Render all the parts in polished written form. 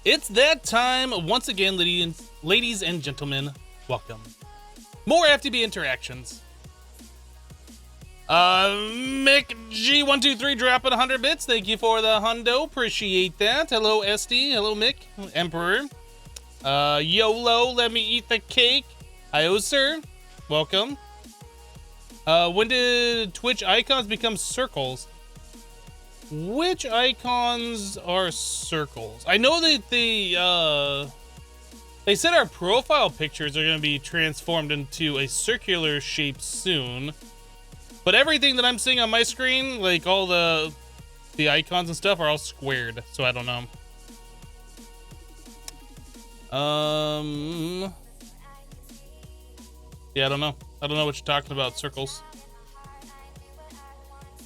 It's that time once again, ladies and gentlemen. Welcome. More FTB Interactions. Mick G123 dropping 100 bits. Thank you for the hundo. Appreciate that. Hello, SD. Hello, Mick. Emperor. YOLO, let me eat the cake. Hi-oh, sir. Welcome. When did Twitch icons become circles? Which icons are circles? I know that they said our profile pictures are going to be transformed into a circular shape soon. But everything that I'm seeing on my screen, like all the icons and stuff, are all squared. So I don't know. Yeah, I don't know. I don't know what you're talking about, circles.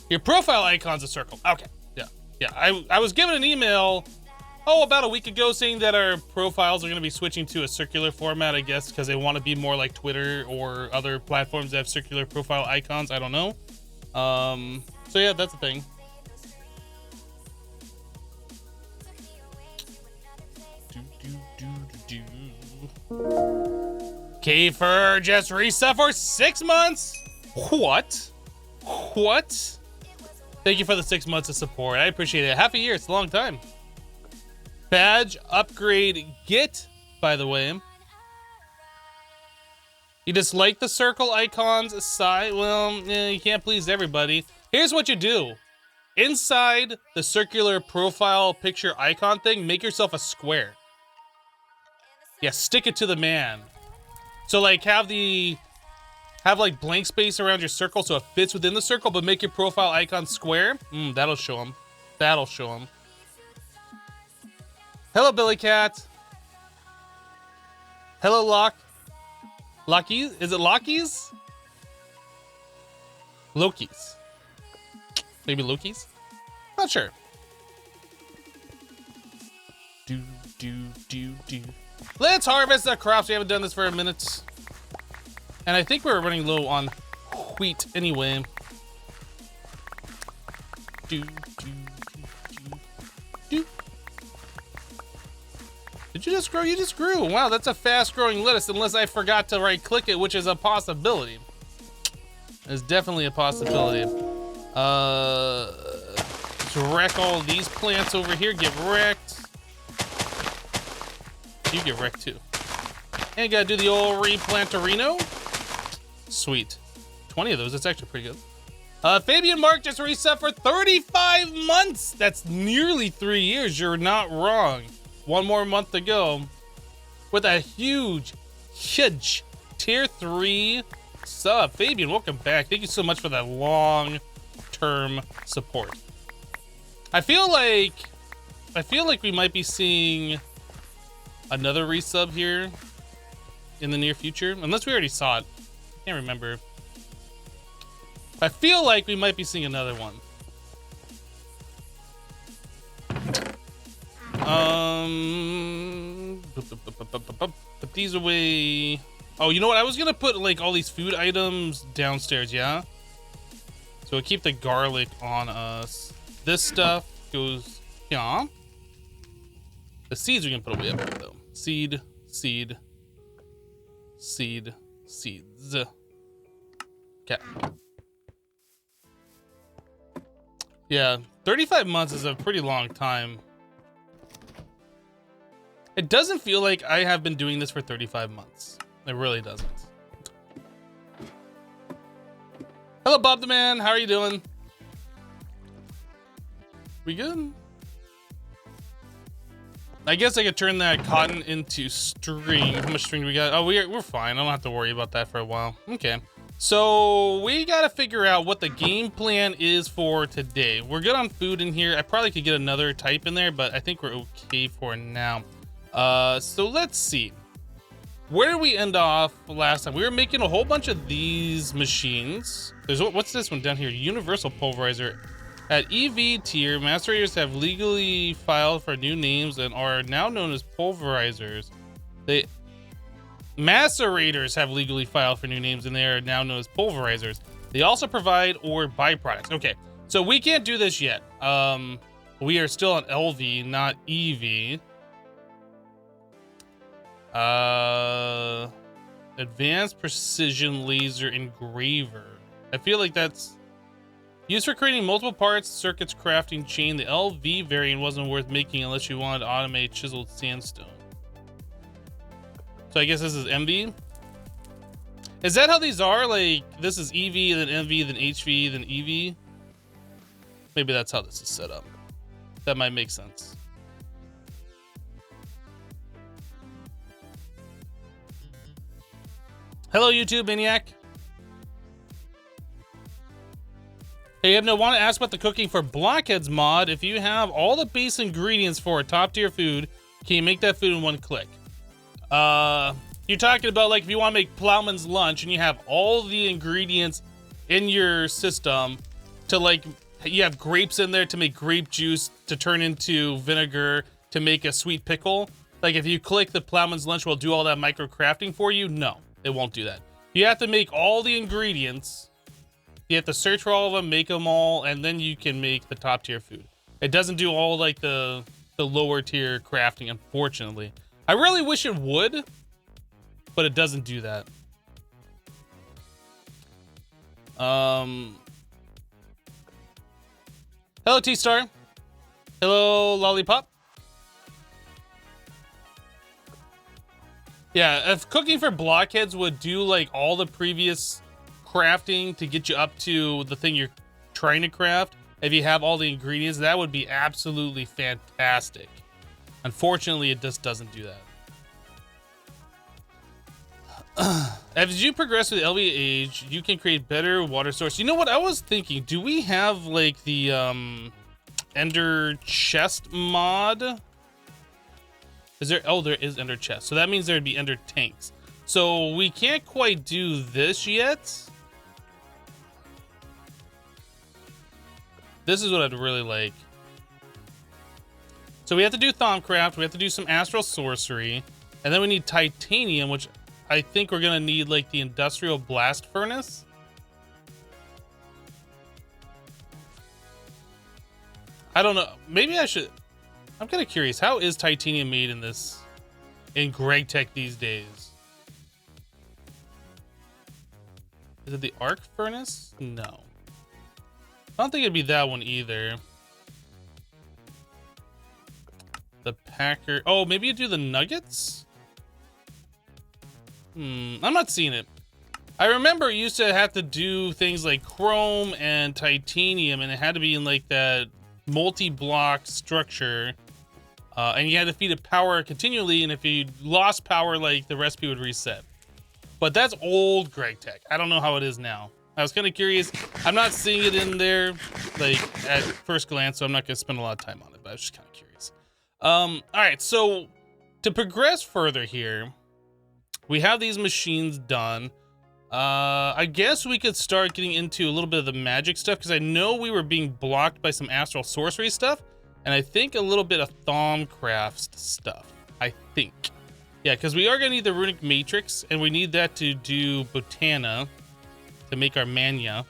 Your profile icon's a circle. Okay, yeah. I was given an email, about a week ago saying that our profiles are going to be switching to a circular format, I guess, because they want to be more like Twitter or other platforms that have circular profile icons. I don't know. So yeah, that's the thing. Kiefer just reset for 6 months. What? Thank you for the 6 months of support. I appreciate it. Half a year, it's a long time. Badge upgrade get, by the way. You dislike the circle icons side? Well, you can't please everybody. Here's what you do. Inside the circular profile picture icon thing, make yourself a square. Yeah, stick it to the man. So like have like blank space around your circle so it fits within the circle, but make your profile icon square. That'll show him. That'll show him. Hello, Billy Cat. Hello, Locky? Is it Lockies? Loki's. Maybe Loki's? Not sure. Do. Let's harvest the crops. We haven't done this for a minute. And I think we're running low on wheat anyway. Do. Did you just grow? You just grew. Wow, that's a fast growing lettuce, unless I forgot to right click it, which is a possibility. It's definitely a possibility. Let's wreck all these plants over here. Get wrecked. You get wrecked too. And gotta do the old replanterino. Sweet. 20 of those, that's actually pretty good. Fabian Mark just reset for 35 months. That's nearly 3 years. You're not wrong. One more month to go. With a huge tier 3 sub. Fabian, welcome back. Thank you so much for that long-term support. I feel like we might be seeing another resub here in the near future, unless we already saw it. I can't remember. I feel like we might be seeing another one. Put these away. Oh, you know what? I was gonna put like all these food items downstairs, yeah? So we'll keep the garlic on us. This stuff goes, yeah. The seeds we can put away up here though. Seeds. Okay. Yeah, 35 months is a pretty long time. It doesn't feel like I have been doing this for 35 months. It really doesn't. Hello, Bob the Man. How are you doing? We good? I guess I could turn that cotton into string. How much string do we got? Oh, we're fine. I don't have to worry about that for a while. Okay. So we got to figure out what the game plan is for today. We're good on food in here. I probably could get another type in there, but I think we're okay for now. So let's see. Where did we end off last time? We were making a whole bunch of these machines. There's what's this one down here? Universal pulverizer. At EV tier, macerators have legally filed for new names and are now known as pulverizers. Macerators have legally filed for new names and they are now known as pulverizers. They also provide ore byproducts. Okay, so we can't do this yet. We are still on LV, not EV. Advanced precision laser engraver. I feel like that's used for creating multiple parts, circuits, crafting chain. The LV variant wasn't worth making unless you wanted to automate chiseled sandstone. So I guess this is MV. Is that how these are? Like this is EV, then MV, then HV, then EV? Maybe that's how this is set up. That might make sense. Hello, YouTube Maniac. Hey, Ebno, want to ask about the cooking for Blockheads mod. If you have all the base ingredients for a top tier food, can you make that food in one click? You're talking about like if you want to make Plowman's lunch and you have all the ingredients in your system to like, you have grapes in there to make grape juice to turn into vinegar to make a sweet pickle. Like if you click the Plowman's lunch will do all that micro crafting for you. No, it won't do that. You have to make all the ingredients. You have to search for all of them, make them all, and then you can make the top tier food. It doesn't do all like the lower tier crafting, unfortunately. I really wish it would, but it doesn't do that. Hello, T-Star. Hello, Lollipop. Yeah, if cooking for Blockheads would do like all the previous crafting to get you up to the thing you're trying to craft, if you have all the ingredients, that would be absolutely fantastic. Unfortunately, it just doesn't do that. As you progress with LV age, you can create better water source. You know what I was thinking? Do we have like the Ender chest mod? Is there? Oh, there is Ender chest. So that means there'd be Ender tanks. So we can't quite do this yet. This is what I'd really like. So we have to do Thaumcraft. We have to do some Astral Sorcery. And then we need Titanium, which I think we're going to need like the Industrial Blast Furnace. I don't know. Maybe I should... I'm kind of curious. How is Titanium made in this... in Greg Tech these days? Is it the Arc Furnace? No. I don't think it'd be that one either. The Packer... Oh, maybe you do the Nuggets? I'm not seeing it. I remember it used to have to do things like Chrome and Titanium, and it had to be in like that multi-block structure. And you had to feed it power continually, and if you lost power, like the recipe would reset. But that's old Greg Tech. I don't know how it is now. I was kind of curious. I'm not seeing it in there like at first glance, so I'm not going to spend a lot of time on it, but I was just kind of curious. All right, so to progress further here, we have these machines done. I guess we could start getting into a little bit of the magic stuff, because I know we were being blocked by some Astral Sorcery stuff, and I think a little bit of Thaumcraft stuff. I think. Yeah, because we are going to need the Runic Matrix, and we need that to do Botana to make our Mania.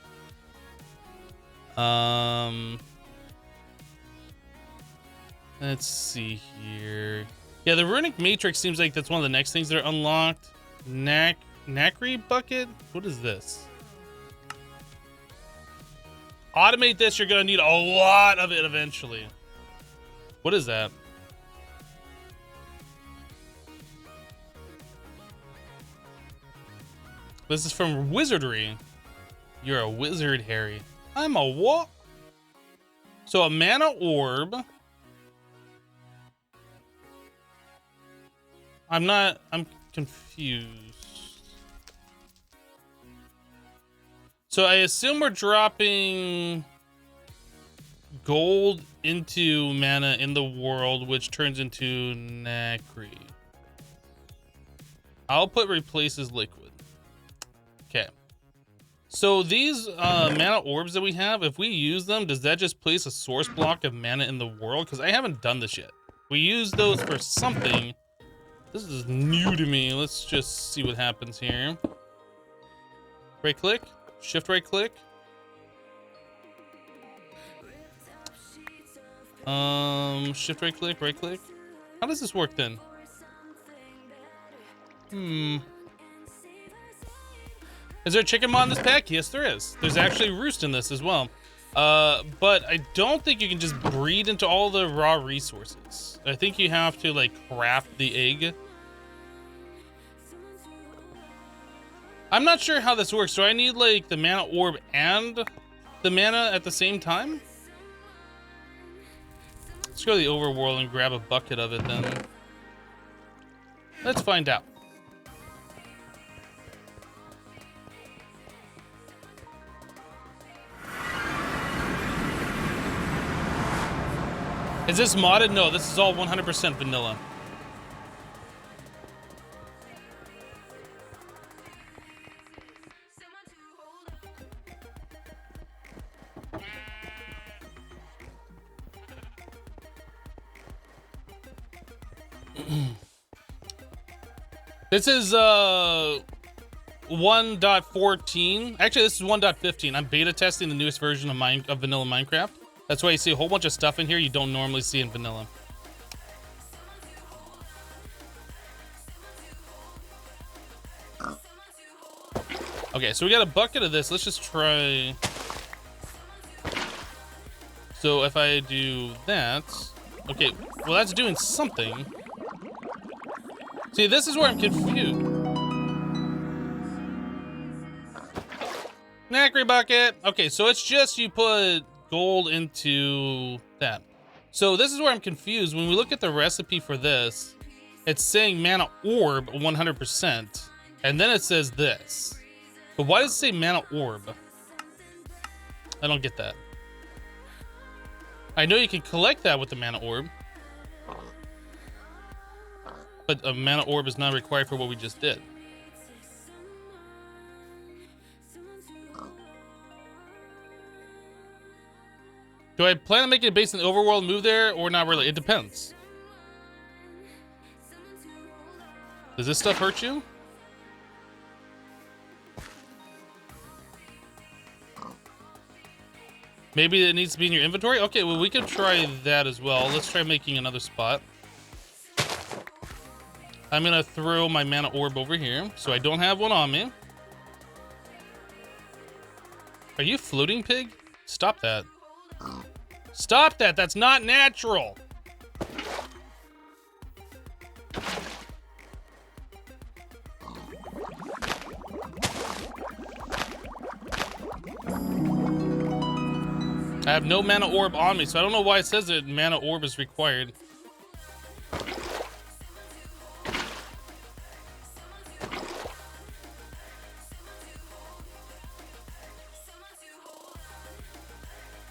Let's see here. Yeah, the Runic Matrix seems like that's one of the next things that are unlocked. Nacre Bucket? What is this? Automate this, you're going to need a lot of it eventually. What is that? This is from Wizardry. You're a wizard, Harry. I'm a what? So a mana orb. I'm confused. So I assume we're dropping gold into mana in the world, which turns into Nacre. Output replaces liquid. Okay. So these mana orbs that we have, if we use them, does that just place a source block of mana in the world? Because I haven't done this yet. We use those for something. This is new to me. Let's just see what happens here. Right click, shift right click. Shift right click, right click. How does this work then? Is there a chicken mod in this pack? Yes, there is. There's actually roost in this as well. But I don't think you can just breed into all the raw resources. I think you have to like craft the egg. I'm not sure how this works. Do I need like the mana orb and the mana at the same time? Let's go to the overworld and grab a bucket of it then. Let's find out. Is this modded? No, this is all 100% vanilla. This is 1.14. Actually, this is 1.15. I'm beta testing the newest version of vanilla Minecraft. That's why you see a whole bunch of stuff in here you don't normally see in vanilla. Okay, so we got a bucket of this. Let's just try. So if I do that, okay, well that's doing something. See, this is where I'm confused. Knackery bucket. Okay, so it's just you put gold into that. So this is where I'm confused. When we look at the recipe for this, it's saying mana orb 100%, and then it says this. But why does it say mana orb? I don't get that. I know you can collect that with the mana orb, but a mana orb is not required for what we just did. Do I plan on making a base in the overworld, move there, or not really? It depends. Does this stuff hurt you? Maybe it needs to be in your inventory? Okay, well, we can try that as well. Let's try making another spot. I'm gonna throw my mana orb over here, so I don't have one on me. Are you floating, pig? Stop that. Stop that, that's not natural. I have no mana orb on me, so I don't know why it says that mana orb is required.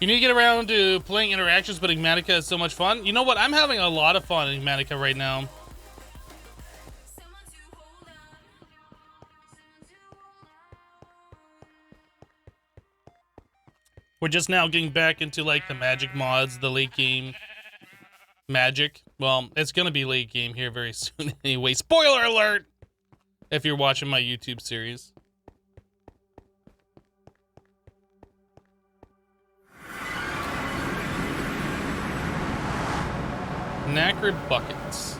You need to get around to playing interactions, but Enigmatica is so much fun. You know what? I'm having a lot of fun in Enigmatica right now. We're just now getting back into like the magic mods, the late game magic. Well, it's gonna be late game here very soon anyway. Spoiler alert! If you're watching my YouTube series. Knackered buckets.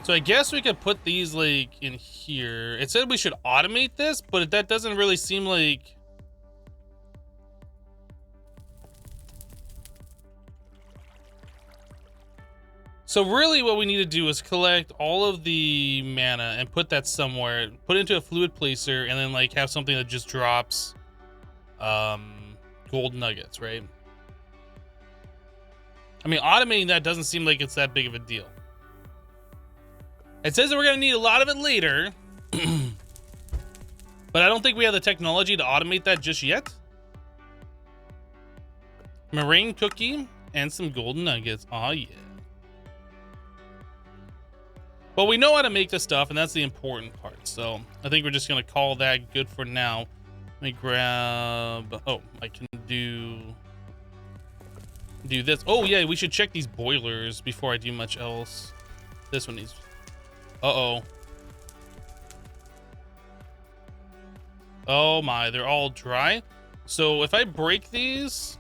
So I guess we could put these like in here. It said we should automate this, but that doesn't really seem like... So really what we need to do is collect all of the mana and put that somewhere, put it into a fluid placer, and then like have something that just drops gold nuggets, right? I mean, automating that doesn't seem like it's that big of a deal. It says that we're gonna need a lot of it later, but I don't think we have the technology to automate that just yet. Meringue cookie and some golden nuggets. Oh yeah. But we know how to make this stuff, and that's the important part. So I think we're just gonna call that good for now. Let me grab, oh, I can do this. Oh yeah, we should check these boilers before I do much else. This one needs, uh-oh. Oh my, they're all dry. So if I break these,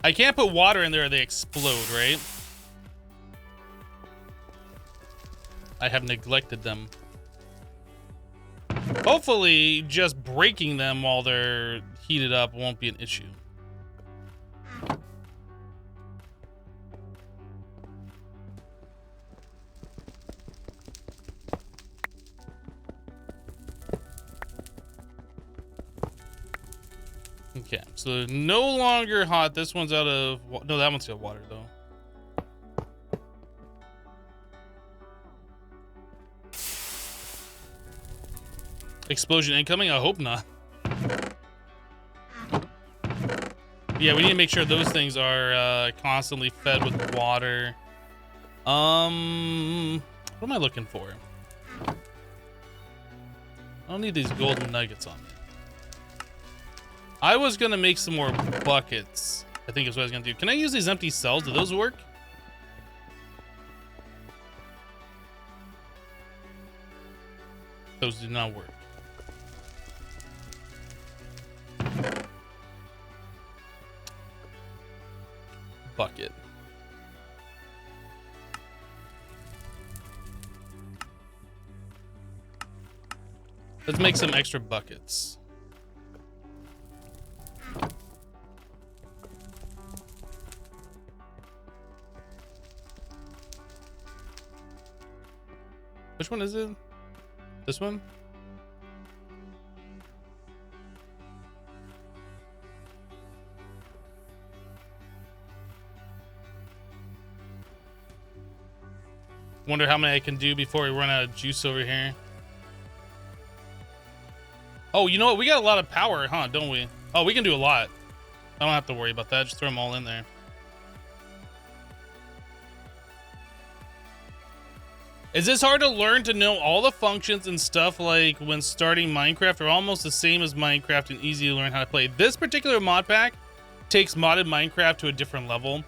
I can't put water in there or they explode, right? I have neglected them. Hopefully, just breaking them while they're heated up won't be an issue. Okay, so no longer hot. This one's out of... No, that one's got water, though. Explosion incoming? I hope not. Yeah, we need to make sure those things are constantly fed with water. What am I looking for? I don't need these golden nuggets on me. I was gonna make some more buckets. I think is what I was gonna do. Can I use these empty cells? Do those work? Those do not work. Bucket. Let's make some extra buckets. Which one is it? This one? Wonder how many I can do before we run out of juice over here. Oh, you know what? We got a lot of power, huh? Don't we? Oh, we can do a lot. I don't have to worry about that. Just throw them all in there. Is this hard to learn to know all the functions and stuff like when starting Minecraft are almost the same as Minecraft and easy to learn how to play? This particular mod pack takes modded Minecraft to a different level.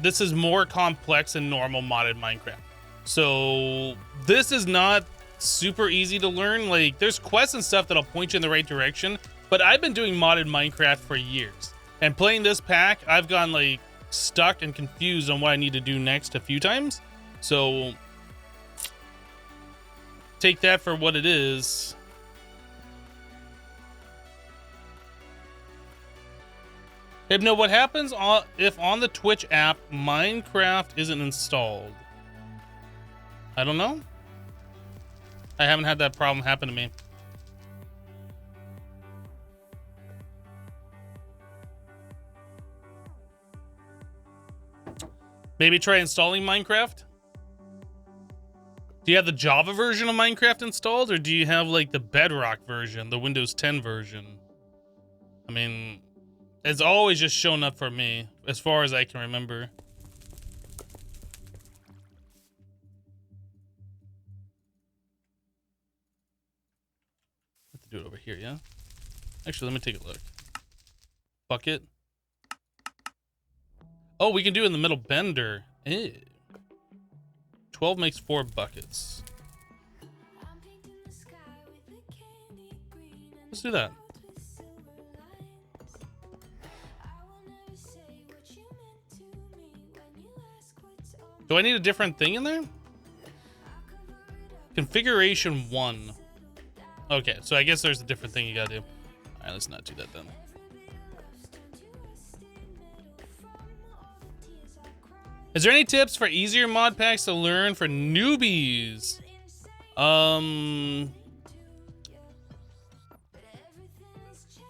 This is more complex than normal modded Minecraft. So this is not super easy to learn. Like there's quests and stuff that'll point you in the right direction, but I've been doing modded Minecraft for years. And playing this pack, I've gotten like stuck and confused on what I need to do next a few times. So take that for what it is. Hypno, what happens if on the Twitch app Minecraft isn't installed? I don't know. I haven't had that problem happen to me. Maybe try installing Minecraft. Do you have the Java version of Minecraft installed, or do you have like the Bedrock version, the Windows 10 version? I mean, it's always just shown up for me, as far as I can remember. Have to do it over here, yeah? Actually, let me take a look. Bucket. Oh, we can do it in the middle bender. Ew. 12 makes 4 buckets. Let's do that. Do I need a different thing in there? Configuration 1. Okay, so I guess there's a different thing you gotta do. All right, let's not do that then. Is there any tips for easier mod packs to learn for newbies?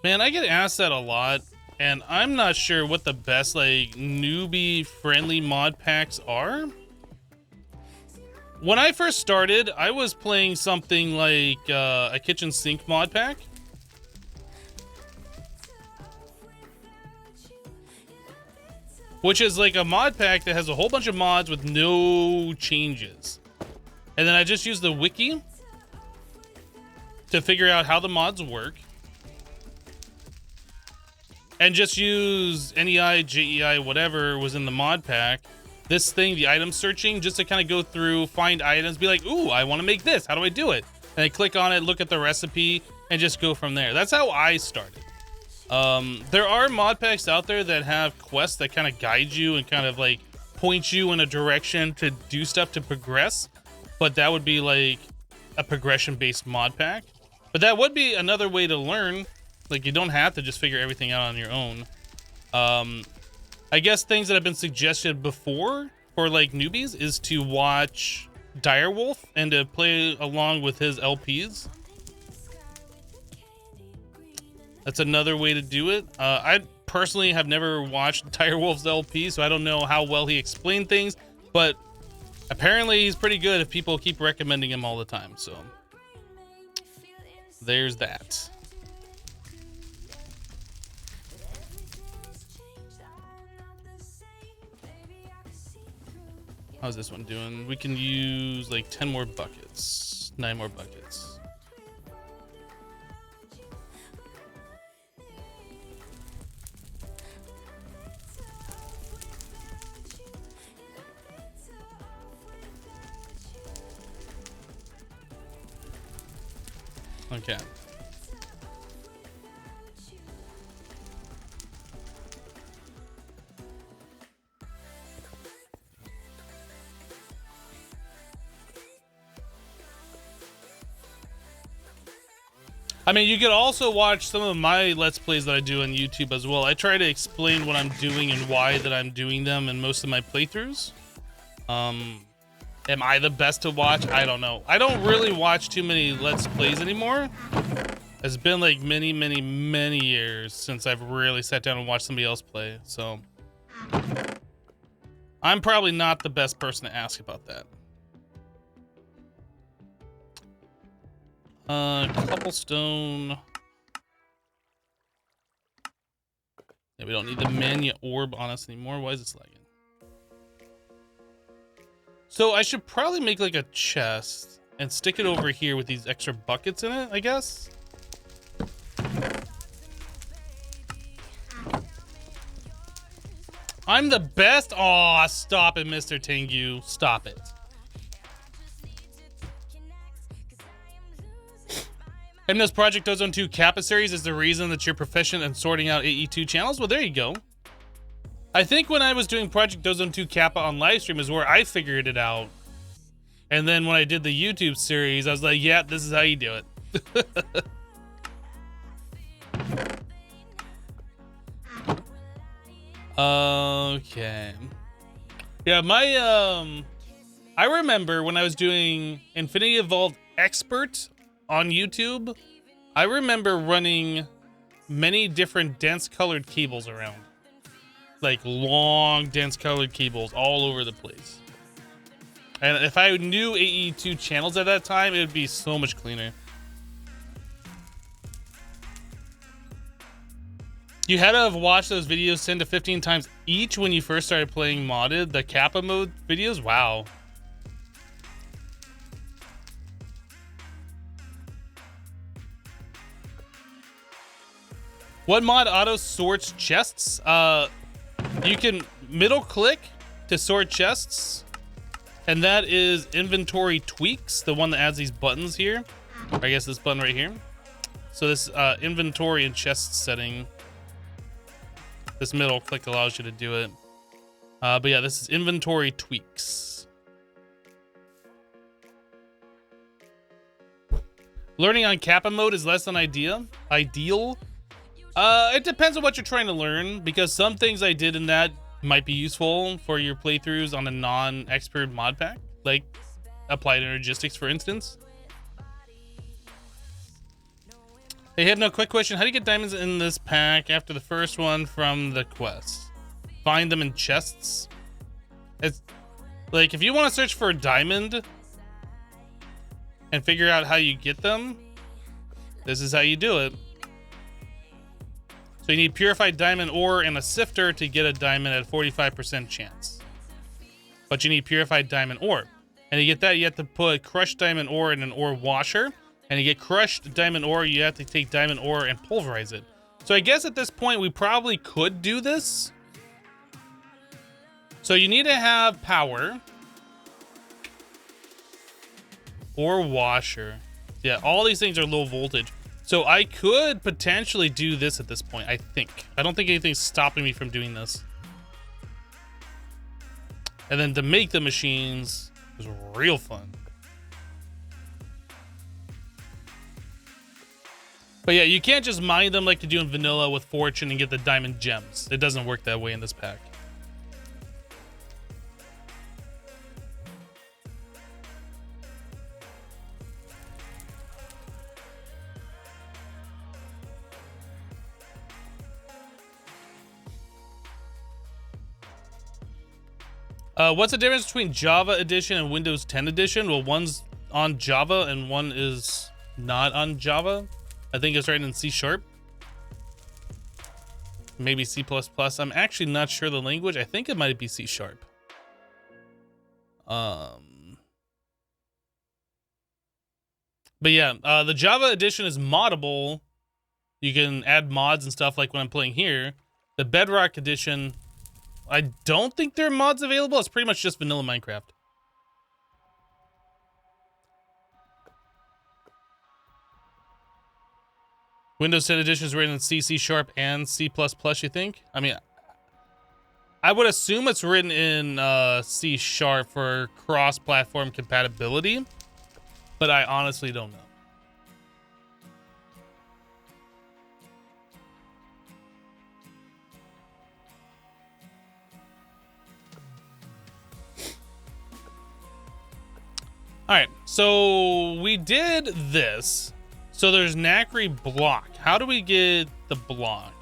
Man, I get asked that a lot, and I'm not sure what the best like newbie friendly mod packs are. When I first started, I was playing something like a kitchen sink mod pack. Which is like a mod pack that has a whole bunch of mods with no changes. And then I just use the wiki to figure out how the mods work. And just use NEI, JEI, whatever was in the mod pack. This thing, the item searching, just to kind of go through, find items, be like, ooh, I want to make this. How do I do it? And I click on it, look at the recipe, and just go from there. That's how I started. There are mod packs out there that have quests that kind of guide you and kind of like point you in a direction to do stuff to progress. but that would be like a progression-based mod pack. But that would be another way to learn. Like, you don't have to just figure everything out on your own. I guess things that have been suggested before for like newbies is to watch Direwolf and to play along with his LPs. That's another way to do it. I personally have never watched Direwolf's LP, so I don't know how well he explained things, but apparently he's pretty good if people keep recommending him all the time. So there's that. How's this one doing? We can use like 10 more buckets, 9 more buckets. Okay. I mean, you could also watch some of my Let's Plays that I do on YouTube as well. I try to explain what I'm doing and why that I'm doing them in most of my playthroughs. Am I the best to watch? I don't know. I don't really watch too many Let's Plays anymore. It's been like many, many, many years since I've really sat down and watched somebody else play. So I'm probably not the best person to ask about that. Cobblestone. Yeah, we don't need the Mania Orb on us anymore. Why is this lagging? So I should probably make like a chest and stick it over here with these extra buckets in it, I guess. I'm the best. Aw, stop it, Mr. Tengu. Stop it. Hymnos Project Ozone 2 Kappa series is the reason that you're proficient in sorting out AE2 channels? Well, there you go. I think when I was doing Project Ozone 2 Kappa on livestream is where I figured it out. And then when I did the YouTube series, I was like, yeah, this is how you do it. Okay. Yeah, I remember when I was doing Infinity Evolved Expert on YouTube, I remember running many different dense colored cables around. Like long, dense colored cables all over the place. And if I knew AE2 channels at that time, it would be so much cleaner. You had to have watched those videos 10 to 15 times each when you first started playing modded, the Kappa mode videos? Wow. What mod auto sorts chests? You can middle click to sort chests, and that is inventory tweaks, the one that adds these buttons here. Or I guess this button right here. So this inventory and chest setting, this middle click allows you to do it. But yeah, this is inventory tweaks. Learning on Kappa mode is less than ideal. It depends on what you're trying to learn, because some things I did in that might be useful for your playthroughs on a non-expert mod pack, like applied energistics, for instance. Hey, Hypno, quick question. How do you get diamonds in this pack after the first one from the quest? Find them in chests? It's like, if you want to search for a diamond and figure out how you get them, this is how you do it. So you need purified diamond ore and a sifter to get a diamond at a 45% chance. But you need purified diamond ore. And to get that, you have to put crushed diamond ore in an ore washer. And to get crushed diamond ore, you have to take diamond ore and pulverize it. So I guess at this point, we probably could do this. So you need to have power. Ore washer. Yeah, all these things are low voltage. So I could potentially do this at this point, I think. I don't think anything's stopping me from doing this. And then to make the machines is real fun. But yeah, you can't just mine them like you do in vanilla with fortune and get the diamond gems. It doesn't work that way in this pack. What's the difference between Java Edition and Windows 10 Edition? Well, one's on Java and one is not on Java. I think it's written in C#. Maybe C++. I'm actually not sure the language. I think it might be C#. But yeah, the Java Edition is moddable. You can add mods and stuff like when I'm playing here. The Bedrock Edition, I don't think there are mods available. It's pretty much just vanilla Minecraft. Windows 10 Edition is written in C, C#, and C++, you think? I mean, I would assume it's written in C# for cross-platform compatibility, but I honestly don't know. All right, so we did this. So there's Nacre block. How do we get the block?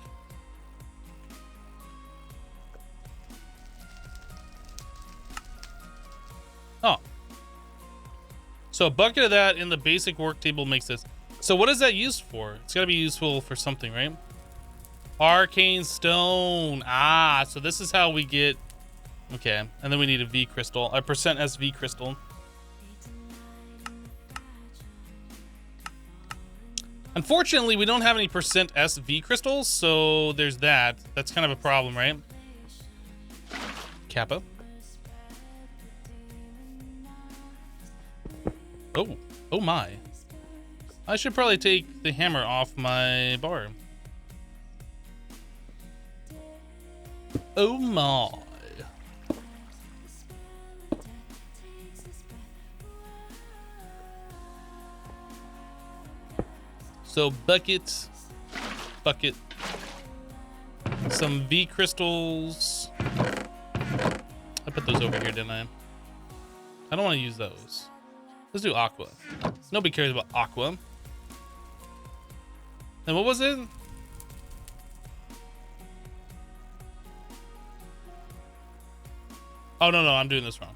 Oh. So a bucket of that in the basic work table makes this. So what is that used for? It's got to be useful for something, right? Arcane stone. Ah, so this is how we get... Okay, and then we need a V crystal. A %SV crystal. Unfortunately, we don't have any %SV crystals, so there's that. That's kind of a problem, right? Kappa. Oh, oh my. I should probably take the hammer off my bar. Oh my. So bucket, some V crystals. I put those over here, didn't I? I don't want to use those. Let's do aqua. Nobody cares about aqua. And what was it? Oh, no, I'm doing this wrong.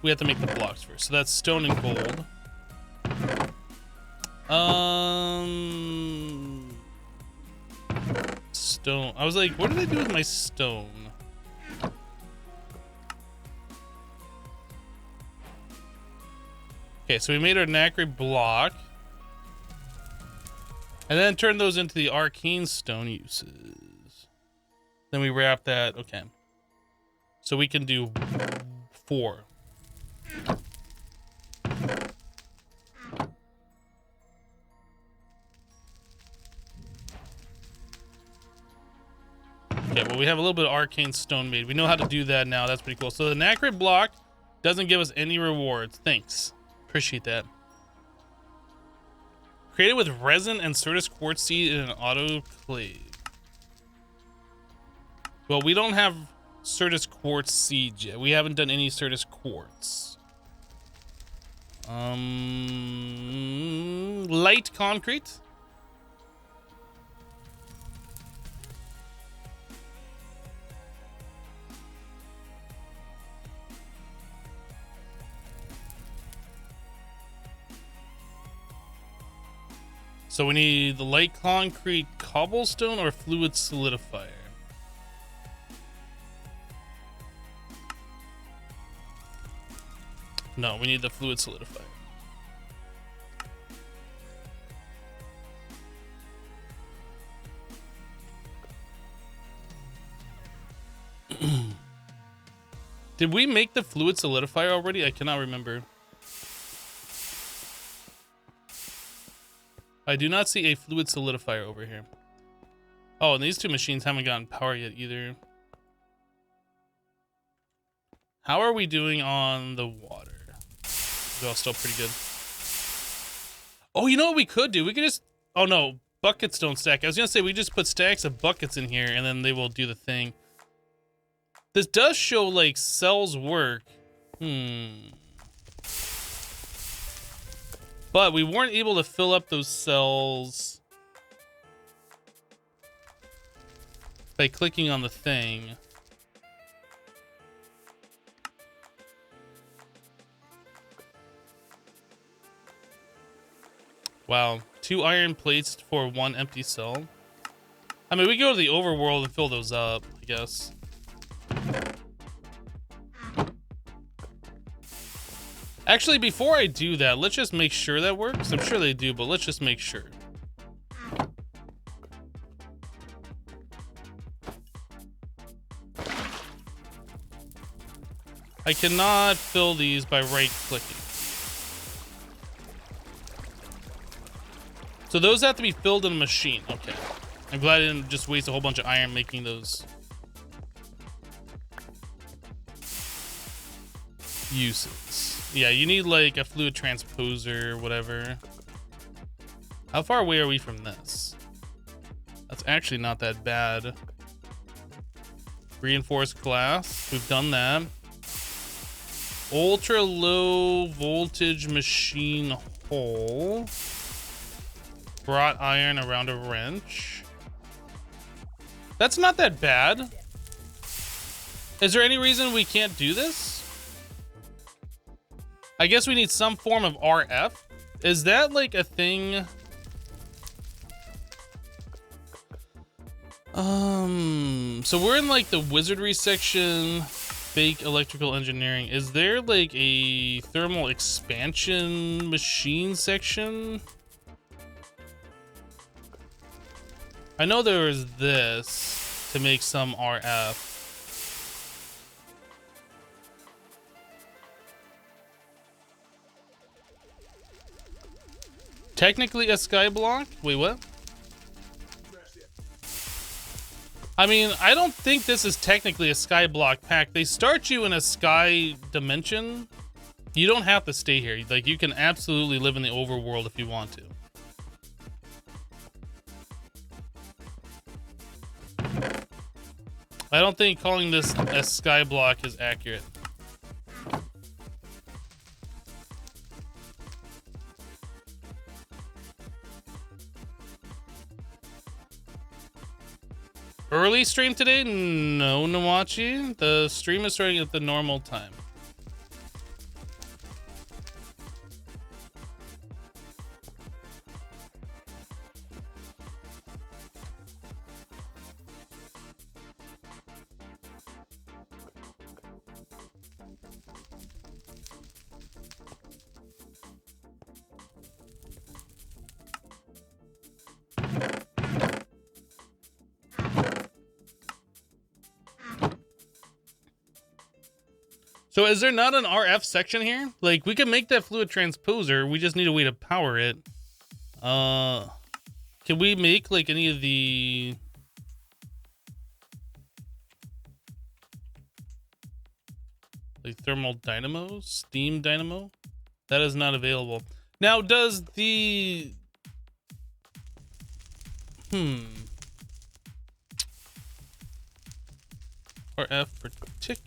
We have to make the blocks first. So that's stone and gold. Stone. I was like, what did I do with my stone? Okay, so we made our Nacre block. And then turn those into the arcane stone uses. Then we wrap that. Okay. So we can do 4. Okay, well, we have a little bit of arcane stone made. We know how to do that now. That's pretty cool. So the Nacre block doesn't give us any rewards. Thanks. Appreciate that. Created with resin and Certus quartz seed in an autoclave. Well, we don't have Certus quartz seed yet. We haven't done any Certus quartz. Light concrete. So we need the light concrete cobblestone or fluid solidifier. No, we need the fluid solidifier. Did we make the fluid solidifier already? I cannot remember. I do not see a fluid solidifier over here. Oh, and these two machines haven't gotten power yet either. How are we doing on the water? They're all still pretty good. Oh, you know what we could do? We could just... Oh, no. buckets don't stack. I was gonna say we just put stacks of buckets in here and then they will do the thing. This does show like cells work. But we weren't able to fill up those cells by clicking on the thing. Wow, 2 iron plates for 1 empty cell. I mean, we go to the overworld and fill those up, I guess. Actually, before I do that, let's just make sure that works. I'm sure they do, but let's just make sure. I cannot fill these by right-clicking. So those have to be filled in a machine. Okay. I'm glad I didn't just waste a whole bunch of iron making those. Uses. Yeah, you need like a fluid transposer or whatever. How far away are we from this? That's actually not that bad. Reinforced glass. We've done that. Ultra low voltage machine hole. Brought iron around a wrench. That's not that bad. Is there any reason we can't do this? I guess we need some form of RF. Is that like a thing? So we're in like the wizardry section, fake electrical engineering. Is there like a thermal expansion machine section? I know there is this to make some RF. Technically a sky block? Wait, what? I mean, I don't think this is technically a sky block pack. They start you in a sky dimension. You don't have to stay here. Like, you can absolutely live in the overworld if you want to. I don't think calling this a sky block is accurate. Early stream today? No, Nawachi. The stream is starting at the normal time. So is there not an RF section here? Like, we can make that fluid transposer. We just need a way to power it. Can we make like any of the... like thermal dynamos? Steam dynamo? That is not available. Now, does the... RF per tick?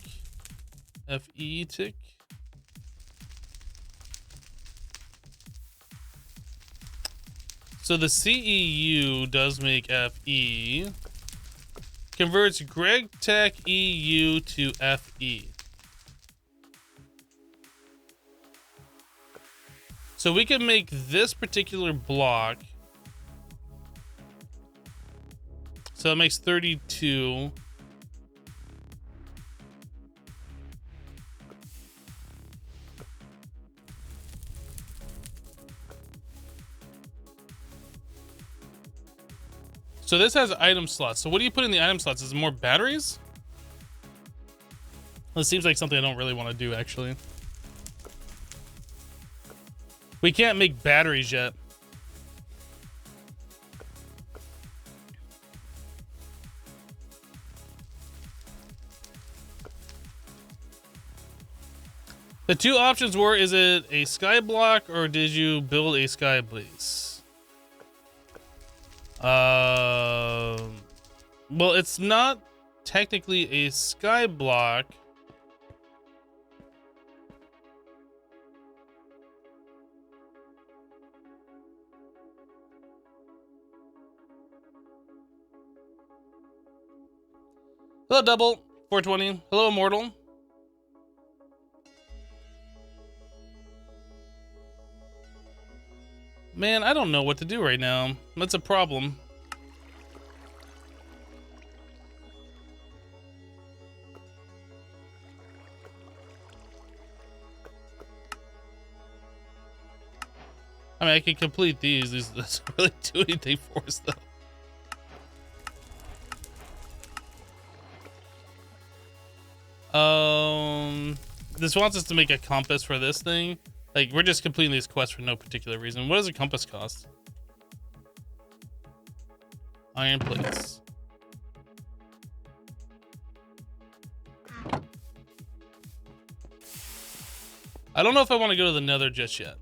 FE tick. So the CEU does make FE. Converts Greg Tech EU to FE. So we can make this particular block. So it makes 32. So this has item slots. So what do you put in the item slots? Is it more batteries? This seems like something I don't really want to do, actually. We can't make batteries yet. The two options were, is it a sky block or did you build a sky blaze? Well, it's not technically a sky block. Hello, Double 420. Hello, Immortal. Man, I don't know what to do right now. That's a problem. I mean, I can complete these. These doesn't really do anything for us, though. This wants us to make a compass for this thing. Like, we're just completing these quests for no particular reason. What does a compass cost? Iron plates. I don't know if I want to go to the Nether just yet.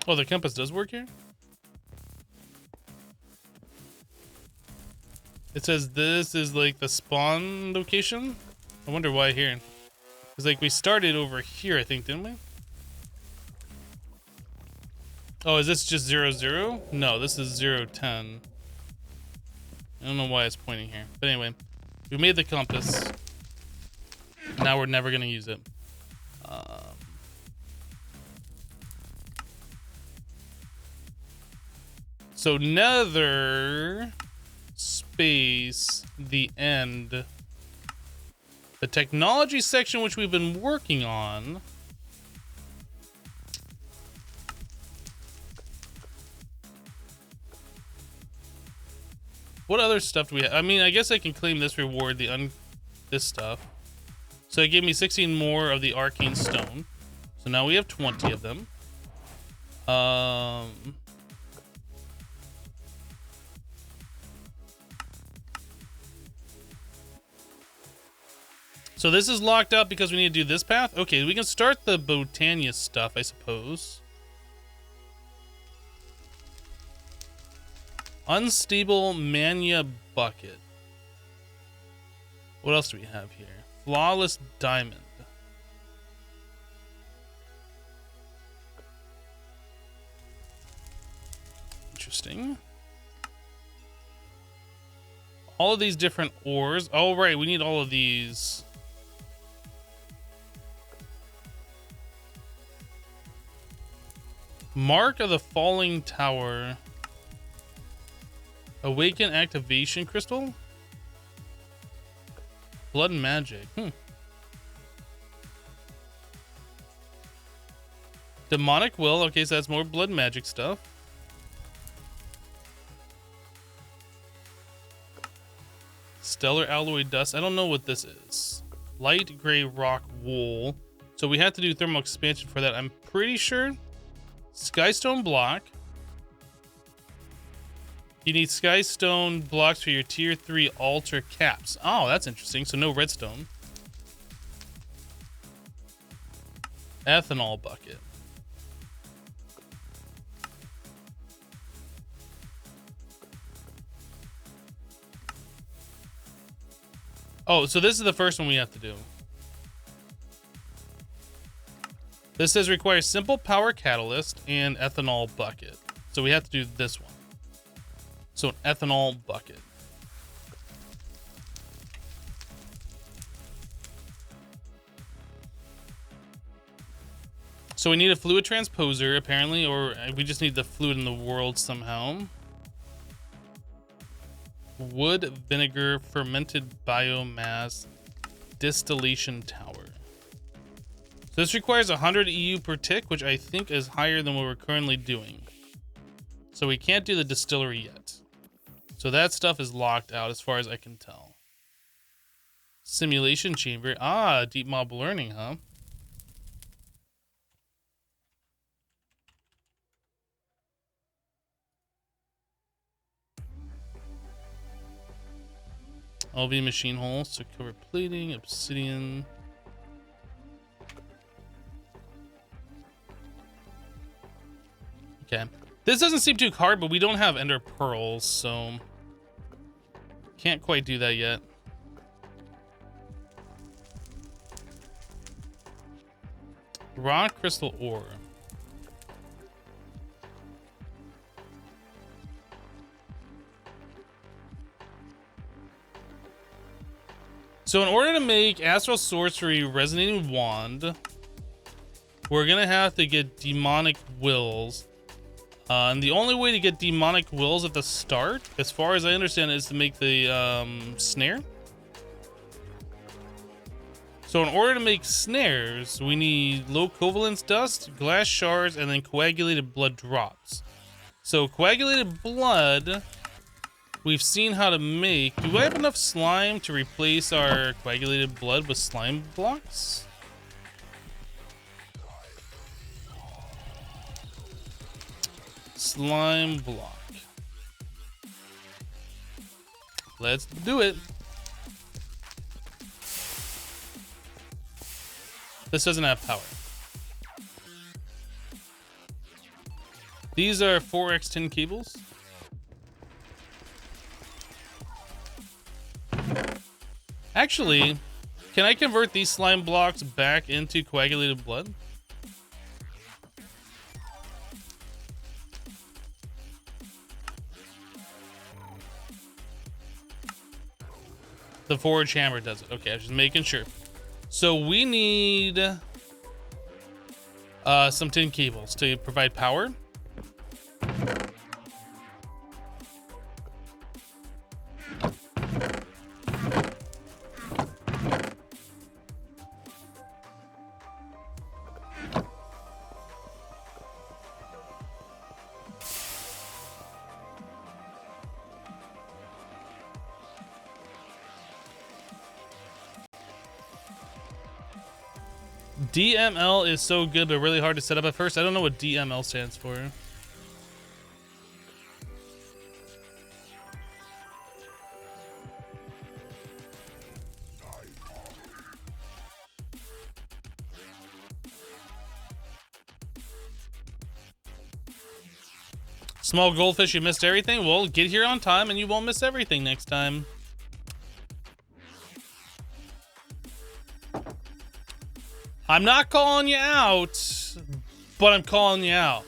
Oh, the compass does work here? It says this is like the spawn location? I wonder why here. Because like we started over here, I think, didn't we? Oh, is this just 0, 0? No, this is 0, 10. I don't know why it's pointing here. But anyway, we made the compass. Now we're never going to use it. So Nether space the end. The technology section, which we've been working on. What other stuff do we have? I mean, I guess I can claim this reward, this stuff. So it gave me 16 more of the arcane stone. So now we have 20 of them. So this is locked up because we need to do this path? Okay, we can start the Botania stuff, I suppose. Unstable Mania Bucket. What else do we have here? Flawless Diamond. Interesting. All of these different ores. Oh, right, we need all of these. Mark of the Falling Tower. Awaken Activation Crystal? Blood and Magic. Demonic Will. Okay, so that's more blood and magic stuff. Stellar Alloy Dust. I don't know what this is. Light Gray Rock Wool. So we have to do thermal expansion for that, I'm pretty sure. Skystone block. You need Skystone blocks for your tier 3 altar caps. Oh, that's interesting. So no redstone. Ethanol bucket. Oh, so this is the first one we have to do. This says requires simple power catalyst and ethanol bucket. So we have to do this one. So an ethanol bucket. So we need a fluid transposer apparently, or we just need the fluid in the world somehow. Wood, vinegar, fermented biomass, distillation tower. So this requires 100 EU per tick, which I think is higher than what we're currently doing. So we can't do the distillery yet. So that stuff is locked out as far as I can tell. Simulation chamber. Ah, deep mob learning, huh? LV machine holes to cover plating, obsidian. Okay. This doesn't seem too hard, but we don't have ender pearls, so can't quite do that yet. Raw crystal ore. So in order to make Astral Sorcery Resonating Wand, we're gonna have to get Demonic Wills. And the only way to get Demonic Wills at the start, as far as I understand, is to make the snare. So in order to make snares, we need low covalence dust, glass shards, and then coagulated blood drops. So coagulated blood, we've seen how to make. Do I have enough slime to replace our coagulated blood with slime blocks? Slime block. Let's do it. This doesn't have power. These are 4x tin cables. Actually, can I convert these slime blocks back into coagulated blood? The forge hammer does it. Okay, I was just making sure. So we need some tin cables to provide power. DML is so good, but really hard to set up at first. I don't know what DML stands for. Small goldfish, you missed everything? Well, get here on time and you won't miss everything next time. I'm not calling you out, but I'm calling you out.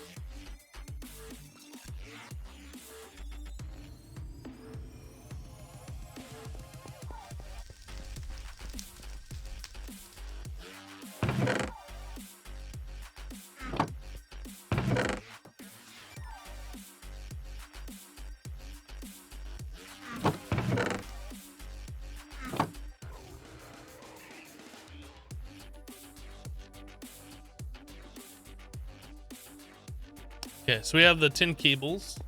Okay, so we have the tin cables.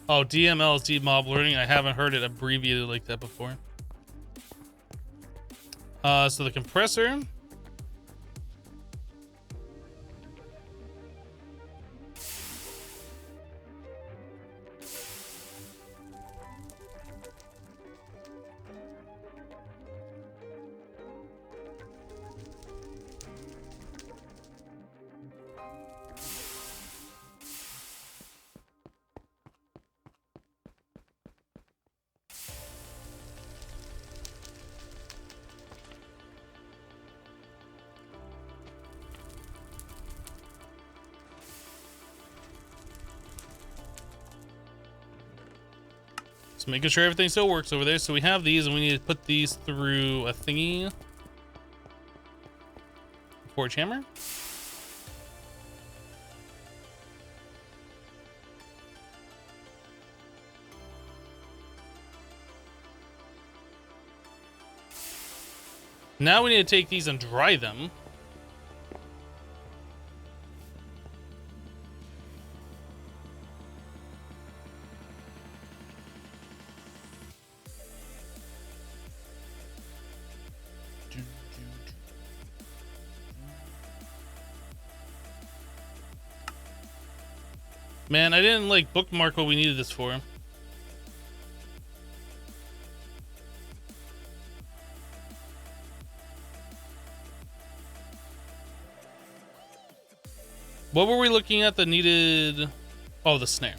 Oh, DML is deep mob learning. I haven't heard it abbreviated like that before. So the compressor. Making sure everything still works over there. So we have these and we need to put these through a thingy. Forge hammer. Now we need to take these and dry them. Man, I didn't like bookmark what we needed this for. What were we looking at that needed? Oh, the snare.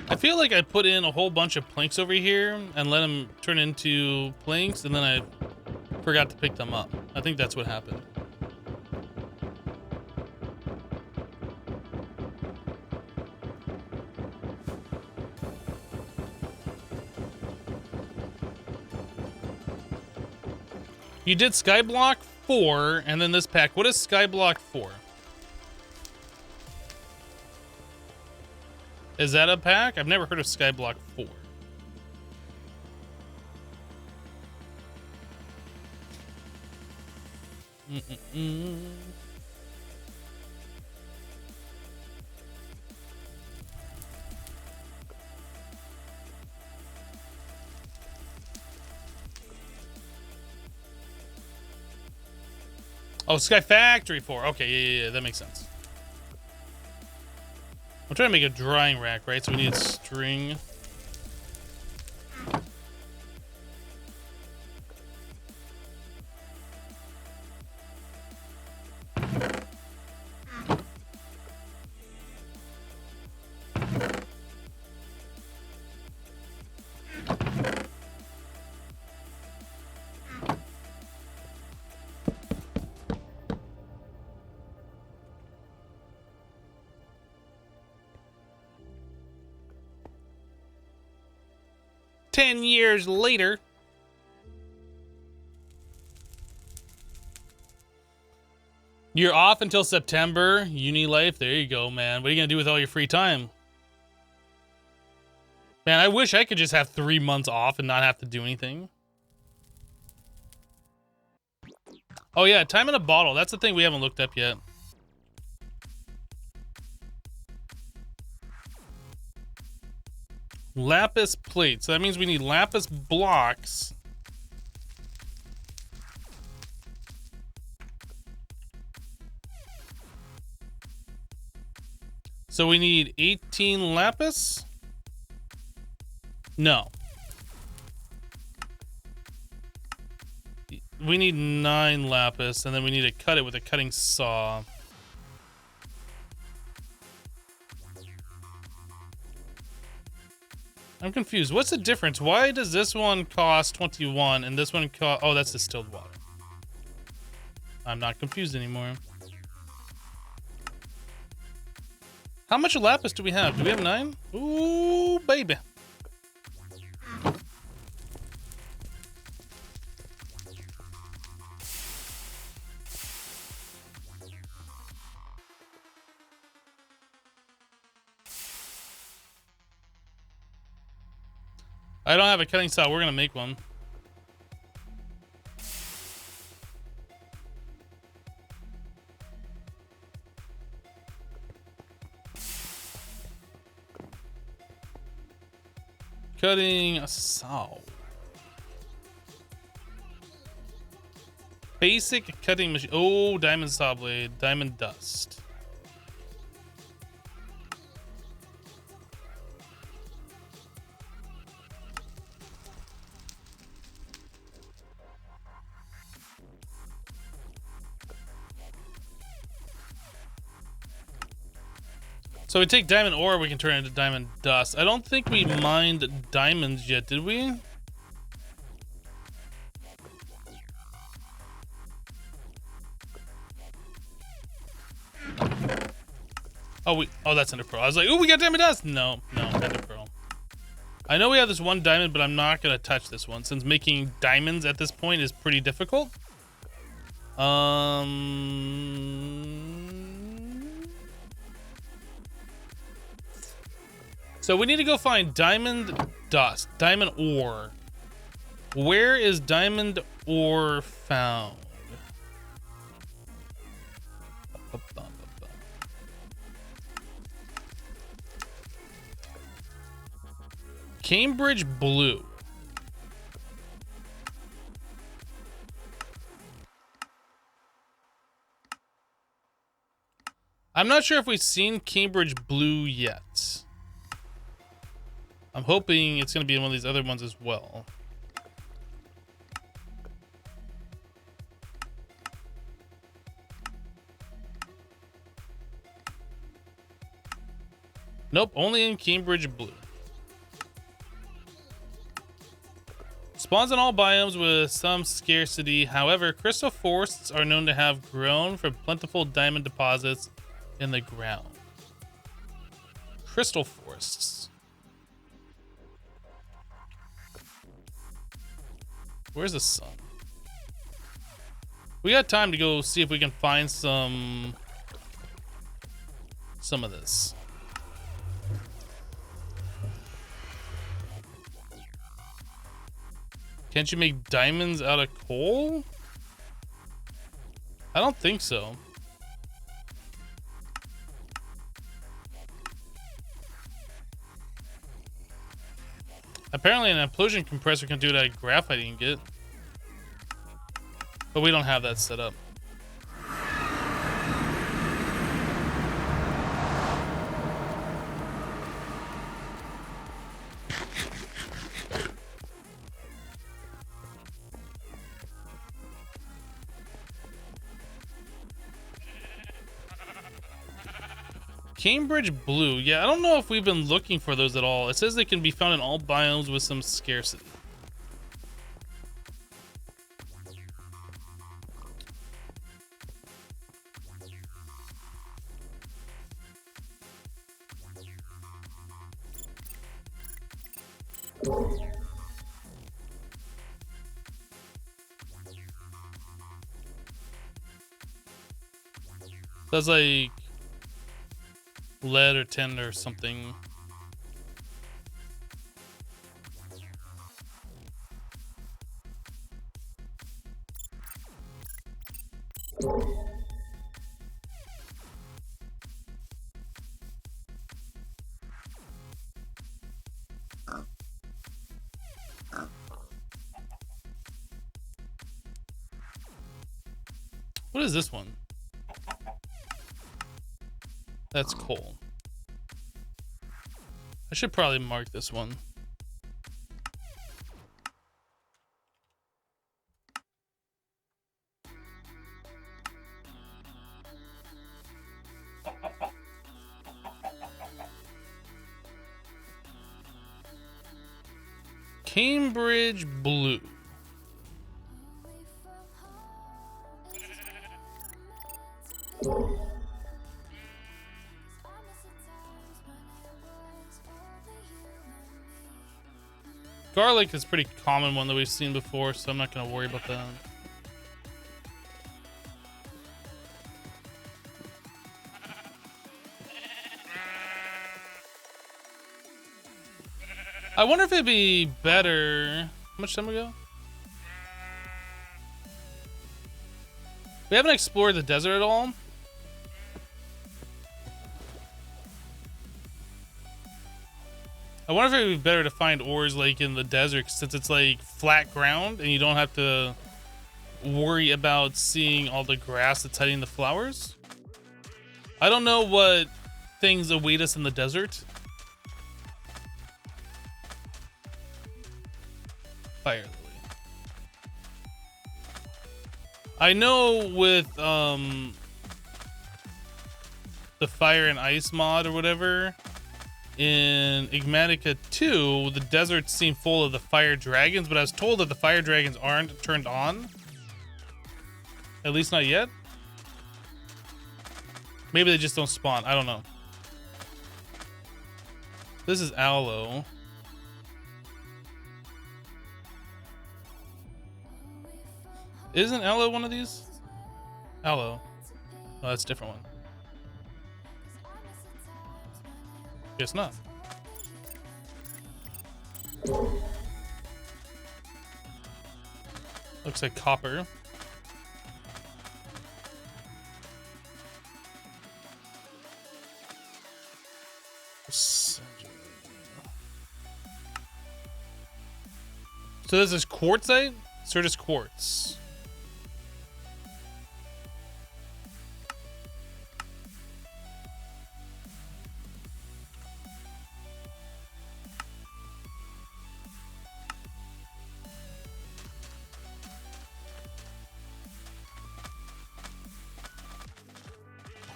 I feel like I put in a whole bunch of planks over here and let them turn into planks, and then I forgot to pick them up. I think that's what happened. You did Skyblock 4, and then this pack. What is Skyblock 4? Is that a pack? I've never heard of Skyblock 4. Oh, Sky Factory 4. Okay, yeah, that makes sense. I'm trying to make a drying rack, right? So we need string. Years later. You're off until September. Uni life. There you go, man. What are you gonna do with all your free time? Man, I wish I could just have 3 months off and not have to do anything. Oh yeah, time in a bottle. That's the thing we haven't looked up yet. Lapis plate. So that means we need lapis blocks. So we need 18 lapis? No. We need 9 lapis, and then we need to cut it with a cutting saw. I'm confused. What's the difference? Why does this one cost 21 and this one cost... Oh, that's distilled water. I'm not confused anymore. How much lapis do we have? Do we have 9? Ooh, baby. I don't have a cutting saw. We're gonna make one. Cutting a saw. Basic cutting machine. Oh, diamond saw blade. Diamond dust. So we take diamond ore, we can turn it into diamond dust. I don't think we mined diamonds yet, did we? Oh, that's ender pearl. I was like, oh, we got diamond dust. No, ender pearl. I know we have this one diamond, but I'm not gonna touch this one since making diamonds at this point is pretty difficult. So we need to go find diamond dust, diamond ore. Where is diamond ore found? Cambridge Blue. I'm not sure if we've seen Cambridge Blue yet. I'm hoping it's going to be in one of these other ones as well. Nope, only in Cambridge Blue. Spawns in all biomes with some scarcity. However, crystal forests are known to have grown from plentiful diamond deposits in the ground. Crystal forests. Where's the sun? We got time to go see if we can find some of this. Can't you make diamonds out of coal? I don't think so. Apparently an implosion compressor can do it out of graphite ingot. But we don't have that set up. Cambridge Blue. Yeah, I don't know if we've been looking for those at all. It says they can be found in all biomes with some scarcity. That's like lead or tin or something. What is this one? That's coal. I should probably mark this one. Cambridge Blue. Garlic is a pretty common one that we've seen before, so I'm not going to worry about that. I wonder if it'd be better. How much time we go? We haven't explored the desert at all. I wonder if it would be better to find ores like in the desert since it's like flat ground and you don't have to worry about seeing all the grass that's hiding the flowers. I don't know what things await us in the desert. Fire lily. I know with the fire and ice mod or whatever, in Igmatica 2, the deserts seem full of the fire dragons, but I was told that the fire dragons aren't turned on. At least not yet. Maybe they just don't spawn. I don't know. This is aloe. Isn't aloe one of these? Aloe. Oh, that's a different one. Guess not. Looks like copper. So this is quartzite? Certus quartz.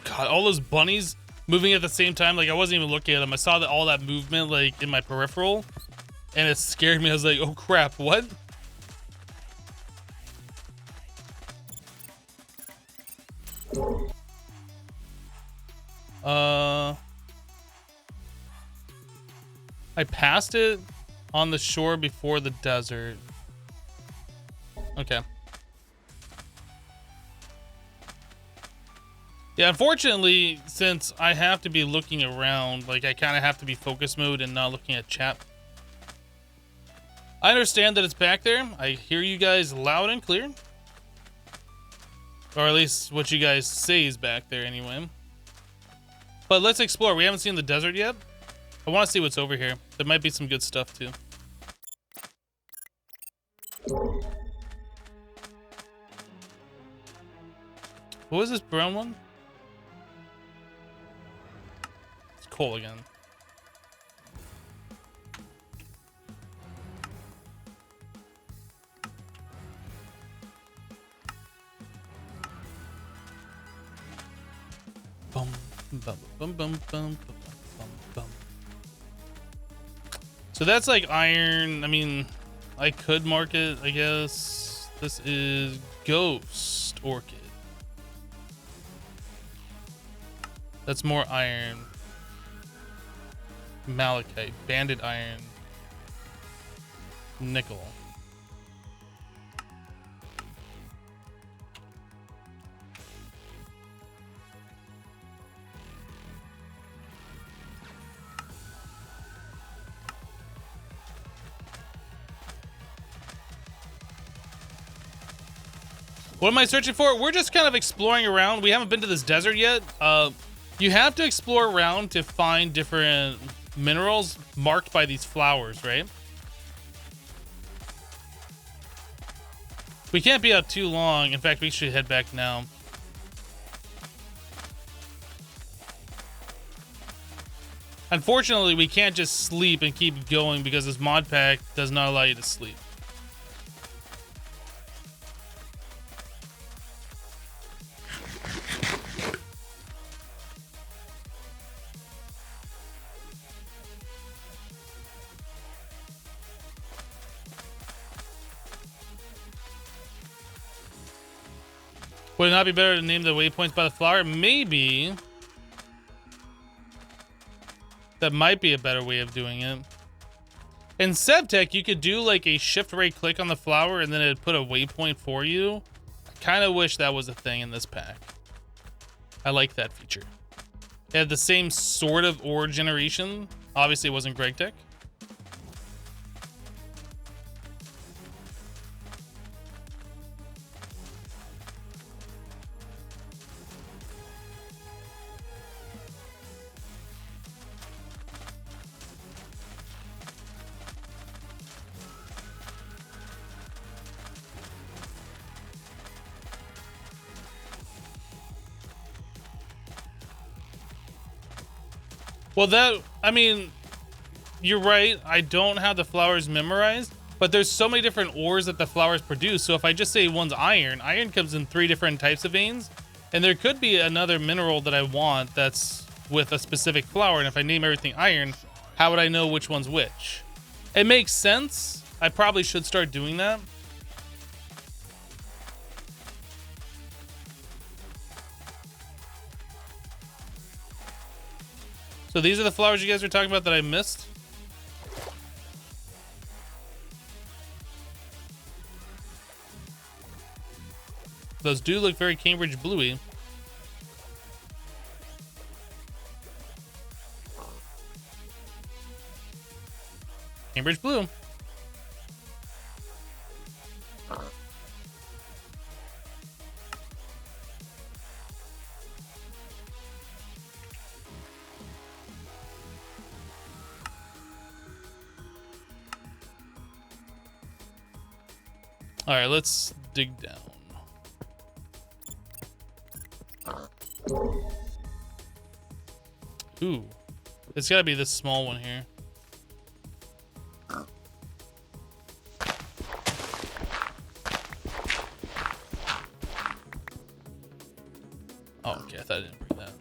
God, all those bunnies moving at the same time. Like, I wasn't even looking at them. I saw that all that movement, like, in my peripheral, and it scared me. I was like, oh crap, what? I passed it on the shore before the desert. Okay. Yeah, unfortunately, since I have to be looking around, like, I kind of have to be focus mode and not looking at chat. I understand that it's back there. I hear you guys loud and clear. Or at least what you guys say is back there anyway. But let's explore. We haven't seen the desert yet. I want to see what's over here. There might be some good stuff too. What was this brown one? It's coal again. Bum, bum, bum, bum, bum, bum, bum. So that's like iron. I mean, I could mark it, I guess. This is ghost orchid. That's more iron. Malachite, banded iron, nickel. What am I searching for? We're just kind of exploring around. We haven't been to this desert yet. You have to explore around to find different minerals marked by these flowers, right? We can't be out too long. In fact, we should head back now. Unfortunately, we can't just sleep and keep going because this mod pack does not allow you to sleep. Would it not be better to name the waypoints by the flower? Maybe. That might be a better way of doing it. In SevTech, you could do like a shift right click on the flower and then it'd put a waypoint for you. I kind of wish that was a thing in this pack. I like that feature. It had the same sort of ore generation. Obviously, it wasn't Greg Tech. Well, I mean, you're right. I don't have the flowers memorized, but there's so many different ores that the flowers produce. So if I just say one's iron, iron comes in 3 different types of veins. And there could be another mineral that I want that's with a specific flower. And if I name everything iron, how would I know which one's which? It makes sense. I probably should start doing that. So these are the flowers you guys were talking about that I missed. Those do look very Cambridge bluey. Cambridge blue. All right, let's dig down. Ooh, it's gotta be this small one here. Oh, okay, I thought I didn't bring that.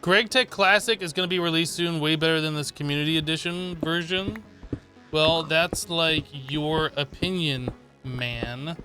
Greg Tech Classic is going to be released soon, way better than this Community Edition version. Well, that's like your opinion, man.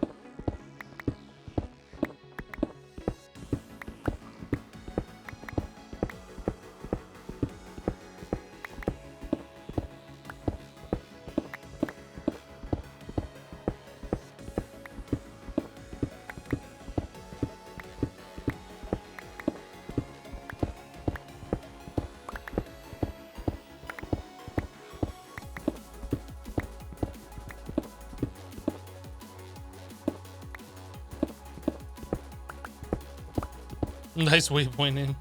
Nice waypointing.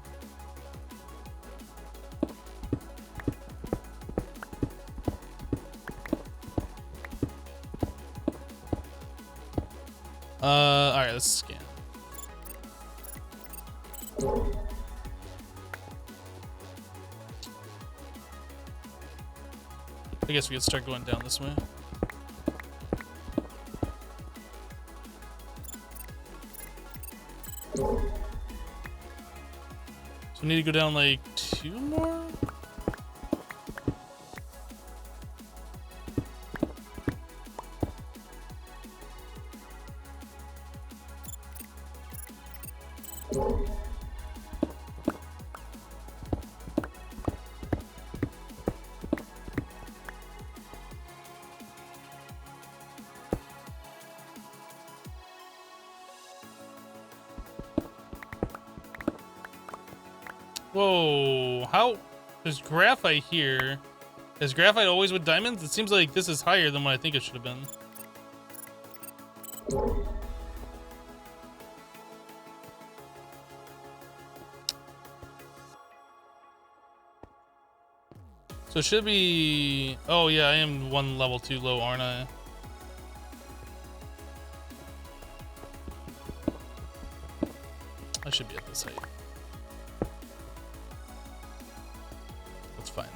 All right, let's scan. I guess we could start going down this way. So we need to go down like 2 more? Whoa, how there's graphite here? Is graphite always with diamonds? It seems like this is higher than what I think it should have been. So it should be, oh yeah, I am 1 level too low, aren't I? I should be at this height. That's fine.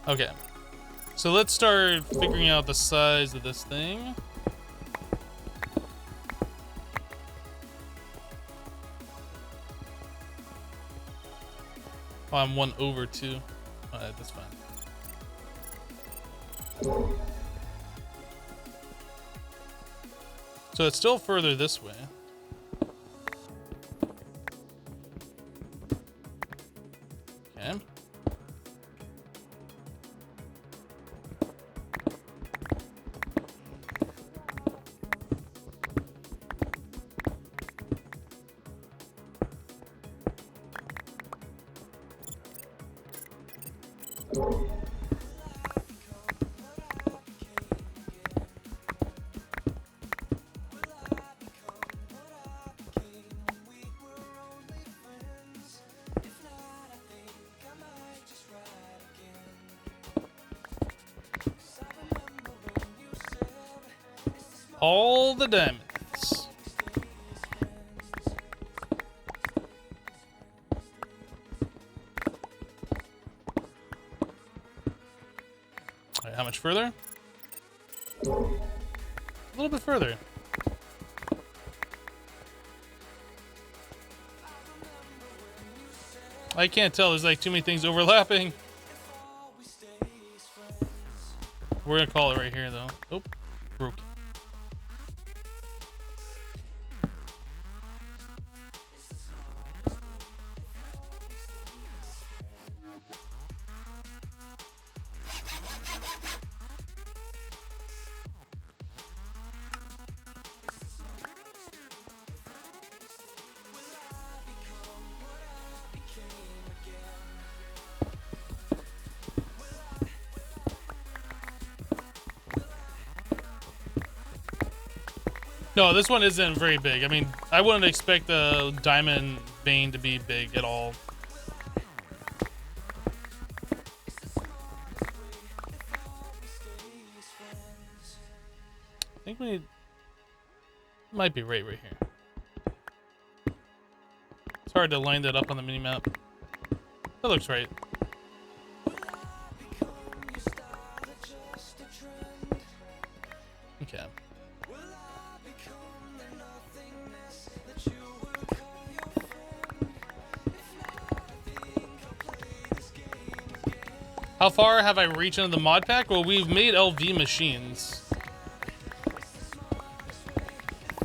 Okay. So let's start figuring out the size of this thing. Oh, I'm 1 over 2. Alright, that's fine. So it's still further this way. Okay. All the diamonds. All right, how much further? A little bit further. I can't tell. There's like too many things overlapping. We're gonna call it right here, though. Oh, broke. No, this one isn't very big. I mean, I wouldn't expect the diamond vein to be big at all. I think we might be right here. It's hard to line that up on the minimap. That looks right. Okay. How far have I reached into the mod pack? Well, we've made LV machines.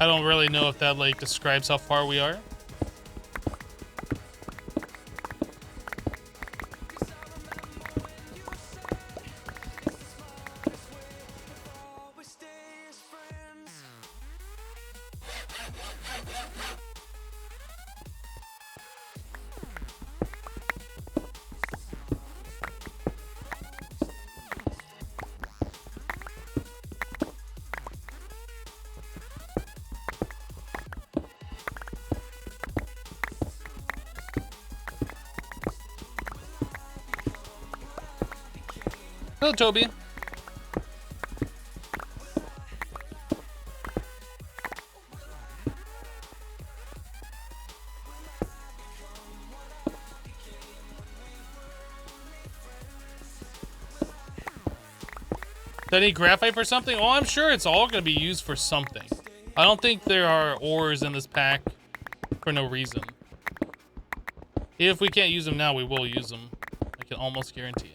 I don't really know if that like describes how far we are. Hello, Toby. Do I need graphite for something? Oh, I'm sure it's all going to be used for something. I don't think there are ores in this pack for no reason. If we can't use them now, we will use them. I can almost guarantee.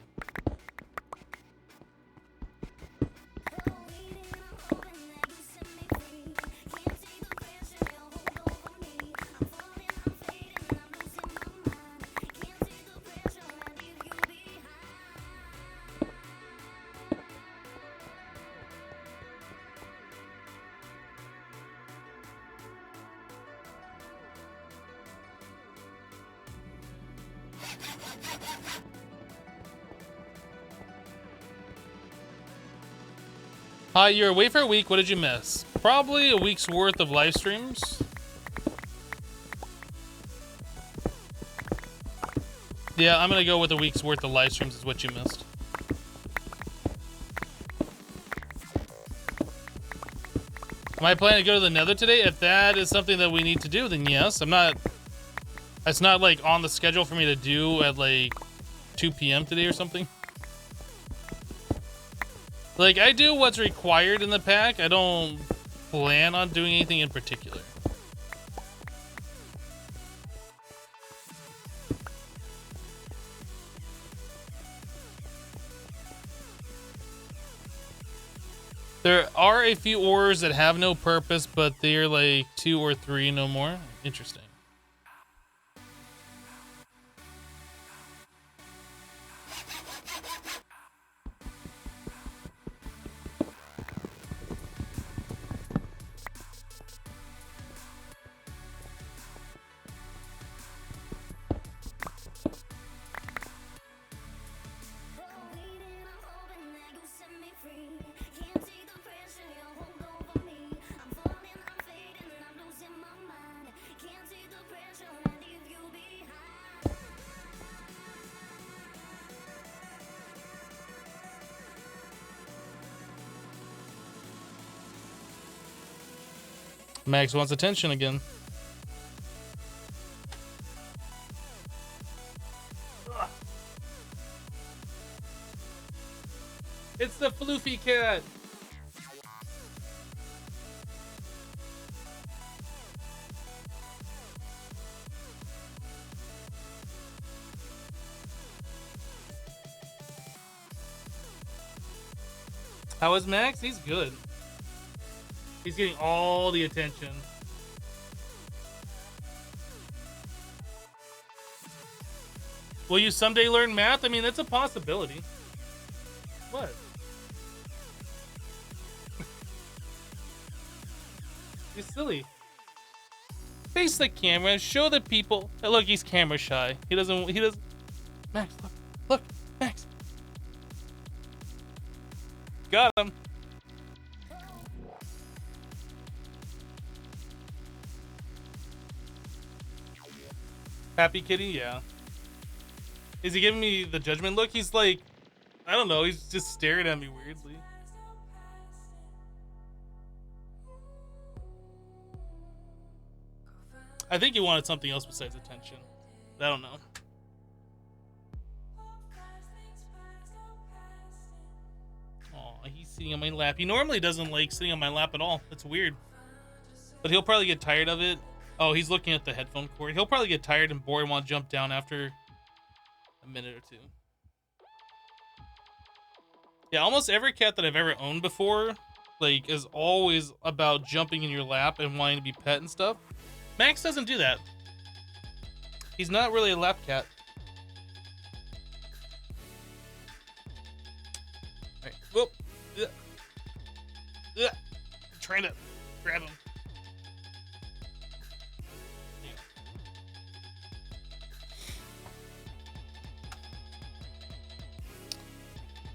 You're away for a week. What did you miss? Probably a week's worth of live streams. Yeah, I'm gonna go with a week's worth of live streams is what you missed. Am I planning to go to the Nether today? If that is something that we need to do, then yes. I'm not. It's not like on the schedule for me to do at like 2 p.m. today or something. Like, I do what's required in the pack. I don't plan on doing anything in particular. There are a few ores that have no purpose, but they're like 2 or 3, no more. Interesting. Max wants attention again. It's the floofy cat. How is Max? He's good. He's getting all the attention. Will you someday learn math? I mean, that's a possibility. What? You're silly. Face the camera, show the people. Oh, look, he's camera shy. He doesn't. Max, look, Max. Got him. Happy kitty, yeah. Is he giving me the judgment look? He's like, I don't know, he's just staring at me weirdly. I think he wanted something else besides attention. I don't know. Aw, he's sitting on my lap. He normally doesn't like sitting on my lap at all. It's weird. But he'll probably get tired of it. Oh, he's looking at the headphone cord. He'll probably get tired and bored and want to jump down after a minute or two. Yeah, almost every cat that I've ever owned before, like, is always about jumping in your lap and wanting to be pet and stuff. Max doesn't do that. He's not really a lap cat. Alright, whoop. I'm trying to grab him.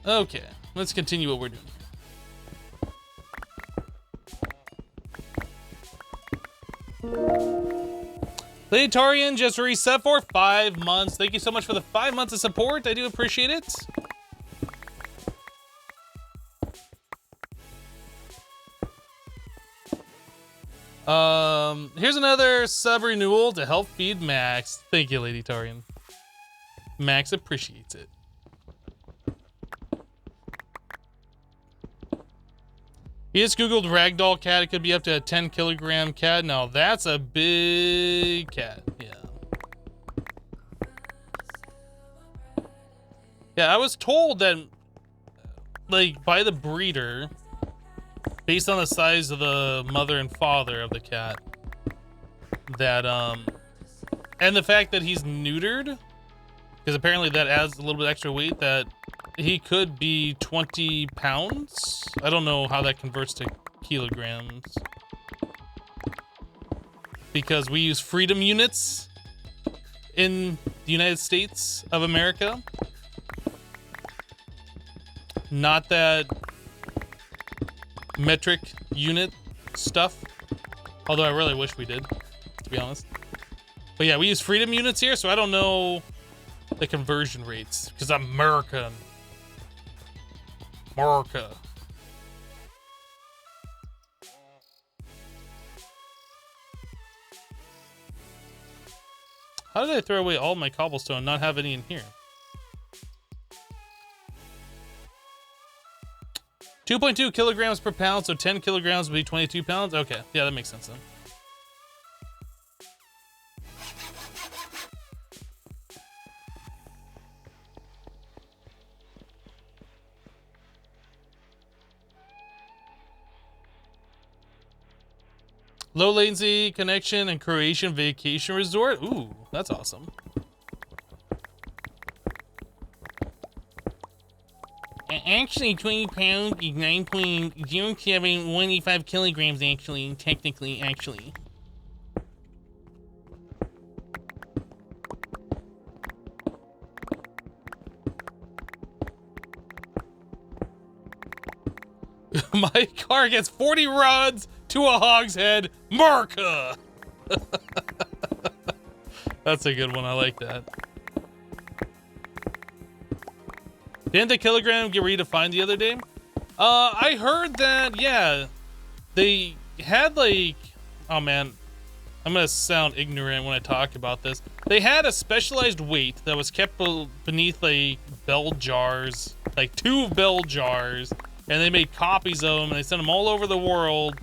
Okay, let's continue what we're doing. Leitarian just reset for 5 months. Thank you so much for the 5 months of support. I do appreciate it. Here's another sub renewal to help feed Max. Thank you, Lady Tarian. Max appreciates it. He just Googled ragdoll cat. It could be up to a 10-kilogram cat. Now that's a big cat. Yeah. Yeah, I was told that, like, by the breeder, based on the size of the mother and father of the cat, that, and the fact that he's neutered, because apparently that adds a little bit extra weight, that he could be 20 pounds. I don't know how that converts to kilograms, because we use freedom units in the United States of America. Not that metric unit stuff. Although I really wish we did, to be honest. But yeah, we use freedom units here, so I don't know the conversion rates, because I'm American. America. How did I throw away all my cobblestone and not have any in here? 2.2 kilograms per pound, so 10 kilograms would be 22 pounds? Okay, yeah, that makes sense then. Low latency connection and Croatian vacation resort. Ooh, that's awesome. Actually, 20 pounds is 9.0715 kilograms, actually, technically, actually. My car gets 40 rods to a hogshead. Marca! That's a good one. I like that. Didn't the kilogram get redefined the other day? I heard that, yeah, they had like, oh man, I'm gonna sound ignorant when I talk about this. They had a specialized weight that was kept beneath like bell jars, like 2 bell jars, and they made copies of them and they sent them all over the world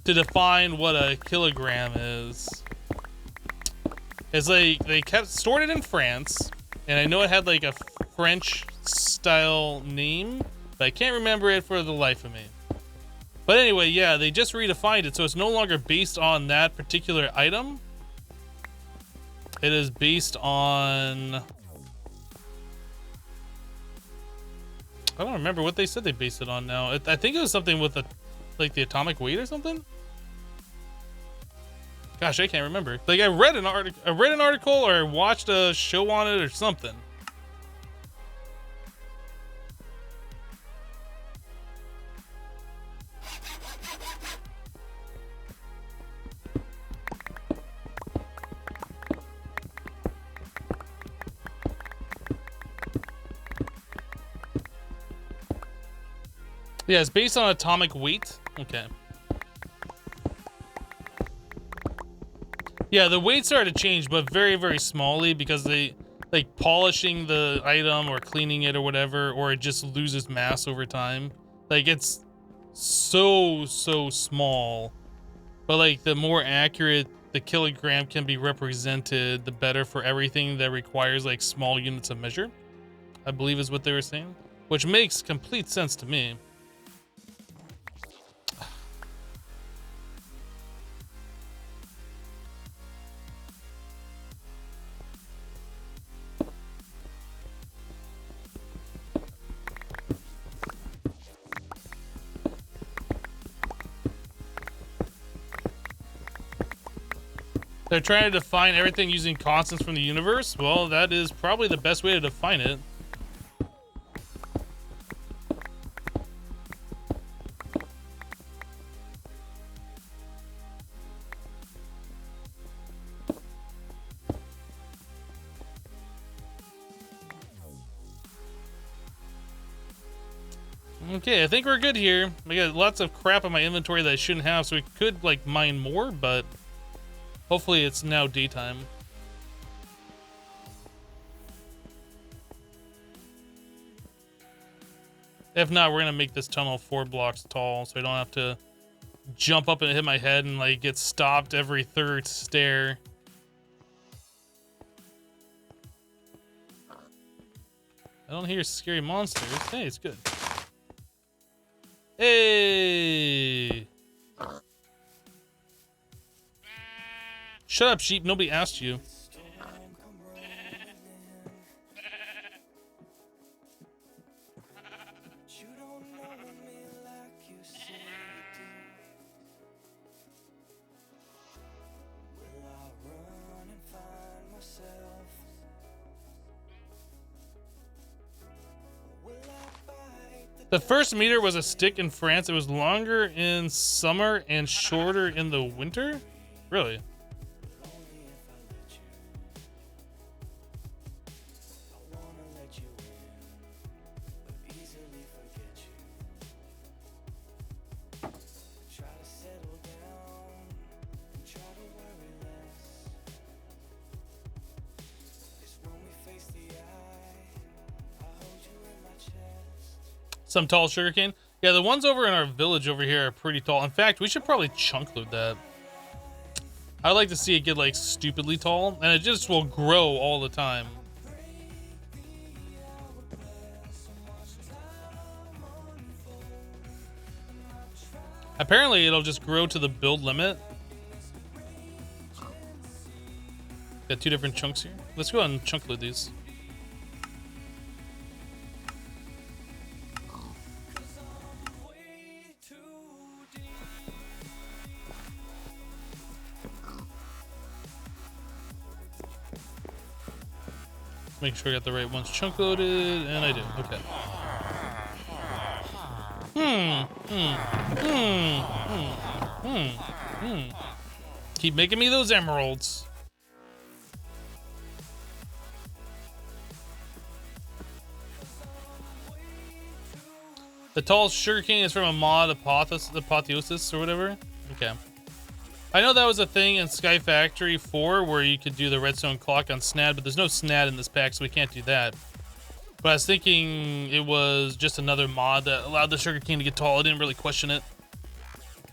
to define what a kilogram is. It's like they stored it in France, and I know it had like a French style name, but I can't remember it for the life of me. But anyway, yeah, they just redefined it, so it's no longer based on that particular item. It is based on, I don't remember what they said they based it on now. I think it was something with like the atomic weight or something. Gosh, I can't remember. Like I read an article or watched a show on it or something. Yeah, it's based on atomic weight. Okay. Yeah, the weight started to change, but very, very smallly because they, like, polishing the item or cleaning it or whatever, or it just loses mass over time. Like, it's so small. But, like, the more accurate the kilogram can be represented, the better for everything that requires, like, small units of measure, I believe is what they were saying. Which makes complete sense to me. They're trying to define everything using constants from the universe? Well, that is probably the best way to define it. Okay, I think we're good here. I got lots of crap in my inventory that I shouldn't have, so we could, like, mine more, but hopefully it's now daytime. If not, we're gonna make this tunnel 4 blocks tall, so I don't have to jump up and hit my head and, like, get stopped every third stair. I don't hear scary monsters. Hey, it's good. Hey! Shut up, sheep. Nobody asked you. The first meter was a stick in France. It was longer in summer and shorter in the winter? Really? Some tall sugarcane. Yeah, the ones over in our village over here are pretty tall. In fact, we should probably chunk load that. I'd like to see it get, like, stupidly tall, and it just will grow all the time. Apparently, it'll just grow to the build limit. Got 2 different chunks here. Let's go ahead and chunk load these. Make sure I got the right ones chunk loaded, and I do. Okay. Keep making me those emeralds. The tall sugarcane is from a mod, Apotheosis or whatever. Okay. I know that was a thing in Sky Factory 4 where you could do the redstone clock on SNAD, but there's no SNAD in this pack, so we can't do that. But I was thinking it was just another mod that allowed the sugarcane to get tall. I didn't really question it.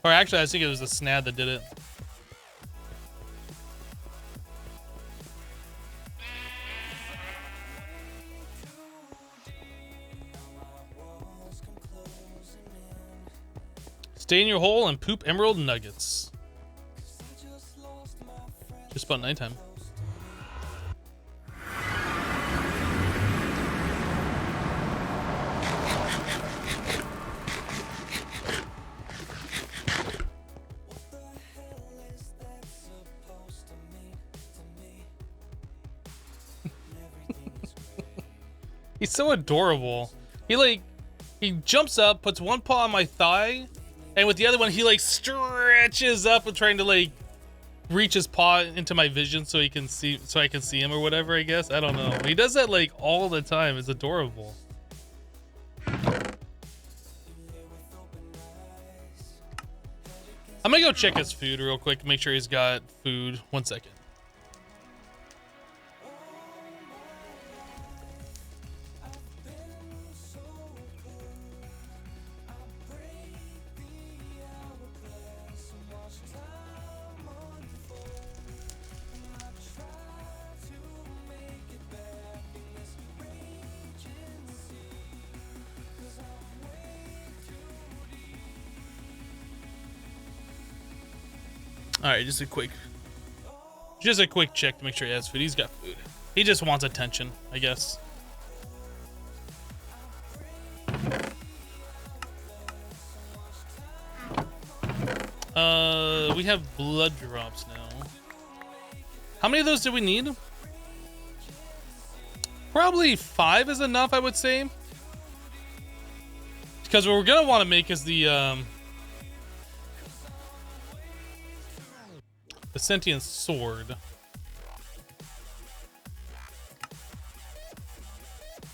Or actually, I think it was the SNAD that did it. Stay in your hole and poop emerald nuggets. Just about nighttime. He's so adorable. He jumps up, puts one paw on my thigh, and with the other one he like stretches up and trying to like reach his paw into my vision so I can see him or whatever, I guess. I don't know. He does that like all the time. It's adorable. I'm gonna go check his food real quick, make sure he's got food. 1 second. All right, just a quick check to make sure he has food. He's got food. He just wants attention, I guess. We have blood drops now. How many of those do we need? Probably 5 is enough, I would say. Because what we're gonna want to make is the sentient sword.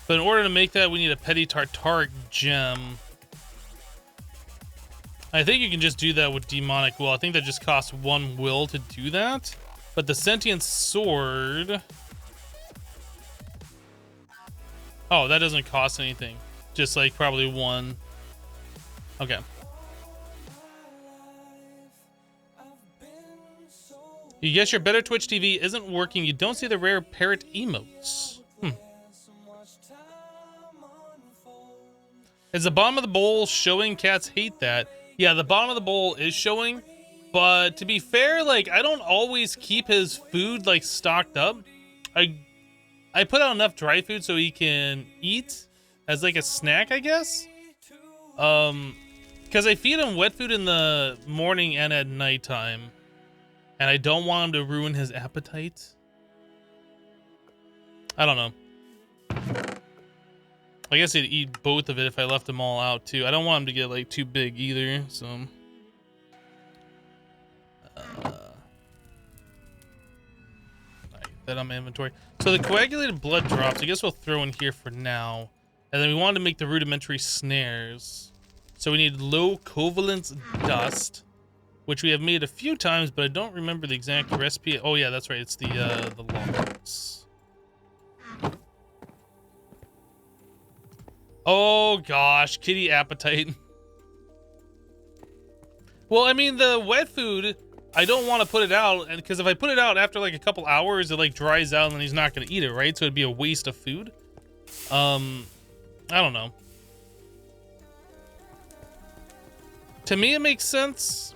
But in order to make that, we need a petty tartaric gem. I think you can just do that with demonic will. I think that just costs 1 will to do that. But the sentient sword... Oh, that doesn't cost anything. Just like probably 1. Okay. You guess your better Twitch TV isn't working. You don't see the rare parrot emotes. Is the bottom of the bowl showing? Cats hate that. Yeah, the bottom of the bowl is showing. But to be fair, like, I don't always keep his food, like, stocked up. I put out enough dry food so he can eat as, like, a snack, I guess. Because I feed him wet food in the morning and at nighttime. And I don't want him to ruin his appetite. I don't know. I guess he'd eat both of it if I left them all out too. I don't want him to get like too big either, so. Alright, that on my inventory. So the coagulated blood drops, I guess we'll throw in here for now. And then we wanted to make the rudimentary snares. So we need low covalence dust, which we have made a few times, but I don't remember the exact recipe. Oh yeah, that's right. It's the logs. Oh gosh, kitty appetite. Well, I mean, the wet food, I don't want to put it out, and because if I put it out after like a couple hours, it like dries out and then he's not going to eat it, right? So it'd be a waste of food. I don't know. To me, it makes sense.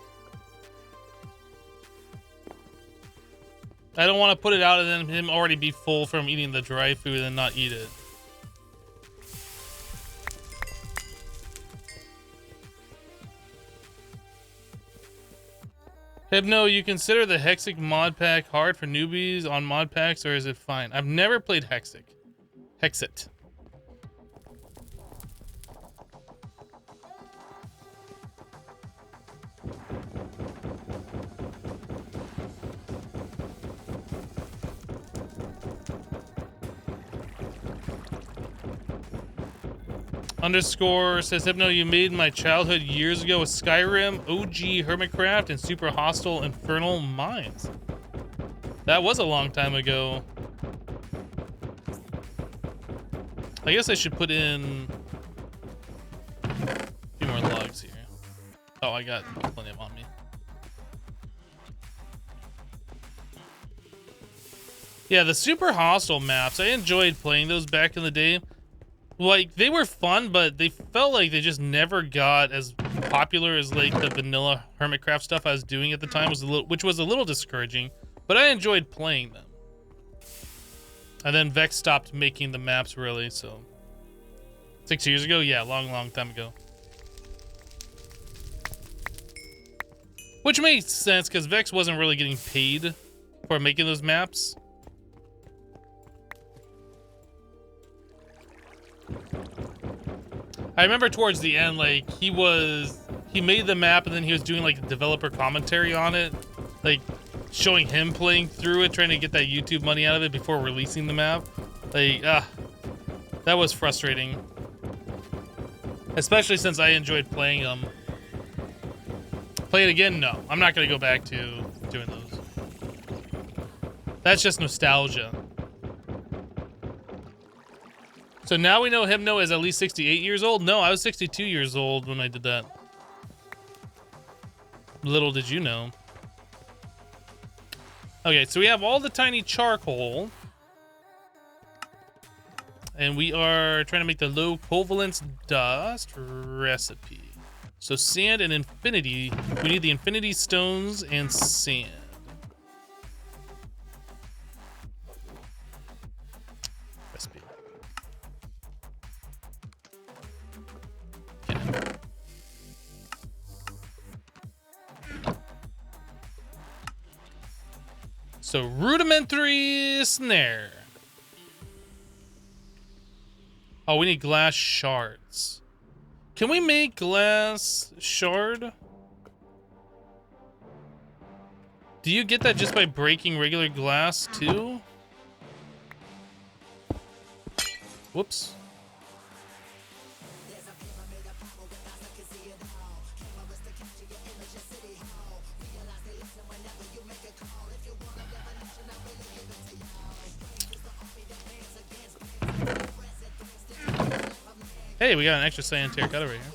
I don't want to put it out and then him already be full from eating the dry food and not eat it. Hypno, you consider the Hexic mod pack hard for newbies on mod packs, or is it fine? I've never played Hexic. Hexit. Underscore says, Hypno, you made my childhood years ago with Skyrim, OG Hermitcraft, and Super Hostile Infernal Mines. That was a long time ago. I guess I should put in a few more logs here. Oh, I got plenty of on me. Yeah, the Super Hostile maps, I enjoyed playing those back in the day. Like, they were fun, but they felt like they just never got as popular as, like, the vanilla Hermitcraft stuff I was doing at the time, which was a little discouraging, but I enjoyed playing them. And then Vex stopped making the maps, really, so. 6 years ago? Yeah, long time ago. Which makes sense, because Vex wasn't really getting paid for making those maps. I remember towards the end, like, he made the map and then he was doing like a developer commentary on it, like showing him playing through it, trying to get that YouTube money out of it before releasing the map. Like, that was frustrating. Especially since I enjoyed playing Play it again? No, I'm not gonna go back to doing those. That's just nostalgia. So now we know Hypno is at least 68 years old? No, I was 62 years old when I did that. Little did you know. Okay, so we have all the tiny charcoal. And we are trying to make the low covalence dust recipe. So sand and infinity. We need the infinity stones and sand. Recipe. Okay. So rudimentary snare. Oh, we need glass shards. Can we make glass shard? Do you get that just by breaking regular glass too? Whoops. Hey, we got an extra cyan terracotta right here.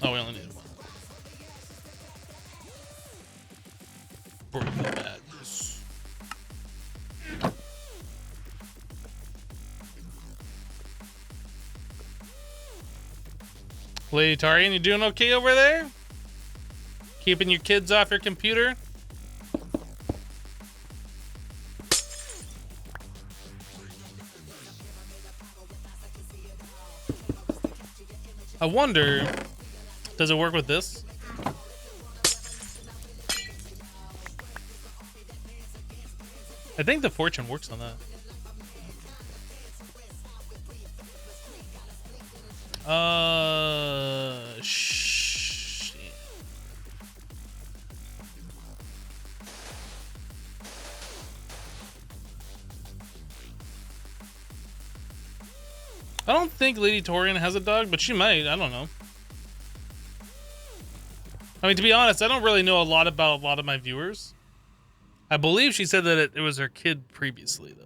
Oh, we only need one. Bring the madness. Lady Tarian, you doing okay over there? Keeping your kids off your computer? I wonder, does it work with this? I think the fortune works on that. Shit. I don't think Lady Torian has a dog, but she might. I don't know. I mean, to be honest, I don't really know a lot about a lot of my viewers. I believe she said that it was her kid previously, though.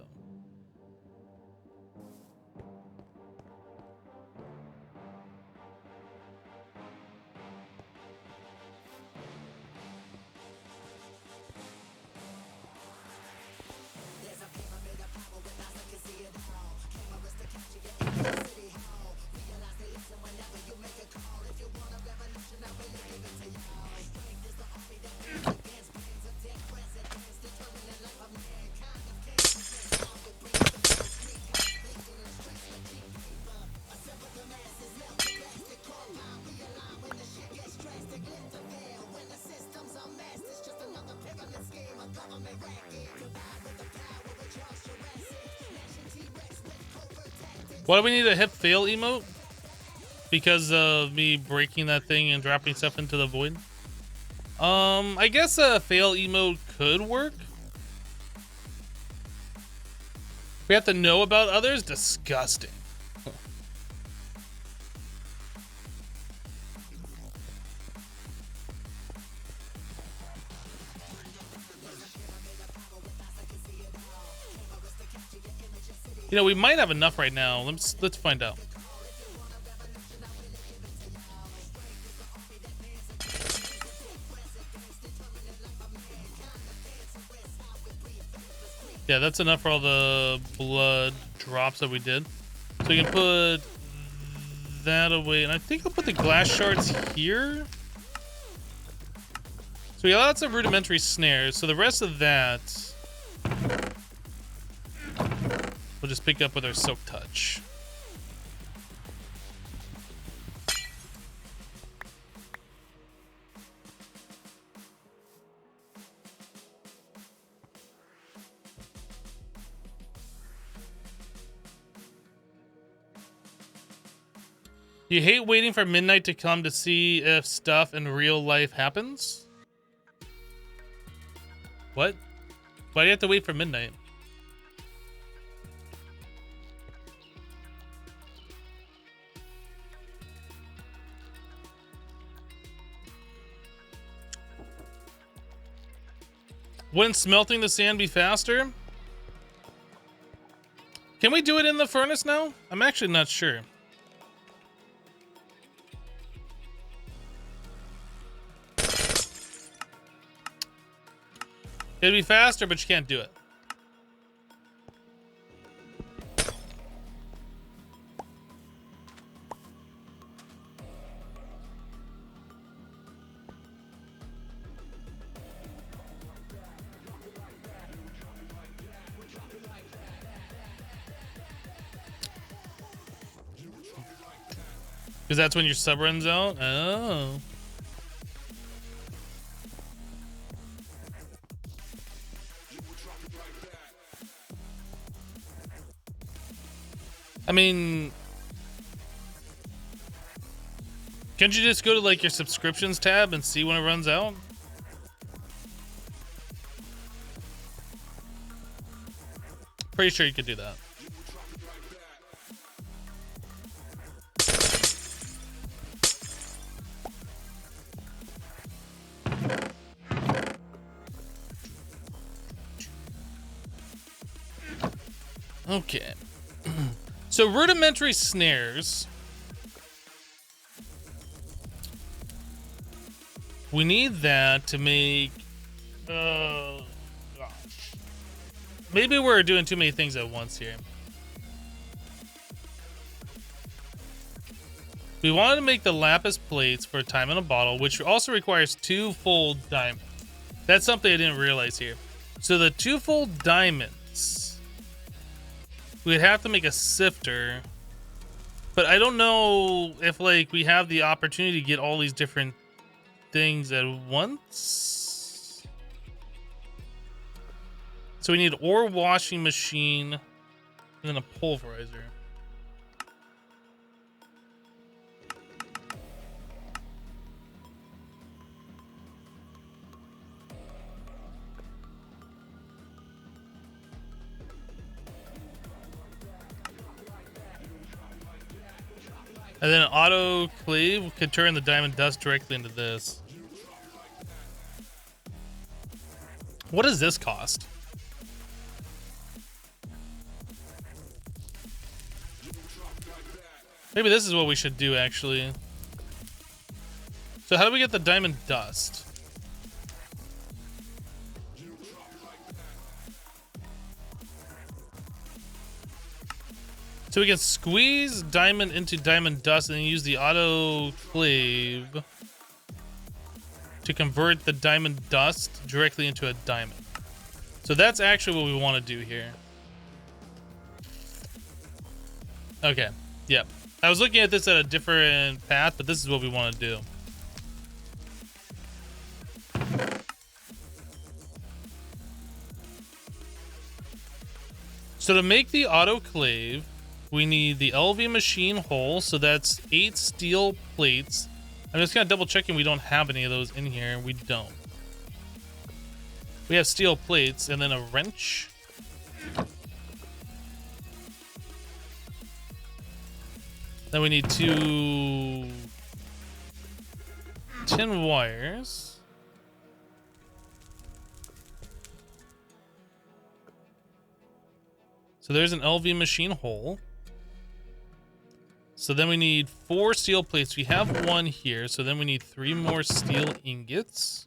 Why do we need a hip fail emote? Because of me breaking that thing and dropping stuff into the void? I guess a fail emote could work. We have to know about others? Disgusting. You know, we might have enough right now. Let's find out. Yeah, that's enough for all the blood drops that we did. So you can put that away, and I think I'll put the glass shards here. So we got lots of rudimentary snares. So the rest of that we'll just pick up with our Silk Touch. You hate waiting for midnight to come to see if stuff in real life happens? What? Why do you have to wait for midnight? Wouldn't smelting the sand be faster? Can we do it in the furnace now? I'm actually not sure. It'd be faster, but you can't do it. Because that's when your sub runs out? Oh. I mean, can't you just go to like your subscriptions tab and see when it runs out? Pretty sure you could do that. Okay. So rudimentary snares. We need that to make... gosh. Maybe we're doing too many things at once here. We wanted to make the lapis plates for time in a bottle, which also requires 2 full diamonds. That's something I didn't realize here. So the 2 full diamonds... we'd have to make a sifter, but I don't know if like we have the opportunity to get all these different things at once. So we need ore washing machine and then a pulverizer. And then autoclave could turn the diamond dust directly into this. What does this cost? Maybe this is what we should do, actually. So how do we get the diamond dust? So we can squeeze diamond into diamond dust and then use the autoclave to convert the diamond dust directly into a diamond. So that's actually what we want to do here. Okay, yep. I was looking at this at a different path, but this is what we want to do. So to make the autoclave, we need the LV machine hole, so that's 8 steel plates. I'm just kind of double checking we don't have any of those in here. We don't. We have steel plates and then a wrench. Then we need 2 tin wires. So there's an LV machine hole. So then we need 4 steel plates. We have 1 here, so then we need 3 more steel ingots.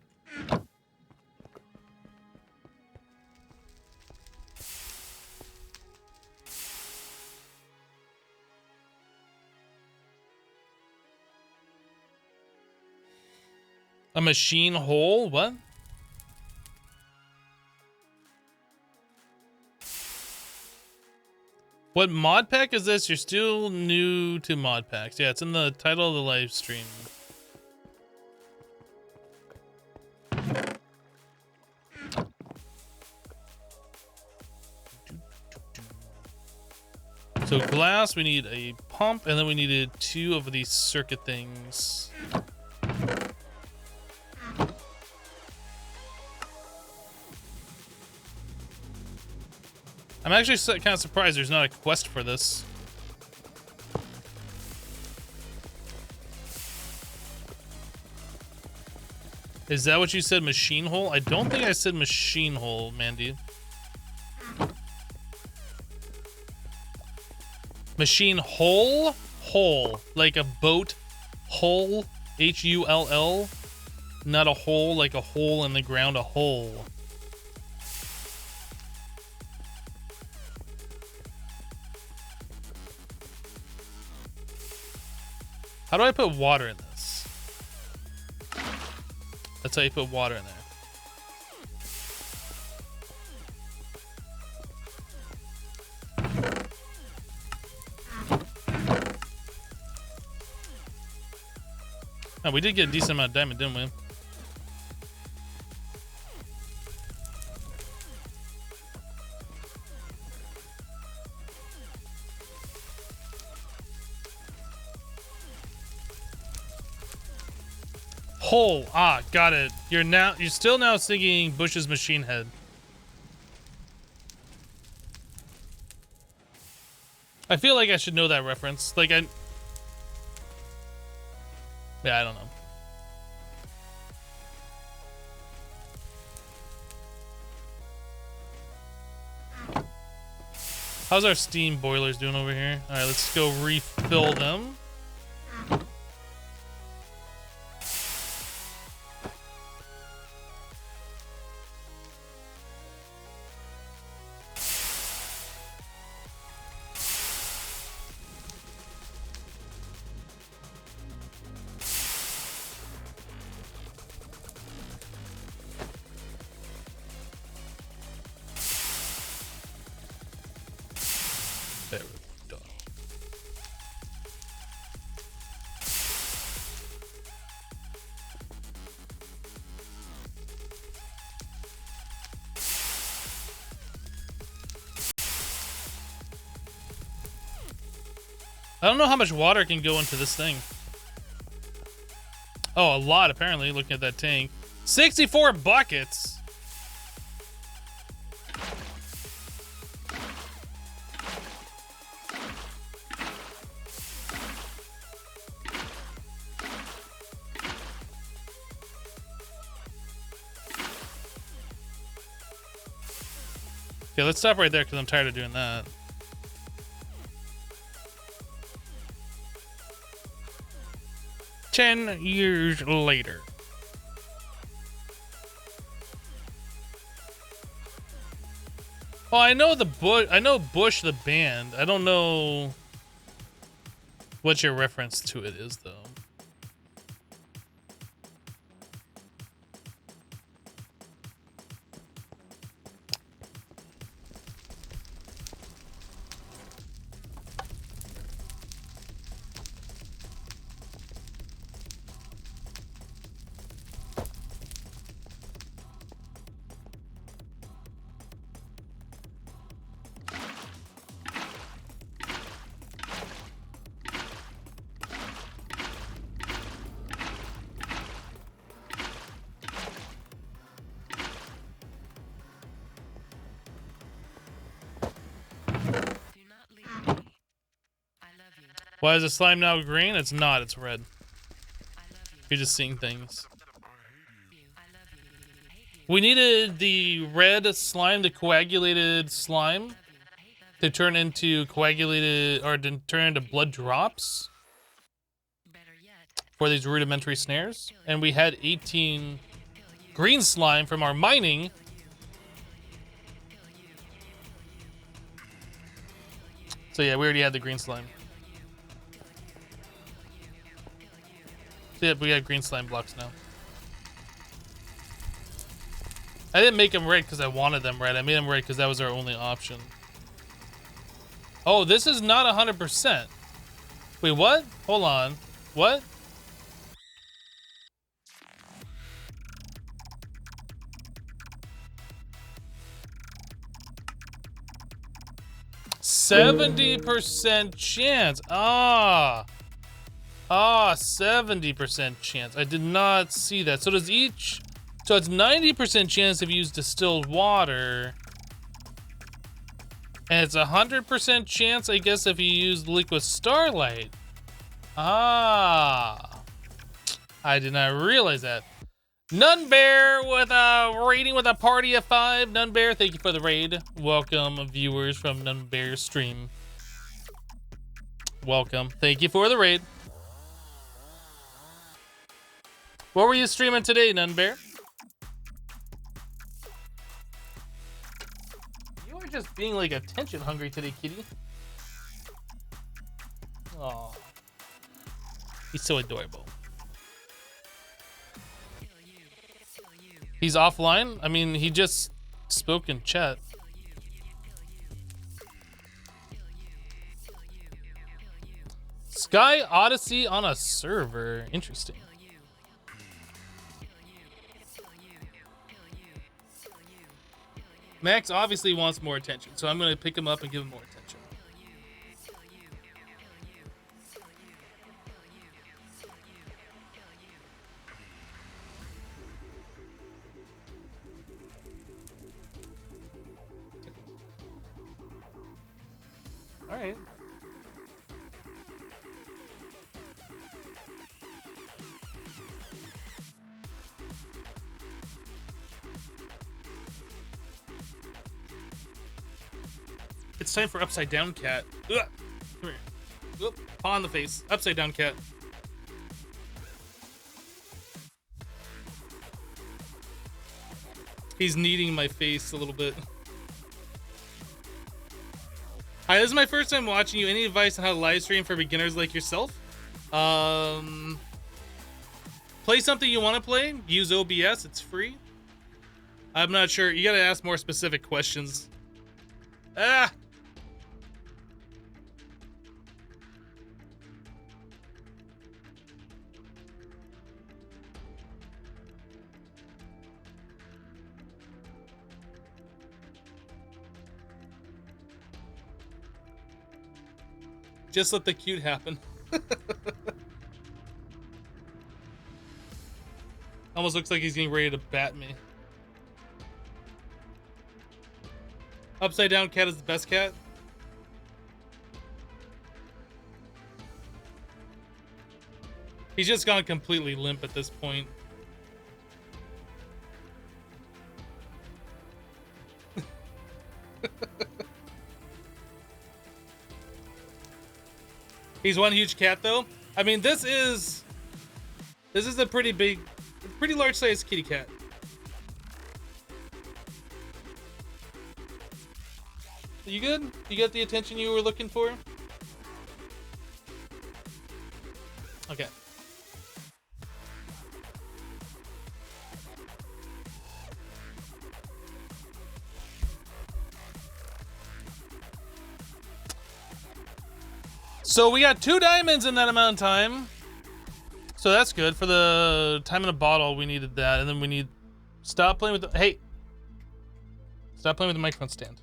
A machine hole? What? What mod pack is this? You're still new to mod packs. Yeah, it's in the title of the live stream. So So glass, we need a pump, and then we needed 2 of these circuit things. I'm actually kind of surprised there's not a quest for this. Is that what you said, machine hole? I don't think I said machine hole, Mandy. Machine hole? Hole. Like a boat hull? H-U-L-L? Not a hole like a hole in the ground, a hole. How do I put water in this? That's how you put water in there. Oh, we did get a decent amount of diamond, didn't we? Hole. Ah, got it. You're still now singing Bush's Machine Head. I feel like I should know that reference. Like yeah, I don't know. How's our steam boilers doing over here? All right, let's go refill them. There we go. I don't know how much water can go into this thing. Oh, a lot, apparently, looking at that tank. 64 buckets! Okay, let's stop right there because I'm tired of doing that. "10 years later." Well, I know I know Bush the band. I don't know what your reference to it is, though. Why is the slime now green? It's not, it's red. You're just seeing things. We needed the red slime, the coagulated slime, to turn into coagulated, or to turn into blood drops for these rudimentary snares. And we had 18 green slime from our mining. So yeah, we already had the green slime. So yeah, we have green slime blocks now. I didn't make them red because I wanted them red. I made them red because that was our only option. Oh, this is not 100%. Wait, what? Hold on. What? 70% chance. Ah. 70% chance. I did not see that. So does each... So it's 90% chance if you use distilled water. And it's 100% chance, I guess, if you use liquid starlight. Ah. I did not realize that. Nunbear with a rating with a party of 5. Nunbear, thank you for the raid. Welcome, viewers from Nunbear's stream. Welcome. Thank you for the raid. What were you streaming today, Nunbear? You are just being like attention hungry today, kitty. Oh, he's so adorable. He's offline? I mean, he just spoke in chat. Sky Odyssey on a server. Interesting. Max obviously wants more attention, so I'm going to pick him up and give him more attention. All right. It's time for Upside Down Cat. Ugh. Come here. Oop. Paw in the face. Upside Down Cat. He's kneading my face a little bit. Hi, this is my first time watching you. Any advice on how to live stream for beginners like yourself? Play something you want to play. Use OBS. It's free. I'm not sure. You gotta ask more specific questions. Ah! Just let the cute happen. Almost looks like he's getting ready to bat me. Upside Down Cat is the best cat. He's just gone completely limp at this point. He's one huge cat though. I mean, this is a pretty large sized kitty cat. You good? You got the attention you were looking for? Okay. So we got 2 diamonds in that amount of time. So that's good. For the time in a bottle, we needed that. And then we need... Stop playing with the... Hey! Stop playing with the microphone stand.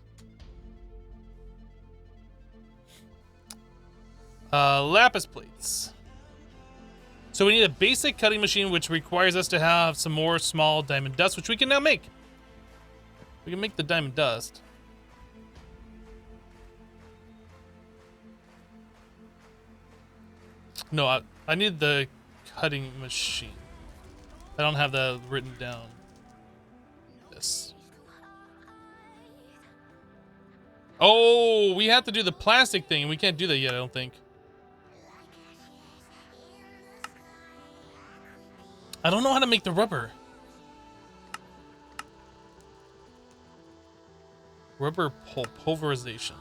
Lapis plates. So we need a basic cutting machine, which requires us to have some more small diamond dust, which we can now make. We can make the diamond dust. No, I need the cutting machine. I don't have that written down. This. Oh, we have to do the plastic thing. We can't do that yet, I don't think. I don't know how to make the rubber. Rubber pulverization.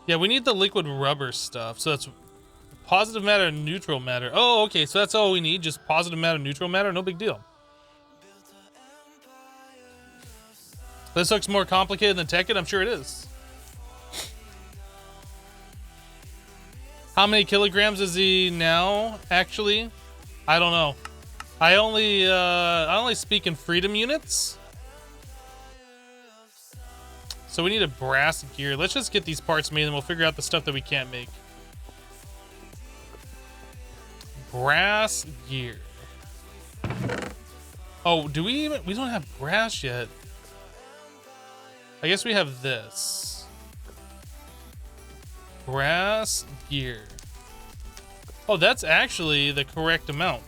Yeah, we need the liquid rubber stuff. So that's positive matter and neutral matter. Oh, okay. So that's all we need. Just positive matter, neutral matter. No big deal. This looks more complicated than Tekken. I'm sure it is. How many kilograms is he now, actually? I don't know. I only speak in freedom units. So we need a brass gear. Let's just get these parts made and we'll figure out the stuff that we can't make. Brass gear. Oh, do we even? We don't have brass yet. I guess we have this. Brass gear. Oh, that's actually the correct amount.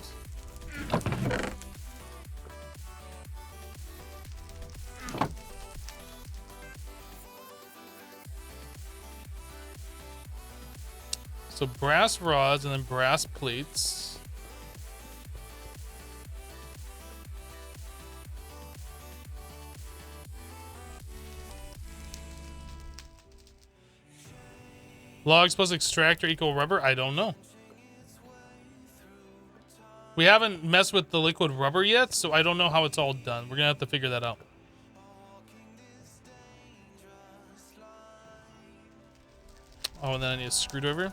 So brass rods and then brass plates. Logs plus extractor equal rubber? I don't know. We haven't messed with the liquid rubber yet, so I don't know how it's all done. We're gonna have to figure that out. Oh, and then I need a screwdriver.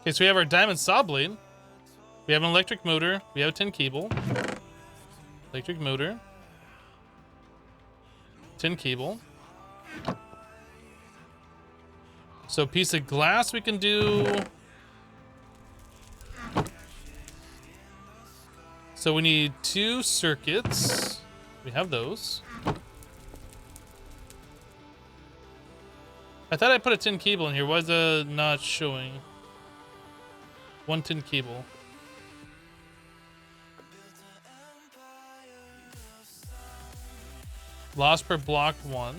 Okay, so we have our diamond saw blade. We have an electric motor. We have a tin cable. Electric motor. Tin cable. So a piece of glass we can do. So we need 2 circuits. We have those. I thought I put a tin cable in here. Why is it not showing? 1 tin cable. Loss per block 1.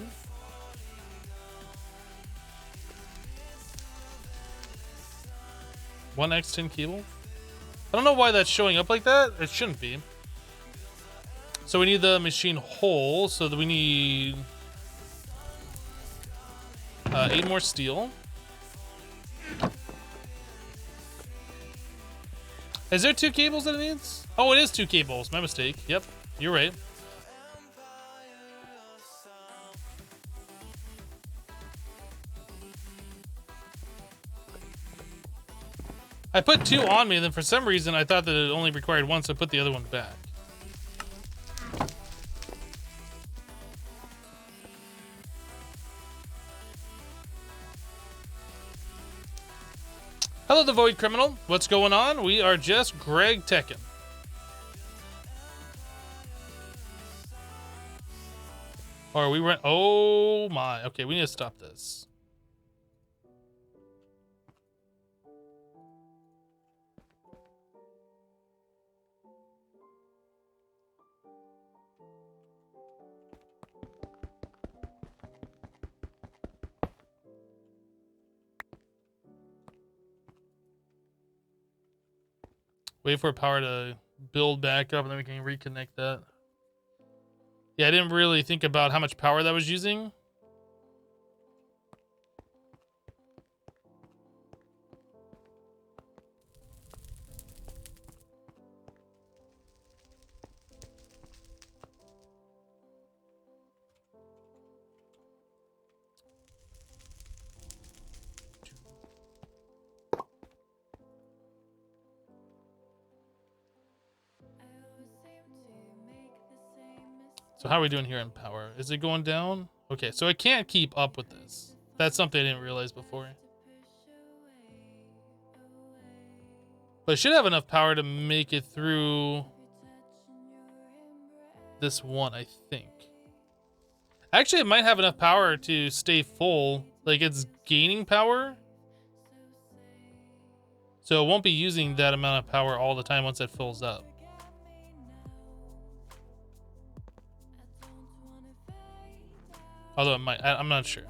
One X tin cable. I don't know why that's showing up like that. It shouldn't be. So we need the machine hole. So that we need 8 more steel. Is there 2 cables that it needs? Oh, it is 2 cables. My mistake. Yep, you're right. I put 2 on me, and then for some reason I thought that it only required 1, so I put the other one back. Hello, the Void Criminal. What's going on? We are just Greg Tekken. Or we went. Oh my. Okay, we need to stop this. Wait for power to build back up and then we can reconnect that. Yeah, I didn't really think about how much power that was using. So how are we doing here in power? Is it going down? Okay, so I can't keep up with this. That's something I didn't realize before. But it should have enough power to make it through this one, I think. Actually, it might have enough power to stay full. Like, it's gaining power. So it won't be using that amount of power all the time once it fills up. Although it might, I'm not sure.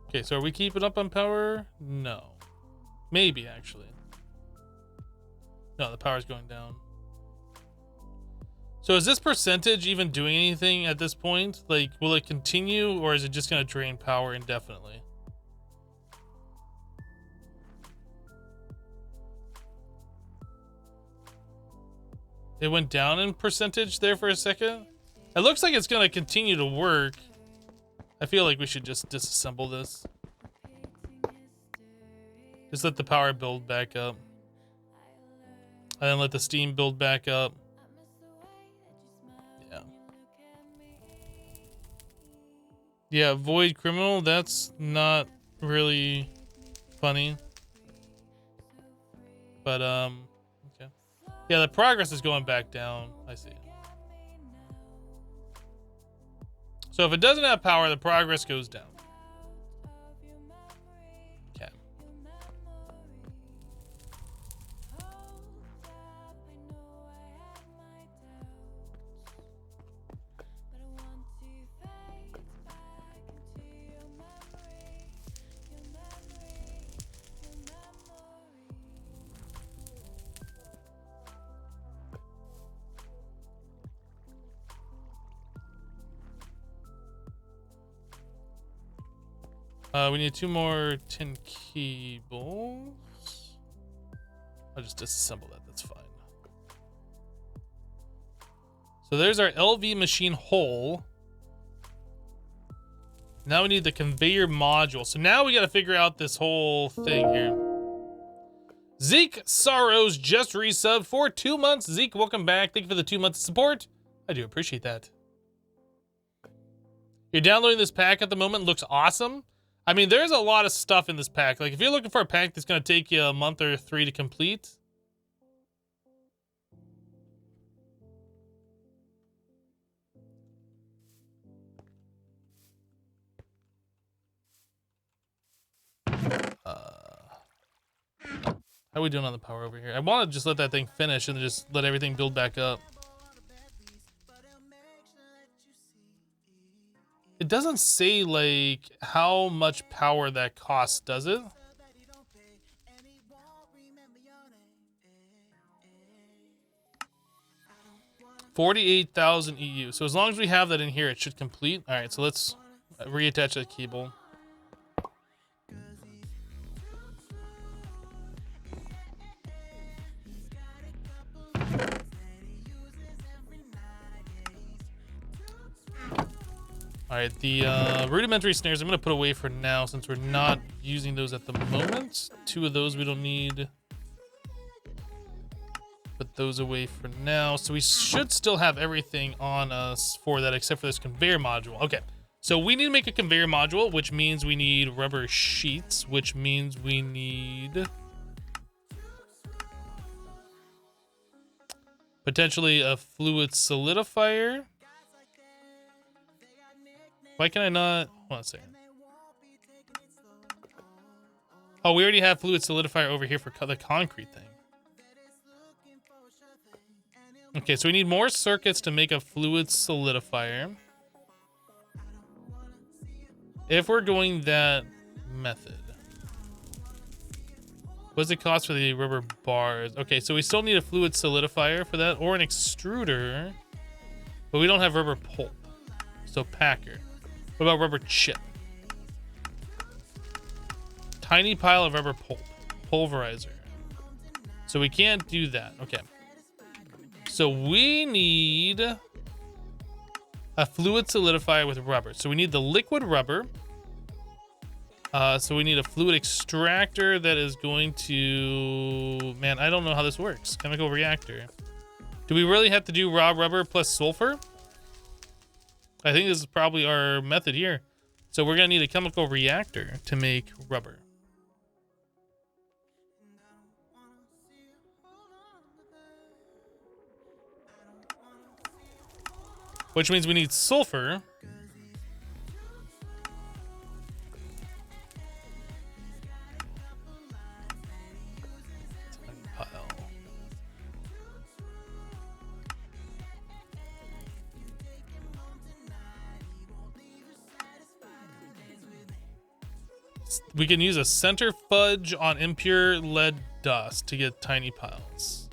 Okay, so are we keeping up on power? No. Maybe, actually. No, the power's going down. So is this percentage even doing anything at this point? Like, will it continue, or is it just going to drain power indefinitely? It went down in percentage there for a second. It looks like it's going to continue to work. I feel like we should just disassemble this. Just let the power build back up. And then let the steam build back up. Yeah. Yeah, Void Criminal, that's not really funny. But, okay. Yeah, the progress is going back down. I see. So if it doesn't have power, the progress goes down. Okay. We need 2 more tin cables. I'll just disassemble that. That's fine. So there's our LV machine hole. Now we need the conveyor module. So now we got to figure out this whole thing here. Zeke Sorrows just resubbed for 2 months. Zeke, welcome back. Thank you for the 2 months of support. I do appreciate that. You're downloading this pack at the moment. Looks awesome. I mean, there's a lot of stuff in this pack. Like, if you're looking for a pack that's going to take you a month or 3 to complete. How are we doing on the power over here? I want to just let that thing finish and just let everything build back up. It doesn't say, like, how much power that costs, does it? $48,000 EU. So as long as we have that in here, it should complete. All right, so let's reattach that cable. All right, the rudimentary snares I'm going to put away for now since we're not using those at the moment. 2 of those we don't need. Put those away for now. So we should still have everything on us for that except for this conveyor module. Okay, so we need to make a conveyor module, which means we need rubber sheets, which means we need potentially a fluid solidifier. Why can I not? Hold on a second. Oh, we already have fluid solidifier over here for the concrete thing. Okay, so we need more circuits to make a fluid solidifier. If we're going that method. What does it cost for the rubber bars? Okay, so we still need a fluid solidifier for that, or an extruder. But we don't have rubber pulp. So packer. What about rubber chip? Tiny pile of rubber pulp. Pulverizer. So we can't do that. Okay. So we need a fluid solidifier with rubber. So we need the liquid rubber. So we need a fluid extractor that is going to... Man, I don't know how this works. Chemical reactor. Do we really have to do raw rubber plus sulfur? I think this is probably our method here. So we're going to need a chemical reactor to make rubber. Which means we need sulfur. We can use a center fudge on impure lead dust to get tiny piles.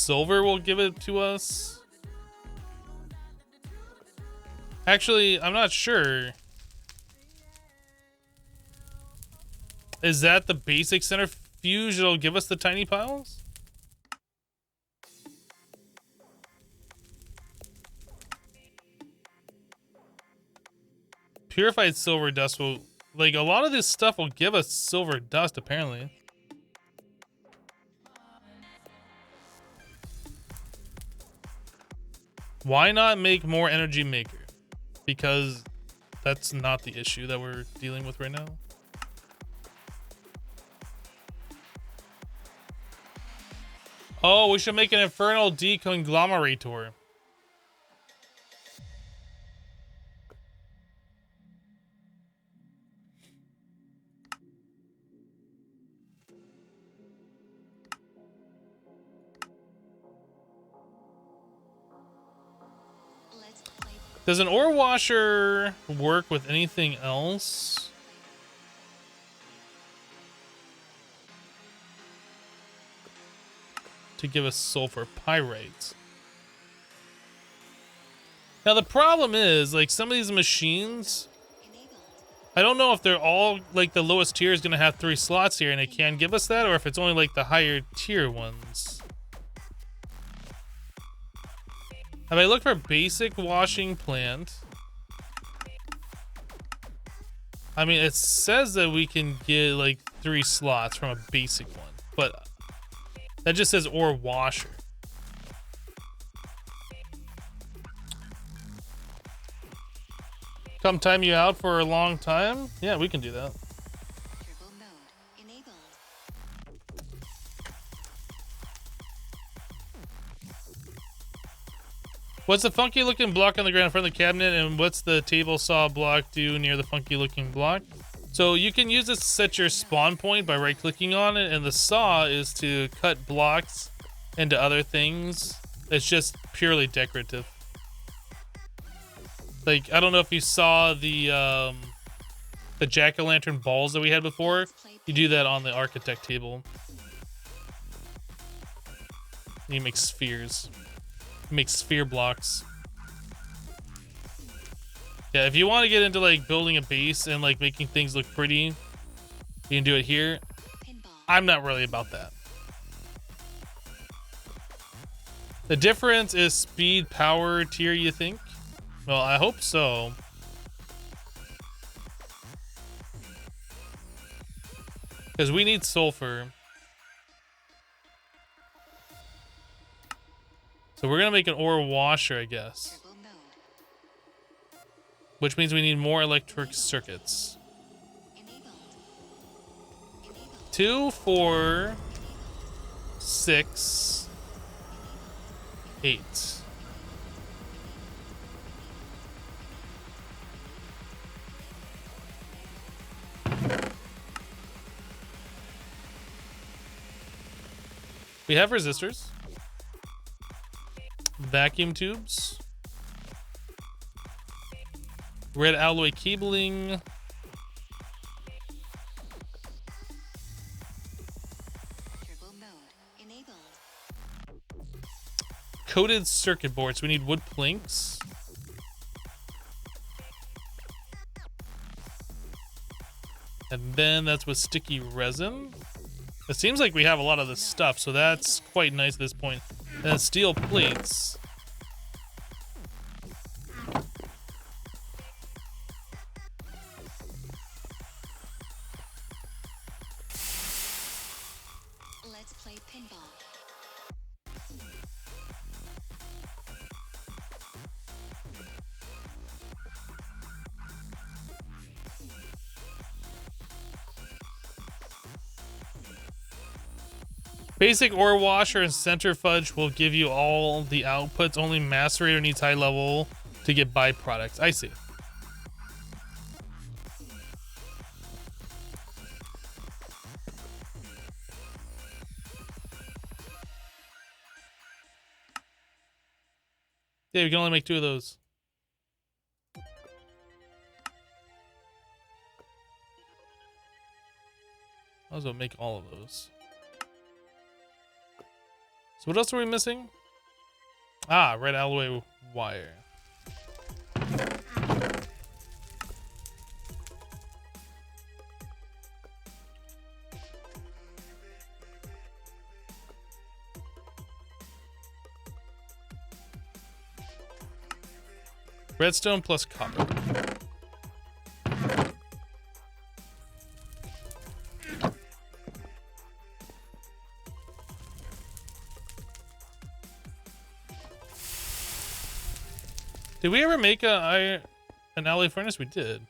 silver will give it to us. Actually, I'm not sure. Is that the basic centrifuge that'll give us the tiny piles? Purified silver dust will, like, a lot of this stuff will give us silver dust, apparently. Why not make more energy maker? Because that's not the issue that we're dealing with right now. Oh, we should make an infernal deconglomerator. Does an ore washer work with anything else? To give us sulfur pyrites. Now the problem is, like, some of these machines, I don't know if they're all, like, the lowest tier is going to have 3 slots here and it can give us that, or if it's only like the higher tier ones. If I look for basic washing plant, I mean, it says that we can get like 3 slots from a basic one, but that just says ore washer. Come time you out for a long time? Yeah, we can do that. What's the funky looking block on the ground in front of the cabinet, and what's the table saw block do near the funky looking block? So you can use this to set your spawn point by right clicking on it, and the saw is to cut blocks into other things. It's just purely decorative. Like, I don't know if you saw the jack-o'-lantern balls that we had before. You do that on the architect table. You make spheres. Make sphere blocks. Yeah, if you want to get into like building a base and like making things look pretty, you can do it here. I'm not really about that. The difference is speed, power, tier, you think? Well, I hope so. Because we need sulfur. So we're gonna make an ore washer, I guess. Which means we need more electric circuits. 2, 4, 6, 8. We have resistors. Vacuum tubes. Red alloy cabling. Coated circuit boards. We need wood planks. And then that's with sticky resin. It seems like we have a lot of this stuff, so that's quite nice at this point. And then steel plates. Let's play pinball. Basic ore washer and centrifuge will give you all the outputs. Only macerator needs high level to get byproducts. I see. Yeah, we can only make 2 of those. Might as well make all of those. So what else are we missing? Ah, red alloy wire. Redstone plus copper. Did we ever make an alloy furnace? We did.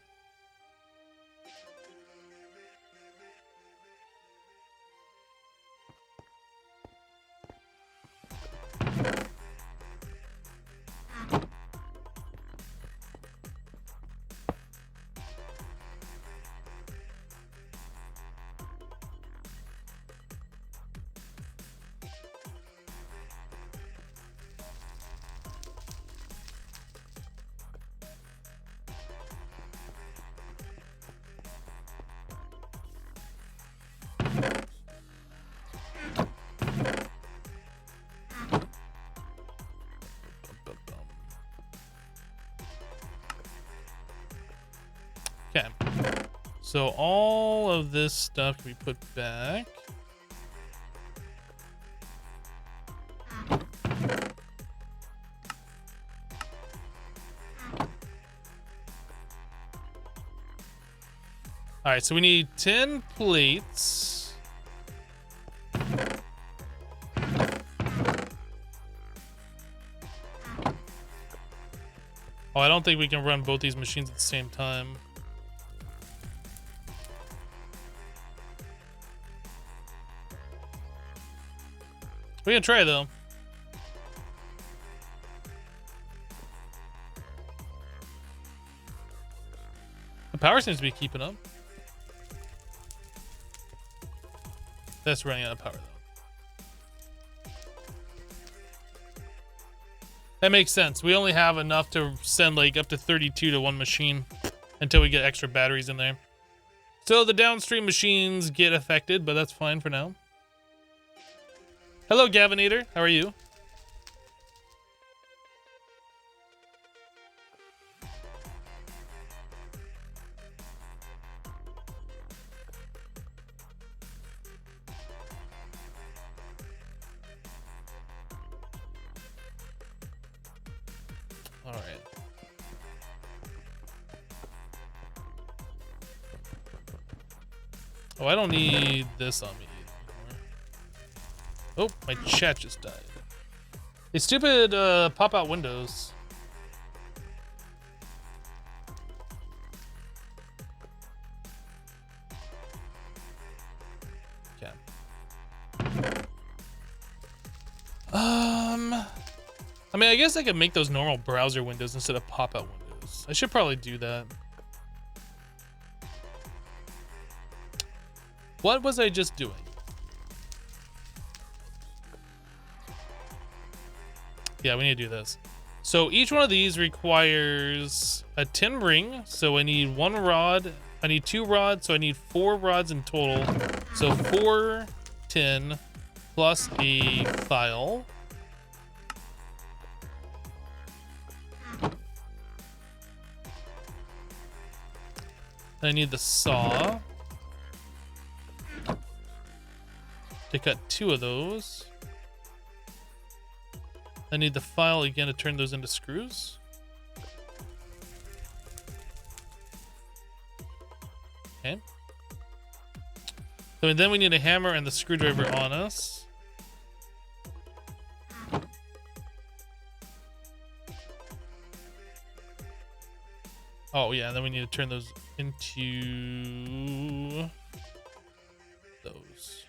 Okay. So all of this stuff we put back. All right, so we need 10 plates. Oh, I don't think we can run both these machines at the same time. We can try though. The power seems to be keeping up. That's running out of power though. That makes sense. We only have enough to send like up to 32 to one machine until we get extra batteries in there. So the downstream machines get affected, but that's fine for now. Hello, Gavinator. How are you? All right. Oh, I don't need this on me anymore. Oh, my chat just died. These stupid pop-out windows. Okay. I mean, I guess I could make those normal browser windows instead of pop-out windows. I should probably do that. What was I just doing? Yeah, we need to do this. So each one of these requires a tin ring. So I need 1 rod. I need 2 rods. So I need 4 rods in total. So 4 tin plus a file. I need the saw to cut 2 of those. I need the file again to turn those into screws. Okay. So then we need a hammer and the screwdriver on us. Oh yeah, and then we need to turn those into those.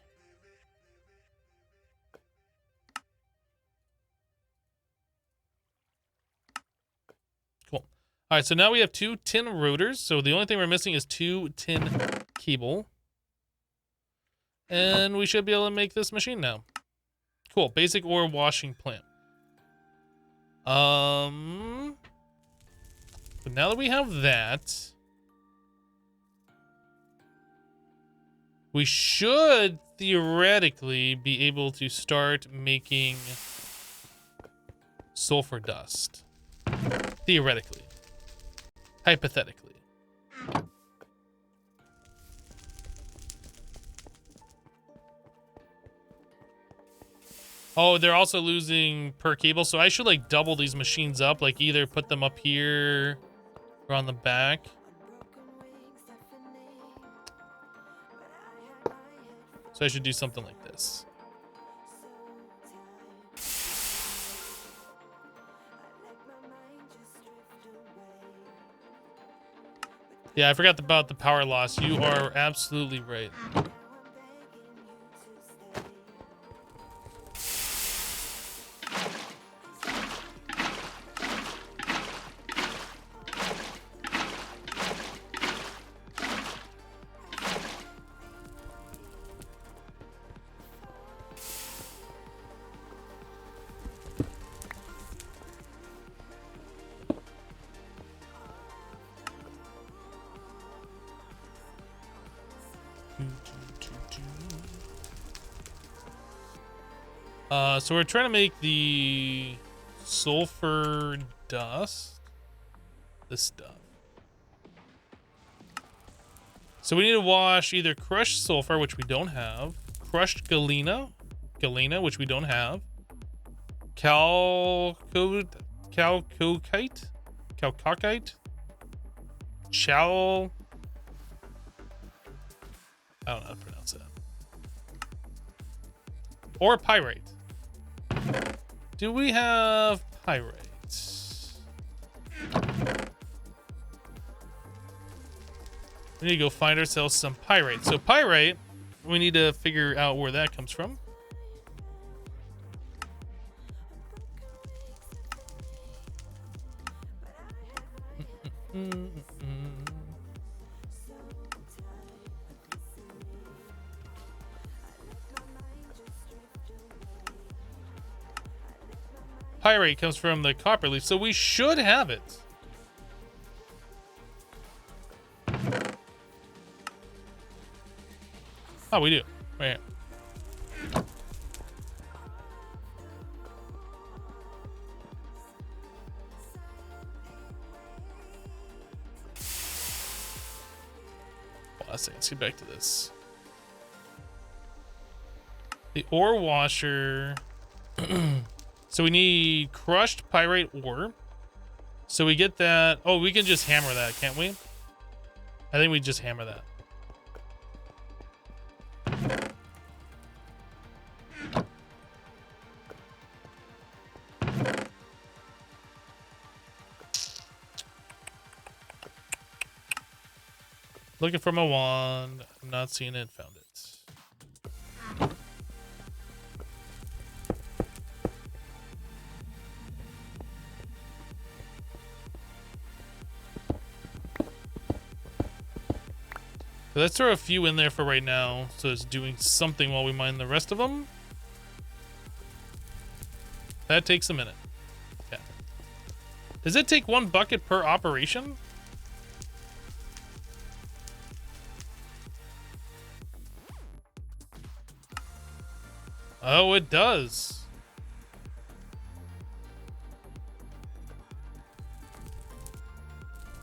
Cool. All right, so now we have 2 tin rotors. So the only thing we're missing is 2 tin cable. And we should be able to make this machine now. Cool, basic ore washing plant. But now that we have that, we should theoretically be able to start making sulfur dust. Theoretically. Hypothetically. Oh, they're also losing per cable, so I should like double these machines up, like either put them up here or on the back. So I should do something like this. Yeah, I forgot about the power loss. You are absolutely right. So we're trying to make the sulfur dust. This stuff. So we need to wash either crushed sulfur, which we don't have, crushed galena, which we don't have, calcokite, chow. I don't know how to pronounce that. Or pyrite. Do we have pyrite? We need to go find ourselves some pyrite. So pyrite, we need to figure out where that comes from. Pyrite comes from the copper leaf, so we should have it. Oh, we do. Right here. Let's get back to this. The ore washer. So we need crushed pyrite ore. So we get that. Oh, we can just hammer that, can't we? I think we just hammer that. Looking for my wand. I'm not seeing it. Found it. So let's throw a few in there for right now, so it's doing something while we mine the rest of them. That takes a minute. Okay. Does it take 1 bucket per operation? Oh, it does.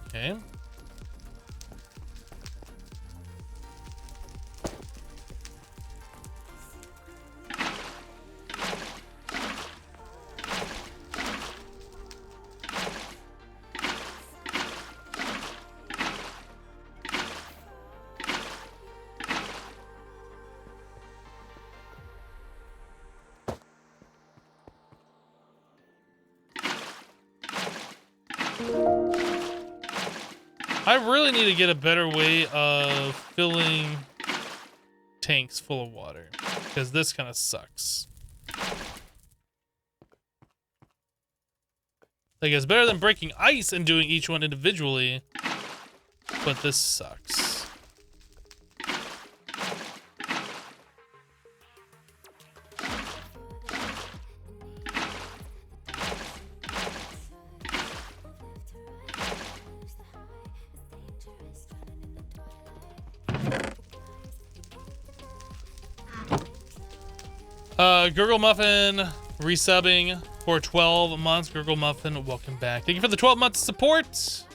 Okay. I really need to get a better way of filling tanks full of water, because this kind of sucks. Like, it's better than breaking ice and doing each one individually, but this sucks. Gurgle Muffin resubbing for 12 months. Gurgle Muffin, welcome back. Thank you for the 12 months support.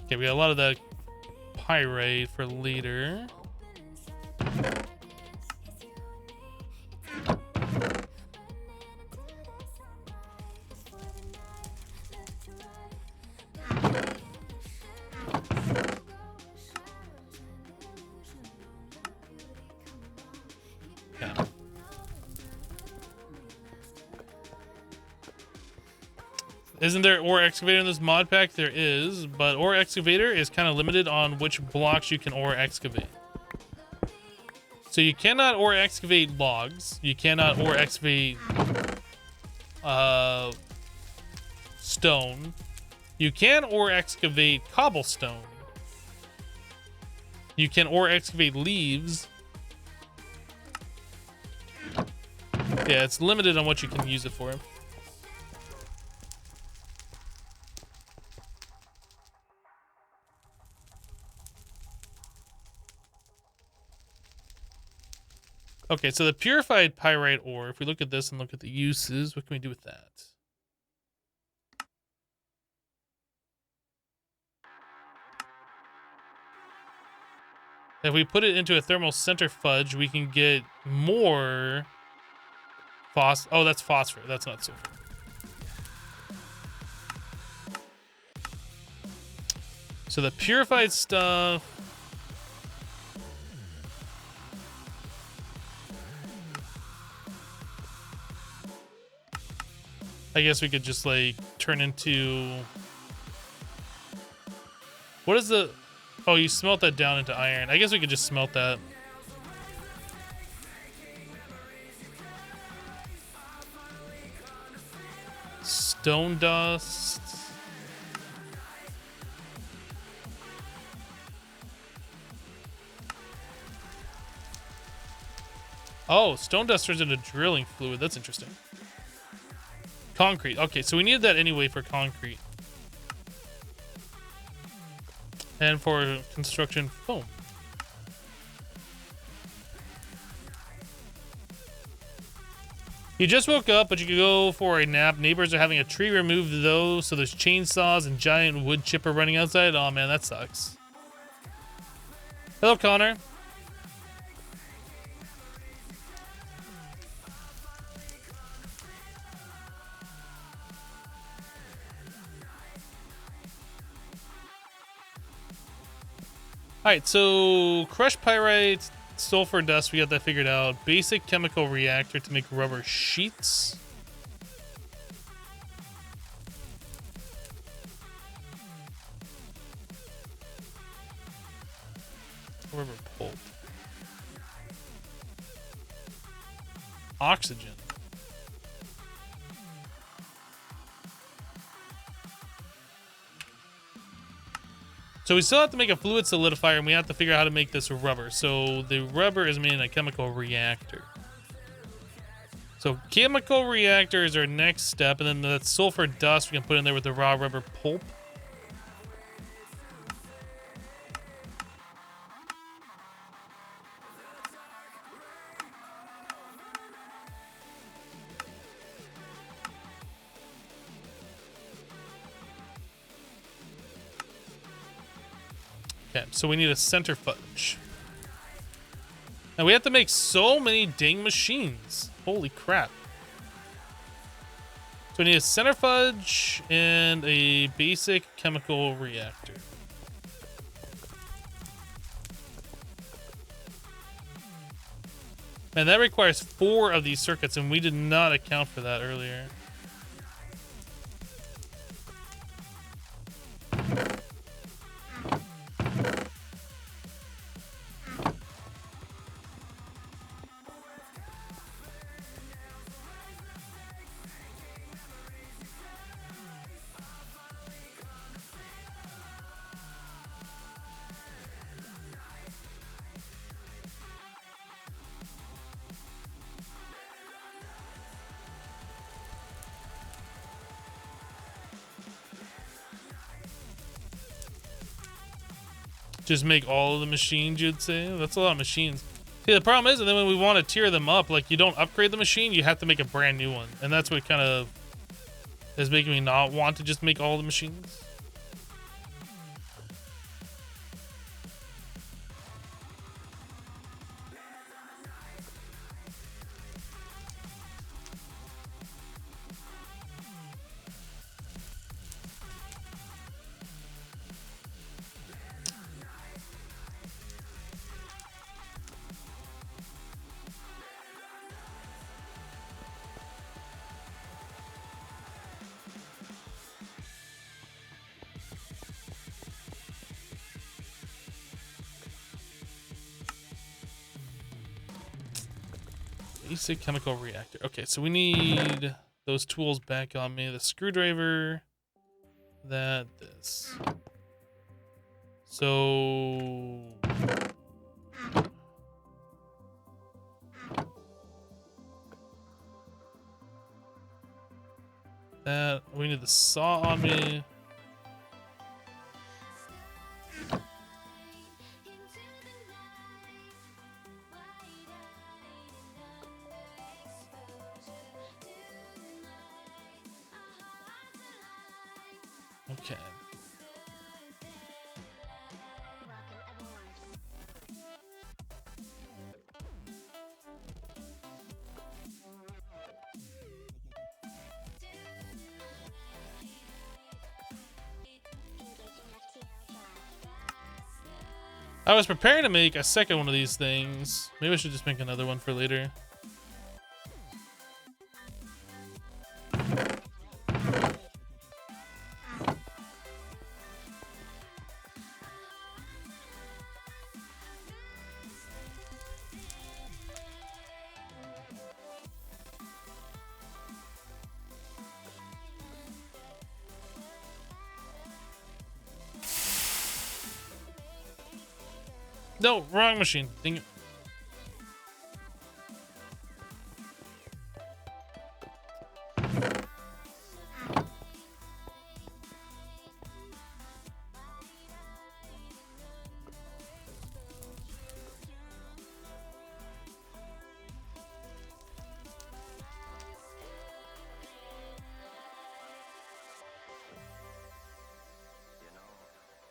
Okay, we got a lot of that pyrite for later. Yeah. Isn't there ore excavator in this mod pack? There is, but ore excavator is kind of limited on which blocks you can ore excavate. So you cannot ore excavate logs. You cannot ore excavate stone. You can ore excavate cobblestone. You can ore excavate leaves. Yeah, it's limited on what you can use it for. Okay, so the purified pyrite ore, if we look at this and look at the uses, what can we do with that? If we put it into a thermal centrifuge, we can get more oh, that's phosphor. That's not sulfur. So the purified stuff. I guess we could just like turn into. What is the. Oh, you smelt that down into iron. I guess we could just smelt that. Stone dust. Oh, stone dust turns into drilling fluid. That's interesting. Concrete. Okay, so we needed that anyway for concrete. And for construction foam. You just woke up, but you could go for a nap. Neighbors are having a tree removed, though, so there's chainsaws and giant wood chipper running outside. Oh, man, that sucks. Hello, Connor. Alright, so crushed pyrite, sulfur dust, we got that figured out. Basic chemical reactor to make rubber sheets. Rubber pulp. Oxygen. So we still have to make a fluid solidifier, and we have to figure out how to make this rubber. So the rubber is made in a chemical reactor. So chemical reactor is our next step, and then that sulfur dust we can put in there with the raw rubber pulp. Okay, so we need a centrifuge. Now we have to make so many dang machines. Holy crap. So we need a centrifuge and a basic chemical reactor. Man, that requires 4 of these circuits, and we did not account for that earlier. Just make all of the machines, you'd say? That's a lot of machines. See, the problem is, and then when we want to tier them up, like, you don't upgrade the machine, you have to make a brand new one. And that's what kind of is making me not want to just make all the machines. Basic chemical reactor. Okay, so we need those tools back on me. The screwdriver, this. So that we need the saw on me. Okay. I was preparing to make a second one of these things. Maybe I should just make another one for later. No, wrong machine. Dang it.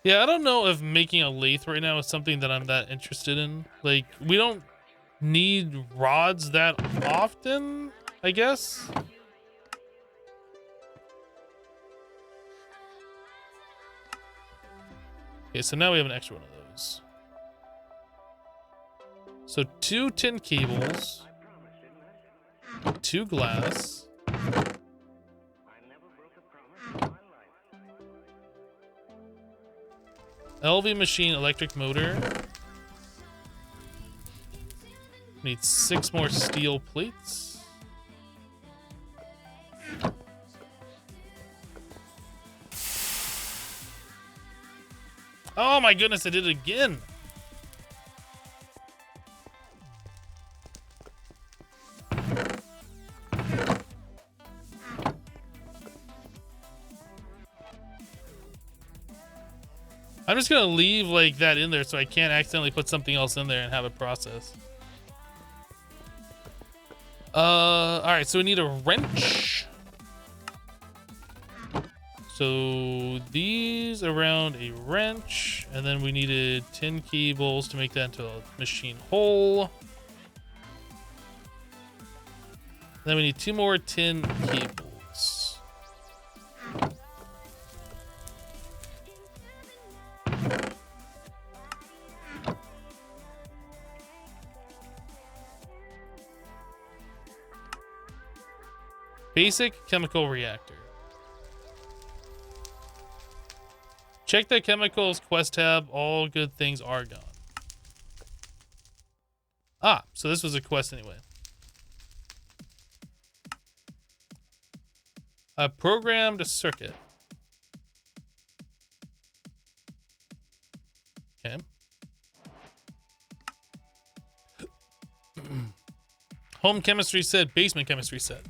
Yeah, I don't know if making a lathe right now is something that I'm that interested in. Like, we don't need rods that often, I guess. Okay, so now we have an extra one of those. So 2 tin cables, 2 glass. LV machine electric motor. Need 6 more steel plates. Oh my goodness, I did it again. I'm just gonna leave like that in there so I can't accidentally put something else in there and have it process. All right, so we need a wrench. So these around a wrench, and then we needed 10 cables to make that into a machine hole. Then we need 2 more tin cables. Basic chemical reactor. Check the chemicals quest tab. All good things are gone. Ah, so this was a quest anyway. A programmed circuit. Okay. Home chemistry set, basement chemistry set.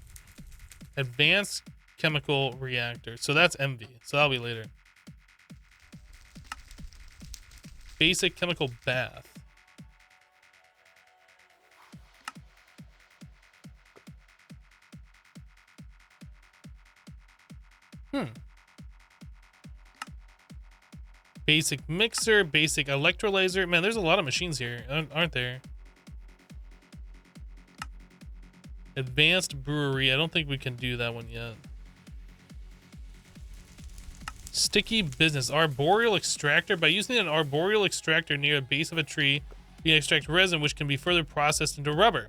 Advanced chemical reactor. So that's MV. So that'll be later. Basic chemical bath. Basic mixer, basic electrolyzer. Man, there's a lot of machines here, aren't there? Advanced brewery. I don't think we can do that one yet. Sticky business. Arboreal extractor. By using an arboreal extractor near a base of a tree, you can extract resin, which can be further processed into rubber.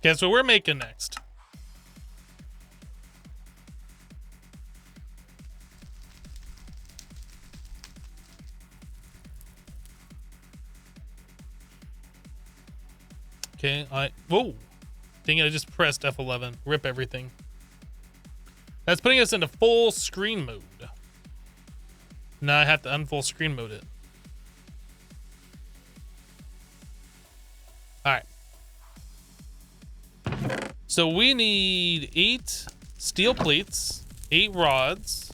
Okay, so we're making next. Okay, whoa. Dang it, I just pressed F11. Rip everything. That's putting us into full screen mode. Now I have to unfull screen mode it. Alright. So we need 8 steel plates, 8 rods,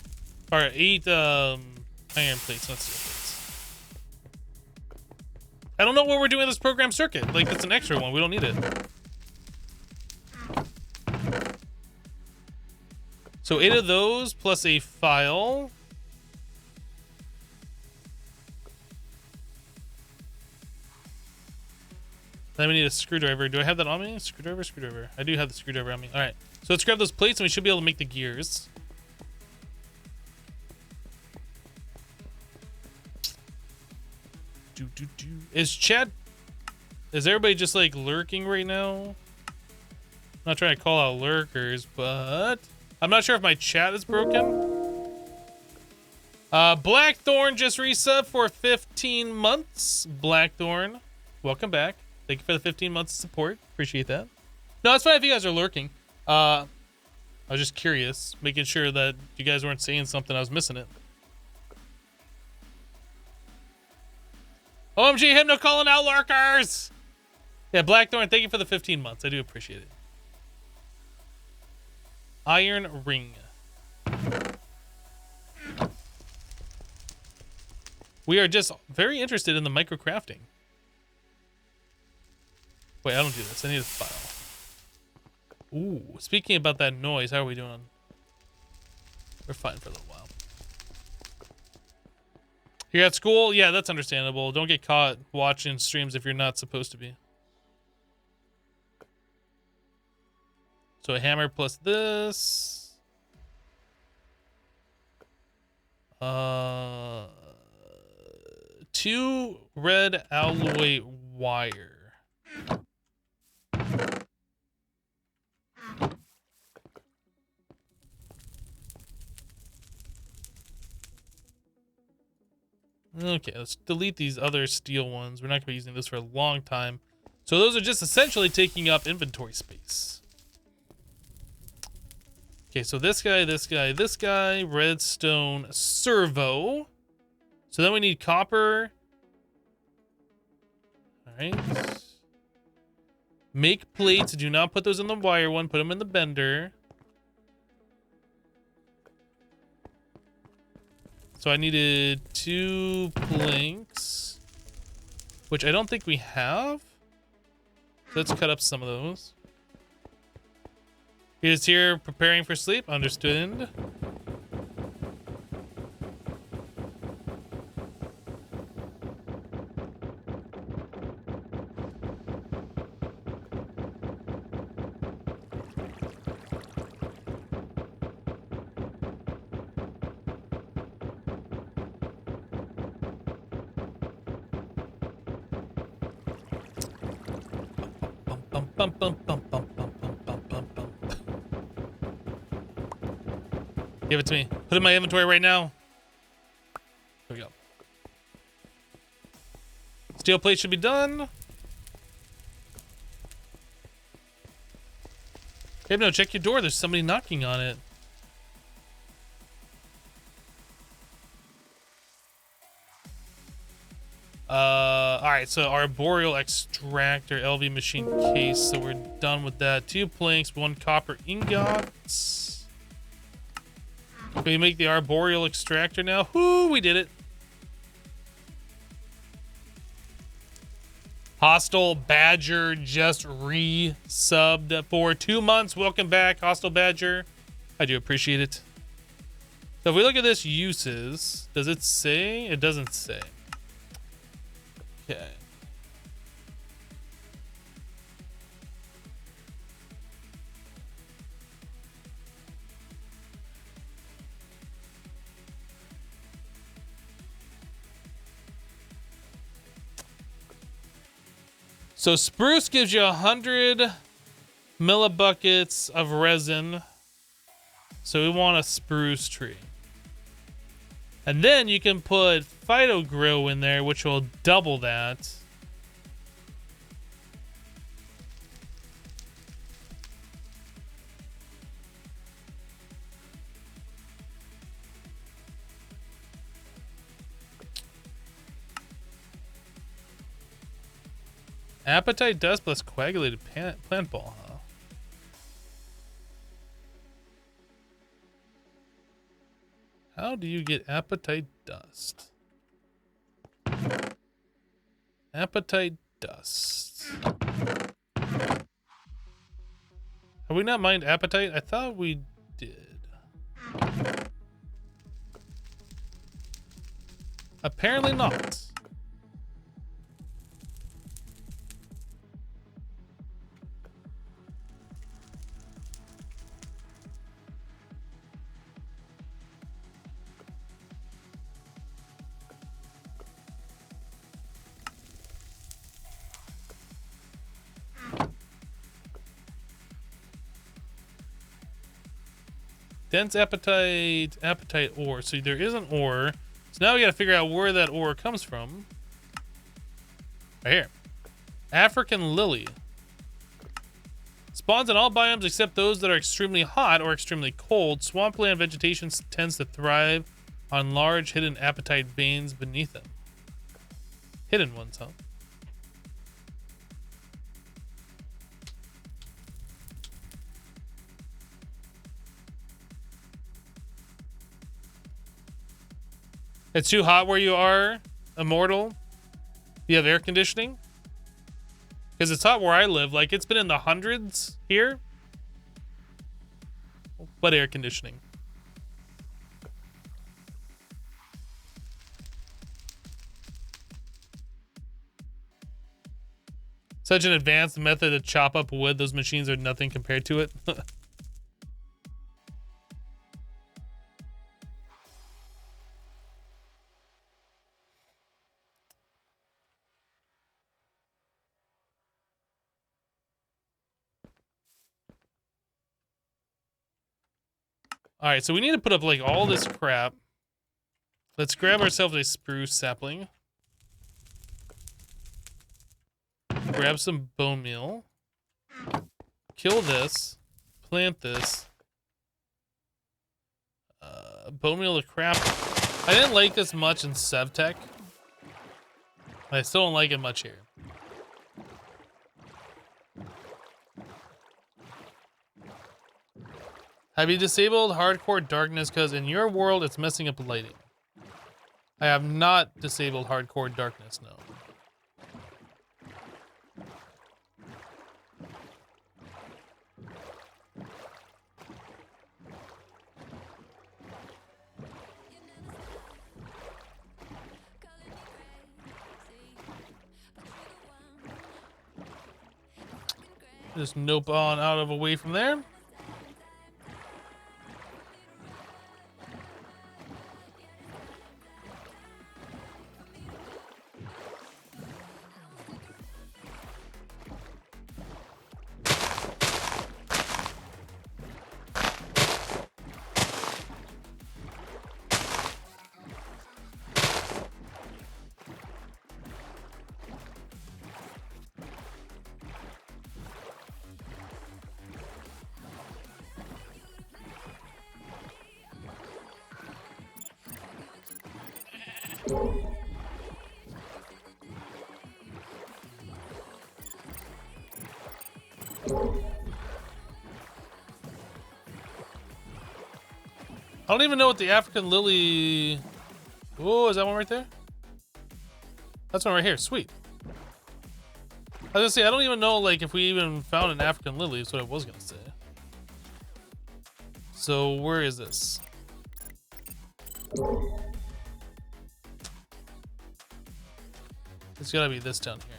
or 8 iron plates, not steel plates. I don't know what we're doing with this program circuit. Like, it's an extra one. We don't need it. So 8 of those plus a file. Then we need a screwdriver. Do I have that on me? Screwdriver. I do have the screwdriver on me. All right. So let's grab those plates and we should be able to make the gears. Is everybody just like lurking right now? I'm not trying to call out lurkers, but I'm not sure if my chat is broken. Blackthorn just resub for 15 months. Blackthorn, welcome back. Thank you for the 15 months of support. Appreciate that. No, it's fine if you guys are lurking. I was just curious, making sure that you guys weren't saying something I was missing it. OMG, Hypno calling out lurkers! Yeah, Blackthorn, thank you for the 15 months. I do appreciate it. Iron ring. We are just very interested in the microcrafting. Wait, I don't do this. I need a file. Ooh, speaking about that noise, how are we doing? We're fine for a little while. You're at school? Yeah, that's understandable. Don't get caught watching streams if you're not supposed to be. So a hammer plus this. 2 red alloy wire. Okay, let's delete these other steel ones. We're not going to be using this for a long time. So those are just essentially taking up inventory space. Okay, so this guy, redstone, servo. So then we need copper. All right. Make plates. Do not put those in the wire one. Put them in the bender. So I needed 2 planks, which I don't think we have. So let's cut up some of those. He is here preparing for sleep. Understood. Bum, bum, bum, bum, bum, bum, bum, bum, bum, bum. Give it to me. Put it in my inventory right now. There we go. Steel plate should be done. Hey, no, check your door. There's somebody knocking on it. Alright, so arboreal extractor, LV machine case, so we're done with that. 2 planks, 1 copper ingots. Can we make the arboreal extractor now? Whoo, we did it. Hostile Badger just re-subbed for 2 months. Welcome back, Hostile Badger. I do appreciate it. So if we look at this uses, does it say? It doesn't say. Okay. So spruce gives you 100 millibuckets of resin. So we want a spruce tree. And then you can put phytogrill in there, which will double that. Appetite dust plus coagulated plant ball, huh? How do you get appetite dust? Appetite dust. Have we not mined appetite? I thought we did. Apparently not. Dense appetite ore. So there is an ore. So now we gotta figure out where that ore comes from. Right here. African lily. Spawns in all biomes except those that are extremely hot or extremely cold. Swampland vegetation tends to thrive on large hidden appetite veins beneath them. Hidden ones, huh? It's too hot where you are, Immortal? You have air conditioning? Because it's hot where I live. Like, it's been in the hundreds here. But air conditioning. Such an advanced method to chop up wood. Those machines are nothing compared to it. All right, so we need to put up like all this crap. Let's grab ourselves a spruce sapling. Grab some bone meal. Kill this. Plant this. Bone meal to craft. I didn't like this much in SevTech. I still don't like it much here. Have you disabled hardcore darkness? Because in your world, it's messing up lighting. I have not disabled hardcore darkness, no. Just nope on out of away from there. I don't even know what the African lily... Oh, is that one right there? That's one right here. Sweet. I was gonna say, I don't even know, like, if we even found an African lily, is what I was gonna say. So, where is this? It's gotta be this down here.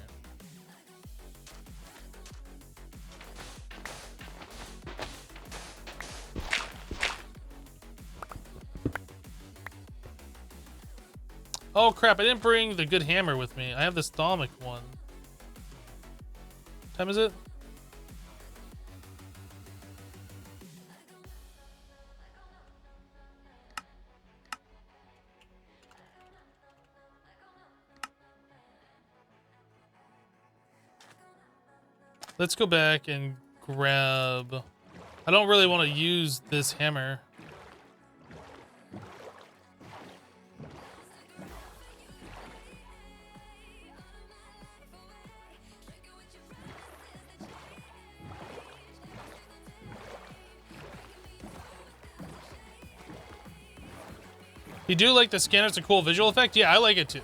Oh crap, I didn't bring the good hammer with me. I have the stomach one. What time is it? Let's go back and grab... I don't really want to use this hammer. You do like the scanner? It's a cool visual effect? Yeah, I like it too.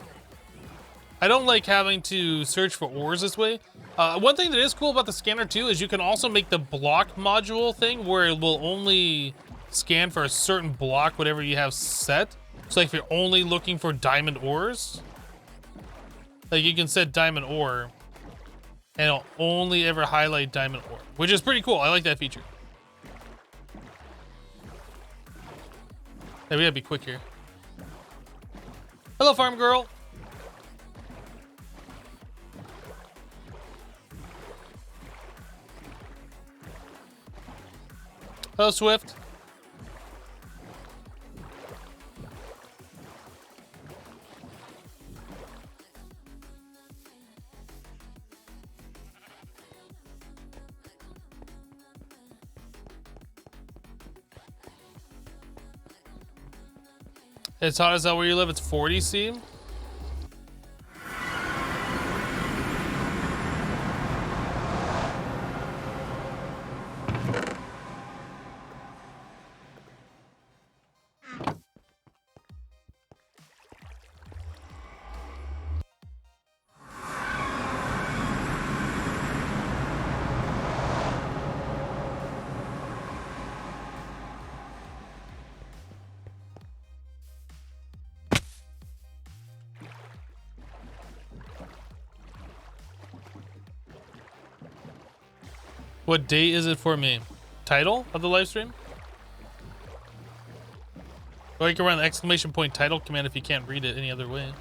I don't like having to search for ores this way. One thing that is cool about the scanner too is you can also make the block module thing where it will only scan for a certain block, whatever you have set. So like if you're only looking for diamond ores, like you can set diamond ore and it'll only ever highlight diamond ore, which is pretty cool. I like that feature. Hey, we gotta be quick here. Hello, farm girl. Hello, Swift. It's hot as hell where you live. It's 40 C. What date is it for me? Title of the live stream? Or you can run the exclamation point title command if you can't read it any other way.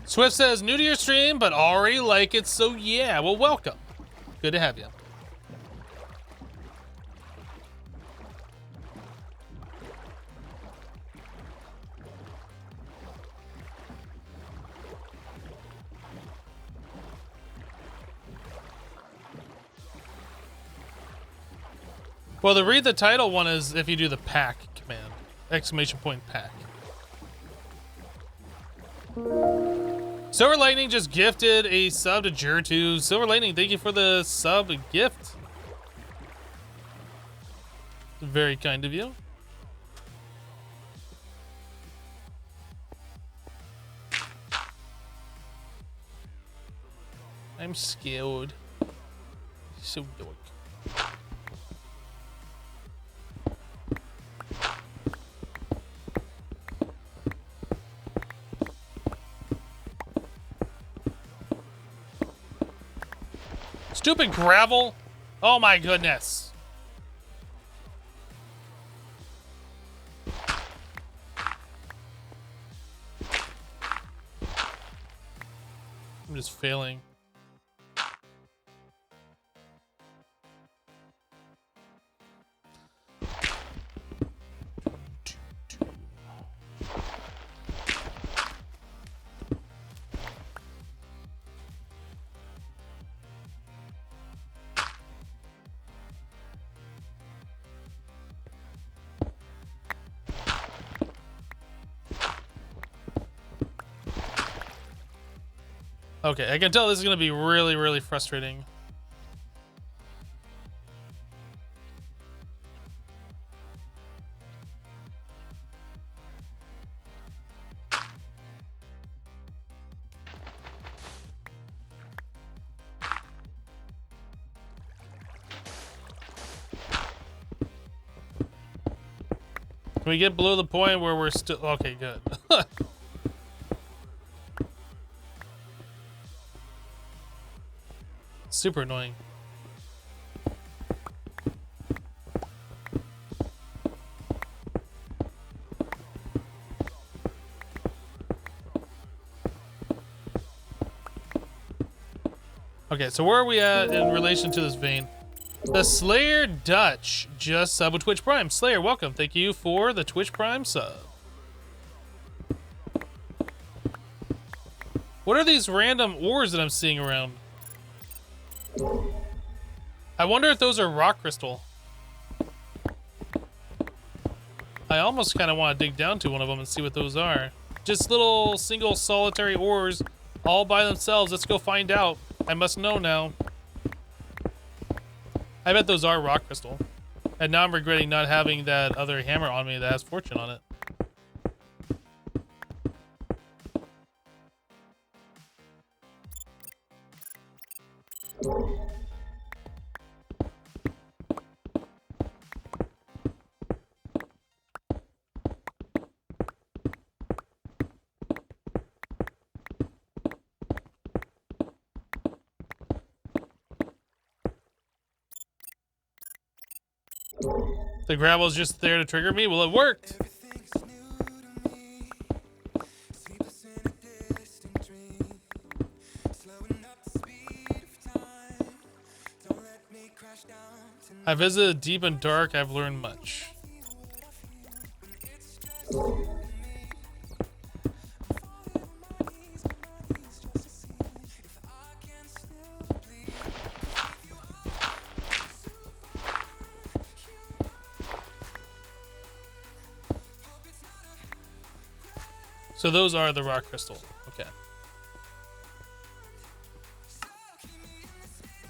Swift says, new to your stream, but already like it, so yeah. Well, welcome. Good to have you. Well, the read the title one is if you do the pack command. Exclamation point pack. Silver Lightning just gifted a sub to Jur2. Silver Lightning, thank you for the sub gift. Very kind of you. I'm scared. So dark. Stupid gravel. Oh my goodness. I'm just failing. Okay, I can tell this is gonna be really, really frustrating. Can we get below the point where we're still... Okay, good. Super annoying. Okay, so where are we at in relation to this vein? The Slayer Dutch just subbed with Twitch Prime. Slayer, welcome. Thank you for the Twitch Prime sub. What are these random ores that I'm seeing around? I wonder if those are rock crystal. I almost kind of want to dig down to one of them and see what those are. Just little single solitary ores all by themselves. Let's go find out. I must know now. I bet those are rock crystal. And now I'm regretting not having that other hammer on me that has fortune on it. The gravel's just there to trigger me? Well, it worked. I visited deep and dark. I've learned much. So those are the rock crystal. Okay.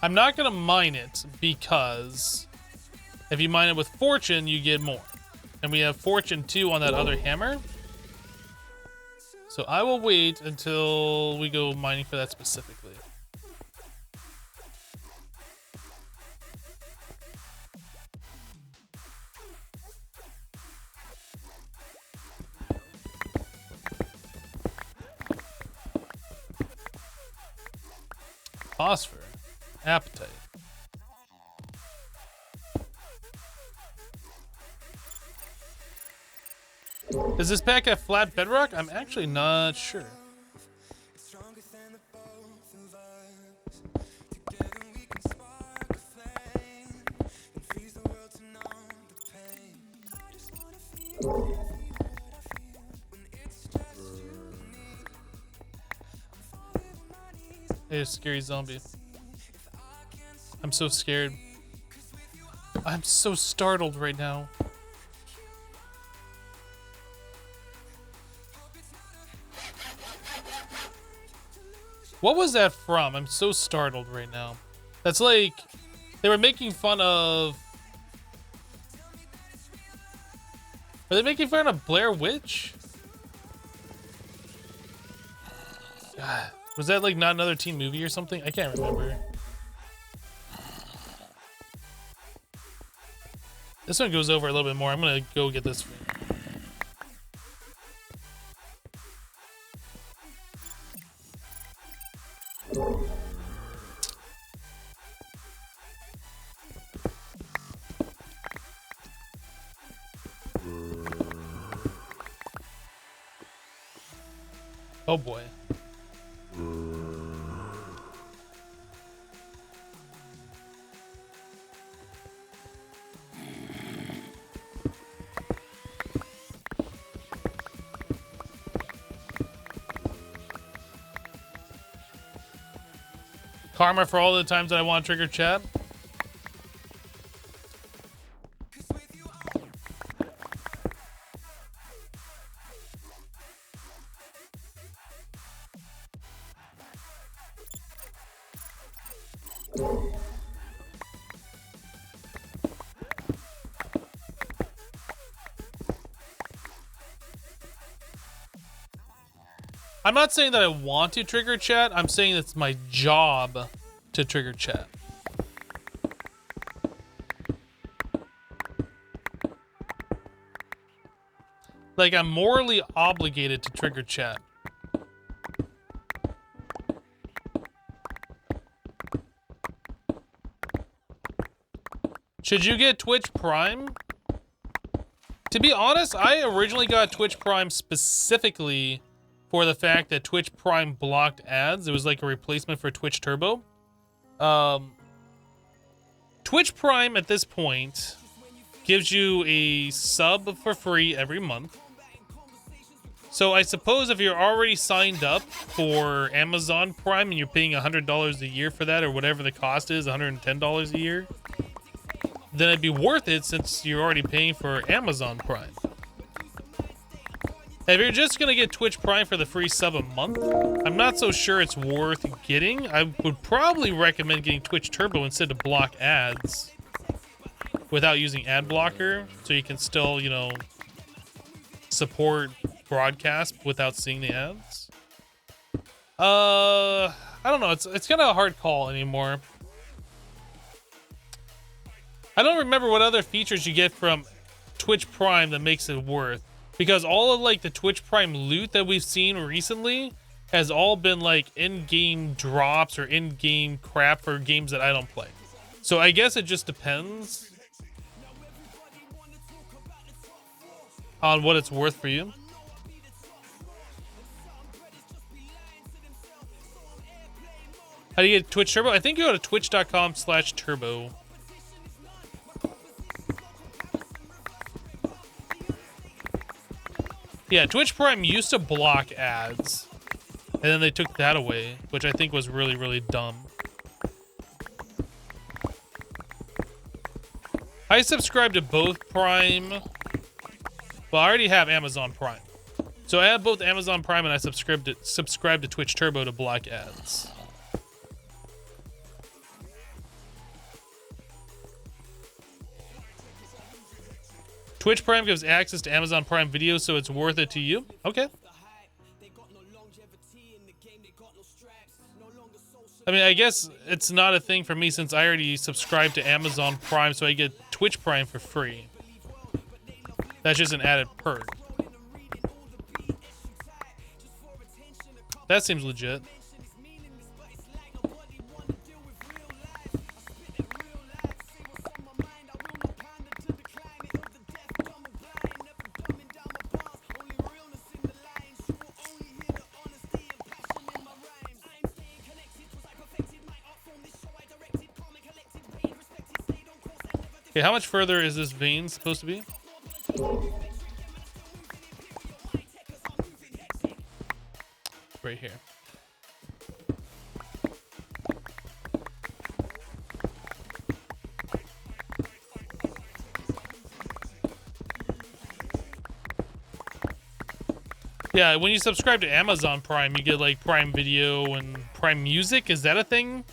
I'm not gonna mine it because if you mine it with fortune, you get more. And we have fortune 2 on that other hammer. So I will wait until we go mining for that specifically. Phosphor. Appetite. Does this pack have flat bedrock? I'm actually not sure. Hey, a scary zombie. I'm so scared. I'm so startled right now. What was that from? I'm so startled right now. That's like they were making fun of. Are they making fun of Blair Witch? God, was that like not another teen movie or something? I can't remember. This one goes over a little bit more. I'm gonna go get this one. Oh boy. Karma for all the times that I want to trigger chat. I'm not saying that I want to trigger chat. I'm saying it's my job to trigger chat. Like, I'm morally obligated to trigger chat. Should you get Twitch Prime? To be honest, I originally got Twitch Prime specifically for the fact that Twitch Prime blocked ads. It was like a replacement for Twitch Turbo. Twitch Prime at this point gives you a sub for free every month. So I suppose if you're already signed up for Amazon Prime and you're paying $100 a year for that, or whatever the cost is, $110 a year, then it'd be worth it since you're already paying for Amazon Prime. If you're just gonna get Twitch Prime for the free sub a month, I'm not so sure it's worth getting. I would probably recommend getting Twitch Turbo instead to block ads without using ad blocker, so you can still, you know, support broadcast without seeing the ads. I don't know. It's kind of a hard call anymore. I don't remember what other features you get from Twitch Prime that makes it worth. Because all of like the Twitch Prime loot that we've seen recently has all been like in-game drops or in-game crap for games that I don't play. So I guess it just depends on what it's worth for you. How do you get Twitch Turbo? I think you go to twitch.com/turbo. Yeah, Twitch Prime used to block ads, and then they took that away, which I think was really, really dumb. I subscribe to both Prime. Well, I already have Amazon Prime. So I have both Amazon Prime and I subscribe to Twitch Turbo to block ads. Twitch Prime gives access to Amazon Prime Video, so it's worth it to you. Okay. I mean, I guess it's not a thing for me since I already subscribe to Amazon Prime, so I get Twitch Prime for free. That's just an added perk. That seems legit. Okay, how much further is this vein supposed to be? Right here. Yeah, when you subscribe to Amazon Prime, you get like Prime Video and Prime Music. Is that a thing?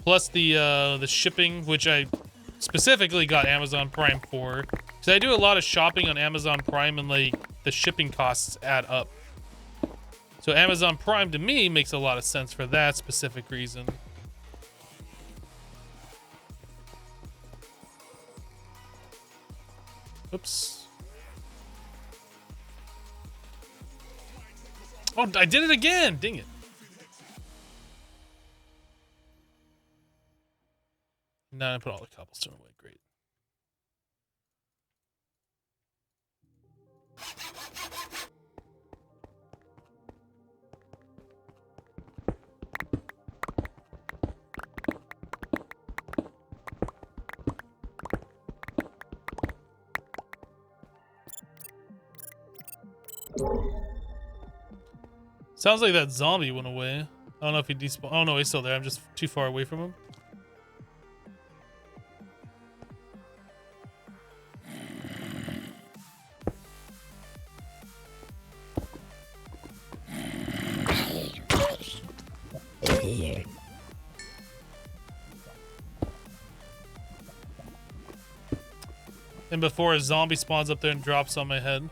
Plus the shipping, which I specifically got Amazon Prime for, because I do a lot of shopping on Amazon Prime, and like the shipping costs add up. So Amazon Prime to me makes a lot of sense for that specific reason. Oops. Oh, I did it again! Dang it. Now I put all the cobblestone away. Great. Sounds like that zombie went away. I don't know if he despawned. Oh no, he's still there. I'm just too far away from him. And before a zombie spawns up there and drops on my head.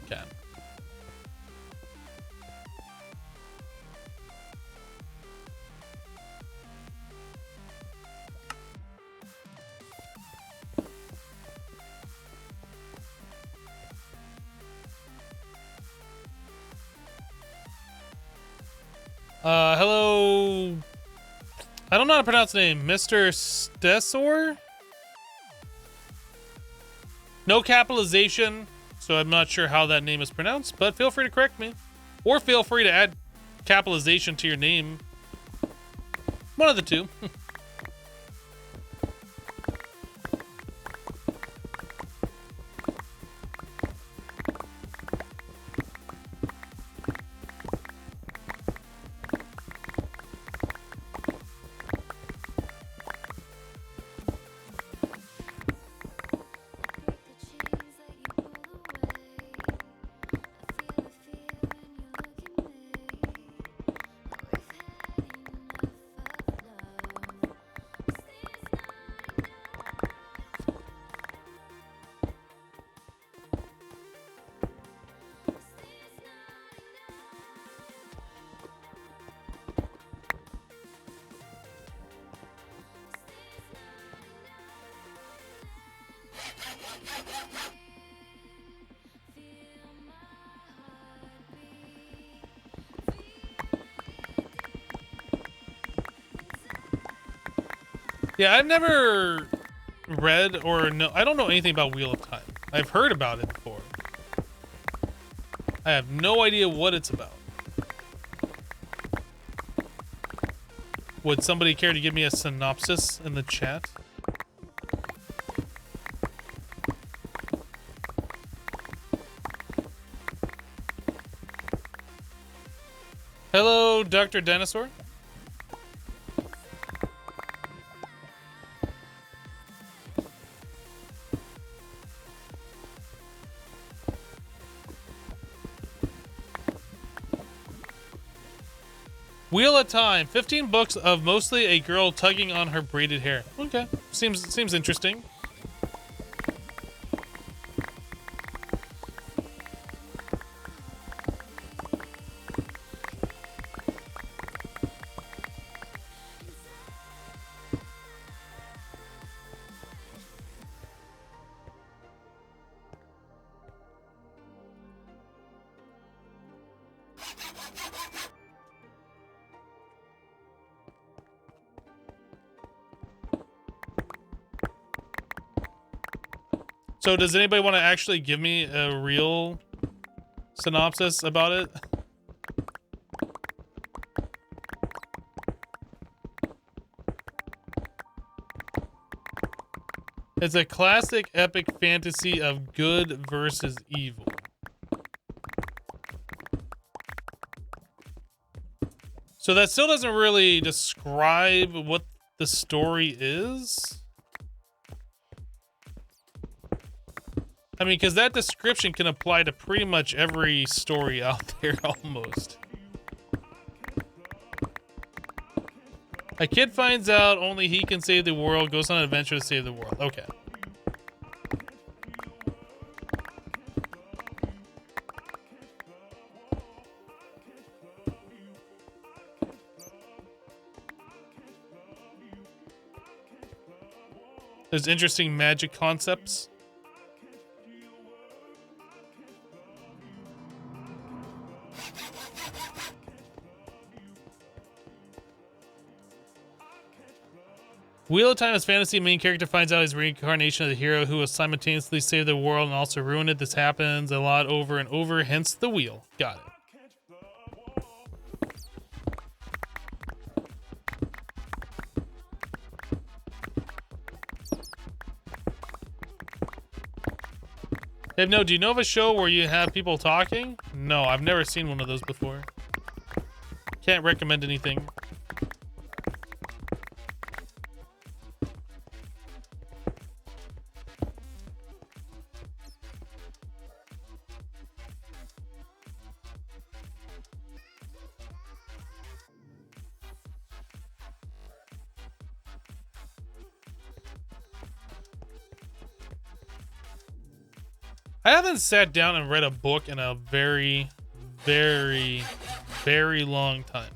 Okay. Hello. I don't know how to pronounce the name. Mr. Stessor? No capitalization, so I'm not sure how that name is pronounced, but feel free to correct me. Or feel free to add capitalization to your name. One of the two. Yeah, I've never read or know. I don't know anything about Wheel of Time. I've heard about it before. I have no idea what it's about. Would somebody care to give me a synopsis in the chat? Hello, Dr. Dinosaur. Wheel of Time, 15 books of mostly a girl tugging on her braided hair. Okay, seems interesting. So does anybody want to actually give me a real synopsis about it? It's a classic epic fantasy of good versus evil. So that still doesn't really describe what the story is. I mean, because that description can apply to pretty much every story out there, almost. A kid finds out only he can save the world, goes on an adventure to save the world. Okay. There's interesting magic concepts. Wheel of Time is fantasy. Main character finds out he's reincarnation of the hero who will simultaneously save the world and also ruin it. This happens a lot over and over, hence the wheel. Got it. Hey, no, do you know of a show where you have people talking? No, I've never seen one of those before. Can't recommend anything. I haven't sat down and read a book in a very, very, very long time.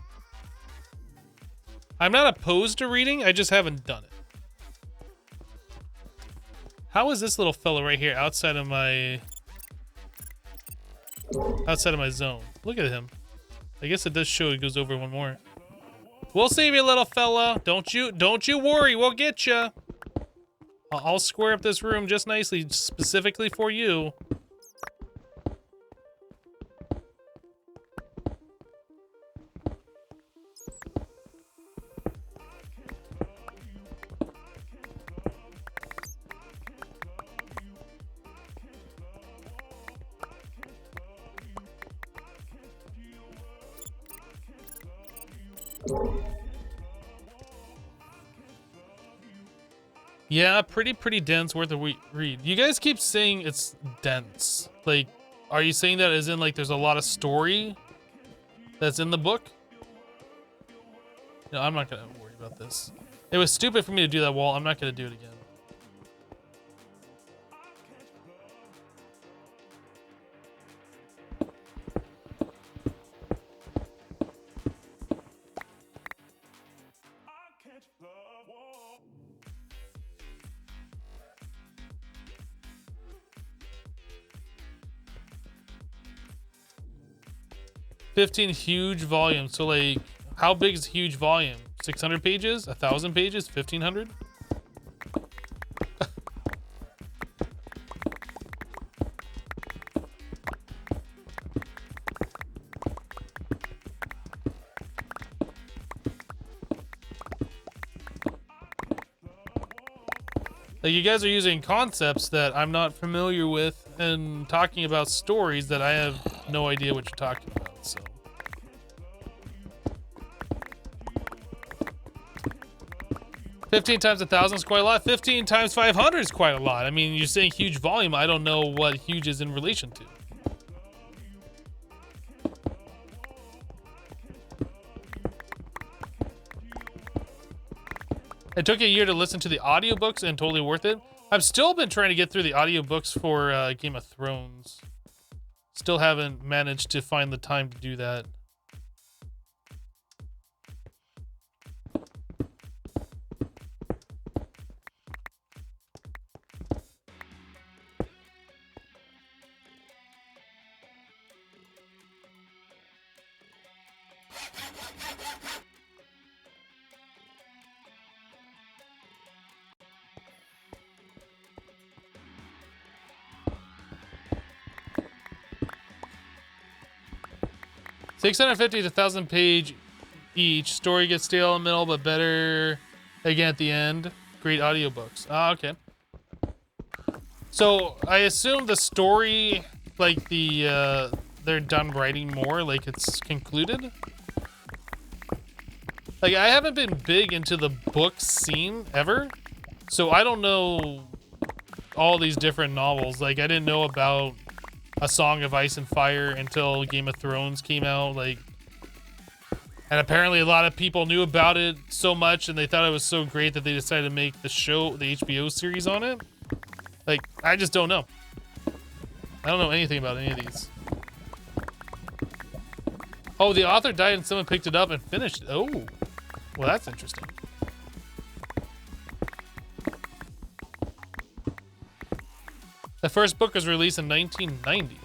I'm not opposed to reading, I just haven't done it. How is this little fella right here outside of my zone? Look at him. I guess it does show it goes over one more. We'll save you, little fella. Don't you worry, we'll get you. I'll square up this room just nicely, specifically for you. Yeah, pretty dense, worth a read. You guys keep saying it's dense. Like, are you saying that as in like there's a lot of story that's in the book? No, I'm not gonna worry about this. It was stupid for me to do that wall. I'm not gonna do it again. $15 huge volume. So like, how big is huge volume? 600 pages? 1,000 pages? 1,500? Like, you guys are using concepts that I'm not familiar with and talking about stories that I have no idea what you're talking about. So 15 times 1,000 is quite a lot. 15 times 500 is quite a lot. I mean, you're saying huge volume. I don't know what huge is in relation to. It took a year to listen to the audiobooks and totally worth it. I've still been trying to get through the audiobooks for Game of Thrones. Still haven't managed to find the time to do that. $650 to 1,000 page each. Story gets stale in the middle, but better again at the end. Great audiobooks. Ah, okay. So I assume the story, like they're done writing more, like it's concluded. Like, I haven't been big into the book scene ever, so I don't know all these different novels. Like, I didn't know about A Song of Ice and Fire until Game of Thrones came out. Like, and apparently a lot of people knew about it so much and they thought it was so great that they decided to make the show, the HBO series on it. Like, I just don't know. I don't know anything about any of these. Oh, the author died and someone picked it up and finished it. Oh, well, that's interesting. The first book was released in 1990.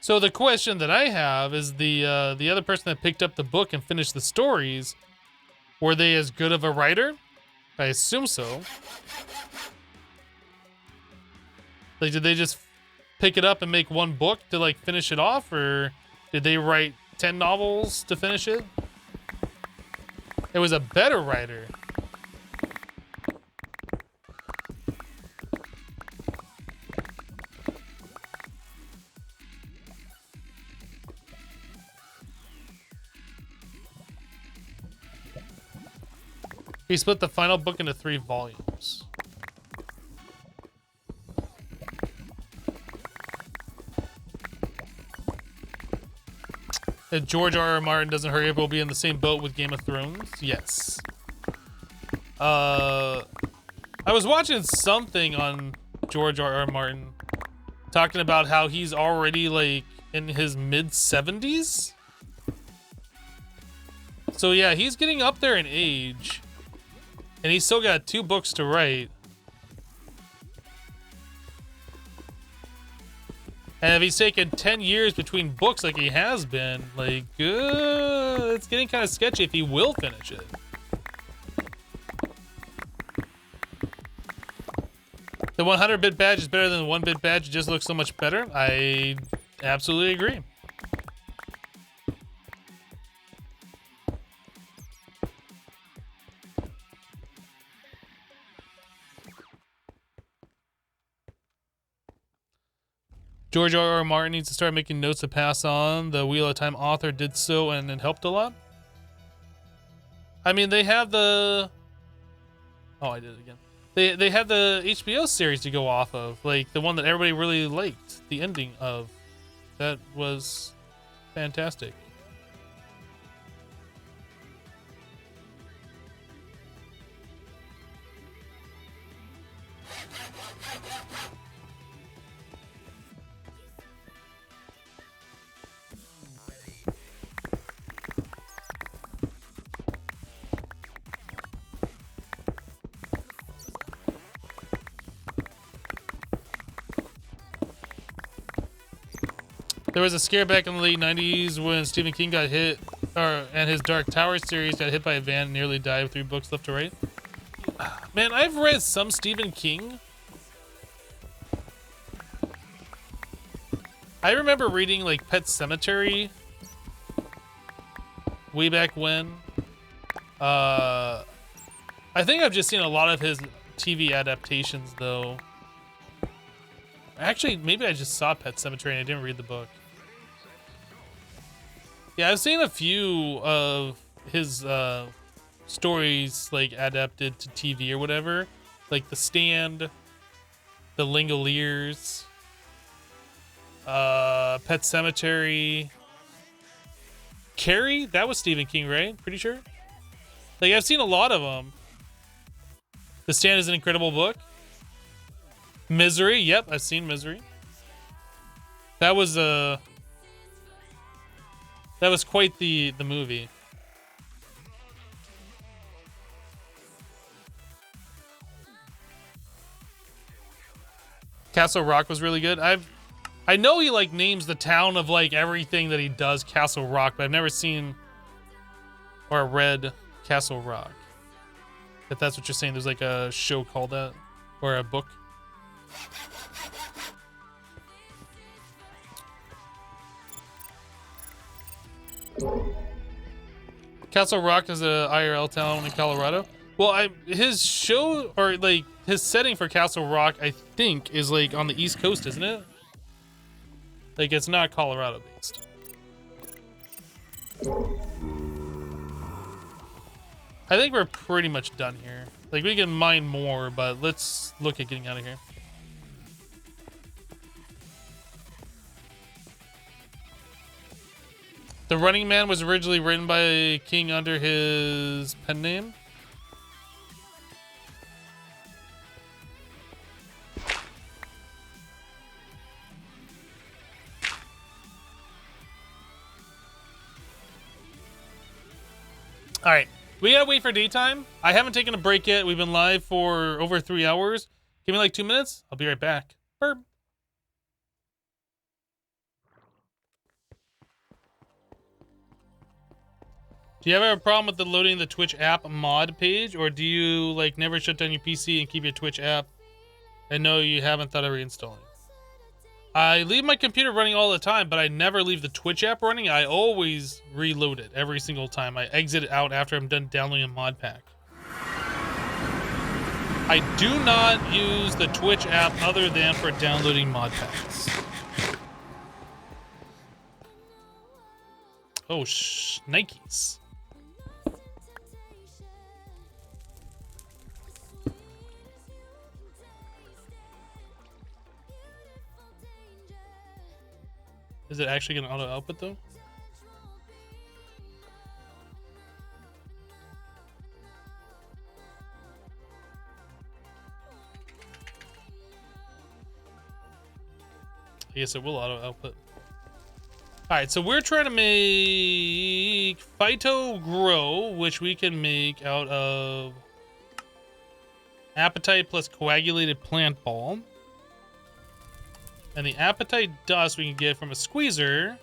So the question that I have is the other person that picked up the book and finished the stories, were they as good of a writer? I assume so. Like, did they just pick it up and make one book to like finish it off, or did they write 10 novels to finish it? It was a better writer. He split the final book into 3 volumes. If George R.R. Martin doesn't hurry up, we'll be in the same boat with Game of Thrones. Yes. I was watching something on George R.R. Martin talking about how he's already like in his mid-70s. So yeah, he's getting up there in age. And he's still got 2 books to write. And if he's taken 10 years between books like he has been, like, it's getting kind of sketchy if he will finish it. The 100-bit badge is better than the 1-bit badge. It just looks so much better. I absolutely agree. George R.R. Martin needs to start making notes to pass on. The Wheel of Time author did so, and it helped a lot. I mean, they have the... Oh, I did it again. They have the HBO series to go off of. Like, the one that everybody really liked. The ending of. That was fantastic. There was a scare back in the late 90s when Stephen King got hit, and his Dark Tower series got hit by a van and nearly died with 3 books left to write. Man, I've read some Stephen King. I remember reading like Pet Sematary way back when. I think I've just seen a lot of his TV adaptations though. Actually, maybe I just saw Pet Sematary and I didn't read the book. Yeah, I've seen a few of his stories like adapted to TV or whatever. Like The Stand, The Langoliers, Pet Sematary, Carrie. That was Stephen King, right? Pretty sure. Like, I've seen a lot of them. The Stand is an incredible book. Misery. Yep, I've seen Misery. That was quite the movie. Castle Rock was really good. I know he like names the town of like everything that he does Castle Rock, but I've never seen or read Castle Rock. If that's what you're saying, there's like a show called that or a book. Castle Rock is a IRL town in Colorado. Well, his show or like his setting for Castle Rock, I think, is like on the East Coast, isn't it? Like it's not Colorado based. I think we're pretty much done here. Like we can mine more, but let's look at getting out of here. The Running Man was originally written by King under his pen name. All right, we gotta wait for daytime. I haven't taken a break yet. We've been live for over 3 hours. Give me like 2 minutes. I'll be right back. Burp. Do you ever have a problem with the loading the Twitch app mod page, or do you like never shut down your PC and keep your Twitch app? I know you haven't thought of reinstalling. I leave my computer running all the time, but I never leave the Twitch app running. I always reload it every single time. I exit it out after I'm done downloading a mod pack. I do not use the Twitch app other than for downloading mod packs. Oh, Nikes. Is it actually going to auto output though? I guess it will auto output. Alright, so we're trying to make Phyto Grow, which we can make out of Appetite plus Coagulated Plant Ball. And the Appetite Dust we can get from a Squeezer.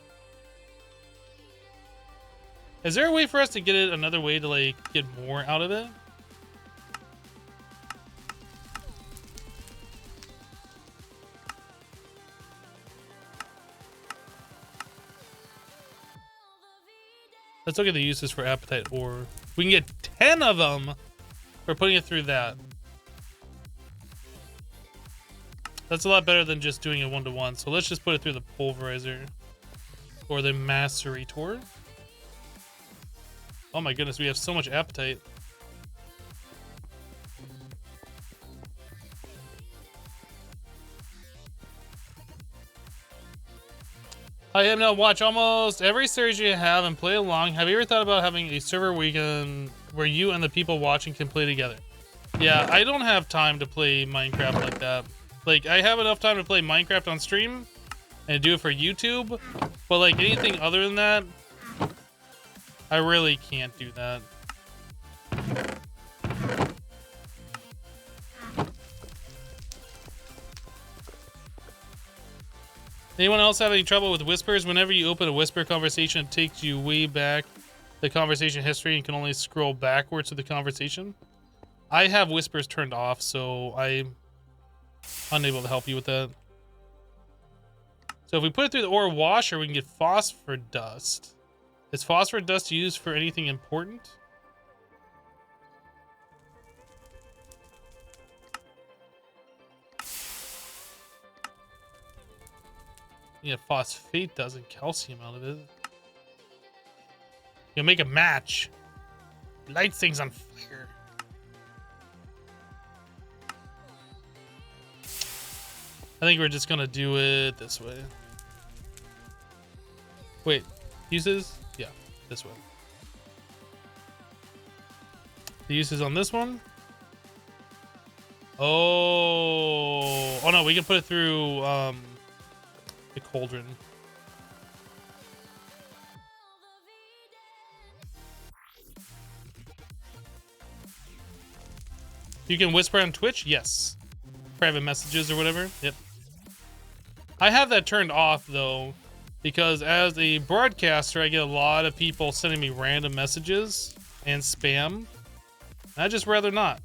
Is there a way for us to get it another way to like get more out of it? Let's look at the uses for Appetite Ore. We can get 10 of them for putting it through that. That's a lot better than just doing it one-to-one. So let's just put it through the Pulverizer or the Macerator. Oh my goodness, we have so much Appetite. I have now watched almost every series you have and play along. Have you ever thought about having a server where you and the people watching can play together? Yeah, I don't have time to play Minecraft like that. Like, I have enough time to play Minecraft on stream and do it for YouTube, but like anything other than that, I really can't do that. Anyone else have any trouble with whispers? Whenever you open a whisper conversation, it takes you way back the conversation history and can only scroll backwards to the conversation. I have whispers turned off, so I'm unable to help you with that. So if we put it through the ore washer, we can get phosphor dust. Is phosphor dust used for anything important? Yeah, phosphate does and calcium out of it. You make a match. Light things on fire. I think we're just gonna do it this way. Wait, uses? Yeah, this way. The uses on this one. Oh no, we can put it through the cauldron. You can whisper on Twitch? Yes. Private messages or whatever? Yep. I have that turned off though, because as a broadcaster, I get a lot of people sending me random messages and spam. I'd just rather not.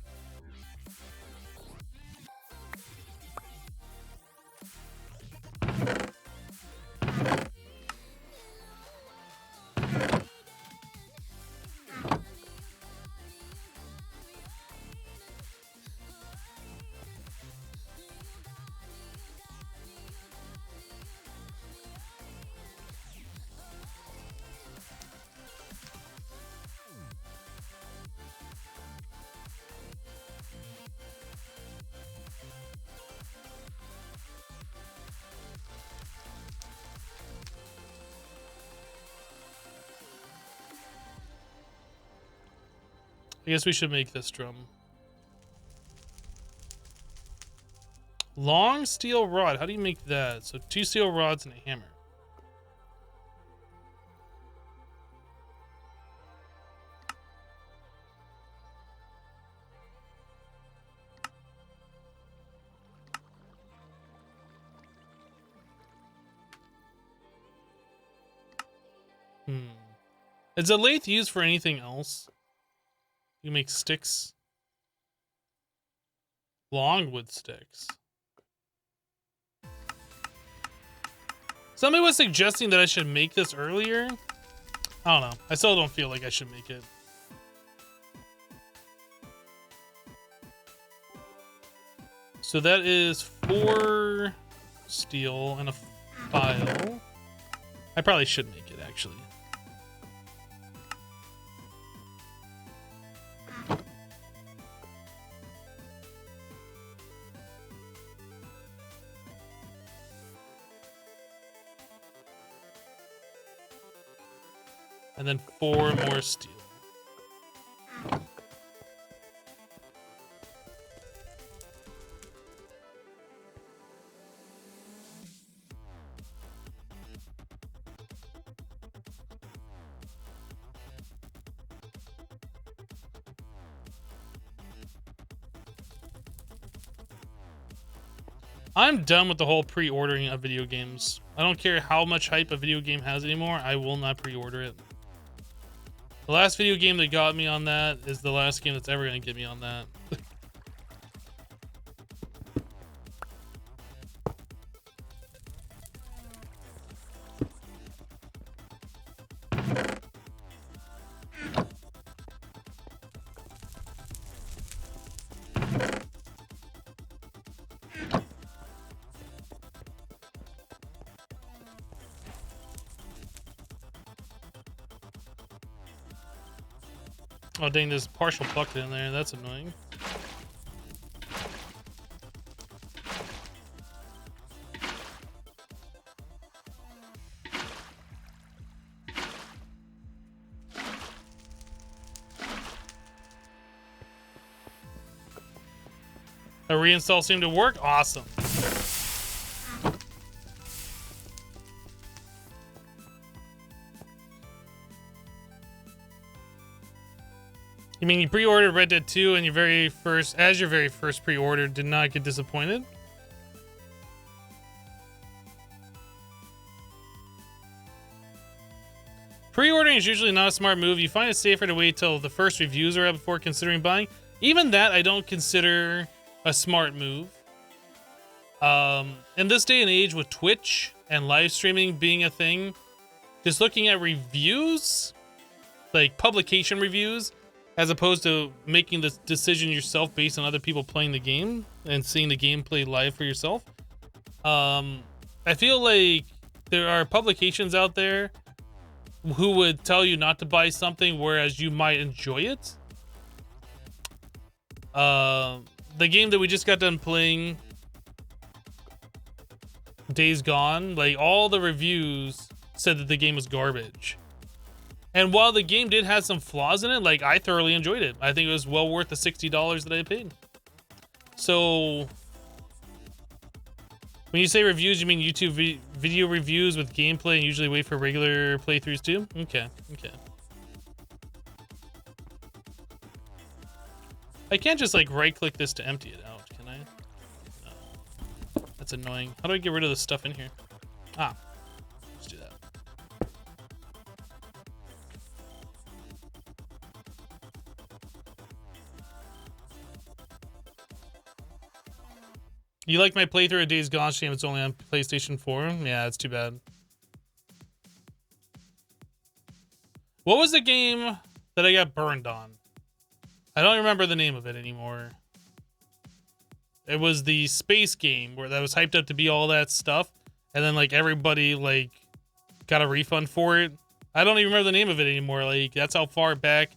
I guess we should make this drum. Long steel rod. How do you make that? So 2 steel rods and a hammer. Is a lathe used for anything else? You make sticks. Longwood sticks. Somebody was suggesting that I should make this earlier. I don't know. I still don't feel like I should make it. So that is 4 steel and a file. I probably should make it, actually. And then 4 more steel. I'm done with the whole pre-ordering of video games. I don't care how much hype a video game has anymore. I will not pre-order it. The last video game that got me on that is the last game that's ever going to get me on that. Oh dang, there's partial bucket in there. That's annoying. A reinstall seemed to work. Awesome. You mean you pre-ordered Red Dead 2 and your very first pre-order did not get disappointed? Pre-ordering is usually not a smart move. You find it safer to wait till the first reviews are up before considering buying. Even that I don't consider a smart move. In this day and age with Twitch and live streaming being a thing, just looking at reviews, like publication reviews, as opposed to making the decision yourself based on other people playing the game and seeing the gameplay live for yourself. I feel like there are publications out there who would tell you not to buy something whereas you might enjoy it. The game that we just got done playing, Days Gone, like all the reviews said that the game was garbage. And while the game did have some flaws in it, like I thoroughly enjoyed it. I think it was well worth the $60 that I paid. So when you say reviews, you mean YouTube video reviews with gameplay and usually wait for regular playthroughs too? Okay. I can't just like right click this to empty it out, can I? No. That's annoying. How do I get rid of the stuff in here? Ah, let's do that. You like my playthrough of Days Gone stream? It's only on PlayStation 4? Yeah, it's too bad. What was the game that I got burned on? I don't remember the name of it anymore. It was the space game where that was hyped up to be all that stuff, and then like everybody like got a refund for it. I don't even remember the name of it anymore. Like that's how far back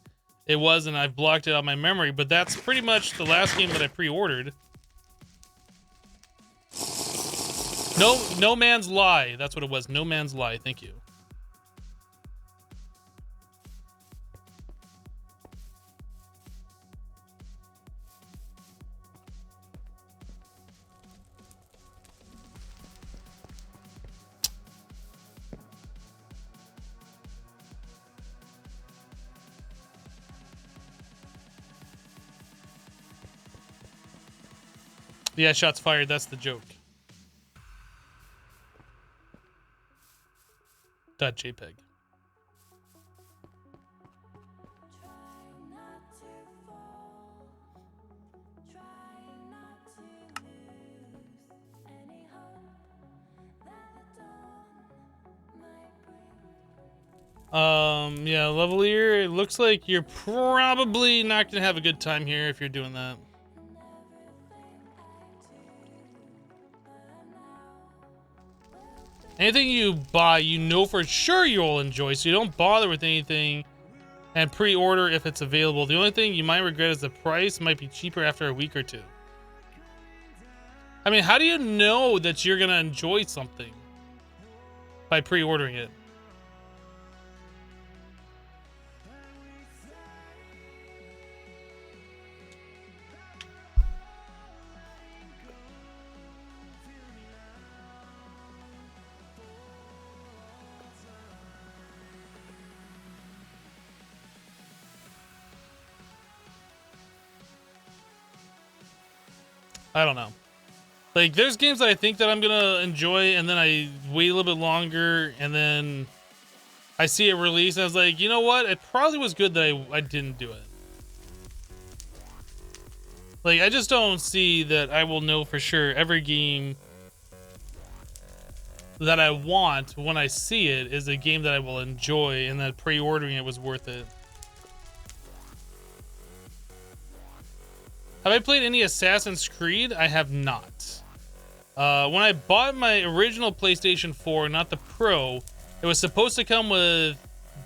it was, and I've blocked it out of my memory. But that's pretty much the last game that I pre-ordered. No Man's Lie. That's what it was. No Man's Lie. Thank you. Yeah, shots fired. That's the joke. .jpg. Yeah, Levelier, it looks like you're probably not gonna have a good time here if you're doing that. Anything you buy, you know for sure you'll enjoy, so you don't bother with anything and pre-order if it's available. The only thing you might regret is the price might be cheaper after a week or two. I mean, how do you know that you're gonna enjoy something by pre-ordering it? I don't know. Like, there's games that I think that I'm gonna enjoy, and then I wait a little bit longer, and then I see it released, and I was like, you know what? It probably was good that I didn't do it. Like, I just don't see that I will know for sure every game that I want when I see it is a game that I will enjoy, and that pre-ordering it was worth it. Have I played any Assassin's Creed? I have not. When I bought my original PlayStation 4, not the Pro, it was supposed to come with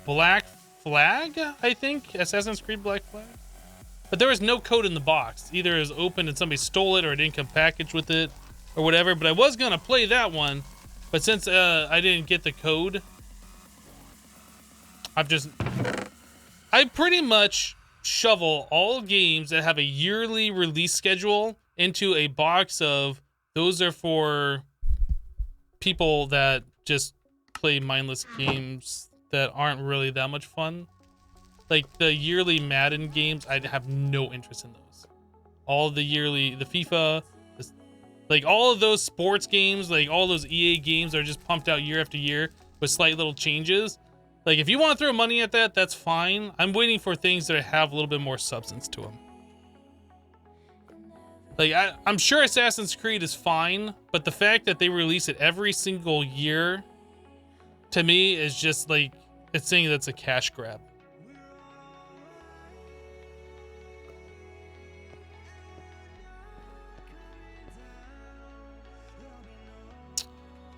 Black Flag, I think? Assassin's Creed Black Flag? But there was no code in the box. Either it was open and somebody stole it, or it didn't come packaged with it, or whatever. But I was going to play that one. But since I didn't get the code, I pretty much shovel all games that have a yearly release schedule into a box of those are for people that just play mindless games that aren't really that much fun. Like the yearly Madden games, I have no interest in those. All the yearly, the FIFA, like all of those sports games, like all those EA games are just pumped out year after year with slight little changes. Like if you want to throw money at that, that's fine. I'm waiting for things that have a little bit more substance to them. Like I'm sure Assassin's Creed is fine, but the fact that they release it every single year, to me, is just like, it's saying that's a cash grab.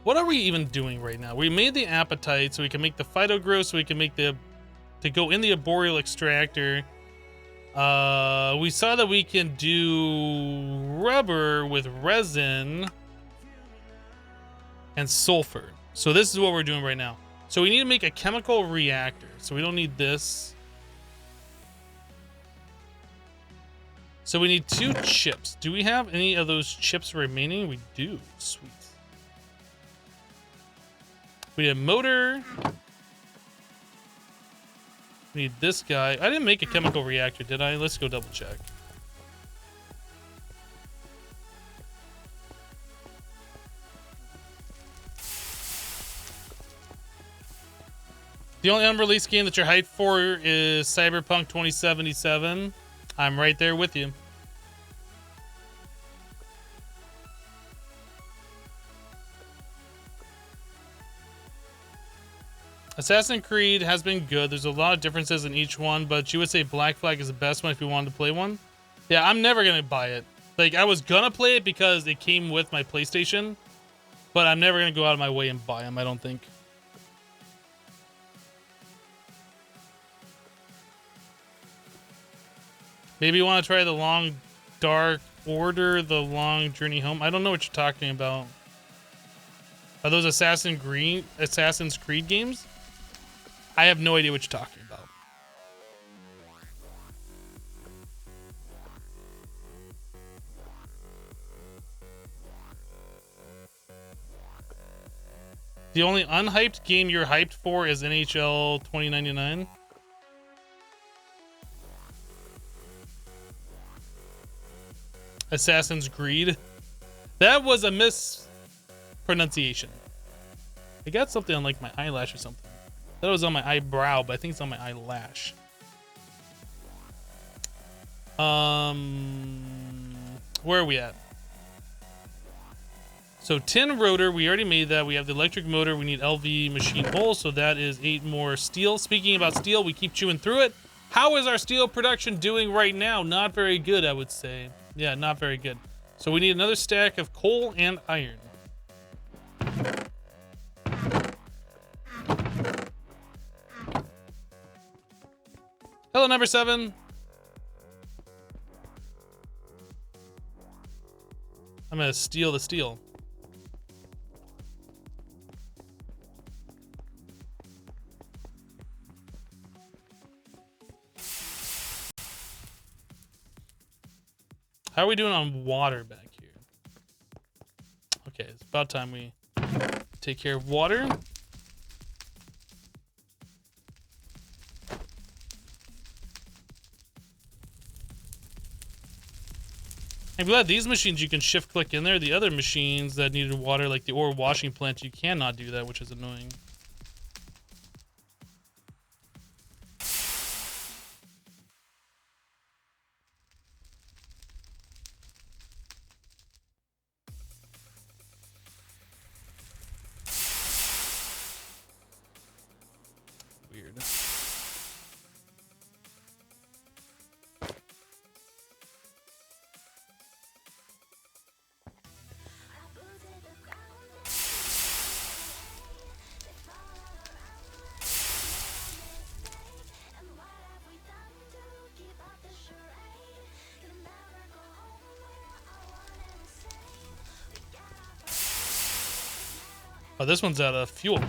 What are we even doing right now? We made the appetite so we can make the phytogrowth, so we can make to go in the arboreal extractor. We saw that we can do rubber with resin and sulfur. So this is what we're doing right now. So we need to make a chemical reactor. So we don't need this. So we need 2 chips. Do we have any of those chips remaining? We do. Sweet. We need a motor. We need this guy. I didn't make a chemical reactor, did I? Let's go double check. The only unreleased game that you're hyped for is Cyberpunk 2077. I'm right there with you. Assassin's Creed has been good. There's a lot of differences in each one, but you would say Black Flag is the best one if you wanted to play one. Yeah, I'm never going to buy it. Like, I was going to play it because it came with my PlayStation, but I'm never going to go out of my way and buy them, I don't think. Maybe you want to try the Long Dark Order, the Long Journey Home. I don't know what you're talking about. Are those Assassin's Creed games? I have no idea what you're talking about. The only unhyped game you're hyped for is NHL 2099. Assassin's Creed. That was a mispronunciation. I got something on like my eyelash or something. That was on my eyebrow, but I think it's on my eyelash. Where are we at? So tin rotor, we already made that. We have the electric motor. We need LV machine hull, so that is 8 more steel. Speaking about steel, we keep chewing through it. How is our steel production doing right now? Not very good, I would say. Yeah, not very good. So we need another stack of coal and iron. Hello, number 7. I'm gonna steal the steel. How are we doing on water back here? Okay, it's about time we take care of water. I'm glad these machines you can shift click in there. The other machines that needed water, like the ore washing plant, you cannot do that, which is annoying. Weird. Oh, this one's out of fuel.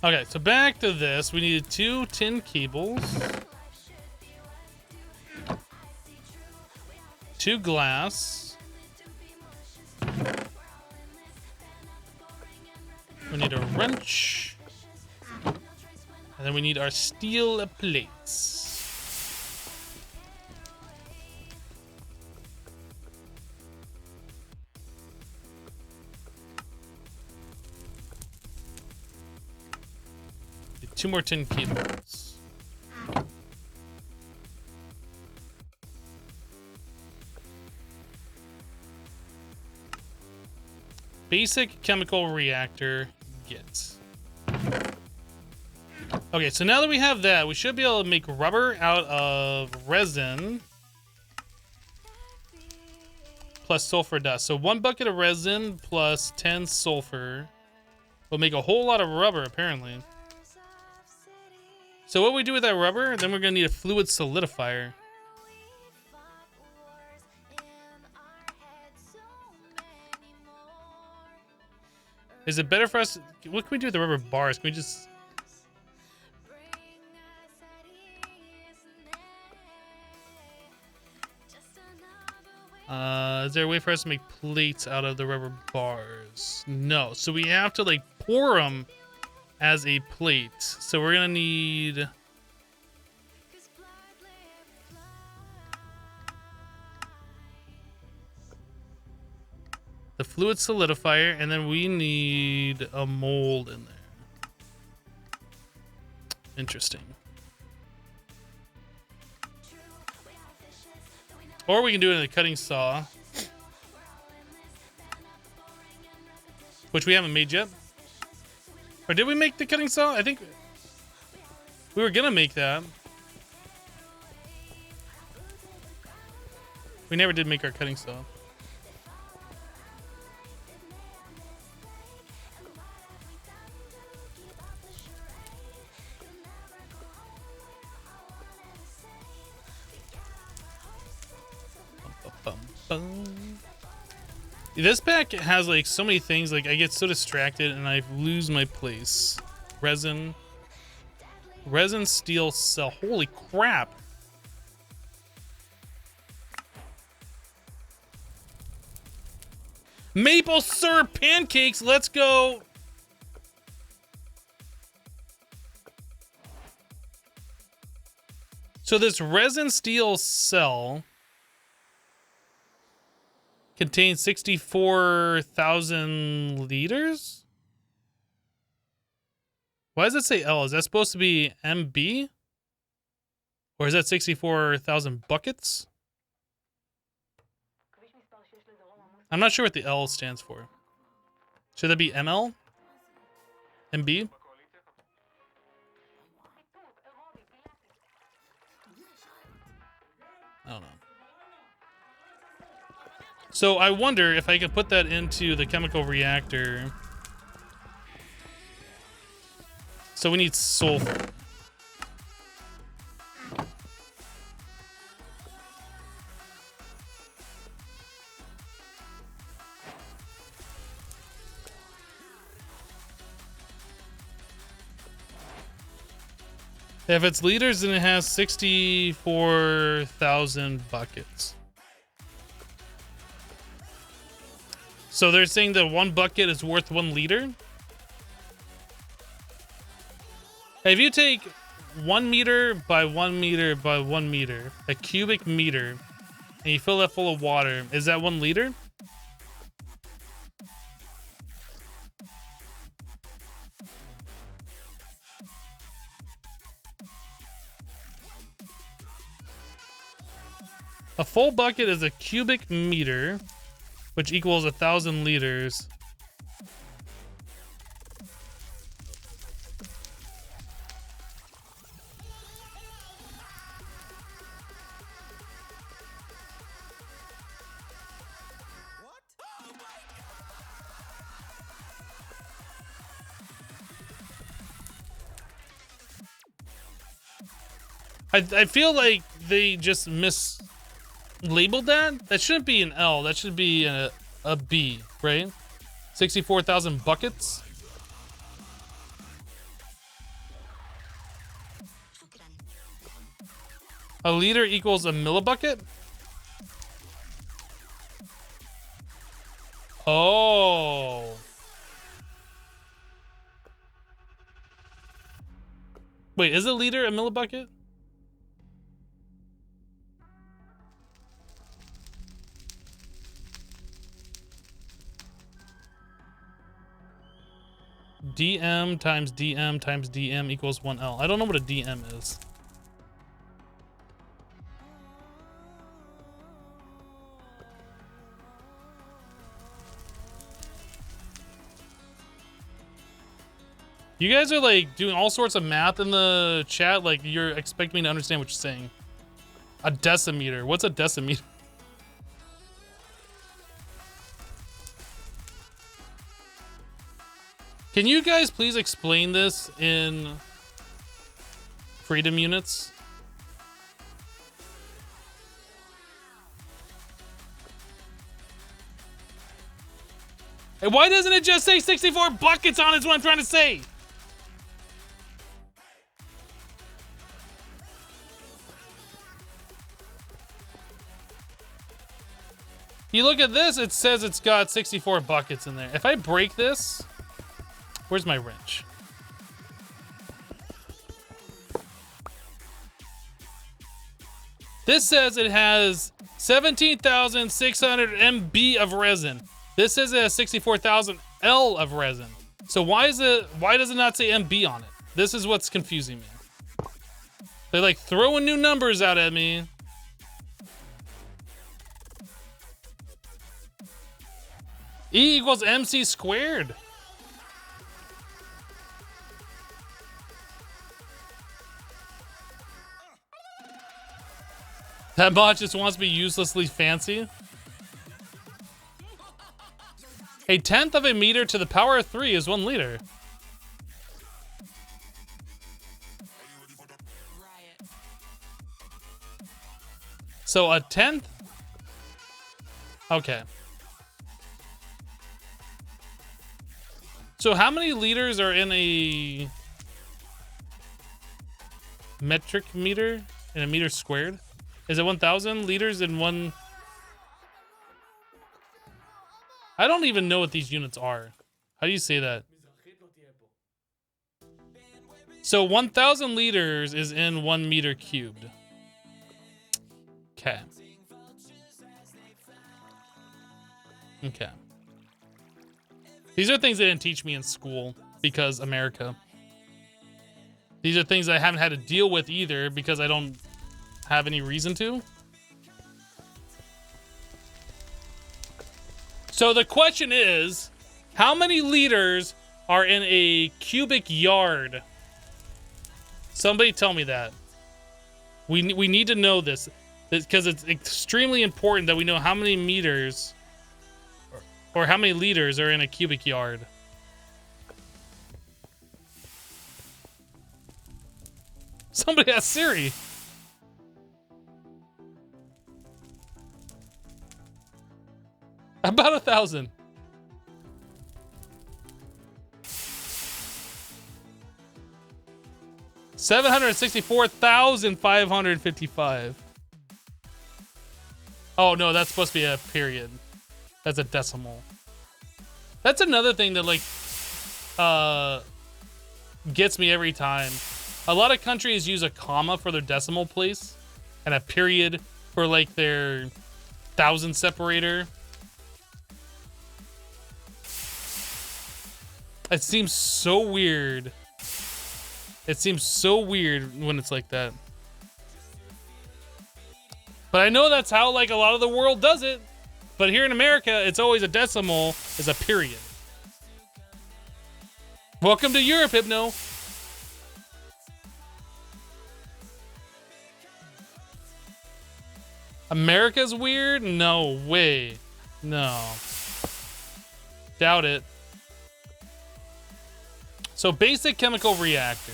Okay, so back to this. We needed 2 tin cables, 2 glass. We need a wrench. And then we need our steel plates. Need 2 more tin cables. Basic chemical reactor, get. Okay, so now that we have that, we should be able to make rubber out of resin plus sulfur dust. So 1 bucket of resin plus 10 sulfur will make a whole lot of rubber, apparently. So what we do with that rubber, then we're gonna need a fluid solidifier. Is it better for us? What can we do with the rubber bars? Can we just... is there a way for us to make plates out of the rubber bars? No. So we have to like pour them as a plate. So we're gonna need... the fluid solidifier, and then we need a mold in there. Interesting. Or we can do it in a cutting saw, which we haven't made yet. Or did we make the cutting saw? I think we were gonna make that. We never did make our cutting saw. Bum, bum, bum. This pack has like so many things, like I get so distracted and I lose my place. Resin, steel, cell. Holy crap. Maple syrup pancakes, let's go. So this resin steel cell contains 64,000 liters? Why does it say L? Is that supposed to be MB? Or is that 64,000 buckets? I'm not sure what the L stands for. Should that be ML? MB? I don't know. So I wonder if I could put that into the chemical reactor. So we need sulfur. If it's liters, then it has 64,000 buckets. So they're saying that 1 bucket is worth 1 liter? If you take 1 meter by 1 meter by 1 meter, a cubic meter, and you fill that full of water, is that 1 liter? A full bucket is a cubic meter, which equals 1,000 liters. I feel like they just mislabeled that. That shouldn't be an L. That should be a B, right? 64,000 buckets. A liter equals a millibucket. Oh. Wait, is a liter a millibucket? DM times DM times DM equals 1L. I don't know what a DM is. You guys are like doing all sorts of math in the chat, like you're expecting me to understand what you're saying. A decimeter. What's a decimeter? Can you guys please explain this in freedom units? And why doesn't it just say 64 buckets on it is what I'm trying to say? You look at this, it says it's got 64 buckets in there. If I break this, where's my wrench? This says it has 17,600 MB of resin. This says it has 64,000 L of resin. So why does it not say MB on it? This is what's confusing me. They're like throwing new numbers out at me. E equals MC squared. That bot just wants to be uselessly fancy. A tenth of a meter to the power of 3 is 1 liter. So a tenth? Okay. So how many liters are in a metric meter? In a meter squared? Is it 1,000 liters in one? I don't even know what these units are. How do you say that? So 1,000 liters is in 1 meter cubed. Okay. Okay. These are things they didn't teach me in school because America. These are things I haven't had to deal with either because I don't have any reason to. So the question is, how many liters are in a cubic yard? Somebody tell me that. We need to know this because it's extremely important that we know how many meters or how many liters are in a cubic yard. Somebody asked Siri. About 1,000. $764,555. Oh no, that's supposed to be a period. That's a decimal. That's another thing that like gets me every time. A lot of countries use a comma for their decimal place and a period for like their thousand separator. It seems so weird. It seems so weird when it's like that. But I know that's how like a lot of the world does it. But here in America, it's always a decimal is a period. Welcome to Europe, Hypno. America's weird? No way. No. Doubt it. So basic chemical reactor.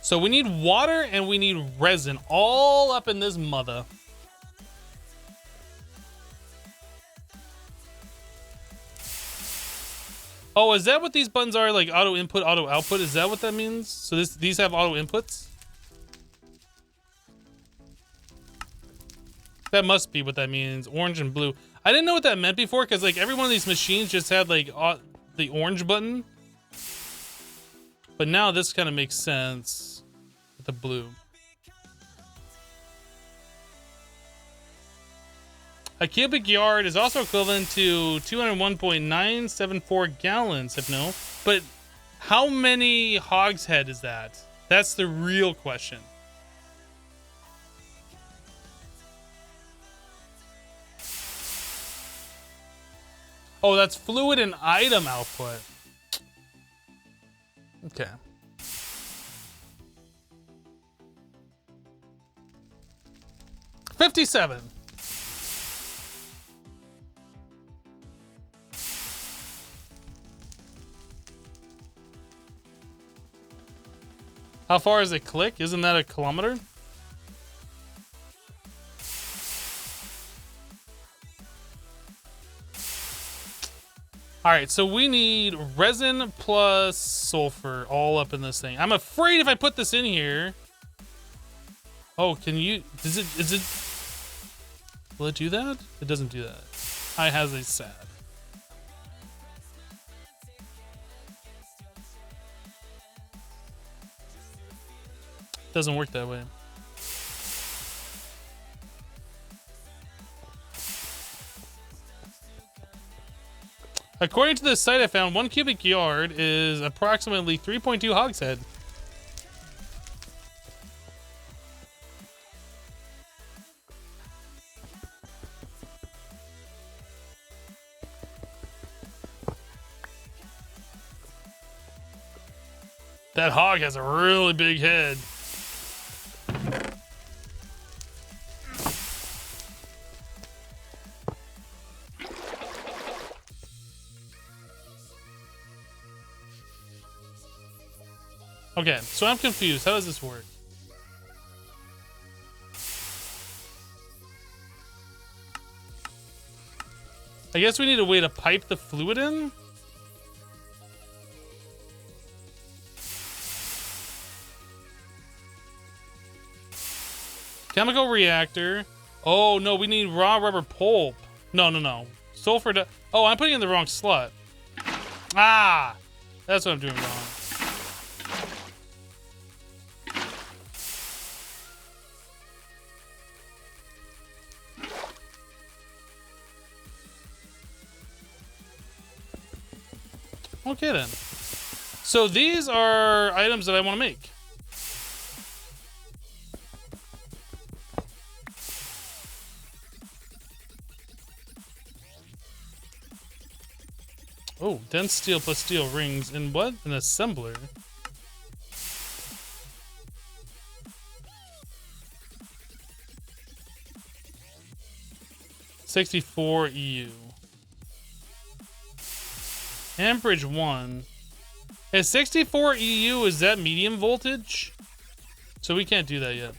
So we need water and we need resin all up in this mother. Oh, is that what these buttons are? Like auto input, auto output? Is that what that means? So these have auto inputs? That must be what that means. Orange and blue. I didn't know what that meant before because like every one of these machines just had like the orange button. But now this kind of makes sense with the blue. A cubic yard is also equivalent to 201.974 gallons, Hypno. But how many hogshead is that? That's the real question. Oh, that's fluid and item output. Okay. $57. How far is it click? Isn't that a kilometer? All right, so we need resin plus sulfur all up in this thing. I'm afraid if I put this in here. Oh, can you, is it, will it do that? It doesn't do that. I has a sad. Doesn't work that way. According to this site I found, 1 cubic yard is approximately 3.2 hogshead. That hog has a really big head. Okay, so I'm confused. How does this work? I guess we need a way to pipe the fluid in? Chemical reactor. Oh, no, we need raw rubber pulp. No. Sulfur. Oh, I'm putting it in the wrong slot. Ah! That's what I'm doing wrong. Okay, then. So these are items that I want to make. Oh, dense steel plus steel rings. And what? An assembler. $64 EU. Amperage 1. At 64 EU, is that medium voltage? So we can't do that yet.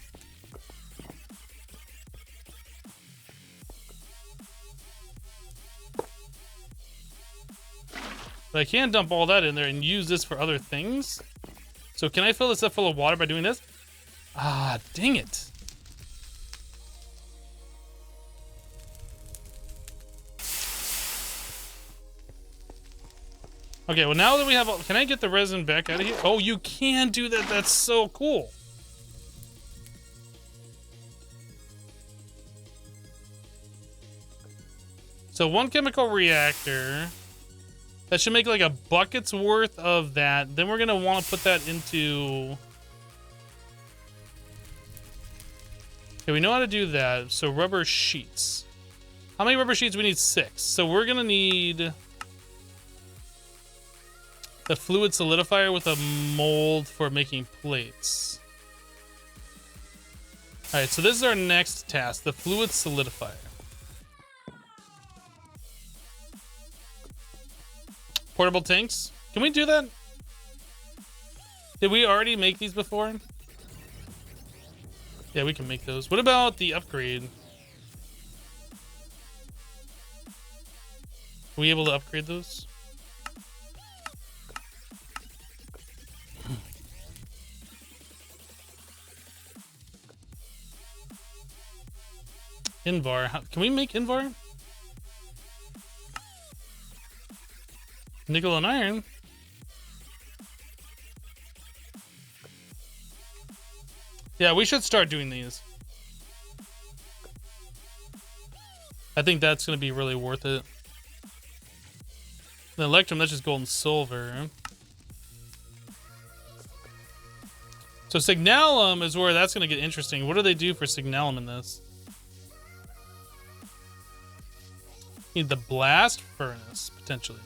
But I can dump all that in there and use this for other things. So can I fill this up full of water by doing this? Ah, dang it. Okay, well now that we have, can I get the resin back out of here? Oh, you can do that. That's so cool. So 1 chemical reactor. That should make like a bucket's worth of that. Then we're gonna want to put that into. Okay, we know how to do that. So rubber sheets. How many rubber sheets? We need 6. So we're gonna need the fluid solidifier with a mold for making plates. All right, so this is our next task, the fluid solidifier. Portable tanks. Can we do that? Did we already make these before? Yeah, we can make those. What about the upgrade? Are we able to upgrade those? Invar. Can we make Invar? Nickel and iron. Yeah, we should start doing these. I think that's going to be really worth it. The electrum, that's just gold and silver. So signalum is where that's going to get interesting. What do they do for signalum in this? Need the blast furnace, potentially.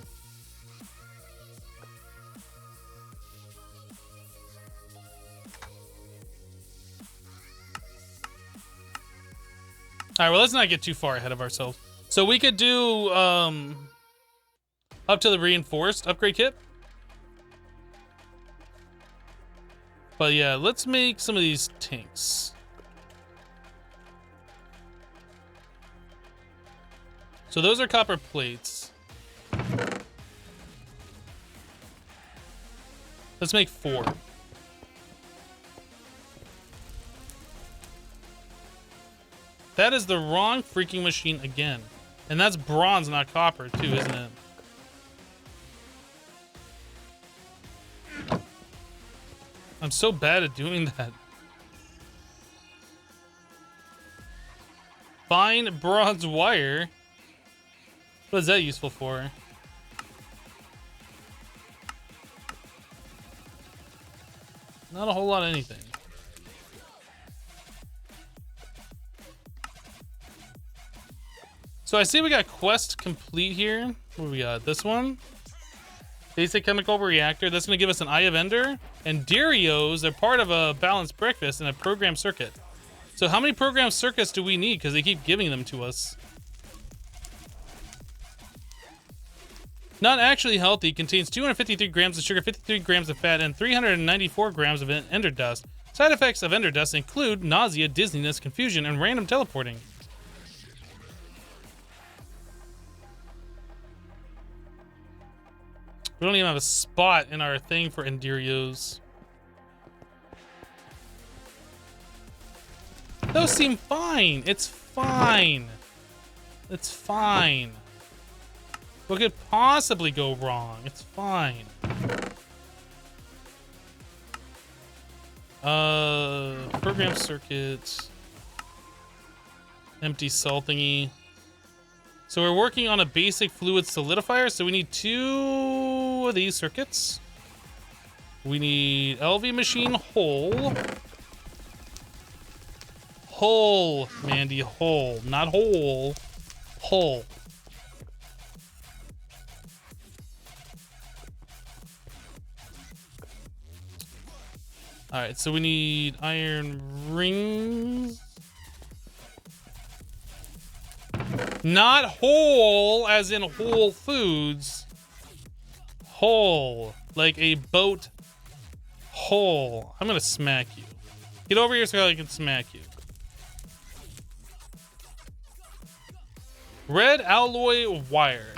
All right, well, let's not get too far ahead of ourselves. So we could do up to the reinforced upgrade kit. But yeah, let's make some of these tanks. So those are copper plates. Let's make 4. That is the wrong freaking machine again. And that's bronze, not copper, too, isn't it? I'm so bad at doing that. Fine bronze wire. What is that useful for? Not a whole lot of anything. So I see we got quest complete here. What do we got? This one. Basic chemical reactor. That's going to give us an Eye of Ender. And Darios, they're part of a balanced breakfast and a programmed circuit. So how many programmed circuits do we need? Because they keep giving them to us. Not actually healthy. Contains 253 grams of sugar, 53 grams of fat, and 394 grams of ender dust. Side effects of ender dust include nausea, dizziness, confusion, and random teleporting. We don't even have a spot in our thing for Endurios. Those seem fine. It's fine. It's fine. What could possibly go wrong? It's fine. Program circuit. Empty cell thingy. So we're working on a basic fluid solidifier, so we need 2 of these circuits. We need LV machine hole. Hole, Mandy, hole. Not hole. Hole. Alright, so we need iron rings. Not whole, as in Whole Foods. Hole, like a boat hole. I'm gonna smack you. Get over here so I can smack you. Red alloy wire.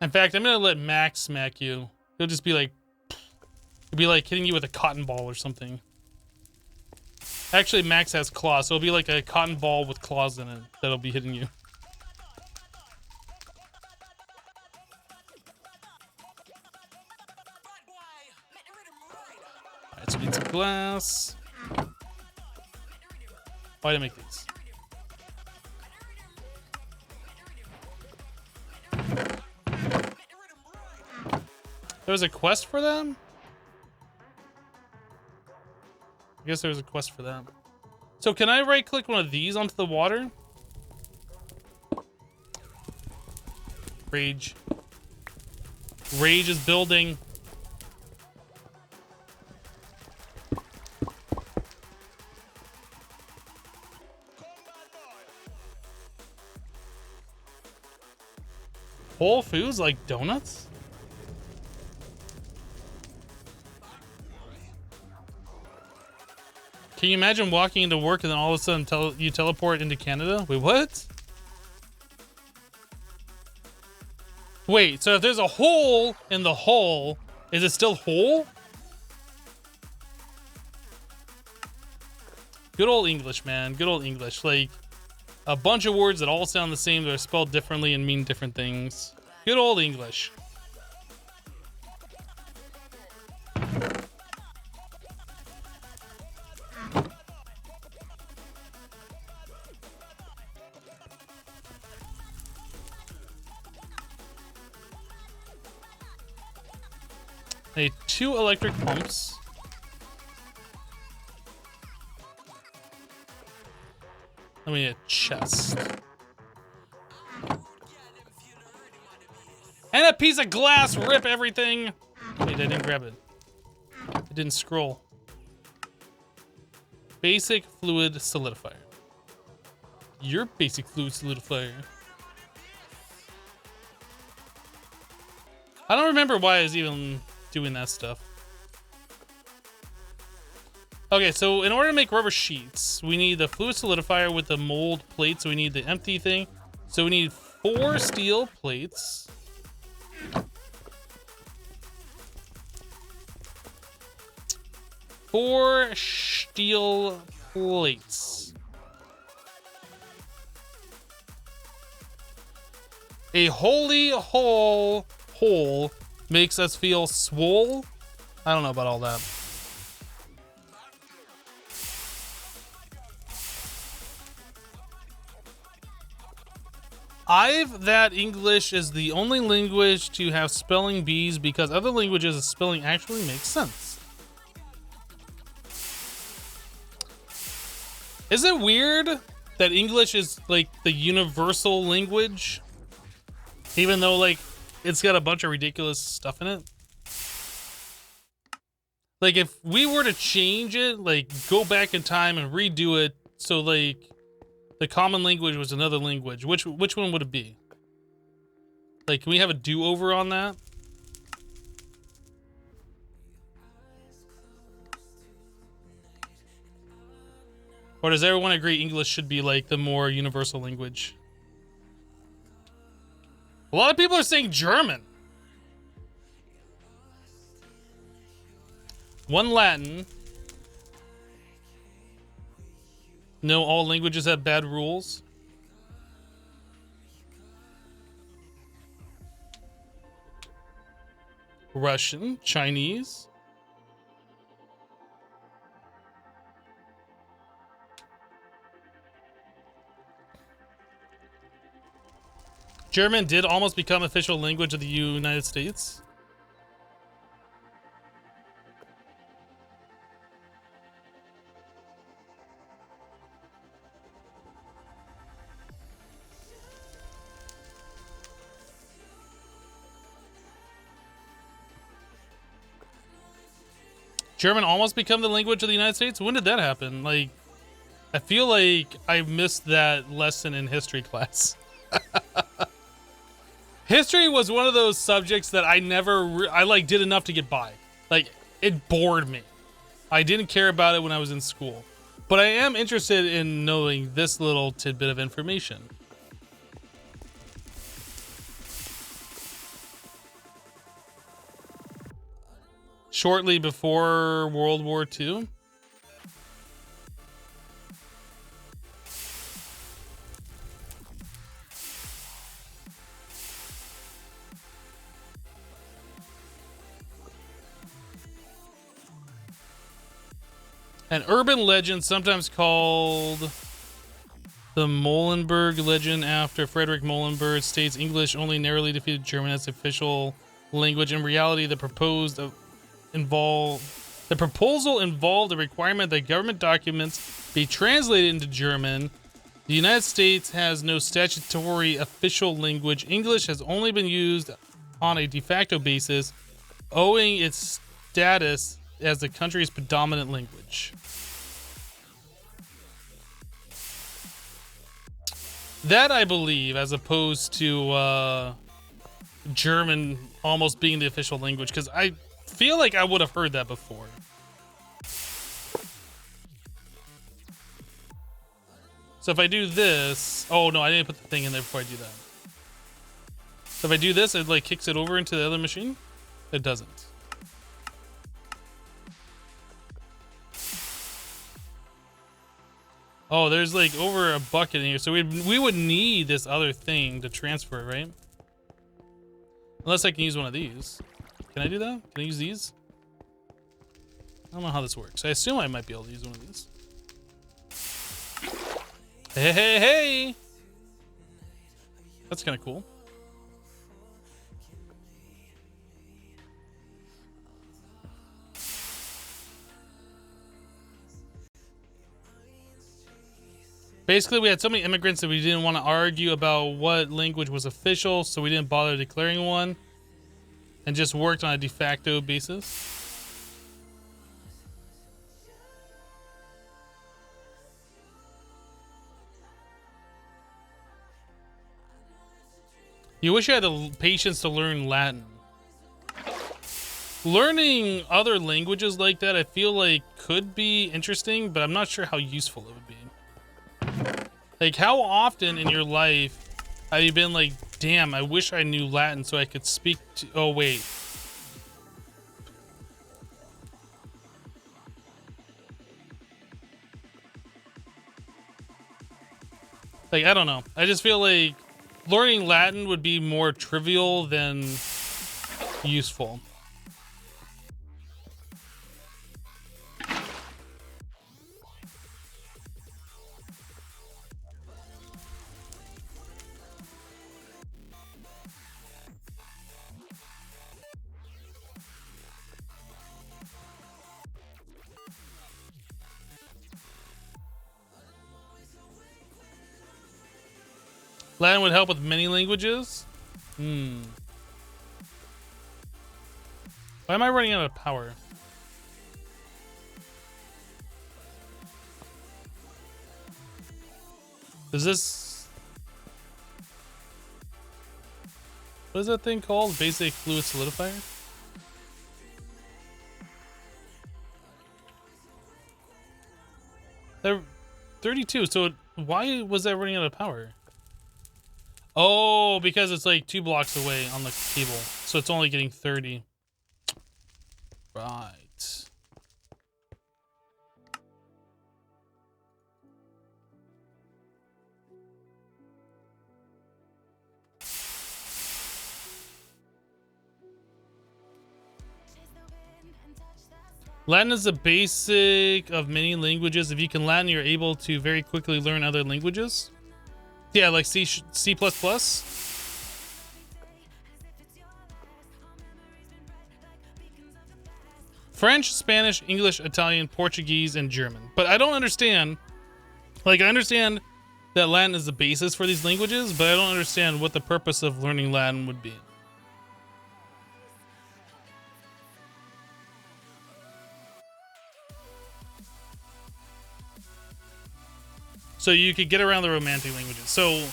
In fact, I'm gonna let Max smack you. He'll just be like, it'll be like hitting you with a cotton ball or something. Actually, Max has claws, so it'll be like a cotton ball with claws in it that'll be hitting you. Alright, so we need some glass. Why did I make these? There was a quest for them? I guess there was a quest for them. So can I right click one of these onto the water? Rage. Rage is building. Whole Foods like donuts? Can you imagine walking into work and then all of a sudden you teleport into Canada? Wait, what? Wait, so if there's a hole in the hull, is it still whole? Good old English, man. Good old English. Like, a bunch of words that all sound the same, that are spelled differently and mean different things. Good old English. Okay, 2 electric pumps. Then we need a chest. And a piece of glass, rip everything. Wait, I didn't grab it. I didn't scroll. Basic fluid solidifier. Your basic fluid solidifier. I don't remember why I was even doing that stuff. Okay, so in order to make rubber sheets, we need the fluid solidifier with the mold plate. So we need the empty thing. So we need 4 steel plates. Four steel plates. A holy hole makes us feel swole. I don't know about all that. That English is the only language to have spelling bees because other languages the spelling actually makes sense. Is it weird that English is like the universal language? Even though like it's got a bunch of ridiculous stuff in it? Like if we were to change it, like go back in time and redo it so like the common language was another language, which one would it be? Like, can we have a do-over on that? Or does everyone agree English should be like the more universal language? A lot of people are saying German. One Latin. No, all languages have bad rules. Russian, Chinese. German did almost become official language of the United States. German almost become the language of the United States? When did that happen? Like, I feel like I missed that lesson in history class. History was one of those subjects that I never, I like did enough to get by. Like, it bored me. I didn't care about it when I was in school. But I am interested in knowing this little tidbit of information. Shortly before World War II. An urban legend, sometimes called the Molenberg legend after Frederick Molenberg, states English only narrowly defeated German as official language. In reality, the proposal involved a requirement that government documents be translated into German. The United States has no statutory official language. English has only been used on a de facto basis, owing its status as the country's predominant language. That I believe, as opposed to German almost being the official language, because I feel like I would have heard that before. So if I do this, oh no, I didn't put the thing in there before I do that. So if I do this, it like kicks it over into the other machine. It doesn't. Oh, there's like over a bucket in here, so we would need this other thing to transfer it, right? Unless I can use one of these. Can I do that? Can I use these? I don't know how this works. I assume I might be able to use one of these. Hey, hey, hey! That's kind of cool. Basically, we had so many immigrants that we didn't want to argue about what language was official, so we didn't bother declaring one and just worked on a de facto basis. You wish you had the patience to learn Latin. Learning other languages like that, I feel like could be interesting, but I'm not sure how useful it would be. Like, how often in your life have you been like, damn, I wish I knew Latin so I could speak to... Oh, wait. Like, I don't know. I just feel like learning Latin would be more trivial than useful. Latin would help with many languages? Why am I running out of power? Is this... What is that thing called? Basic fluid solidifier? There... 32. So why was that running out of power? Oh, because it's like 2 blocks away on the cable. So it's only getting 30. Right. Latin is the basic of many languages. If you can Latin, you're able to very quickly learn other languages. Yeah, like C++. French, Spanish, English, Italian, Portuguese, and German. But I don't understand. Like, I understand that Latin is the basis for these languages, but I don't understand what the purpose of learning Latin would be. So you could get around the romantic languages. So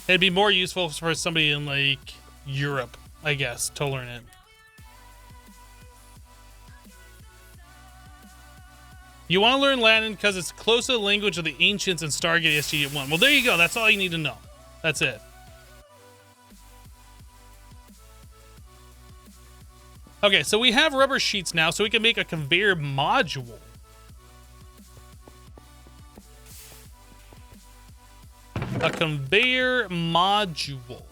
it'd be more useful for somebody in like Europe, I guess, to learn it. You want to learn Latin because it's close to the language of the ancients and Stargate SG-1. Well, there you go. That's all you need to know. That's it. Okay, so we have rubber sheets now, so we can make a conveyor module. A conveyor module.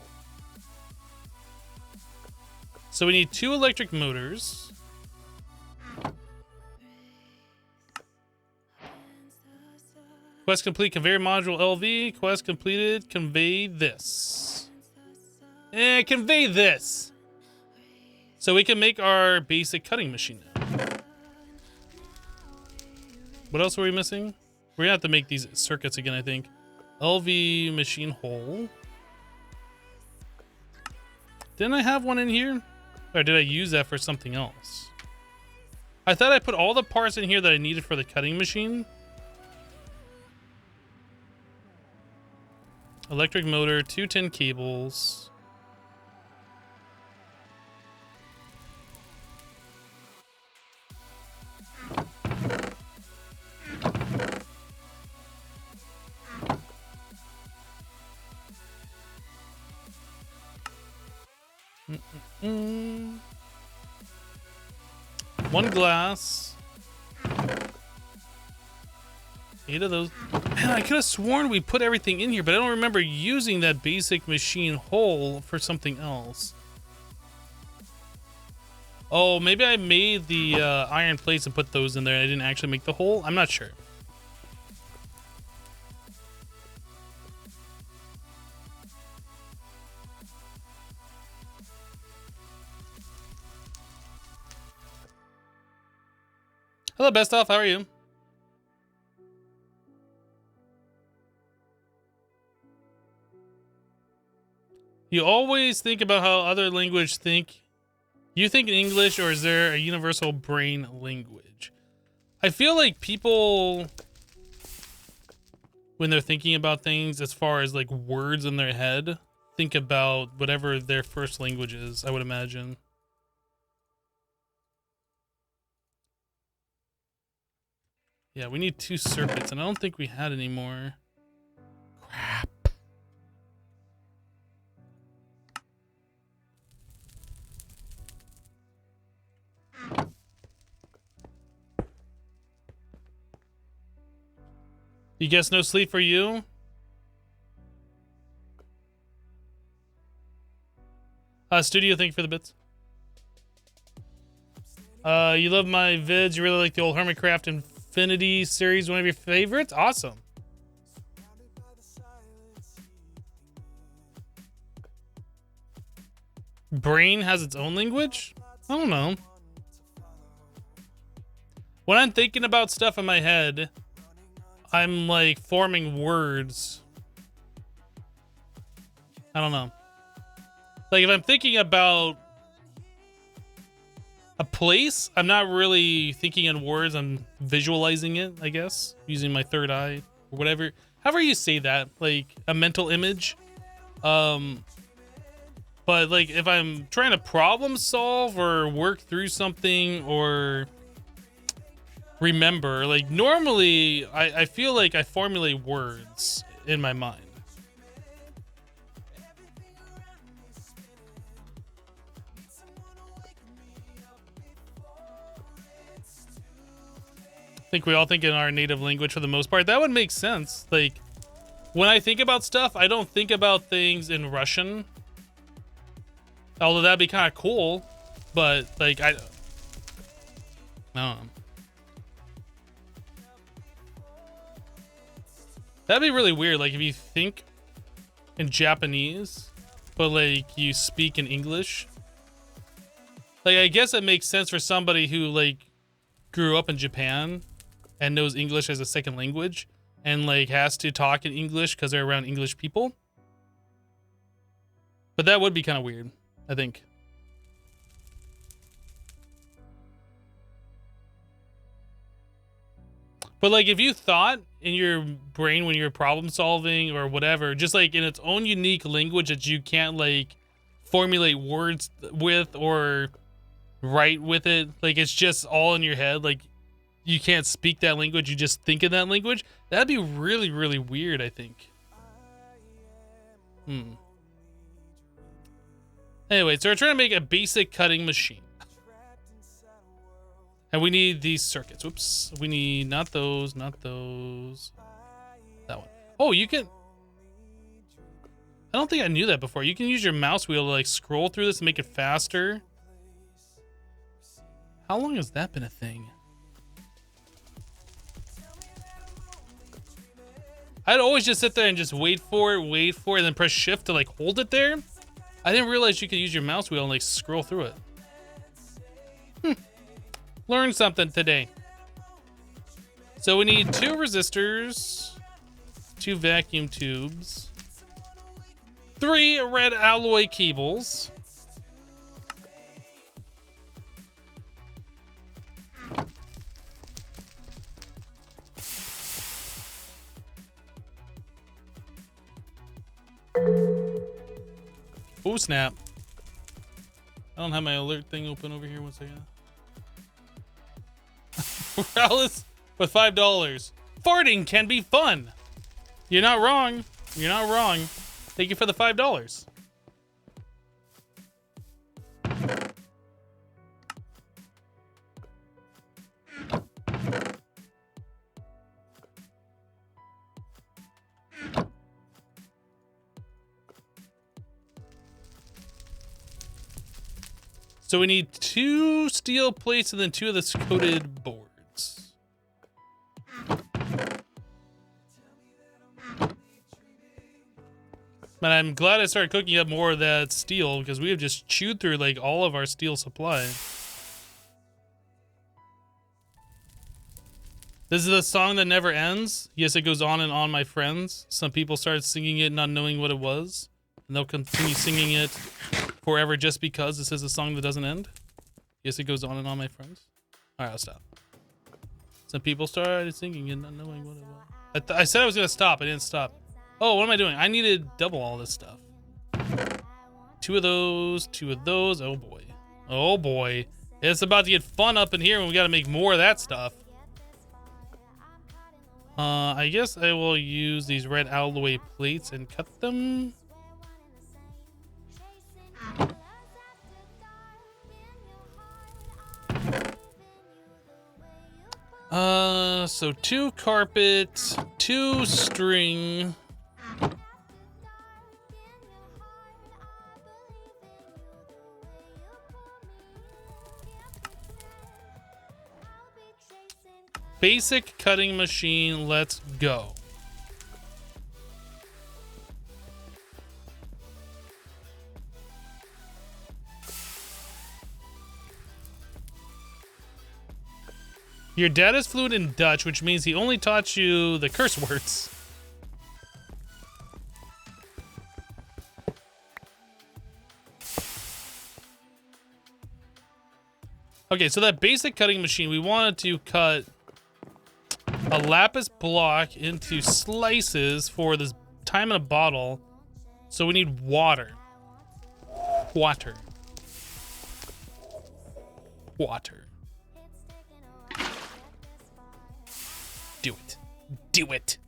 So we need 2 electric motors. Quest complete, conveyor module LV. Quest completed, convey this. Convey this. So we can make our basic cutting machine now. What else are we missing? We're gonna have to make these circuits again, I think. LV machine hole. Didn't I have one in here? Or did I use that for something else? I thought I put all the parts in here that I needed for the cutting machine. Electric motor, 210 cables. One glass. 8 of those. Man, I could have sworn we put everything in here, but I don't remember using that basic machine hole for something else. Oh, maybe I made the iron plates and put those in there. I didn't actually make the hole. I'm not sure. Hello, Best Off. How are you? You always think about how other language think. You think in English, or is there a universal brain language? I feel like people, when they're thinking about things as far as like words in their head, think about whatever their first language is, I would imagine. Yeah, we need 2 circuits, and I don't think we had any more. Crap. You guess no sleep for you? Studio, thank you for the bits. You love my vids. You really like the old Hermitcraft Infinity series, one of your favorites? Awesome. Brain has its own language? I don't know. When I'm thinking about stuff in my head, I'm like forming words. I don't know. Like if I'm thinking about a place, I'm not really thinking in words. I'm visualizing it, I guess, using my third eye or whatever. However you say that, like a mental image. But like if I'm trying to problem solve or work through something or remember. Like normally I feel like I formulate words in my mind. I think we all think in our native language for the most part. That would make sense. Like when I think about stuff, I don't think about things in Russian. Although that'd be kind of cool, but like I don't know. That'd be really weird. Like if you think in Japanese, but like you speak in English. Like I guess it makes sense for somebody who like grew up in Japan and knows English as a second language and like has to talk in English because they're around English people. But that would be kind of weird, I think. But like if you thought in your brain when you're problem solving or whatever, just like in its own unique language that you can't like formulate words with or write with it, like it's just all in your head, like you can't speak that language, you just think in that language, that'd be really, really weird, I think. Anyway, so we're trying to make a basic cutting machine. And we need these circuits. Whoops. We need not those, not those. That one. Oh, you can... I don't think I knew that before. You can use your mouse wheel to like scroll through this and make it faster. How long has that been a thing? I'd always just sit there and just wait for it, and then press shift to like hold it there. I didn't realize you could use your mouse wheel and like scroll through it. Learned something today. So we need 2 resistors, 2 vacuum tubes, 3 red alloy cables, oh snap. I don't have my alert thing open over here. 1 second. Morales with $5. Farting can be fun. You're not wrong. You're not wrong. Thank you for the $5. So we need 2 steel plates and then 2 of this coated boards. But I'm glad I started cooking up more of that steel because we have just chewed through like all of our steel supply. This is the song that never ends. Yes, it goes on and on, my friends. Some people started singing it not knowing what it was. And they'll continue singing it forever just because this is a song that doesn't end. Yes, it goes on and on, my friends. All right, I'll stop. Some people started singing it not knowing what it was. I said I was going to stop. I didn't stop. Oh, what am I doing? I need to double all this stuff. 2 of those, 2 of those. Oh boy. Oh boy. It's about to get fun up in here when we got to make more of that stuff. I guess I will use these red alloy plates and cut them. So 2 carpet, 2 string. Basic cutting machine, let's go. Your dad is fluent in Dutch, which means he only taught you the curse words. Okay, so that basic cutting machine, we wanted to cut a lapis block into slices for this time in a bottle. So we need water. Water. Do it.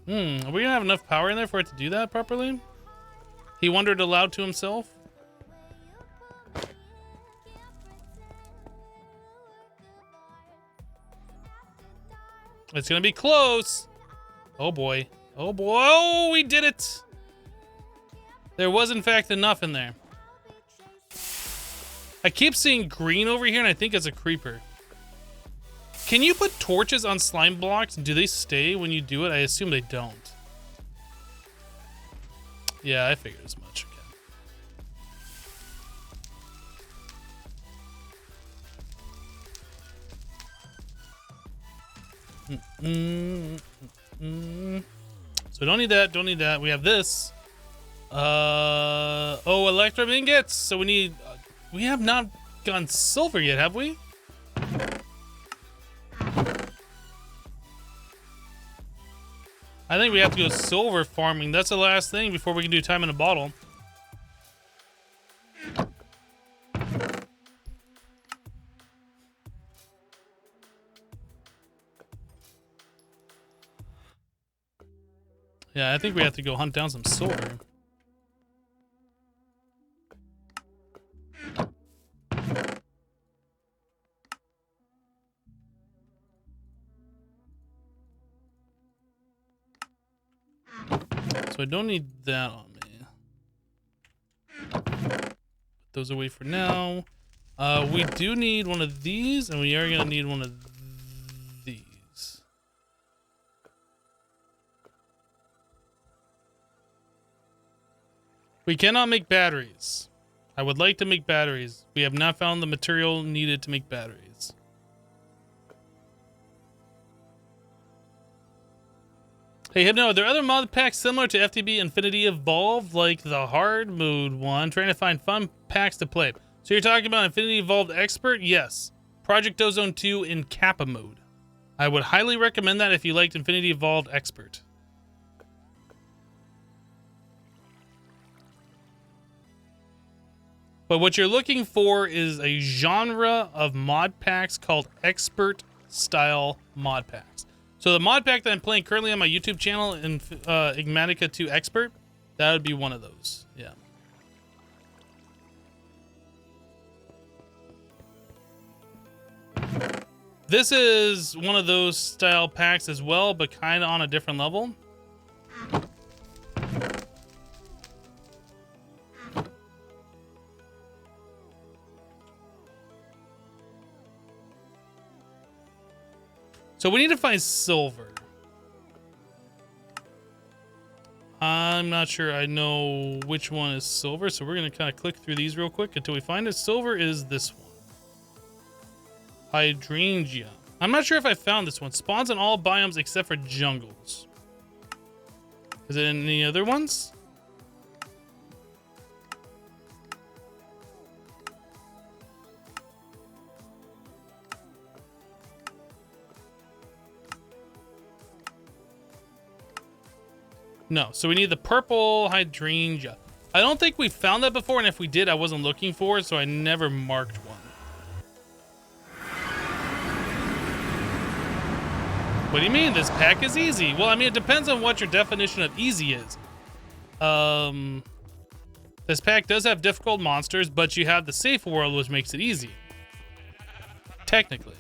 Are we gonna have enough power in there for it to do that properly? He wondered aloud to himself. It's gonna be close. Oh boy. Oh boy. Oh, we did it. There was in fact enough in there. I keep seeing green over here and I think it's a creeper. Can you put torches on slime blocks? Do they stay when you do it? I assume they don't. Yeah, I figured as much. So don't need that, don't need that. We have this. Oh, electrum ingots. So we need, we have not gone silver yet, have we? I think we have to go silver farming. That's the last thing before we can do time in a bottle. Yeah, I think we have to go hunt down some silver. So I don't need that on me. Put those away for now. We do need one of these, and we are gonna need one of these. We cannot make batteries. I would like to make batteries. We have not found the material needed to make batteries. Hey, Hypno, are there other mod packs similar to FTB Infinity Evolved, like the hard mode one? Trying to find fun packs to play. So you're talking about Infinity Evolved Expert? Yes. Project Ozone 2 in Kappa mode. I would highly recommend that if you liked Infinity Evolved Expert. But what you're looking for is a genre of mod packs called Expert style mod packs. So the mod pack that I'm playing currently on my YouTube channel in Igmatica 2 Expert, that would be one of those. Yeah. This is one of those style packs as well, but kind of on a different level. So we need to find silver. I'm not sure I know which one is silver, so we're going to kind of click through these real quick until we find it. Silver is this one. Hydrangea. I'm not sure if I found this one. Spawns in all biomes except for jungles. Is it in any other ones? No, so we need the purple hydrangea. I don't think we found that before, and if we did, I wasn't looking for it, so I never marked one. What do you mean? This pack is easy. Well, I mean, it depends on what your definition of easy is. This pack does have difficult monsters, but you have the safe world, which makes it easy. Technically.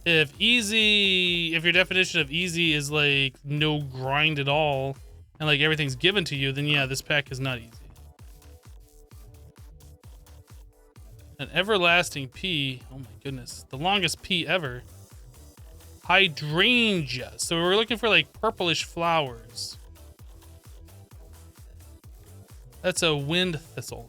If your definition of easy is like no grind at all and like everything's given to you, then yeah, this pack is not easy. An everlasting P. Oh my goodness. The longest P ever. Hydrangea. So we're looking for like purplish flowers. That's a wind thistle.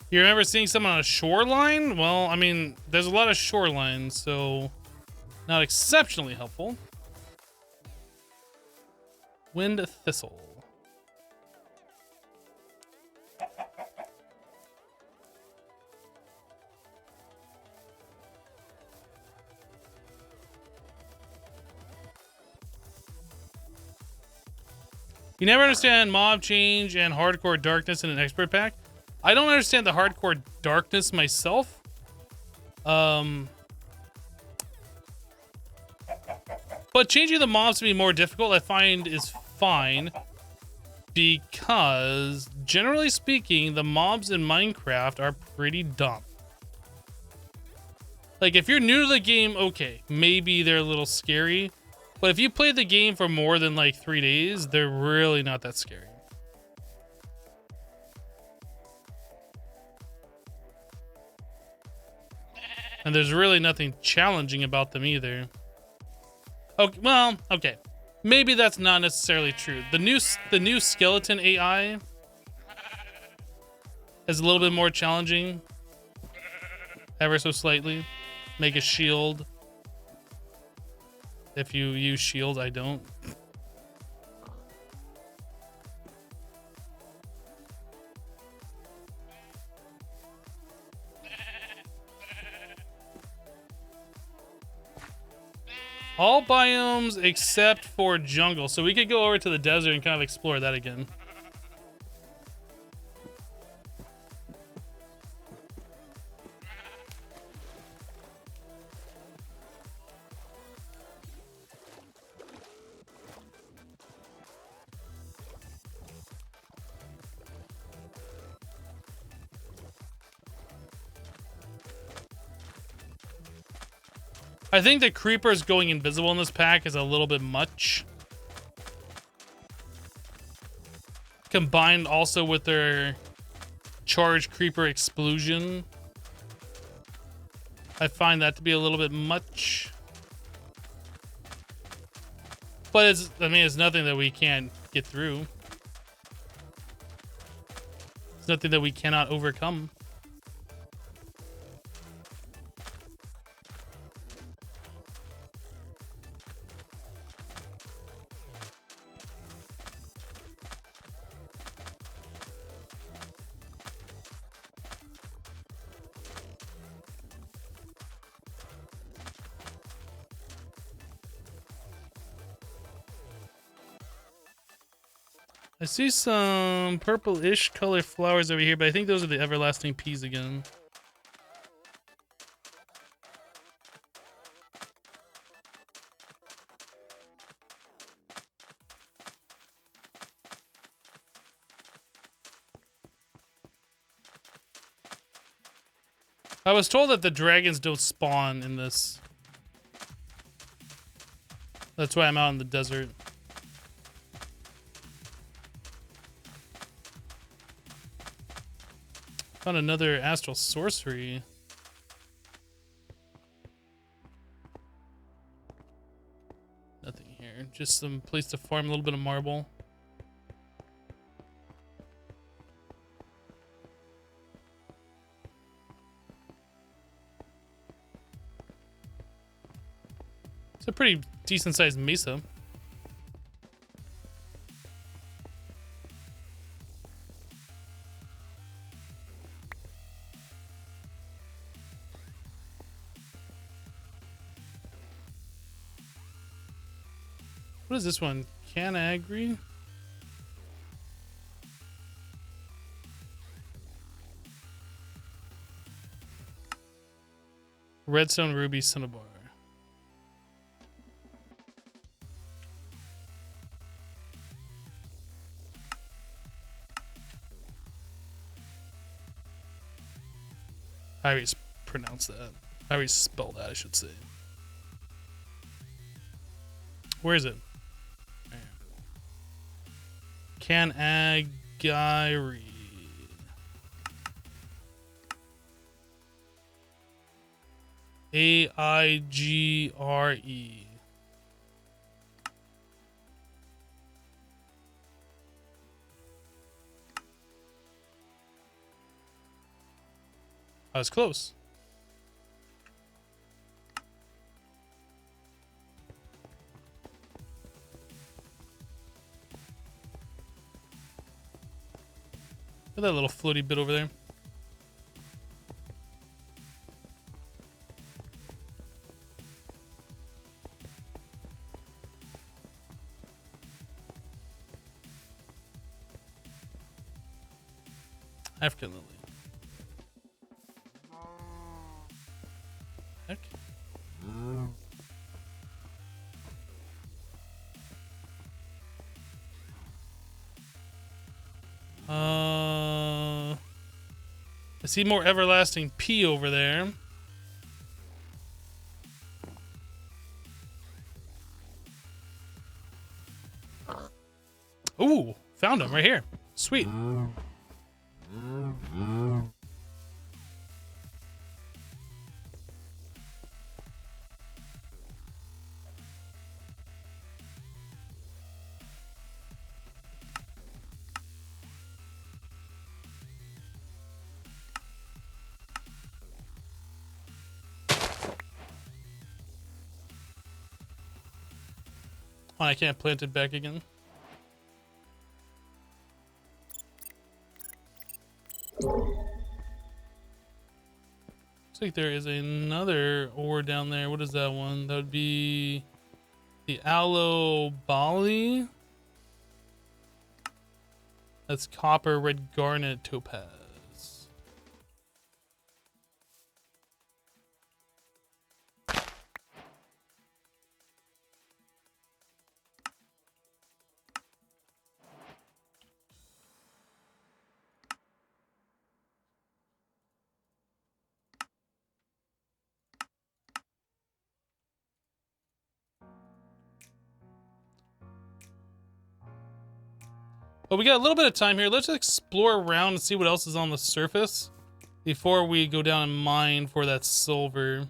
You remember seeing someone on a shoreline? Well, I mean, there's a lot of shorelines, so not exceptionally helpful. Wind thistle. You never understand mob change and hardcore darkness in an expert pack. I don't understand the hardcore darkness myself. But changing the mobs to be more difficult, I find is fine. Because, generally speaking, the mobs in Minecraft are pretty dumb. Like, if you're new to the game, okay, maybe they're a little scary. But if you play the game for more than, like, 3 days, they're really not that scary. And there's really nothing challenging about them either. Okay, well, okay. Maybe that's not necessarily true. The new skeleton AI is a little bit more challenging. Ever so slightly. Make a shield. If you use shield, I don't. All biomes except for jungle. So we could go over to the desert and kind of explore that again. I think the creepers going invisible in this pack is a little bit much. Combined also with their charge creeper explosion. I find that to be a little bit much. But it's nothing that we can't get through. It's nothing that we cannot overcome. I see some purple-ish color flowers over here, but I think those are the everlasting peas again. I was told that the dragons don't spawn in this. That's why I'm out in the desert. Found another astral sorcery. Nothing here. Just some place to farm a little bit of marble. It's a pretty decent sized mesa. What is this one? Canagri? Redstone Ruby Cinnabar. I always pronounce that. I always spell that, I should say. Where is it? Canagri. A-I-G-R-E. I was close. Look at that little floaty bit over there. African lily. Heck. I see more everlasting P over there. Ooh, found him right here. Sweet. Oh, I can't plant it back again. Looks like there is another ore down there. What is that one? That would be the aloe bali. That's copper, red garnet, topaz. But we got a little bit of time here. Let's explore around and see what else is on the surface before we go down and mine for that silver.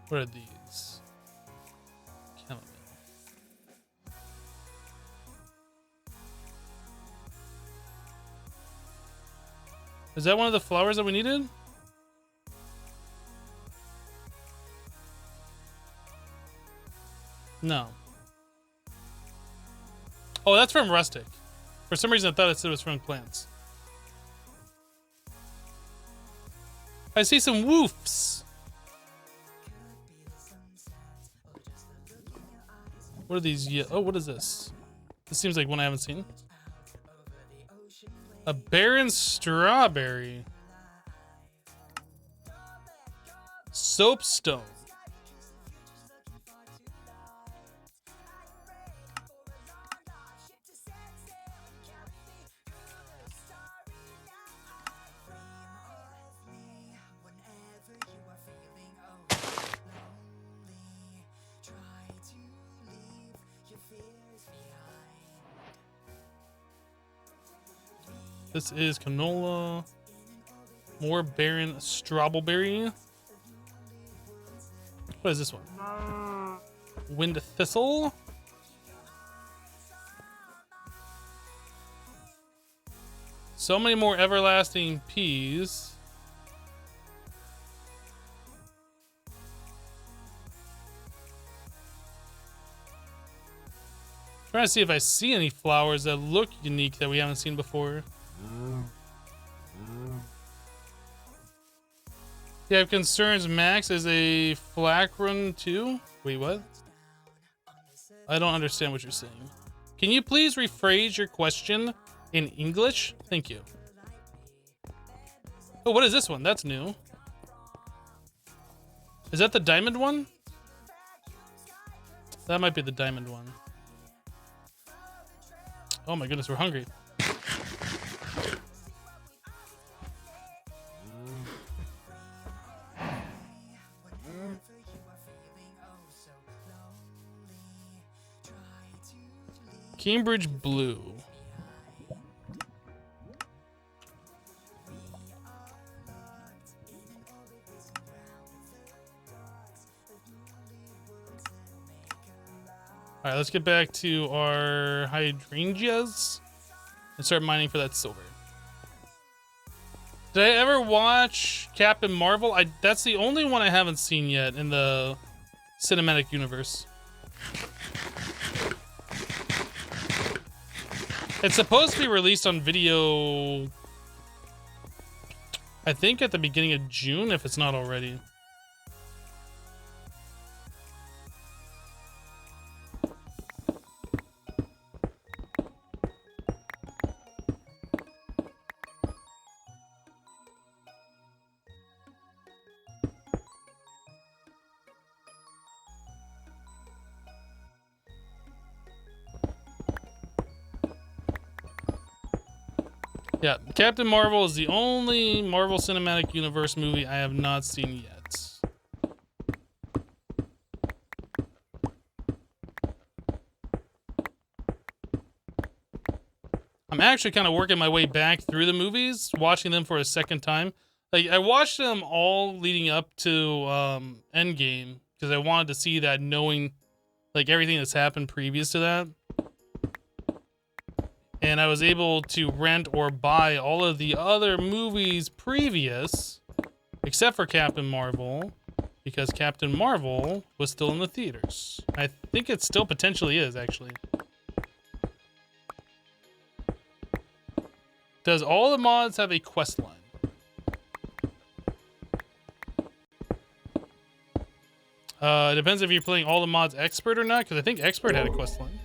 What are these? Chamomile. Is that one of the flowers that we needed? No. Oh, that's from rustic. For some reason, I thought it was from plants. I see some woofs. What are these? Oh, what is this? This seems like one I haven't seen. A barren strawberry. Soapstone. This is canola. More barren strawberry. What is this one? Wind thistle. So many more everlasting peas. Trying to see if I see any flowers that look unique that we haven't seen before. You have concerns. Max is a flak run too. Wait, what? I don't understand what you're saying. Can you please rephrase your question in English? Thank you. Oh, what is this one? That's new. Is that the diamond one? That might be the diamond one. Oh my goodness, we're hungry. Cambridge blue. All right, let's get back to our hydrangeas and start mining for that silver. Did I ever watch Captain Marvel? That's the only one I haven't seen yet in the cinematic universe. It's supposed to be released on video, I think at the beginning of June, if it's not already. Yeah, Captain Marvel is the only Marvel Cinematic Universe movie I have not seen yet. I'm actually kind of working my way back through the movies, watching them for a second time. Like, I watched them all leading up to Endgame because I wanted to see that, knowing like everything that's happened previous to that. And I was able to rent or buy all of the other movies previous, except for Captain Marvel, because Captain Marvel was still in the theaters. I think it still potentially is, actually. Does all the mods have a quest line? It depends if you're playing all the mods expert or not, because I think expert had a quest line.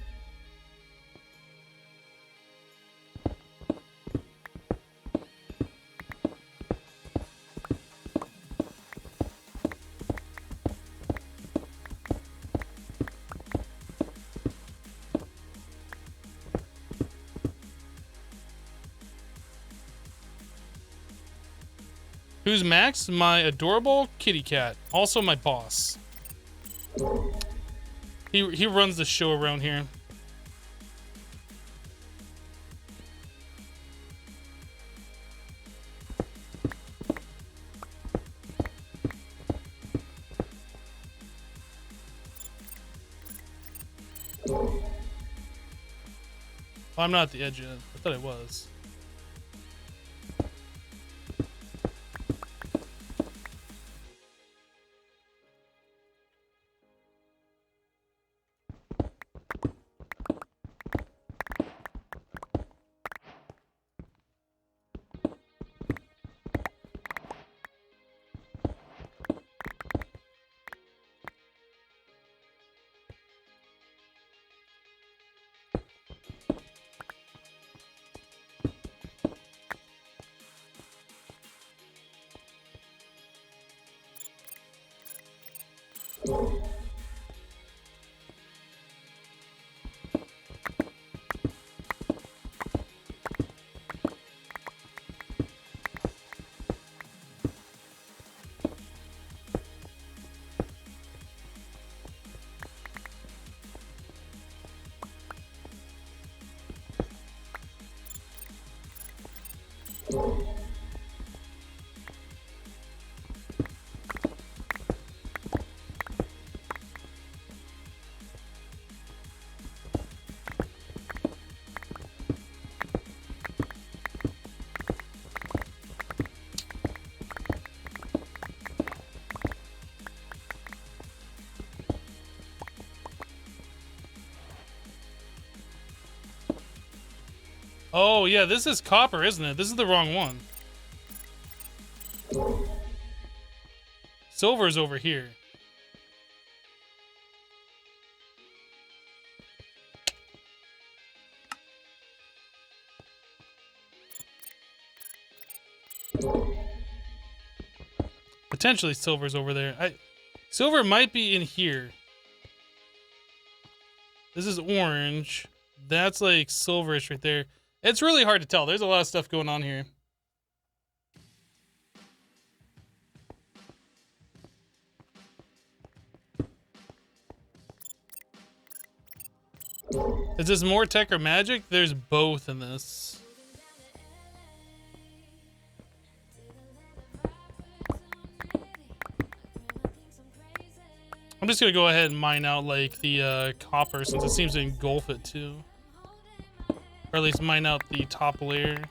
Who's Max? My adorable kitty cat. Also my boss. He runs the show around here. Oh, I'm not at the edge yet. I thought I was. Oh, yeah, this is copper, isn't it? This is the wrong one. Silver's over here. Potentially silver's over there. Silver might be in here. This is orange. That's like silverish right there. It's really hard to tell. There's a lot of stuff going on here. Is this more tech or magic? There's both in this. I'm just gonna go ahead and mine out like the copper, since it seems to engulf it too. Or at least mine out the top layer.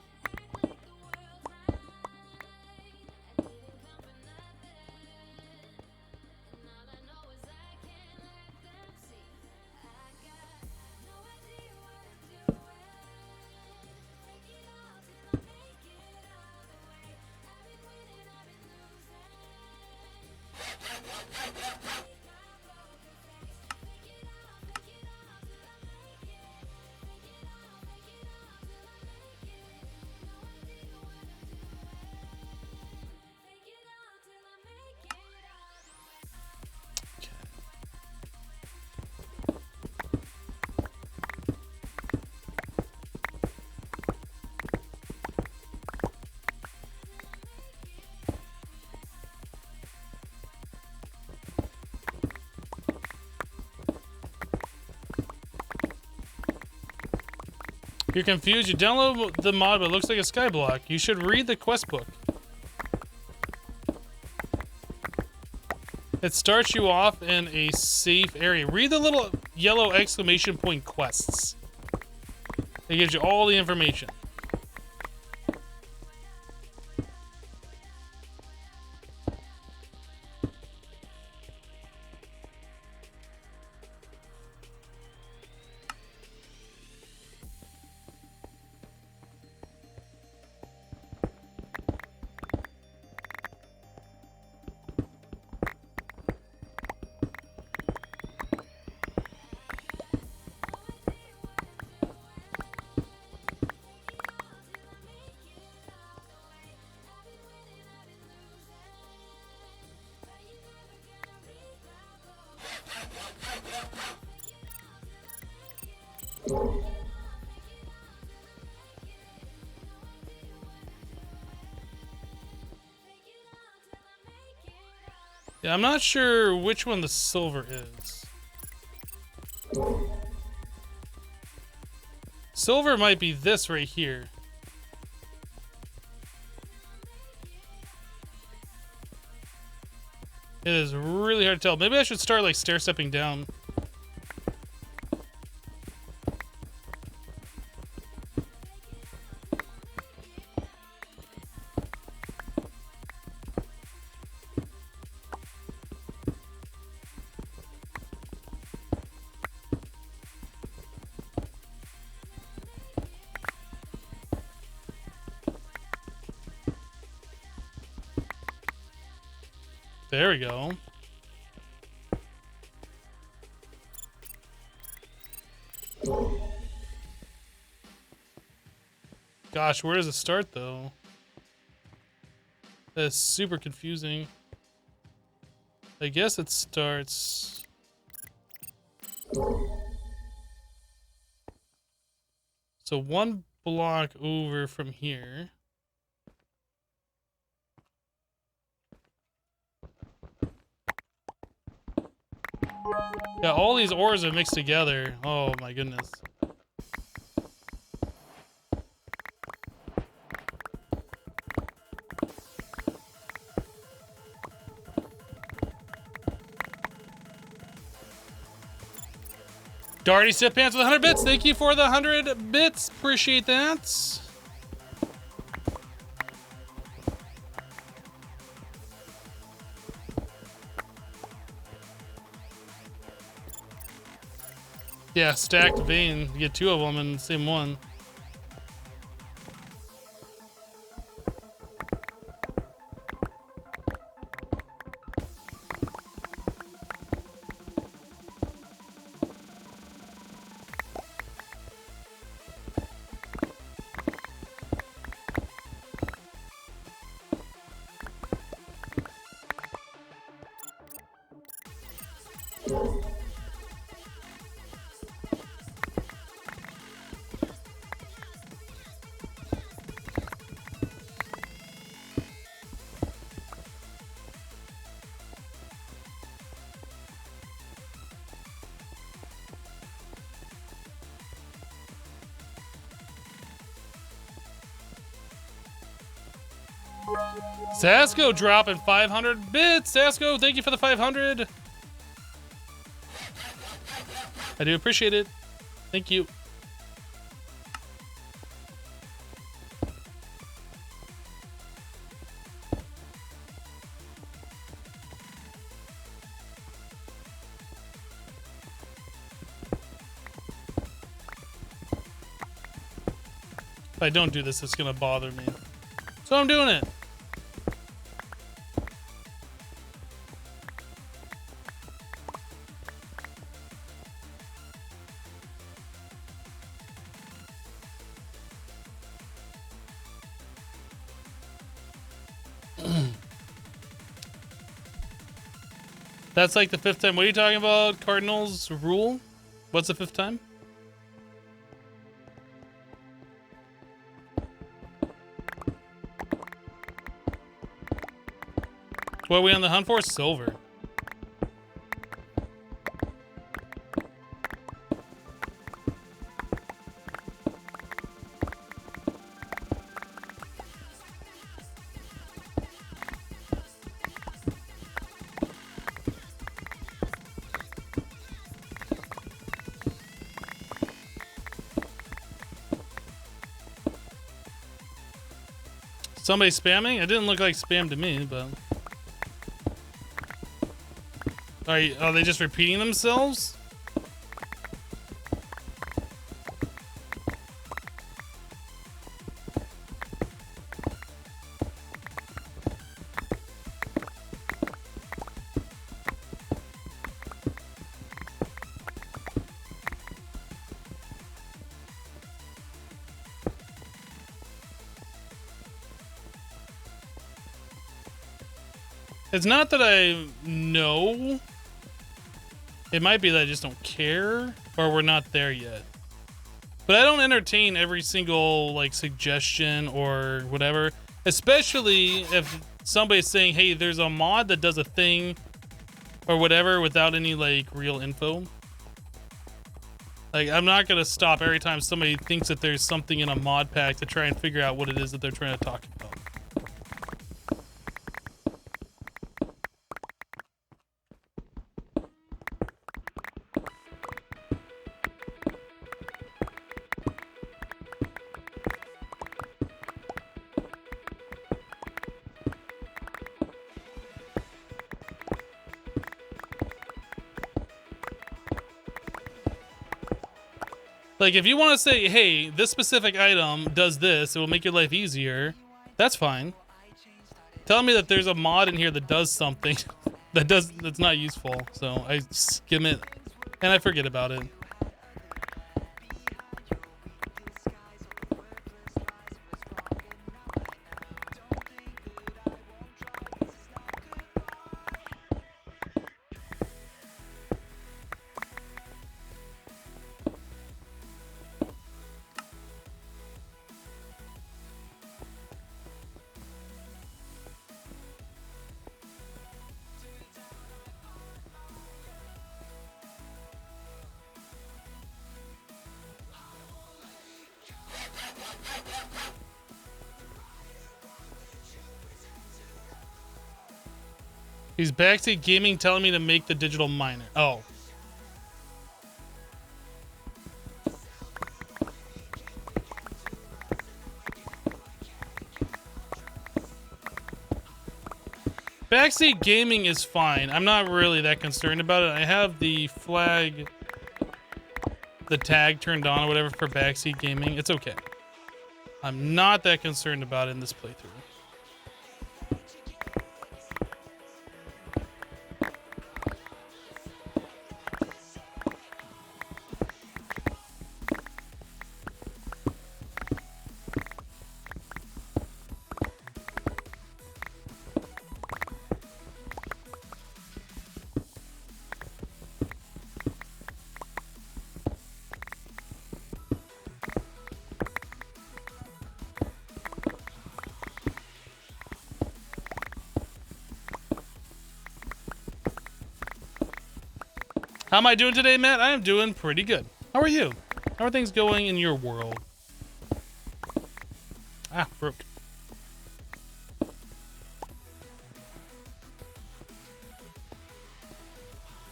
You're confused. You download the mod, but it looks like a skyblock. You should read the quest book. It starts you off in a safe area. Read the little yellow exclamation point quests. It gives you all the information. Yeah, I'm not sure which one the silver is. Silver might be this right here. It is really hard to tell. Maybe I should start like stair stepping down. There we go. Gosh, where does it start though? That's super confusing. I guess it starts... So one block over from here. Yeah, all these ores are mixed together. Oh my goodness. Darty Sip Pants with 100 bits. Thank you for the 100 bits. Appreciate that. Yeah, stacked vein. You get two of them in the same one. Sasko dropping 500 bits. Sasko, thank you for the 500. I do appreciate it. Thank you. If I don't do this, it's gonna bother me. So I'm doing it. That's like the 5th time. What are you talking about? Cardinals rule? What's the 5th time? What are we on the hunt for? Silver. Somebody spamming? It didn't look like spam to me, but... Are they just repeating themselves? It's not that I know. It might be that I just don't care, or we're not there yet. But I don't entertain every single like suggestion or whatever, especially if somebody's saying, "Hey, there's a mod that does a thing," or whatever, without any like real info. Like, I'm not gonna stop every time somebody thinks that there's something in a mod pack to try and figure out what it is that they're trying to talk about. Like, if you want to say, hey, this specific item does this, it will make your life easier, that's fine. Tell me that there's a mod in here that does something that's not useful, so I skim it and I forget about it. He's backseat gaming telling me to make the digital miner. Oh. Backseat gaming is fine. I'm not really that concerned about it. I have the flag, the tag turned on or whatever for backseat gaming. It's okay. I'm not that concerned about it in this playthrough. How am I doing today, Matt? I am doing pretty good. How are you? How are things going in your world? Ah, broke.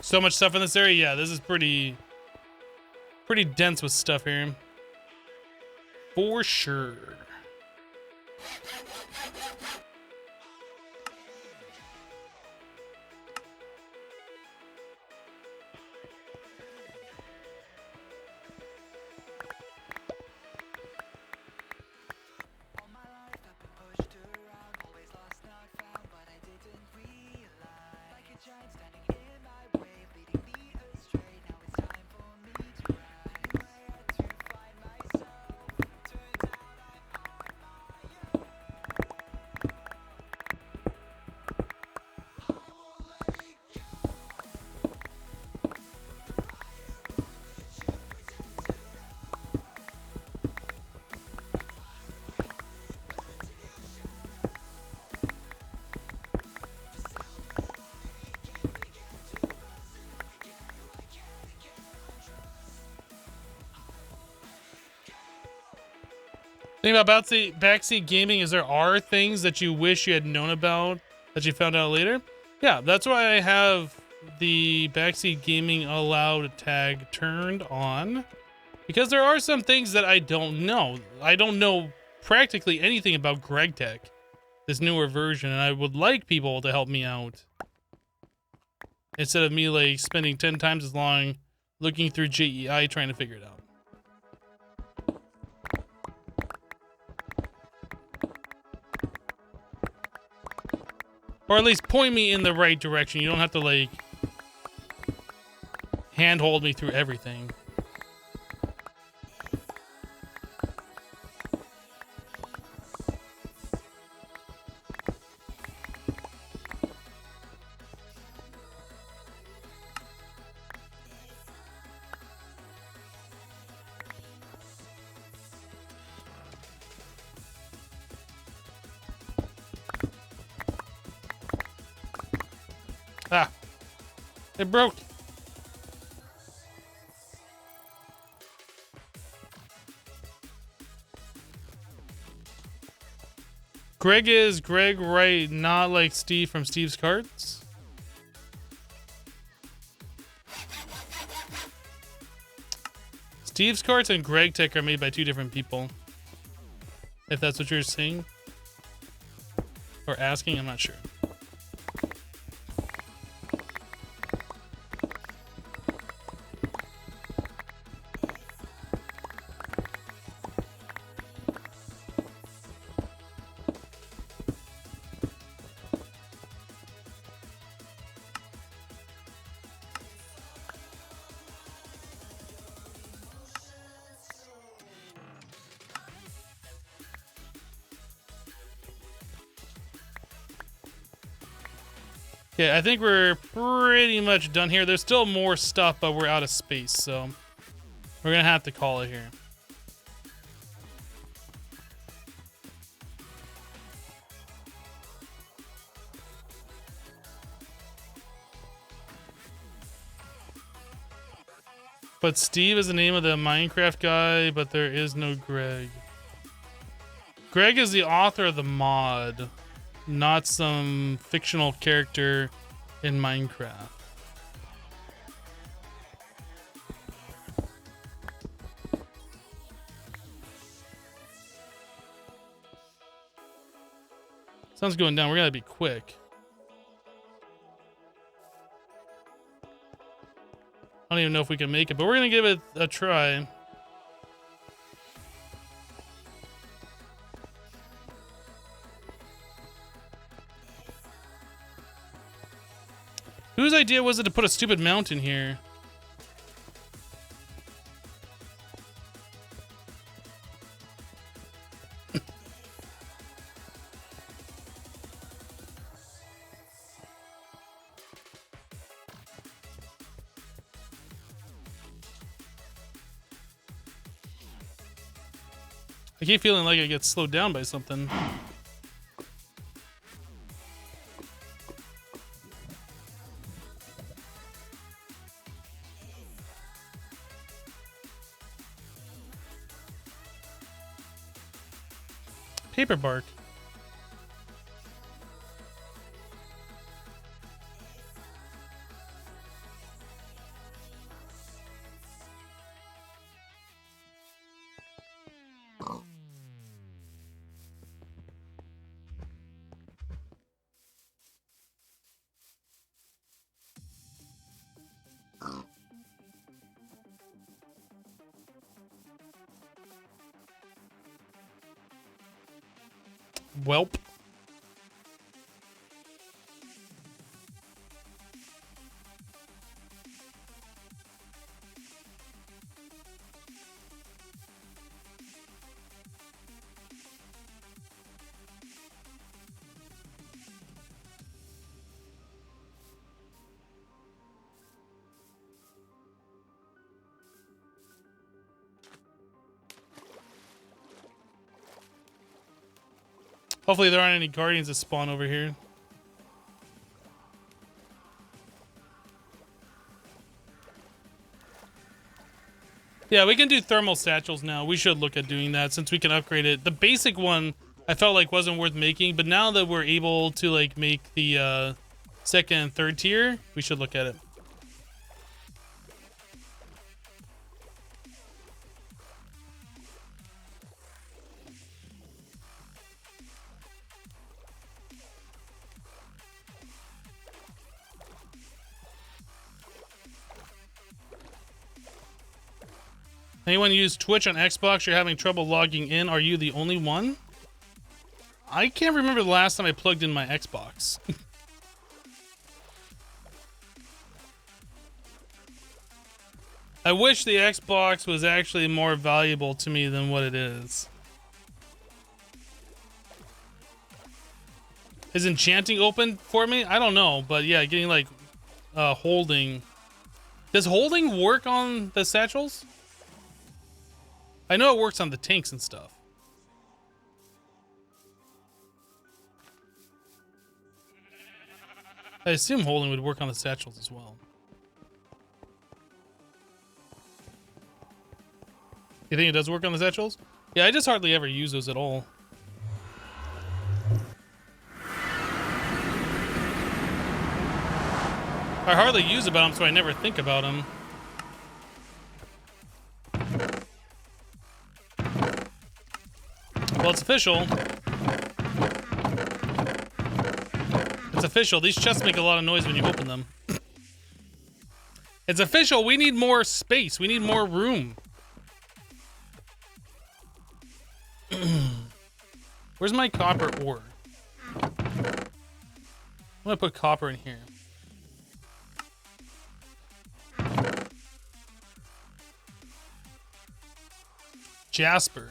So much stuff in this area. Yeah, this is pretty dense with stuff here. For sure. Thing about backseat gaming is there are things that you wish you had known about that you found out later. Yeah, that's why I have the backseat gaming allowed tag turned on, because there are some things that I don't know. I don't know practically anything about GregTech. this newer version, and I would like people to help me out instead of me like spending 10 times as long looking through JEI trying to figure it out. Or at least point me in the right direction. You don't have to like handhold me through everything. Ah, it broke. Greg is Greg, right? Not like Steve from Steve's Carts. Steve's Carts and Greg Tech are made by two different people. If that's what you're saying or asking, I'm not sure. Yeah, I think we're pretty much done here. There's still more stuff, but we're out of space, so we're gonna have to call it here. But Steve is the name of the Minecraft guy, but there is no Greg. Greg is the author of the mod, not some fictional character in Minecraft. Sun's going down. We're gonna be quick. I don't even know if we can make it, but we're gonna give it a try. Whose idea was it to put a stupid mountain here? I keep feeling like I get slowed down by something. Paper bark. Welp. Hopefully there aren't any guardians that spawn over here. Yeah, we can do thermal satchels now. We should look at doing that since we can upgrade it. The basic one I felt like wasn't worth making, but now that we're able to like make the second and third tier, we should look at it. Anyone use Twitch on Xbox? You're having trouble logging in. Are you the only one? I can't remember the last time I plugged in my Xbox. I wish the Xbox was actually more valuable to me than what it is. Is enchanting open for me? I don't know, but yeah, getting like holding. Does holding work on the satchels? I know it works on the tanks and stuff. I assume holding would work on the satchels as well. You think it does work on the satchels? Yeah, I just hardly ever use those at all. I hardly use about them, so I never think about them. Well, it's official. It's official. These chests make a lot of noise when you open them. It's official. We need more space. We need more room. Where's my copper ore? I'm gonna put copper in here. Jasper.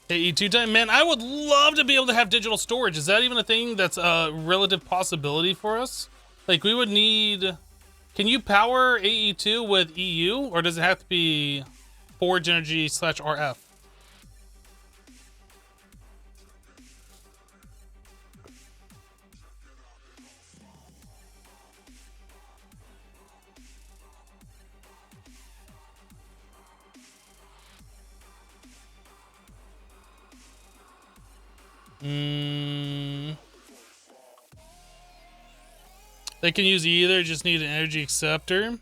AE2 time, man. I would love to be able to have digital storage. Is that even a thing that's a relative possibility for us? Like, we would need. Can you power AE2 with EU, or does it have to be Forge Energy /RF? They can use either, just need an energy acceptor.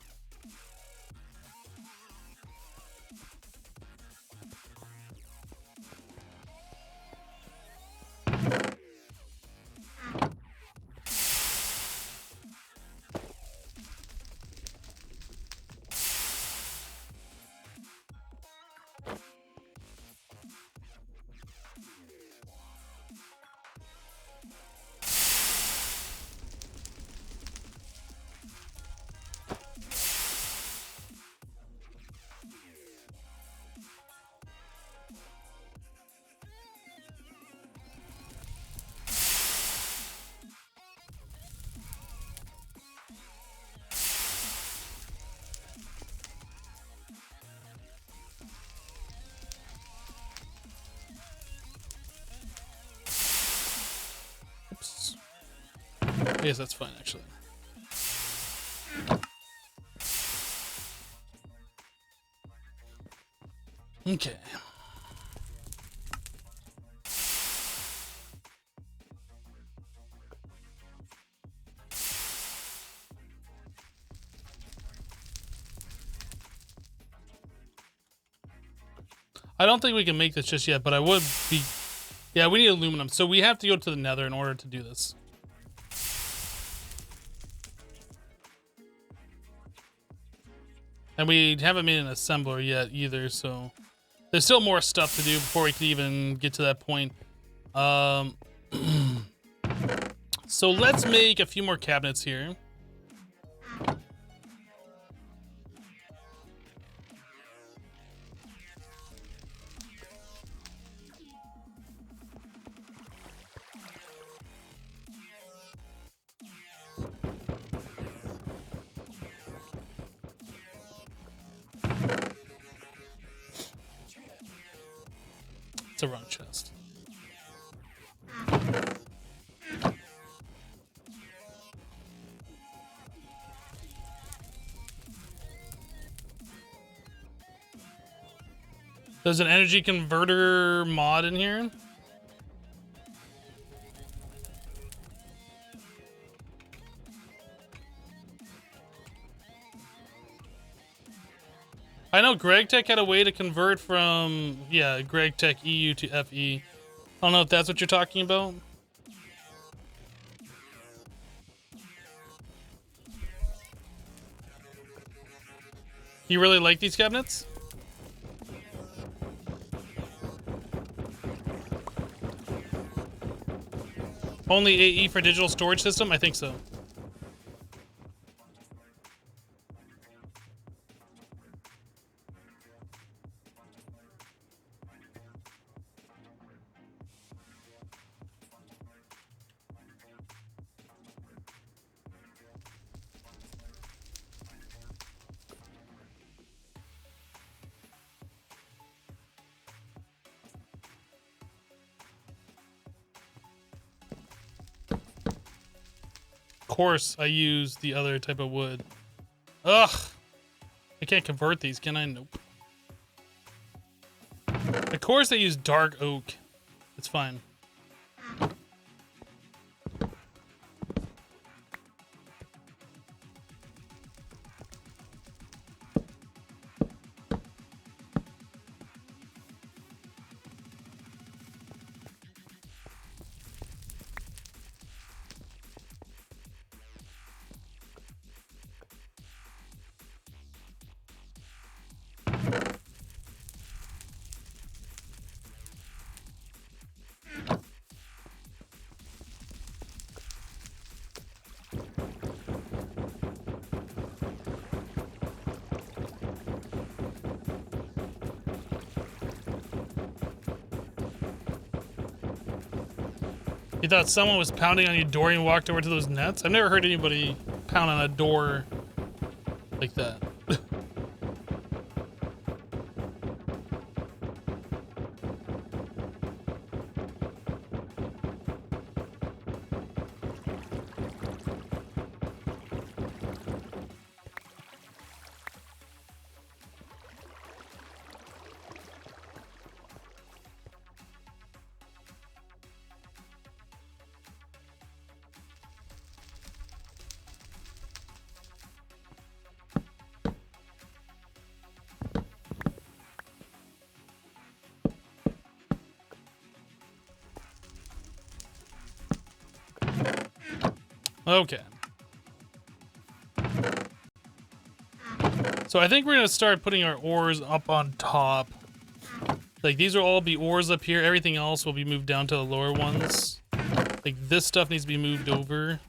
Oops. I guess that's fine, actually. Okay. I don't think we can make this just yet, but I would be... Yeah, we need aluminum, so we have to go to the nether in order to do this. And we haven't made an assembler yet either, so... There's still more stuff to do before we can even get to that point. So let's make a few more cabinets here. It's a wrong chest. There's an energy converter mod in here. I know Greg Tech had a way to convert from, yeah, Greg Tech EU to FE. I don't know if that's what you're talking about. You really like these cabinets? Only AE for digital storage system? I think so. Of course, I use the other type of wood. Ugh! I can't convert these, can I? Nope. Of course I use dark oak. It's fine. You thought someone was pounding on your door and walked over to those nets? I've never heard anybody pound on a door like that. Okay. So I think we're gonna start putting our ores up on top. Like these will all be ores up here. Everything else will be moved down to the lower ones. Like this stuff needs to be moved over.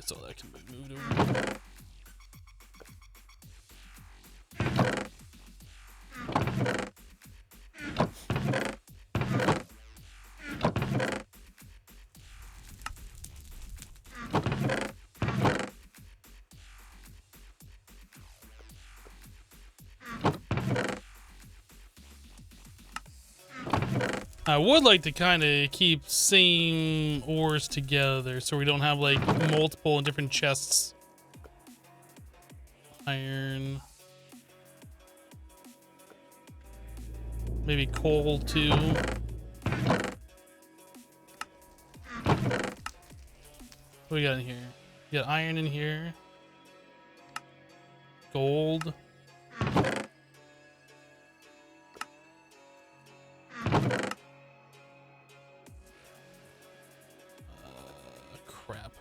So that can be moved over. I would like to kind of keep same ores together so we don't have like multiple different chests. Iron. Maybe coal too. What do we got in here? We got iron in here. Gold. Crap.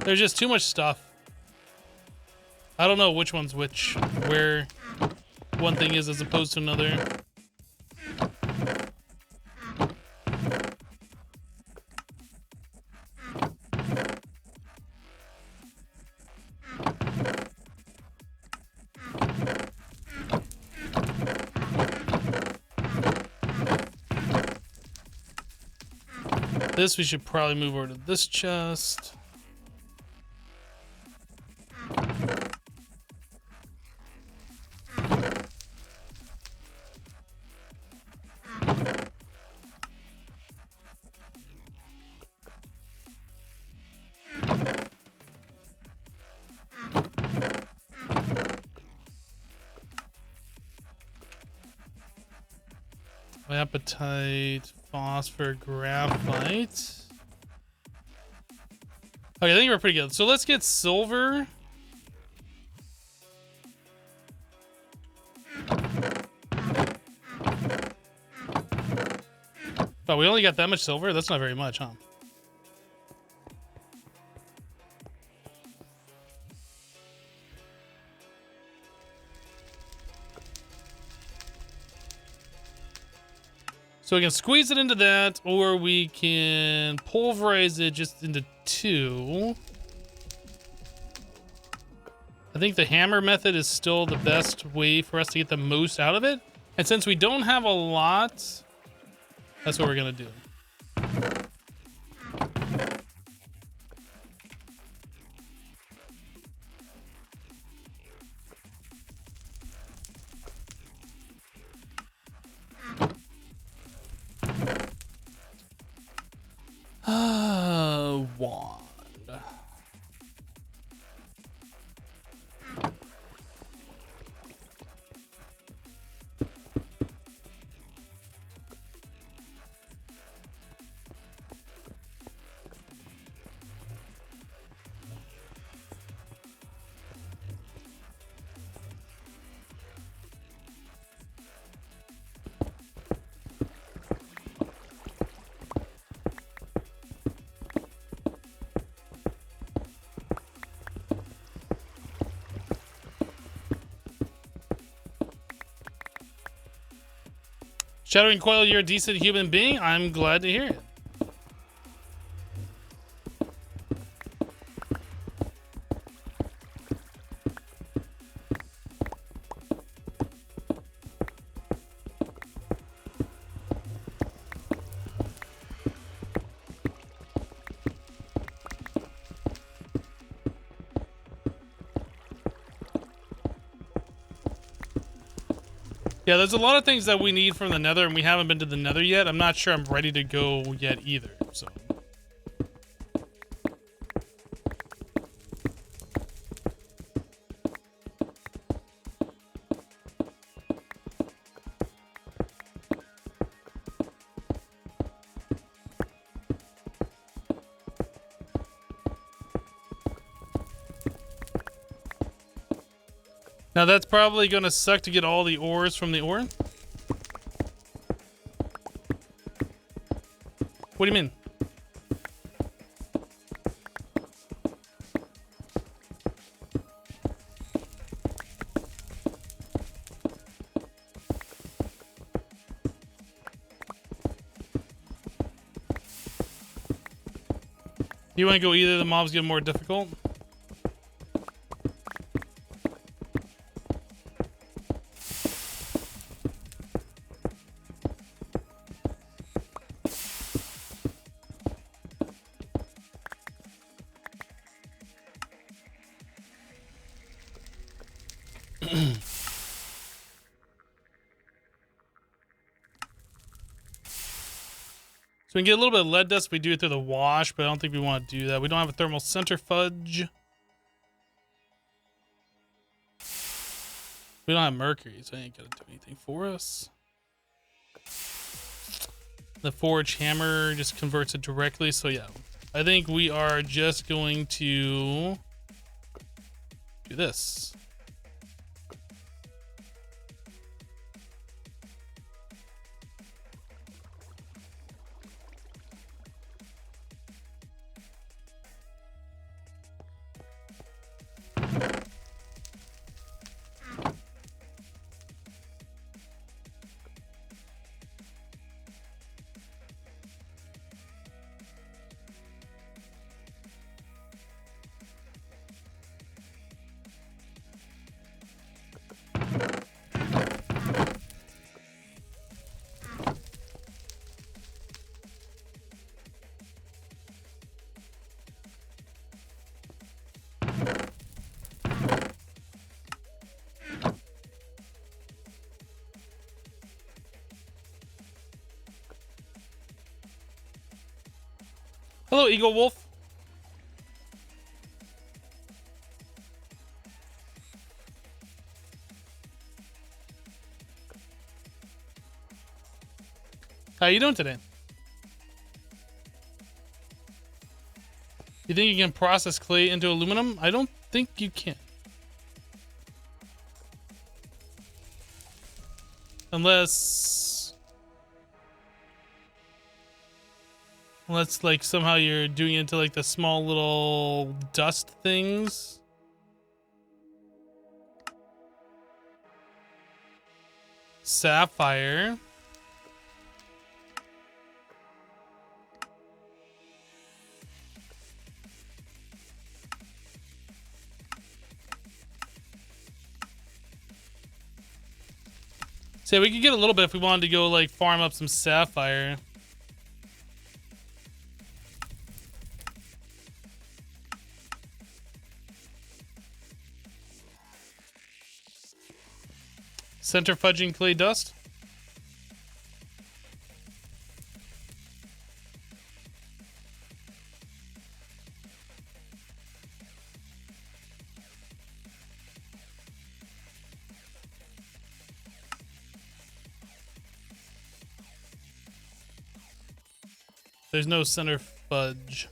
There's just too much stuff. I don't know which one's which, where one thing is as opposed to another. This we should probably move over to this chest. Apatite, phosphor, graphite. Okay, I think we're pretty good. So let's get silver. Oh, we only got that much silver? That's not very much, huh? So we can squeeze it into that, or we can pulverize it just into 2. I think the hammer method is still the best way for us to get the most out of it. And since we don't have a lot, that's what we're gonna do. Wand. Shattering Coil, you're a decent human being. I'm glad to hear it. Yeah, there's a lot of things that we need from the Nether, and we haven't been to the Nether yet. I'm not sure I'm ready to go yet either, so. Now that's probably gonna suck to get all the ores from the ore. What do you mean? You want to go either? The mobs get more difficult. So we can get a little bit of lead dust if we do it through the wash, but I don't think we want to do that. We don't have a thermal centrifuge. We don't have mercury, so I ain't gonna do anything for us. The forge hammer just converts it directly, so yeah. I think we are just going to do this. Hello, Eagle Wolf. How you doing today? You think you can process clay into aluminum? I don't think you can. Unless like somehow you're doing it into like the small little dust things. Sapphire. So we could get a little bit if we wanted to go like farm up some sapphire. Centrifuging clay dust. There's no center fudge.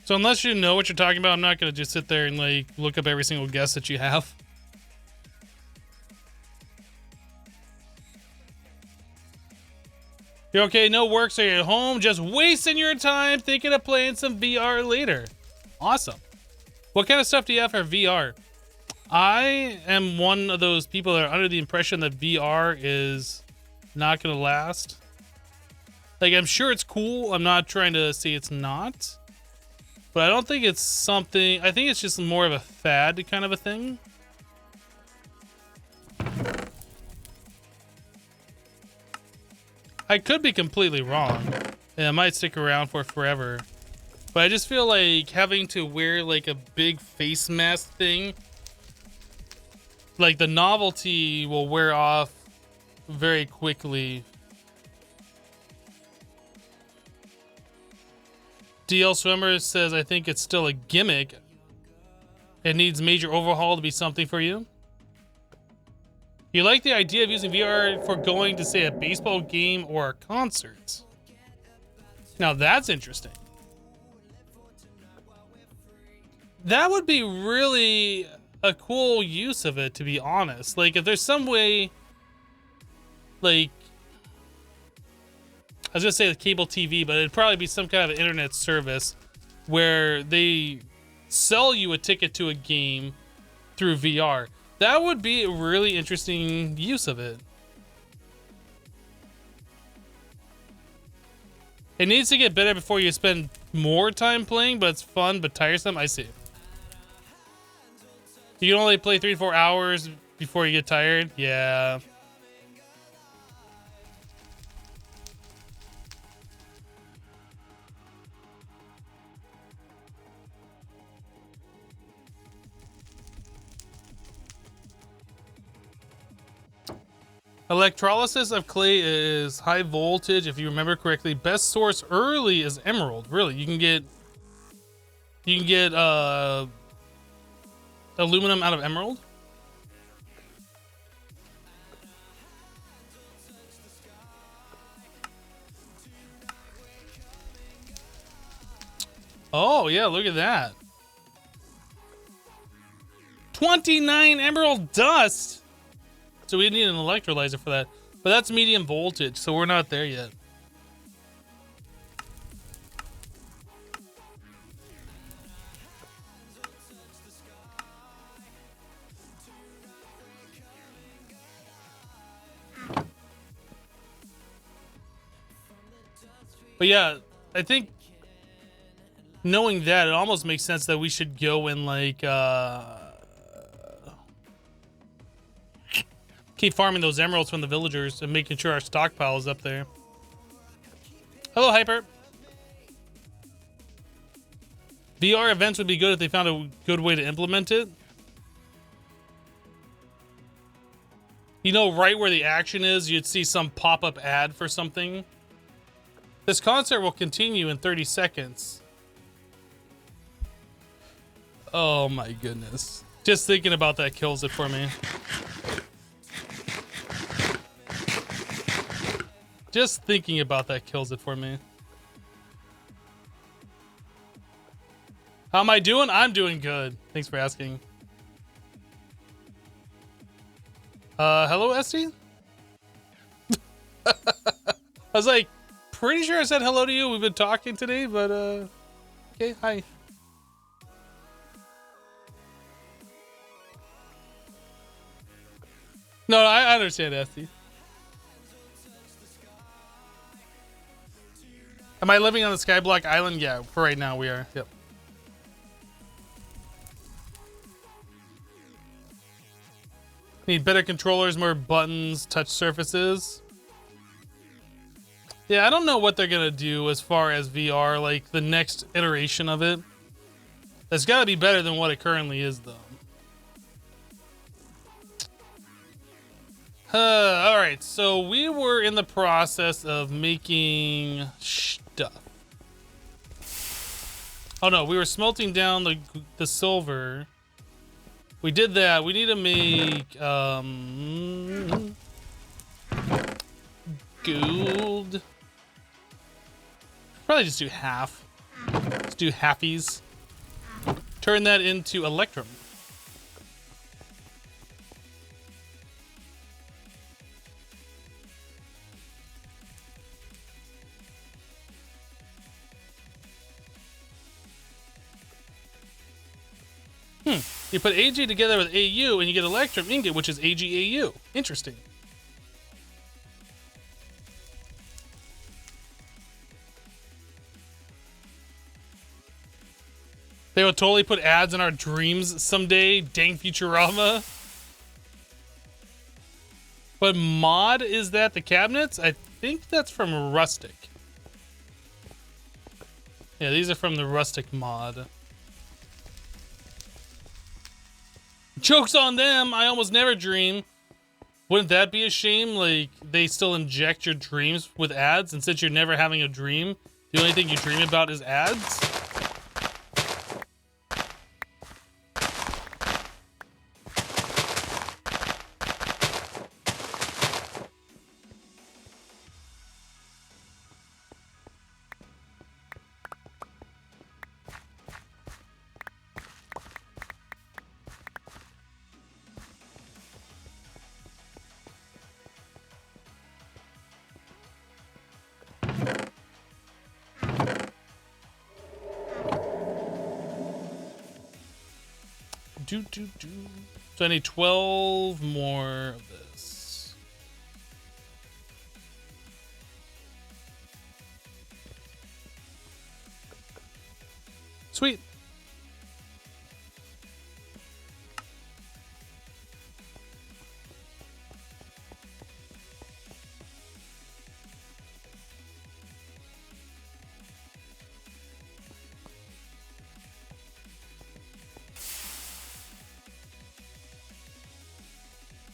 So unless you know what you're talking about, I'm not going to just sit there and like look up every single guess that you have. You're okay, no work, so you're at home, just wasting your time thinking of playing some VR later. Awesome. What kind of stuff do you have for VR? I am one of those people that are under the impression that VR is not going to last. Like, I'm sure it's cool. I'm not trying to say it's not. But I don't think it's something... I think it's just more of a fad kind of a thing. I could be completely wrong. And it might stick around for forever. But I just feel like having to wear, like, a big face mask thing... Like, the novelty will wear off very quickly. DL Swimmer says, I think it's still a gimmick. It needs major overhaul to be something for you. You like the idea of using VR for going to, say, a baseball game or a concert. Now, that's interesting. That would be really... a cool use of it, to be honest. Like, if there's some way, like, I was gonna say the cable TV, but it'd probably be some kind of internet service where they sell you a ticket to a game through VR. That would be a really interesting use of it. It needs to get better before you spend more time playing, but it's fun but tiresome. I see. You can only play 3 to 4 hours before you get tired? Yeah. Electrolysis of clay is high voltage, if you remember correctly. Best source early is emerald. Really, you can get aluminum out of emerald. Oh yeah, look at that. 29 emerald dust. So we need an electrolyzer for that. But that's medium voltage, so we're not there yet. But yeah, I think knowing that, it almost makes sense that we should go and like keep farming those emeralds from the villagers and making sure our stockpile is up there. Hello, Hyper. VR events would be good if they found a good way to implement it. You know, right where the action is, you'd see some pop-up ad for something. This concert will continue in 30 seconds. Oh my goodness. Just thinking about that kills it for me. Just thinking about that kills it for me. How am I doing? I'm doing good. Thanks for asking. Hello, Esty? I was like, pretty sure I said hello to you. We've been talking today, but, okay, hi. No, I understand, Esty. Am I living on the Skyblock Island? Yeah, for right now we are. Yep. Need better controllers, more buttons, touch surfaces. Yeah, I don't know what they're gonna do as far as VR, like the next iteration of it. That's gotta be better than what it currently is, though. Alright, so we were in the process of making stuff. Oh no, we were smelting down the silver. We did that. We need to make gold. Probably just do half. Let's do halfies. Turn that into electrum. You put AG together with AU and you get electrum ingot, which is AGAU. Interesting. They will totally put ads in our dreams someday. Dang Futurama. But mod, is that the cabinets? I think that's from Rustic. Yeah, these are from the Rustic mod. Joke's on them. I almost never dream. Wouldn't that be a shame? Like, they still inject your dreams with ads, and since you're never having a dream, the only thing you dream about is ads? So I need 12 more of this. Sweet.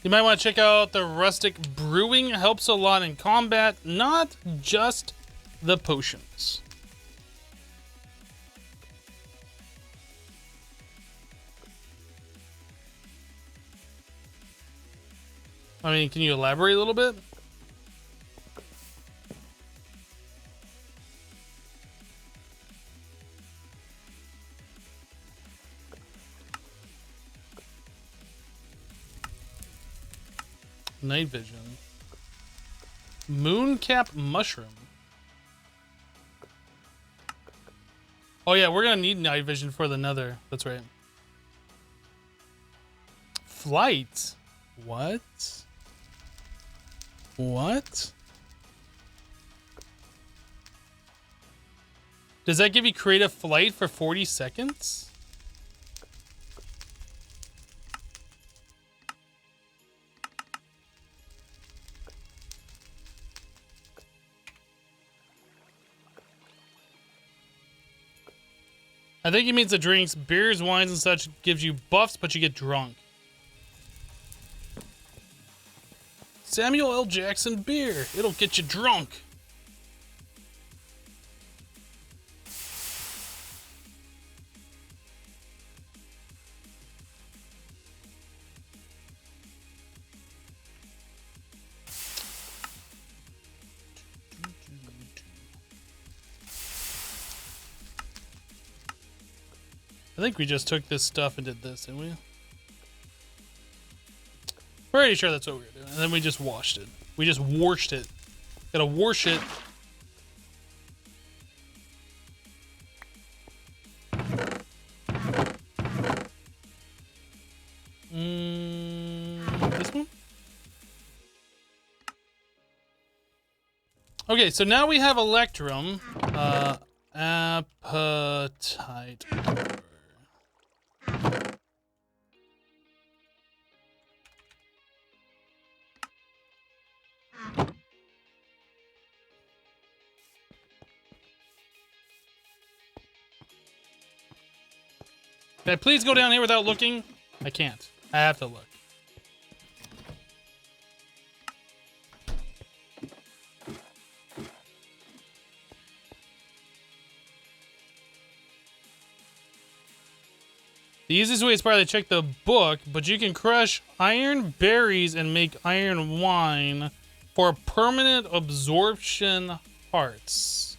You might want to check out the Rustic Brewing. Helps a lot in combat, not just the potions. I mean, can you elaborate a little bit? Night vision. Mooncap mushroom. Oh yeah, we're gonna need night vision for the nether. That's right. Flight. What? What? Does that give you creative flight for 40 seconds? I think it means the drinks, beers, wines, and such gives you buffs, but you get drunk. Samuel L. Jackson beer. It'll get you drunk. think we just took this stuff and did this, didn't we? Pretty sure that's what we were doing. And then we just washed it. We just washed it. Gotta wash it. This one? Okay, so now we have Electrum. Appetite. Can I please go down here without looking? I can't. I have to look. The easiest way is probably to check the book, but you can crush iron berries and make iron wine for permanent absorption hearts.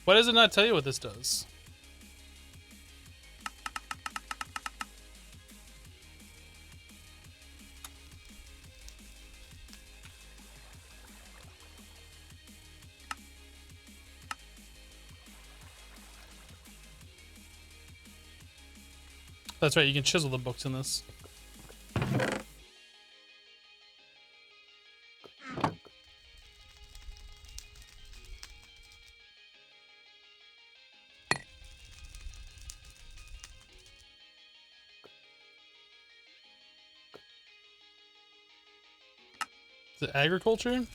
Why does it not tell you what this does? That's right, you can chisel the books in this. Is it agriculture?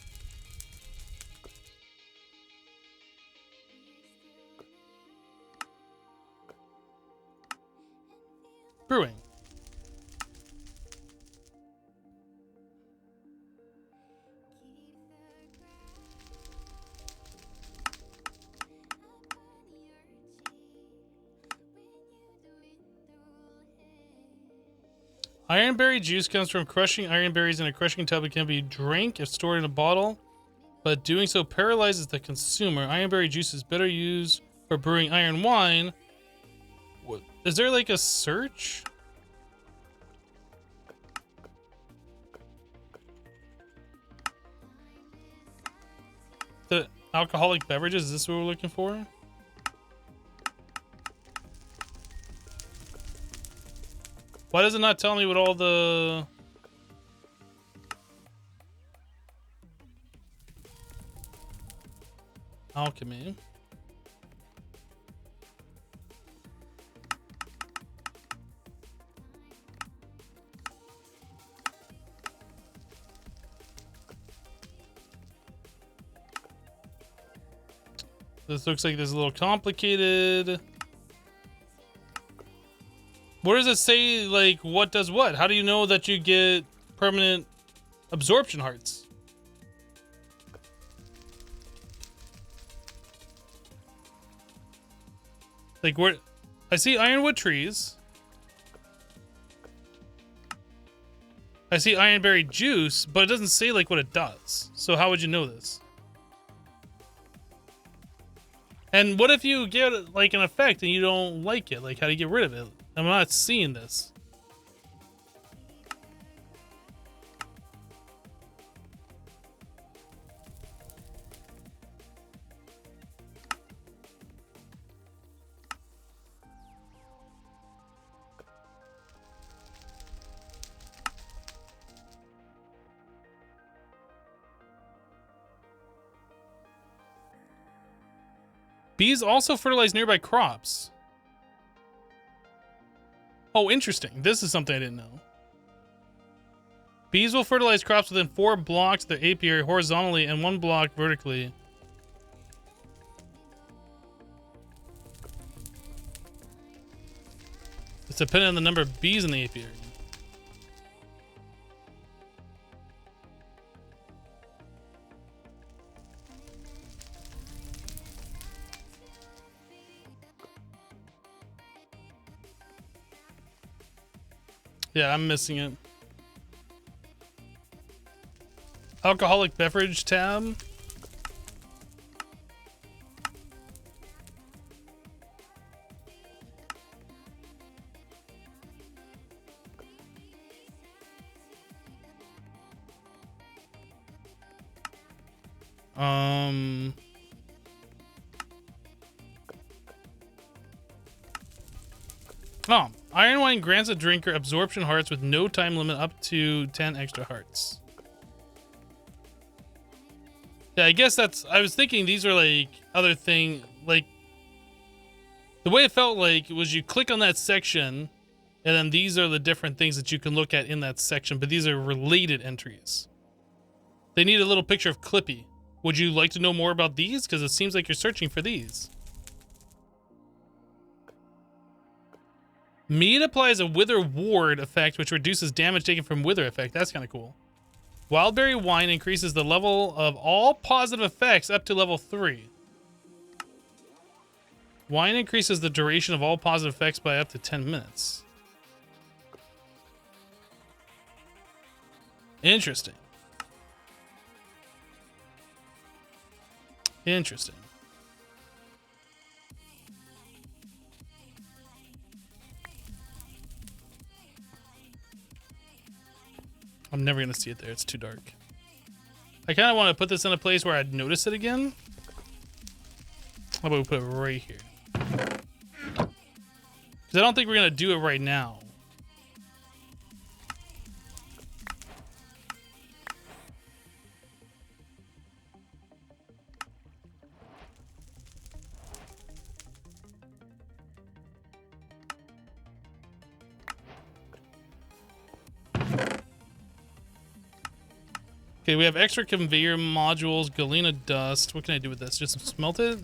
Brewing. Ironberry juice comes from crushing ironberries in a crushing tub. It can be drank if stored in a bottle, but doing so paralyzes the consumer. Ironberry juice is better used for brewing iron wine. What? Is there like a search? The alcoholic beverages, is this what we're looking for? Why does it not tell me what all the... Alchemy. This looks like this is a little complicated. Where does it say, like, what does what? How do you know that you get permanent absorption hearts? Like, where... I see ironwood trees. I see ironberry juice, but it doesn't say, like, what it does. So how would you know this? And what if you get, like, an effect and you don't like it? Like, how do you get rid of it? I'm not seeing this. Bees also fertilize nearby crops. Oh, interesting. This is something I didn't know. Bees will fertilize crops within 4 blocks of their apiary horizontally and 1 block vertically. It's dependent on the number of bees in the apiary. Yeah, I'm missing it. Alcoholic beverage tab. Oh, Iron Wine grants a drinker absorption hearts with no time limit up to 10 extra hearts. Yeah, I guess that's... I was thinking these are like other thing... Like, the way it felt like was you click on that section, and then these are the different things that you can look at in that section, but these are related entries. They need a little picture of Clippy. Would you like to know more about these? Because it seems like you're searching for these. Mead applies a Wither Ward effect, which reduces damage taken from Wither effect. That's kind of cool. Wildberry Wine increases the level of all positive effects up to level 3. Wine increases the duration of all positive effects by up to 10 minutes. Interesting. Interesting. I'm never going to see it there. It's too dark. I kind of want to put this in a place where I'd notice it again. How about we put it right here? Because I don't think we're going to do it right now. Okay, we have extra conveyor modules, Galena dust. What can I do with this? Just smelt it?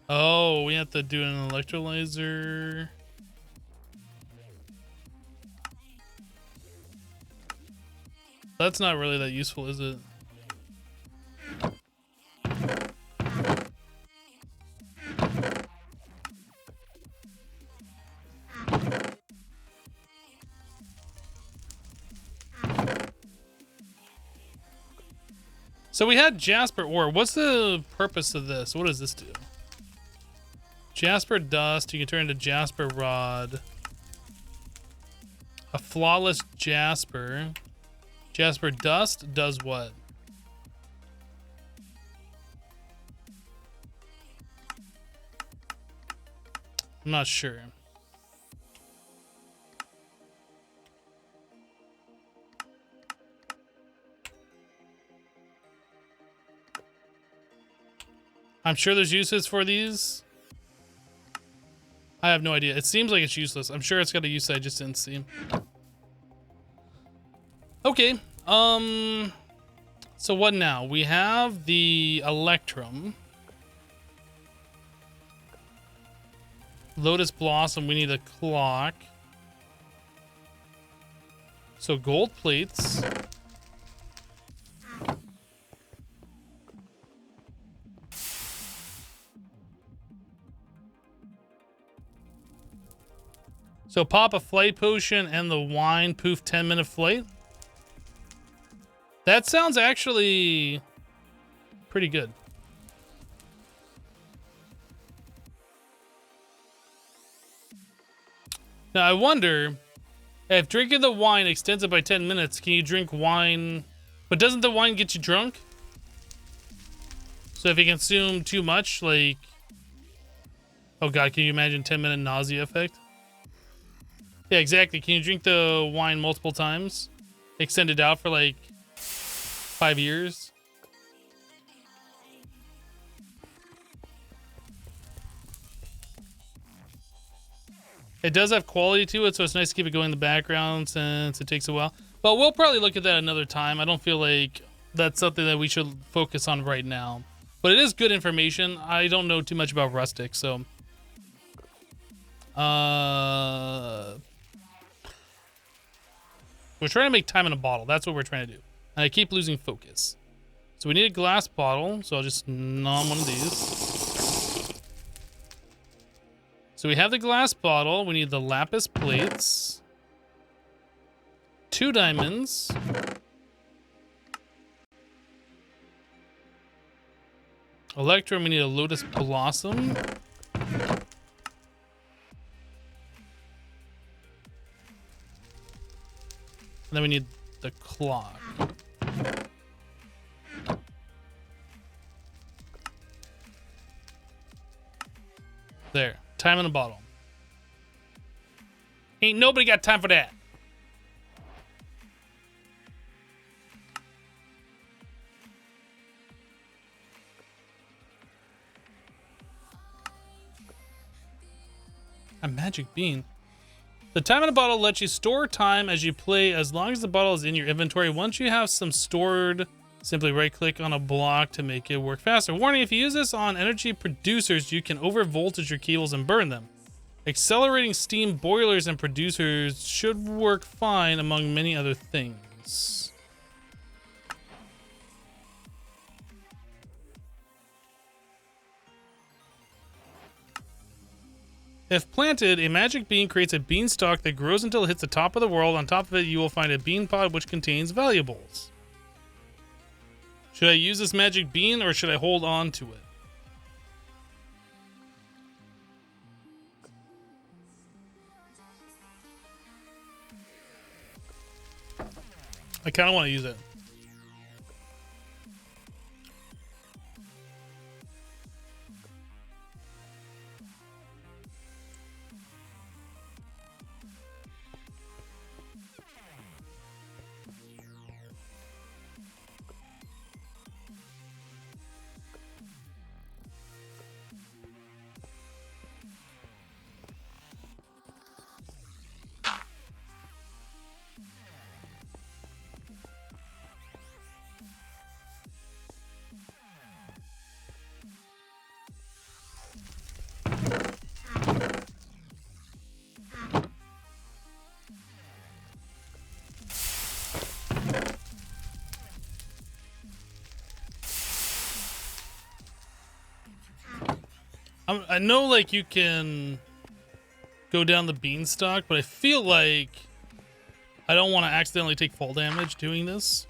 Oh, we have to do an electrolyzer. That's not really that useful, is it? So we had Jasper ore. What's the purpose of this? What does this do? Jasper dust. You can turn into Jasper rod. A flawless Jasper. Jasper dust does what? I'm not sure. I'm sure there's uses for these. I have no idea. It seems like it's useless. I'm sure it's got a use I just didn't see. Okay. So what now? We have the Electrum. Lotus Blossom, we need a clock. So gold plates. So pop a flight potion and the wine poof 10-minute flight. That sounds actually pretty good. Now I wonder if drinking the wine extends it by 10 minutes, can you drink wine? But doesn't the wine get you drunk? So if you consume too much, like... Oh god, can you imagine 10-minute nausea effect? Yeah, exactly. Can you drink the wine multiple times? Extend it out for like 5 years? It does have quality to it, so it's nice to keep it going in the background since it takes a while. But we'll probably look at that another time. I don't feel like that's something that we should focus on right now. But it is good information. I don't know too much about Rustic, so... We're trying to make time in a bottle. That's what we're trying to do. And I keep losing focus. So we need a glass bottle. So I'll just nom one of these. So we have the glass bottle. We need the lapis plates. 2 diamonds. Electrum, we need a lotus blossom. And then we need the clock. There. Time in a bottle. Ain't nobody got time for that. A magic bean. The time in a bottle lets you store time as you play as long as the bottle is in your inventory. Once you have some stored, simply right click on a block to make it work faster. Warning, if you use this on energy producers, you can over voltage your cables and burn them. Accelerating steam boilers and producers should work fine among many other things. If planted, a magic bean creates a beanstalk that grows until it hits the top of the world. On top of it, you will find a bean pod which contains valuables. Should I use this magic bean or should I hold on to it? I kind of want to use it. I know, like, you can go down the beanstalk, but I feel like I don't want to accidentally take fall damage doing this.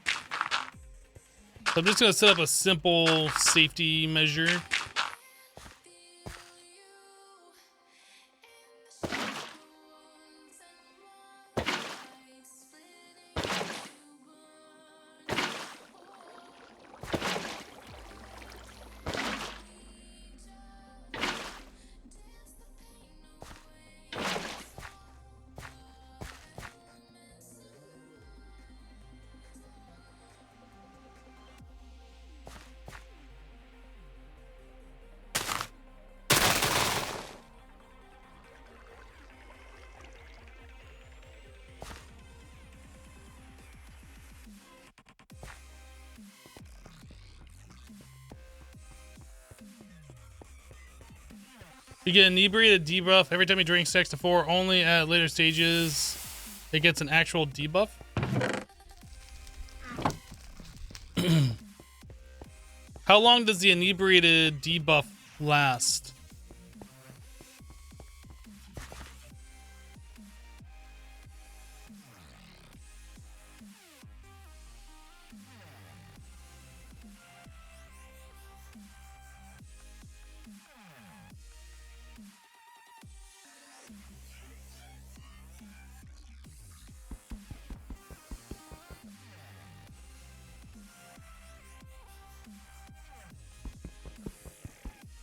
So I'm just going to set up a simple safety measure. You get inebriated debuff every time you drink stacks to 4. Only at later stages it gets an actual debuff. How long does the inebriated debuff last?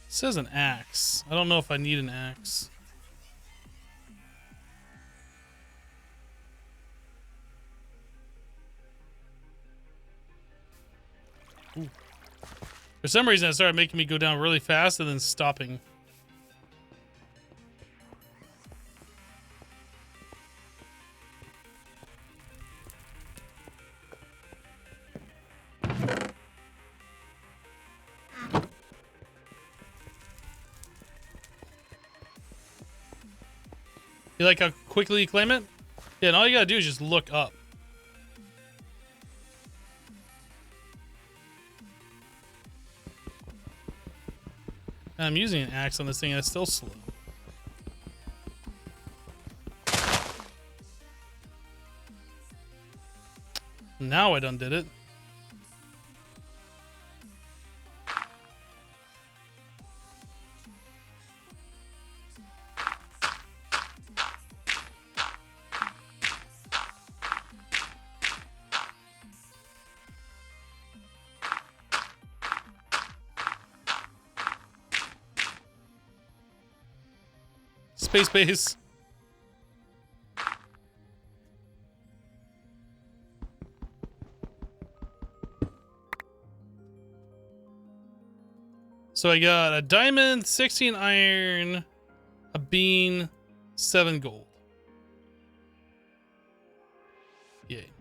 It says an axe. I don't know if I need an axe. Ooh. For some reason, it started making me go down really fast and then stopping. You like how quickly you claim it? Yeah, and all you gotta do is just look up. I'm using an axe on this thing and it's still slow. Now I done did it. Space base. So I got a diamond, 16 iron, a bean, 7 gold. Yay.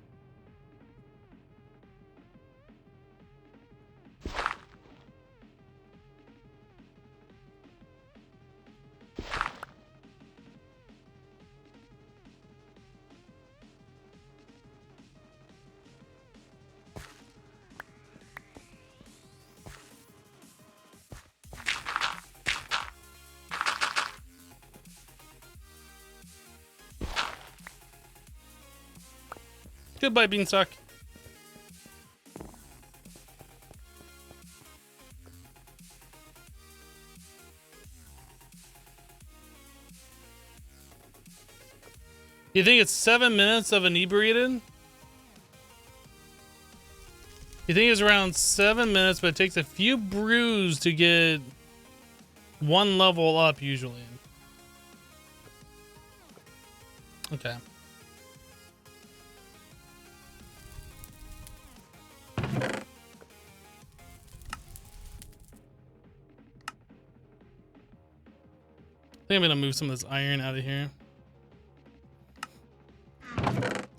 Goodbye, Beanstalk. You think it's 7 minutes of inebriated? You think it's around 7 minutes, but it takes a few brews to get 1 level up usually. Okay. I think I'm gonna move some of this iron out of here.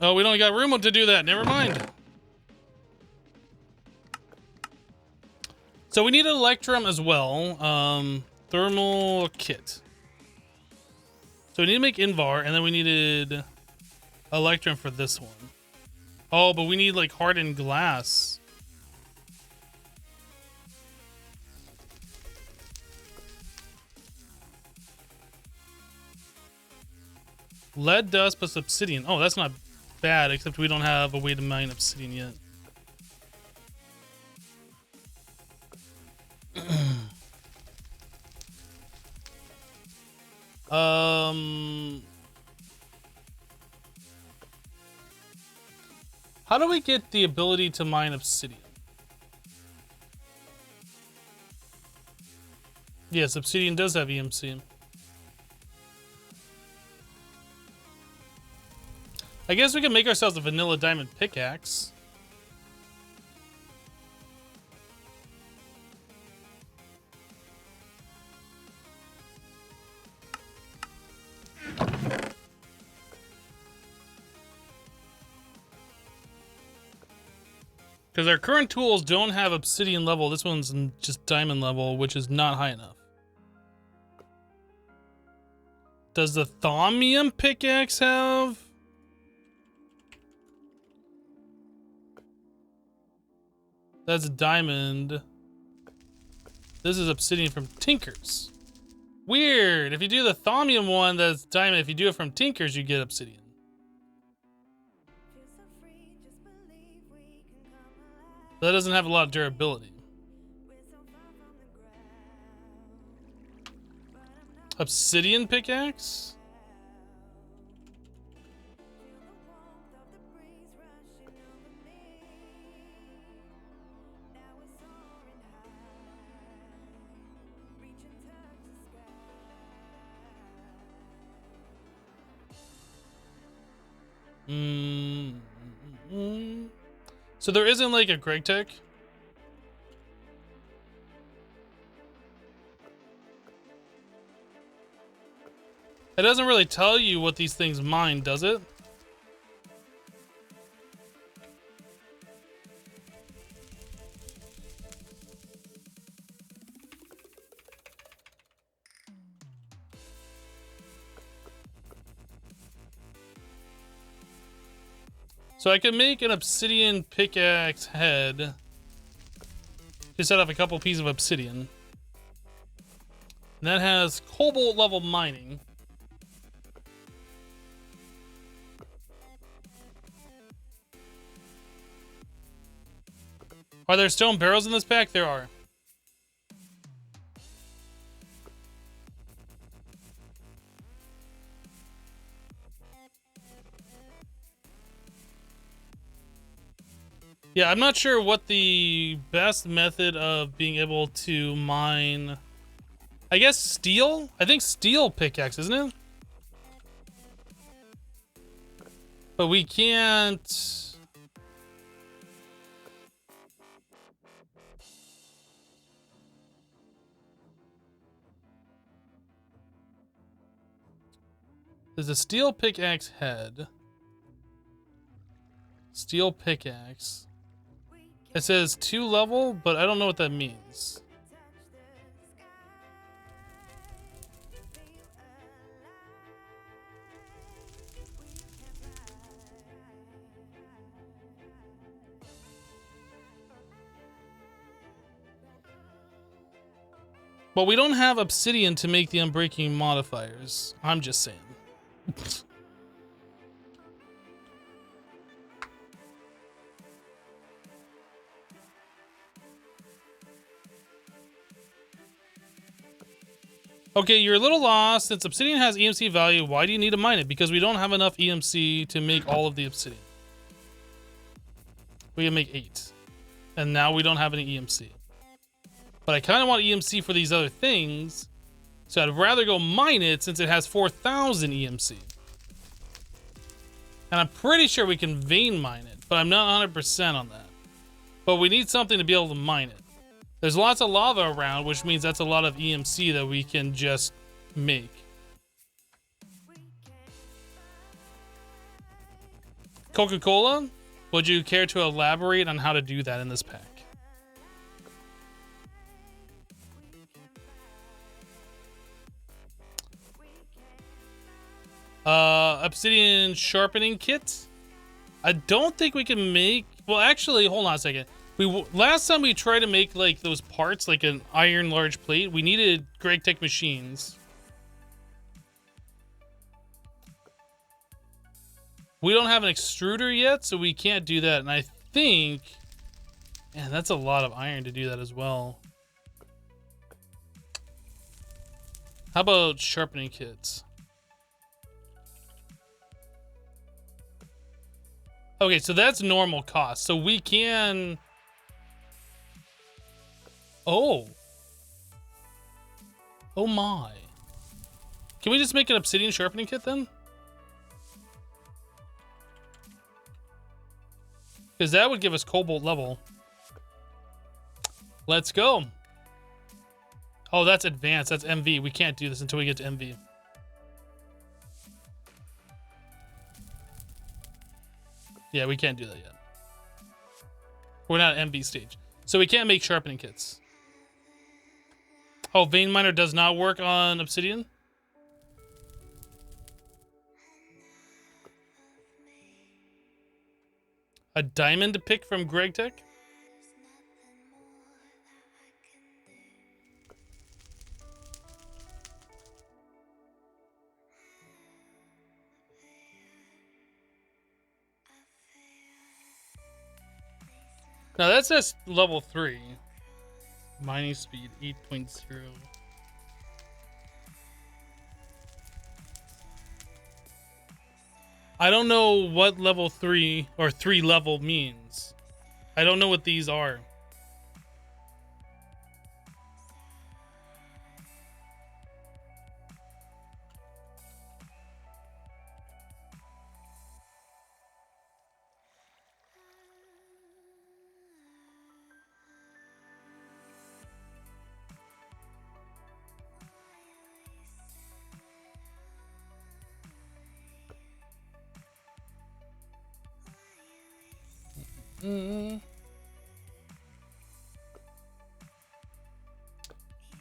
Oh, we don't got room to do that. Never mind. So we need an electrum as well. Thermal kit. So we need to make Invar, and then we needed electrum for this one. Oh, but we need like hardened glass. Lead dust plus obsidian. Oh, that's not bad, except we don't have a way to mine obsidian yet. How do we get the ability to mine obsidian? Yes, obsidian does have EMC. I guess we can make ourselves a vanilla diamond pickaxe. Because our current tools don't have obsidian level. This one's just diamond level, which is not high enough. Does the thaumium pickaxe have? That's diamond. This is obsidian from Tinkers. Weird. If you do the thaumium one, that's diamond. If you do it from Tinkers, you get obsidian. That doesn't have a lot of durability. Obsidian pickaxe? So there isn't like a Greg Tech? It doesn't really tell you what these things mine, does it? So I can make an obsidian pickaxe head. Just set off a couple pieces of obsidian. And that has cobalt level mining. Are there stone barrels in this pack? There are. Yeah, I'm not sure what the best method of being able to mine... I guess steel? I think steel pickaxe, isn't it? But we can't... There's a steel pickaxe head. Steel pickaxe. It says 2 level, but I don't know what that means. But we don't have obsidian to make the unbreaking modifiers. I'm just saying. Okay, you're a little lost. Since obsidian has EMC value, why do you need to mine it? Because we don't have enough EMC to make all of the obsidian. We can make 8. And now we don't have any EMC. But I kind of want EMC for these other things. So I'd rather go mine it since it has 4,000 EMC. And I'm pretty sure we can vein mine it, but I'm not 100% on that. But we need something to be able to mine it. There's lots of lava around, which means that's a lot of EMC that we can just make. Coca-Cola, would you care to elaborate on how to do that in this pack? Obsidian sharpening kit. I don't think we can make... Well, actually, hold on a second. Last time we tried to make like those parts, like an iron large plate, we needed Greg Tech machines. We don't have an extruder yet, so we can't do that. And I think... Man, that's a lot of iron to do that as well. How about sharpening kits? Okay, so that's normal cost. So we can... Oh. Oh my. Can we just make an obsidian sharpening kit then? Because that would give us cobalt level. Let's go. Oh, that's advanced. That's MV. We can't do this until we get to MV. Yeah, we can't do that yet. We're not at MV stage. So we can't make sharpening kits. Oh, vein miner does not work on obsidian? A diamond to pick from Greg Tech? Now that says level 3. Mining speed 8.0. I don't know what level 3 or 3 level means. I don't know what these are.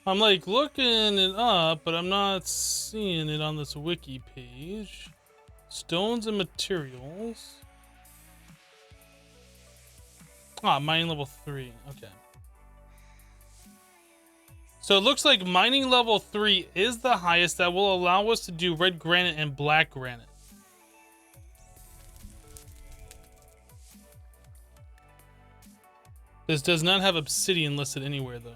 I'm like looking it up, but I'm not seeing it on this wiki page. Stones and materials. Ah, mining level 3. Okay. So it looks like mining level 3 is the highest that will allow us to do red granite and black granite. This does not have obsidian listed anywhere, though.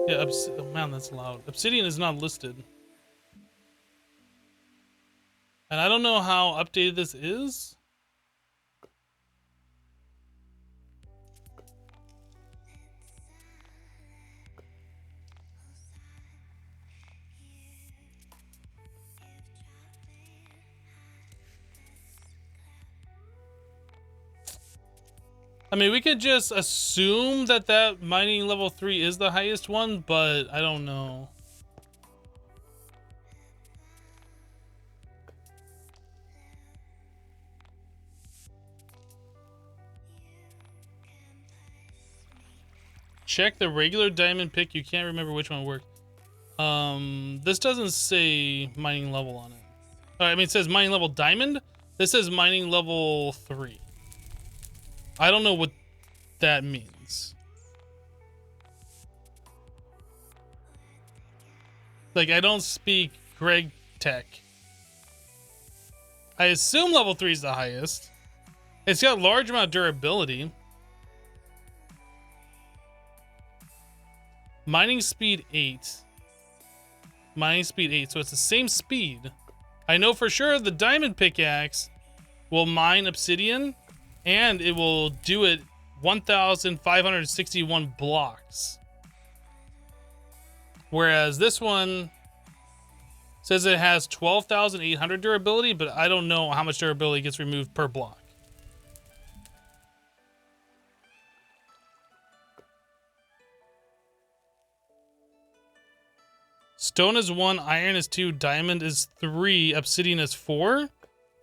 Yeah, oh man, that's loud. Obsidian is not listed. And I don't know how updated this is. I mean, we could just assume that that mining level 3 is the highest one, but I don't know. Check the regular diamond pick. You can't remember which one worked. This doesn't say mining level on it. I mean, it says mining level diamond. This says mining level 3. I don't know what that means. Like, I don't speak Greg Tech. I assume level 3 is the highest. It's got a large amount of durability. Mining speed 8. Mining speed 8, so it's the same speed. I know for sure the diamond pickaxe will mine obsidian, and it will do it 1,561 blocks. Whereas this one says it has 12,800 durability, but I don't know how much durability gets removed per block. Stone is 1, iron is 2, diamond is 3, obsidian is 4.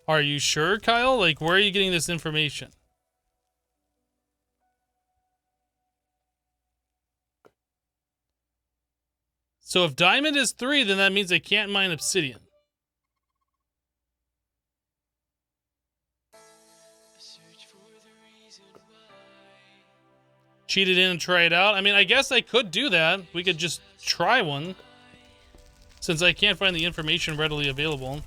Are you sure, Kyle? Like, where are you getting this information? So if diamond is 3, then that means they can't mine obsidian. Cheat it in and try it out. I mean, I guess I could do that. We could just try one. Since I can't find the information readily available.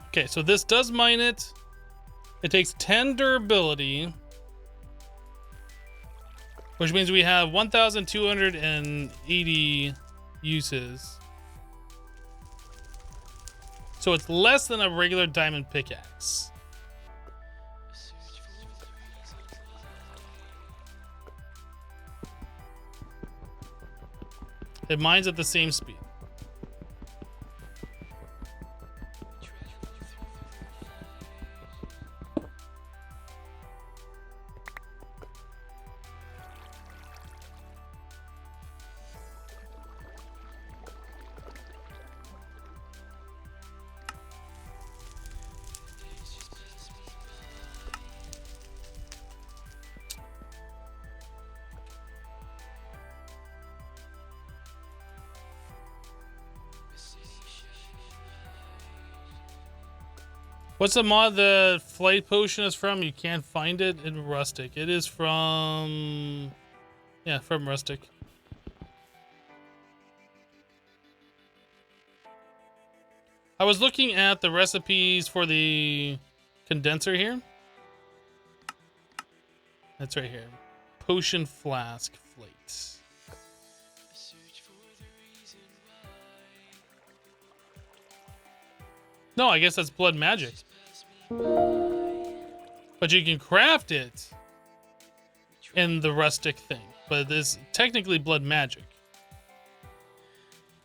Okay, so this does mine it. It takes 10 durability, which means we have 1,280 uses. So it's less than a regular diamond pickaxe. It mines at the same speed. What's the mod the flight potion is from? You can't find it in Rustic. It is from... yeah, from Rustic. I was looking at the recipes for the condenser here. That's right here. Potion flask flakes. No, I guess that's blood magic. But you can craft it in the rustic thing. But it's technically blood magic.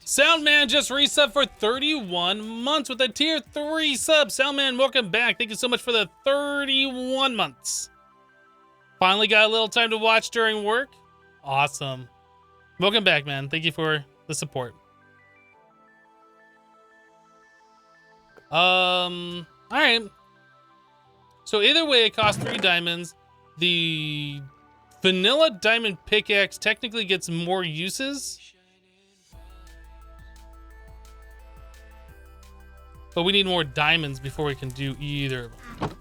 Soundman just resubbed for 31 months with a tier 3 sub. Soundman, welcome back. Thank you so much for the 31 months. Finally got a little time to watch during work. Awesome. Welcome back, man. Thank you for the support. All right. So either way, it costs 3 diamonds. The vanilla diamond pickaxe technically gets more uses. But we need more diamonds before we can do either of them.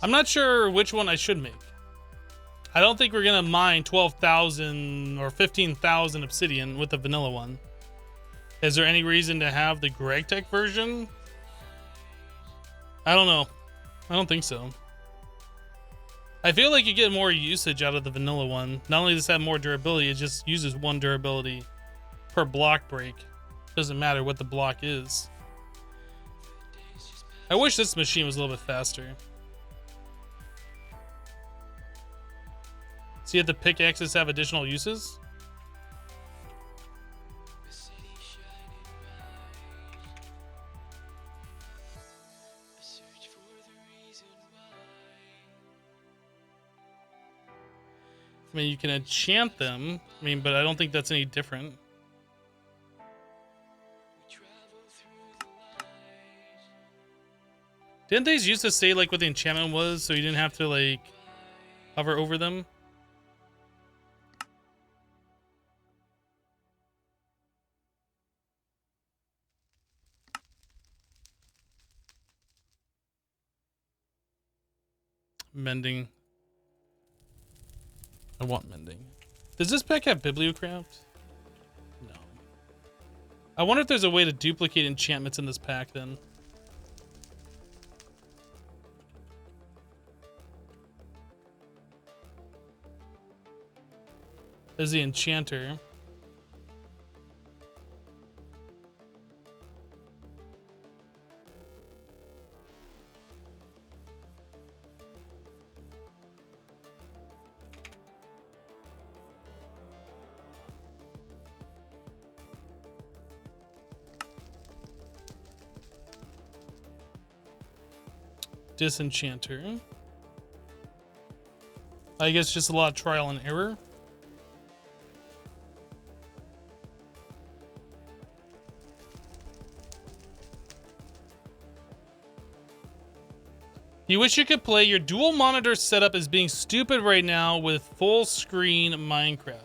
I'm not sure which one I should make. I don't think we're gonna mine 12,000 or 15,000 obsidian with the vanilla one. Is there any reason to have the Greg Tech version? I don't know. I don't think so. I feel like you get more usage out of the vanilla one. Not only does it have more durability, it just uses 1 durability per block break. Doesn't matter what the block is. I wish this machine was a little bit faster. See if the pickaxes have additional uses? I mean, you can enchant them. I mean, but I don't think that's any different. Didn't these used to say like what the enchantment was, so you didn't have to like hover over them? Mending. I want mending. Does this pack have Bibliocraft? No. I wonder if there's a way to duplicate enchantments in this pack then. There's the enchanter. Disenchanter. I guess just a lot of trial and error. You wish you could play. Your dual monitor setup is being stupid right now with full screen Minecraft.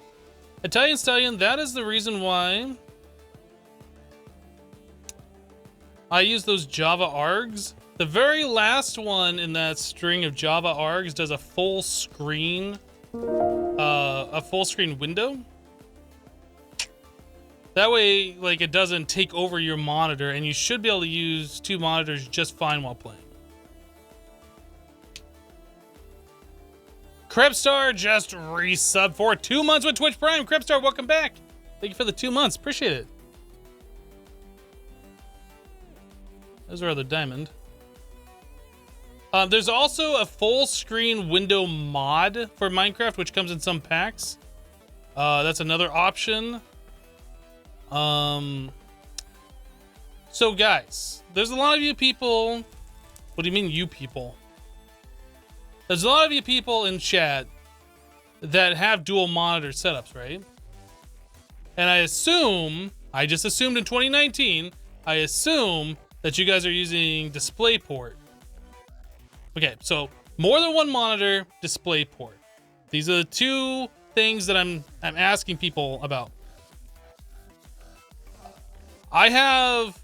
Italian Stallion, that is the reason why I use those Java args. The very last one in that string of Java args does a full screen window. That way, like, it doesn't take over your monitor, and you should be able to use 2 monitors just fine while playing. Krebstar just resubbed for 2 months with Twitch Prime. Krebstar, welcome back. Thank you for the 2 months. Appreciate it. There's our other diamond. There's also a full screen window mod for Minecraft, which comes in some packs. That's another option. So guys, there's a lot of you people. What do you mean, you people? There's a lot of you people in chat that have dual monitor setups, right? And I just assumed in 2019, I assume that you guys are using DisplayPort. Okay, so more than 1 monitor, DisplayPort. These are the 2 things that I'm asking people about. I have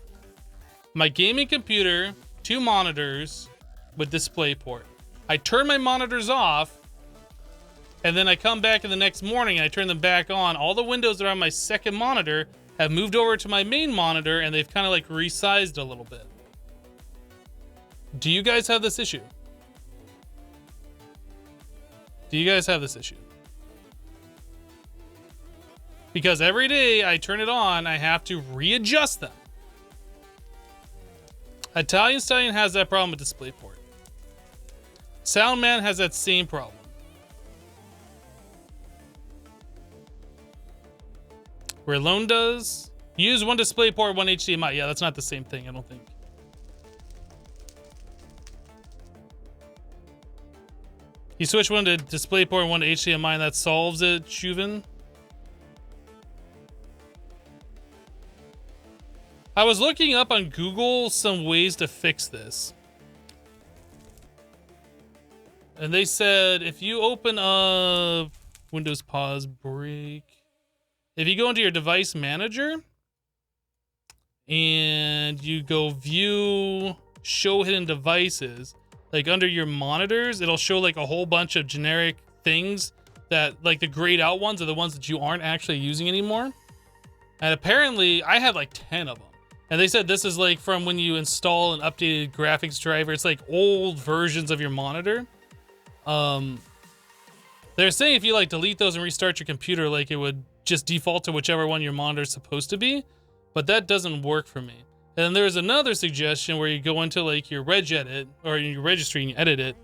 my gaming computer, 2 monitors with DisplayPort. I turn my monitors off, and then I come back in the next morning and I turn them back on. All the windows that are on my second monitor have moved over to my main monitor, and they've kind of like resized a little bit. Do you guys have this issue? Do you guys have this issue? Because every day I turn it on, I have to readjust them. Italian Stallion has that problem with DisplayPort. Soundman has that same problem. Relone does. Use one DisplayPort, one HDMI. Yeah, that's not the same thing, I don't think. You switch one to DisplayPort and one to HDMI, and that solves it, Chuven. I was looking up on Google some ways to fix this. And they said if you open up Windows Pause Break, if you go into your device manager and you go view show hidden devices, like under your monitors, it'll show like a whole bunch of generic things that like the grayed out ones are the ones that you aren't actually using anymore. And apparently I had like 10 of them. And they said this is like from when you install an updated graphics driver. It's like old versions of your monitor. They're saying if you like delete those and restart your computer, like it would just default to whichever one your monitor is supposed to be. But that doesn't work for me. And there's another suggestion where you go into like your regedit or your registry and you edit it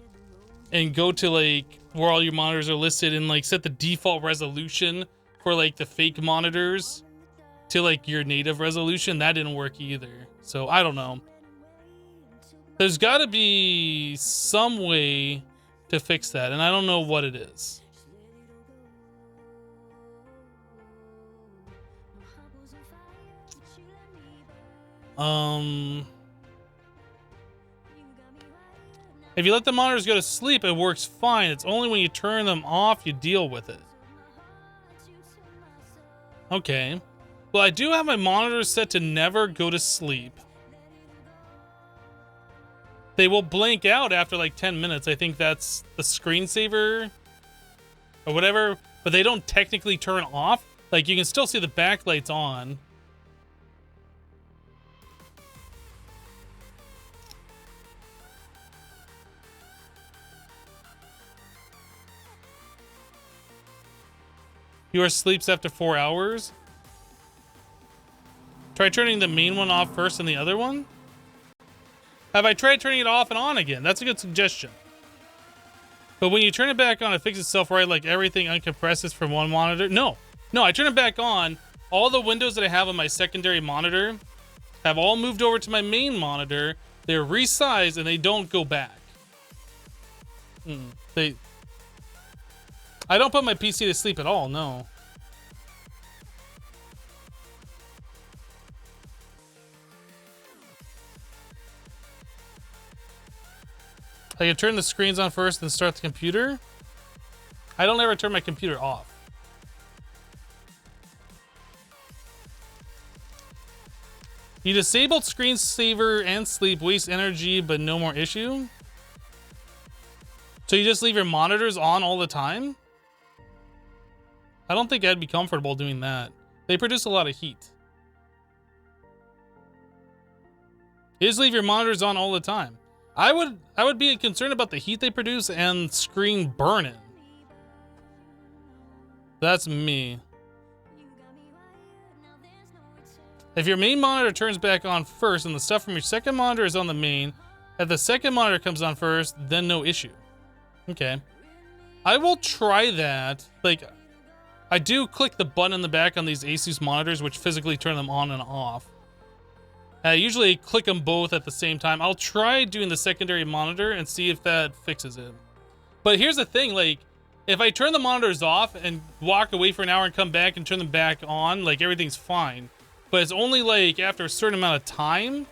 and go to like where all your monitors are listed and like set the default resolution for like the fake monitors to like your native resolution. That didn't work either. So I don't know. There's got to be some way to fix that, and I don't know what it is. If you let the monitors go to sleep, it works fine. It's only when you turn them off you deal with it. Okay. Well, I do have my monitors set to never go to sleep. They will blank out after like 10 minutes. I think that's the screensaver or whatever, but they don't technically turn off. Like you can still see the backlights on. Yours sleeps after 4 hours. Try turning the main one off first and the other one. Have I tried turning it off and on again? That's a good suggestion. But when you turn it back on, it fixes itself right, like everything uncompresses from one monitor. No, I turn it back on. All the windows that I have on my secondary monitor have all moved over to my main monitor. They're resized and they don't go back. I don't put my PC to sleep at all, no. I can turn the screens on first and start the computer. I don't ever turn my computer off. You disabled screensaver and sleep, waste energy, but no more issue. So you just leave your monitors on all the time? I don't think I'd be comfortable doing that. They produce a lot of heat. You just leave your monitors on all the time. I would be concerned about the heat they produce and screen burning. That's me. If your main monitor turns back on first and the stuff from your second monitor is on the main, if the second monitor comes on first, then no issue. Okay. I will try that. Like, I do click the button in the back on these Asus monitors, which physically turn them on and off. I usually click them both at the same time. I'll try doing the secondary monitor and see if that fixes it. But here's the thing, like, if I turn the monitors off and walk away for an hour and come back and turn them back on, like, everything's fine. But it's only, like, after a certain amount of time,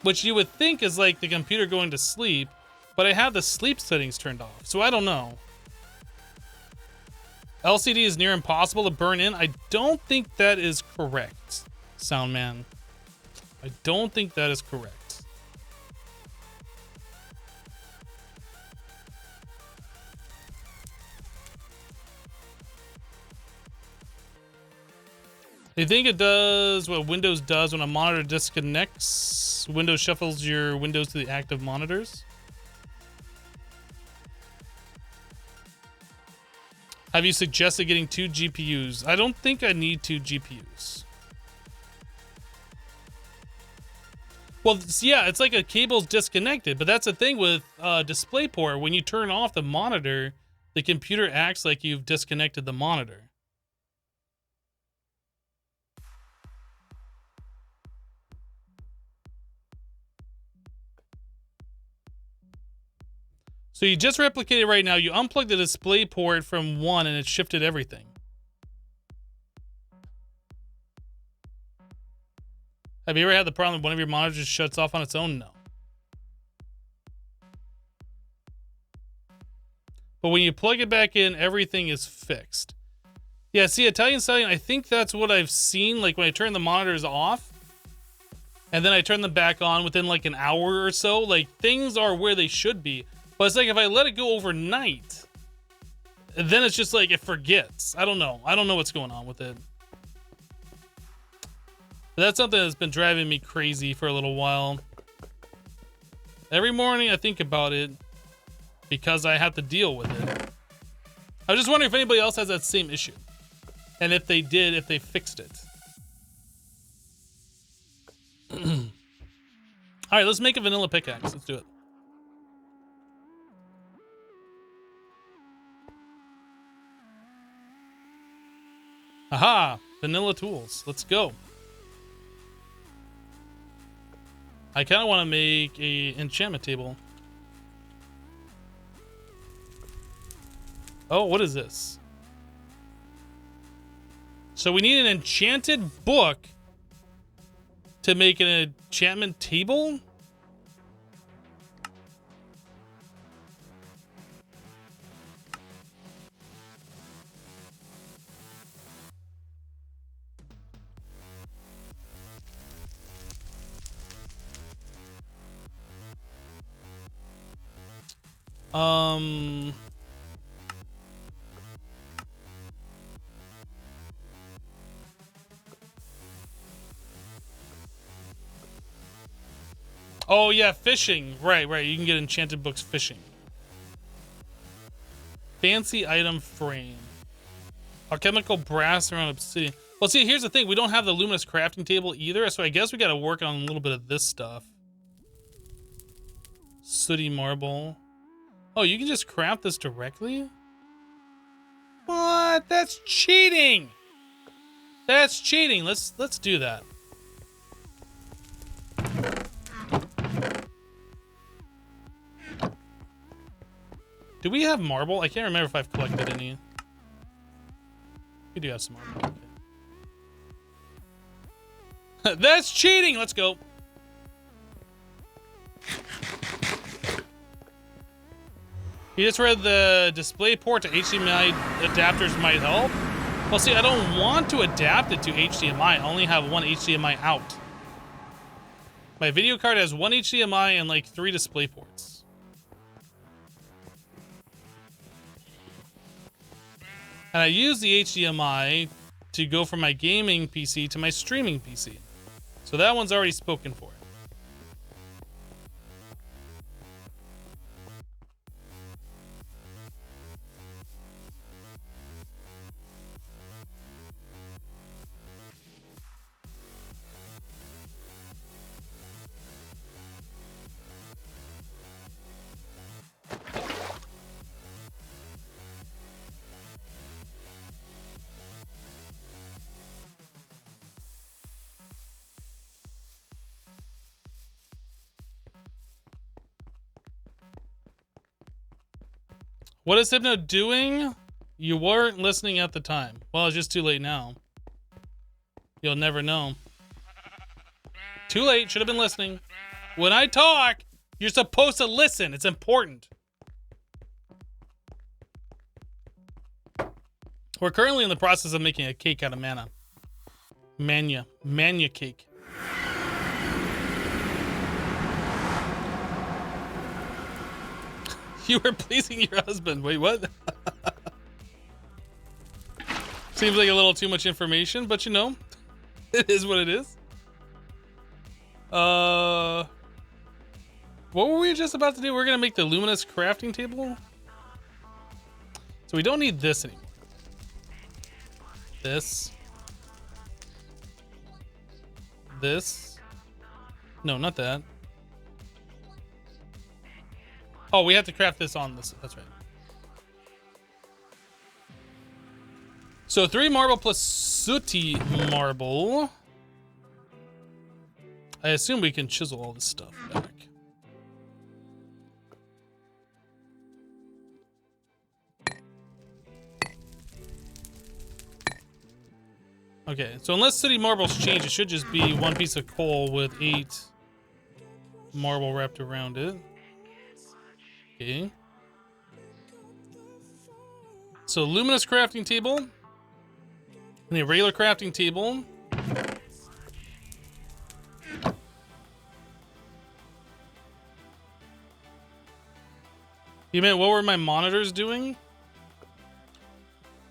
which you would think is, like, the computer going to sleep. But I have the sleep settings turned off, so I don't know. LCD is near impossible to burn in. I don't think that is correct, Soundman. I don't think that is correct. You think it does what Windows does when a monitor disconnects? Yes, Windows shuffles your windows to the active monitors. Have you suggested getting 2 GPUs? I don't think I need 2 GPUs. Well, yeah, it's like a cable's disconnected, but that's the thing with DisplayPort. When you turn off the monitor, the computer acts like you've disconnected the monitor. So you just replicated right now. You unplugged the DisplayPort from one and it shifted everything. Have you ever had the problem that one of your monitors just shuts off on its own? No. But when you plug it back in, everything is fixed. Yeah, see, Italian Stallion, I think that's what I've seen. Like when I turn the monitors off and then I turn them back on within like an hour or so, like things are where they should be. But it's like if I let it go overnight, then it's just like it forgets. I don't know. I don't know what's going on with it. But that's something that's been driving me crazy for a little while. Every morning I think about it because I have to deal with it. I was just wondering if anybody else has that same issue. And if they did, if they fixed it. All right, let's make a vanilla pickaxe. Let's do it. Aha! Vanilla tools. Let's go. I kind of want to make a enchantment table. Oh, what is this? So we need an enchanted book to make an enchantment table? Oh yeah, fishing. Right. You can get enchanted books fishing. Fancy item frame. Alchemical brass around obsidian. Well, see, here's the thing. We don't have the luminous crafting table either, so I guess we got to work on a little bit of this stuff. Sooty marble. Oh, you can just craft this directly? What? That's cheating. That's cheating. Let's do that. Do we have marble? I can't remember if I've collected any. We do have some marble. Okay. That's cheating. Let's go. You just read the DisplayPort to HDMI adapters might help. Well, see, I don't want to adapt it to HDMI. I only have one HDMI out. My video card has one HDMI and like 3 DisplayPorts. And I use the HDMI to go from my gaming PC to my streaming PC. So that one's already spoken for. What is Hypno doing? You weren't listening at the time. Well, it's just too late now. You'll never know. Too late. Should have been listening. When I talk, you're supposed to listen. It's important. We're currently in the process of making a cake out of manna. Mania cake. You were pleasing your husband. Wait, what? Seems like a little too much information, but you know, it is what it is. What were we just about to do? We're gonna make the luminous crafting table. So we don't need this anymore. This. This. No, not that. Oh, we have to craft this on this. That's right. So 3 marble plus sooty marble. I assume we can chisel all this stuff back. Okay, so unless city marbles change, it should just be 1 piece of coal with 8 marble wrapped around it. Okay. So luminous crafting table. And a regular crafting table. You meant what were my monitors doing?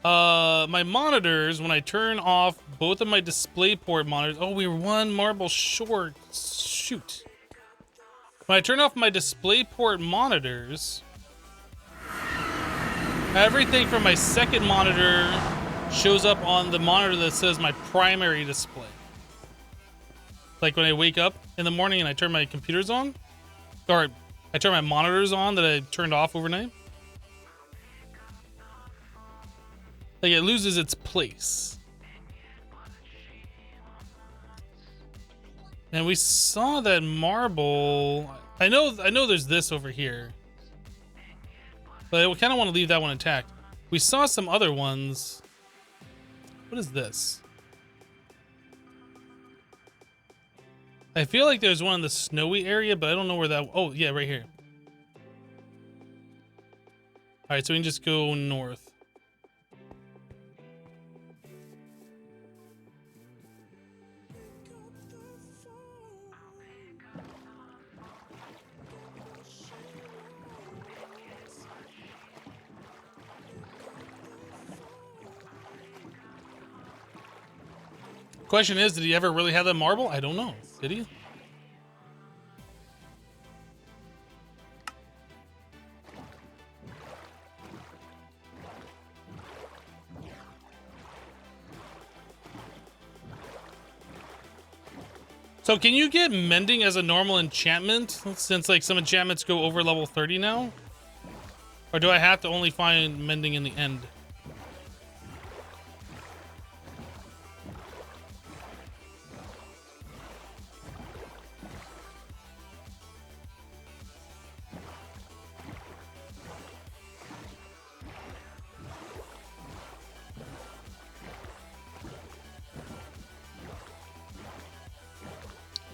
My monitors, when I turn off both of my DisplayPort monitors. Oh, we were 1 marble short. Shoot. When I turn off my DisplayPort monitors, everything from my second monitor shows up on the monitor that says my primary display. Like when I wake up in the morning and I turn my computers on, or I turn my monitors on that I turned off overnight. Like it loses its place. And we saw that marble. I know there's this over here. But I kind of want to leave that one intact. We saw some other ones. What is this? I feel like there's one in the snowy area, but I don't know where that... Oh, yeah, right here. Alright, so we can just go north. Question is, did he ever really have that marble? I don't know. Did he? So can you get mending as a normal enchantment since like some enchantments go over level 30 now? Or do I have to only find mending in the end?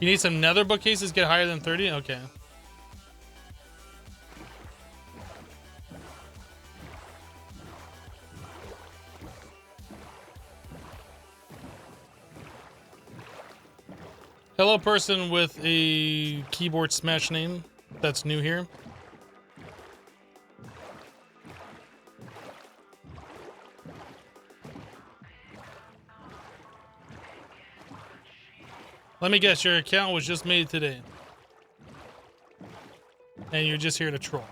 You need some nether bookcases get higher than 30? Okay. Hello, person with a keyboard smash name that's new here. Let me guess, your account was just made today. And you're just here to troll.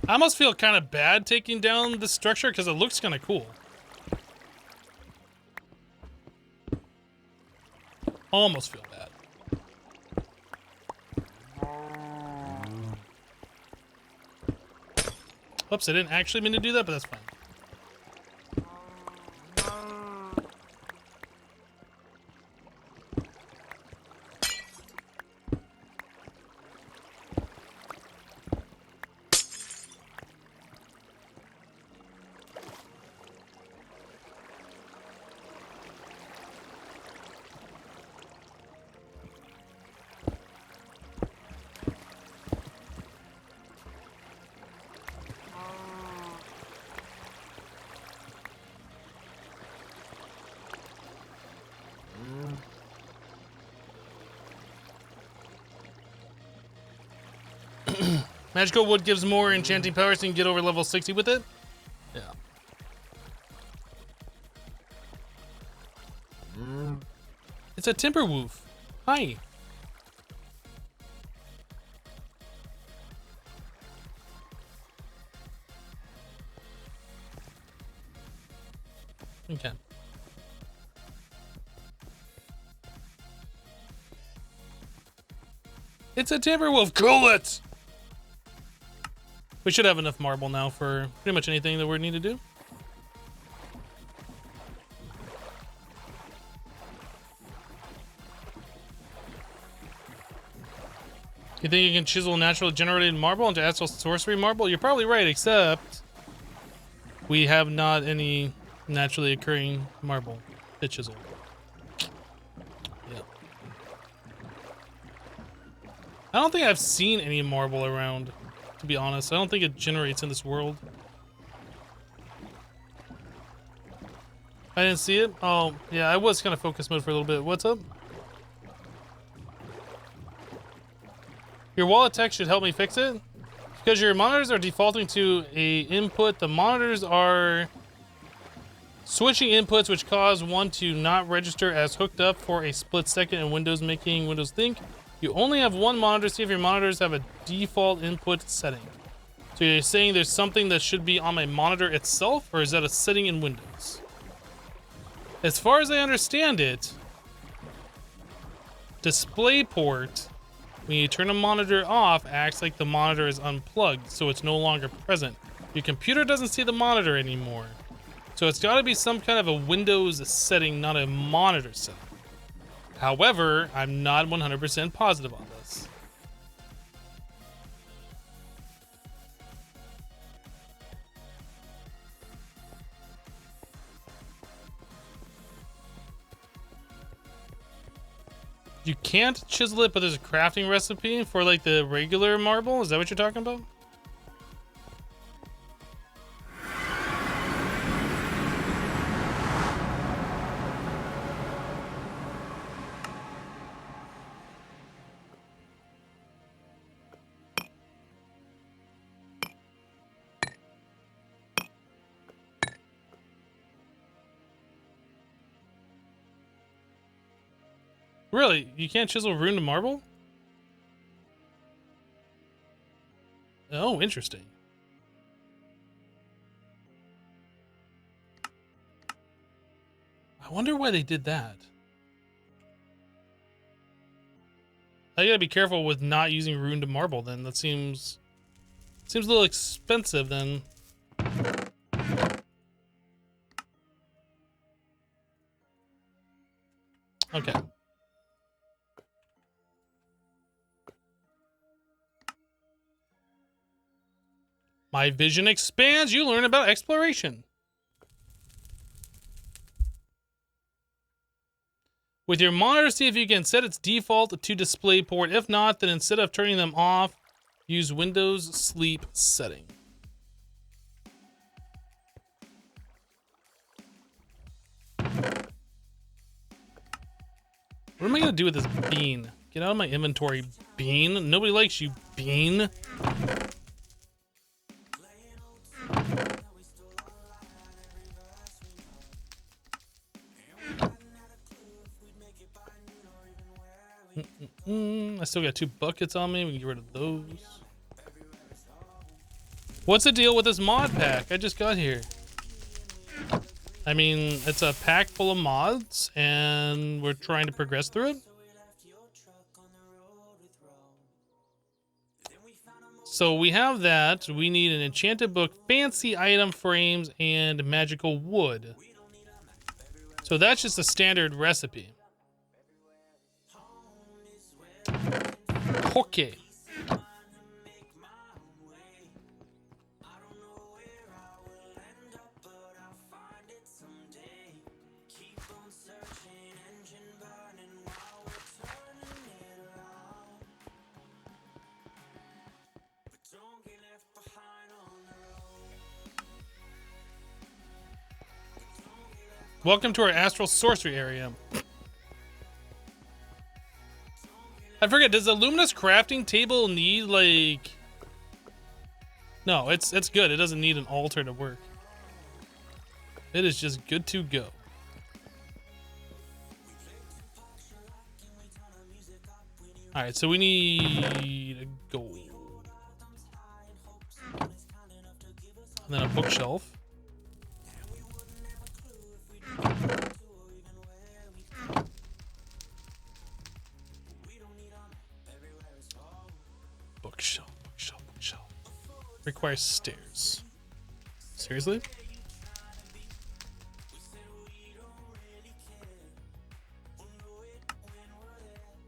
I almost feel kind of bad taking down the structure because it looks kind of cool. Almost feel bad. Oops, I didn't actually mean to do that, but that's fine. Magical wood gives more enchanting power, so you can get over level 60 with it. Yeah. It's a Timberwolf. Hi. Okay. It's a Timberwolf. Cool it! We should have enough marble now for pretty much anything that we need to do. You think you can chisel naturally generated marble into astral sorcery marble? You're probably right, except we have not any naturally occurring marble to chisel. Yeah. I don't think I've seen any marble around, to be honest. I don't think it generates in this world. I didn't see it? Oh, yeah, I was kind of focus mode for a little bit. What's up? Your wall attack should help me fix it. Because your monitors are defaulting to a input, the monitors are switching inputs, which cause one to not register as hooked up for a split second in Windows, making Windows think you only have one monitor. See if your monitors have a default input setting. So you're saying there's something that should be on my monitor itself, or is that a setting in Windows? As far as I understand it, DisplayPort, when you turn a monitor off, acts like the monitor is unplugged, so it's no longer present. Your computer doesn't see the monitor anymore. So it's got to be some kind of a Windows setting, not a monitor setting. However, I'm not 100% positive on this. You can't chisel it, but there's a crafting recipe for like the regular marble? Is that what you're talking about? Really? You can't chisel rune to marble? Oh, interesting. I wonder why they did that. I gotta be careful with not using rune to marble then. That seems a little expensive then. Okay. My vision expands. You learn about exploration. With your monitor, see if you can set its default to DisplayPort. If not, then instead of turning them off, use Windows Sleep setting. What am I going to do with this bean? Get out of my inventory, bean. Nobody likes you, bean. I still got 2 buckets on me. We can get rid of those. What's the deal with this mod pack I just got here? I mean, it's a pack full of mods, and we're trying to progress through it. So we have that. We need an enchanted book, fancy item frames, and magical wood. So that's just a standard recipe. Okay. Welcome to our astral sorcery area. I forget, does the luminous crafting table need like No, it's good. It doesn't need an altar to work. It is just good to go. All right, so we need a gold. And then a bookshelf. Bookshelf, bookshelf, bookshelf. Requires stairs. Seriously?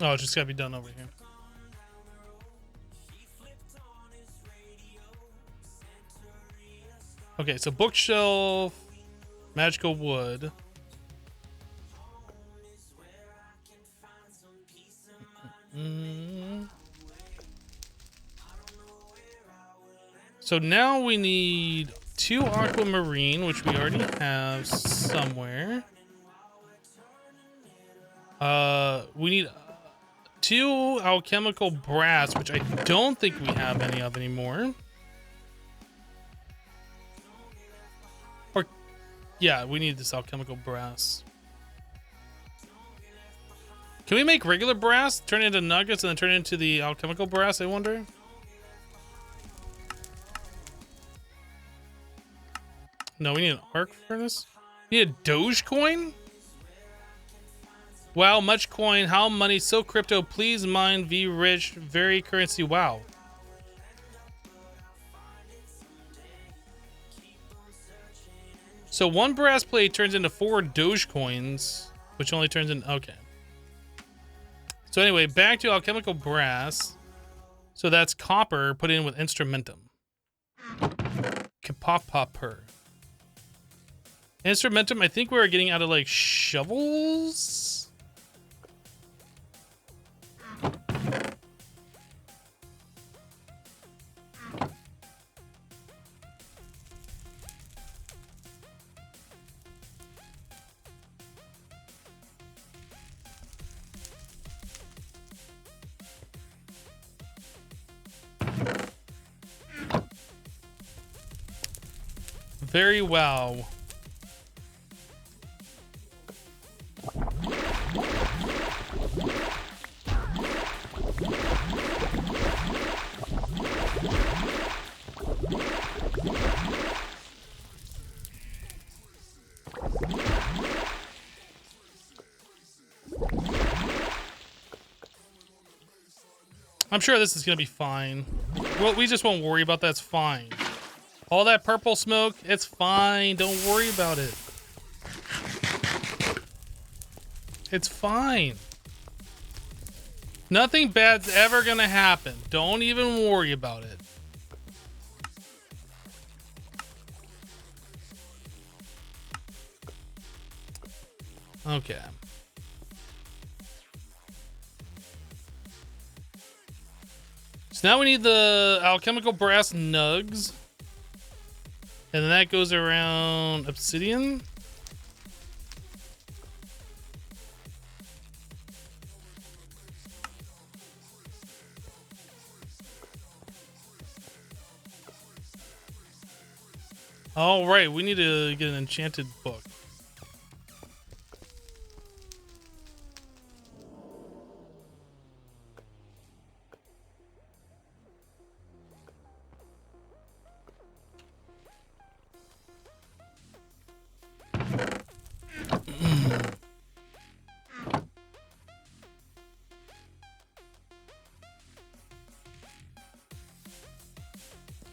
Oh, it's just gotta be done over here. Okay, so bookshelf, magical wood. So now we need 2 aquamarine, which we already have somewhere. We need 2 alchemical brass, which I don't think we have any of anymore. Or, yeah, we need this alchemical brass. Can we make regular brass, turn it into nuggets, and then turn it into the alchemical brass, I wonder? No, we need an arc furnace. We need a Dogecoin? Wow, much coin, how money, so crypto, please mine, V rich, very currency, wow. So 1 brass plate turns into 4 Dogecoins, which only turns in, okay. So anyway, back to alchemical brass. So that's copper put in with instrumentum. Kapopper. Instrumentum, I think we were getting out of like shovels. Very well. I'm sure this is gonna be fine. Well, we just won't worry about that. It's fine. All that purple smoke, it's fine. Don't worry about it. It's fine. Nothing bad's ever gonna happen. Don't even worry about it. Okay. So now we need the alchemical brass nugs. And then that goes around obsidian. All right, we need to get an enchanted book.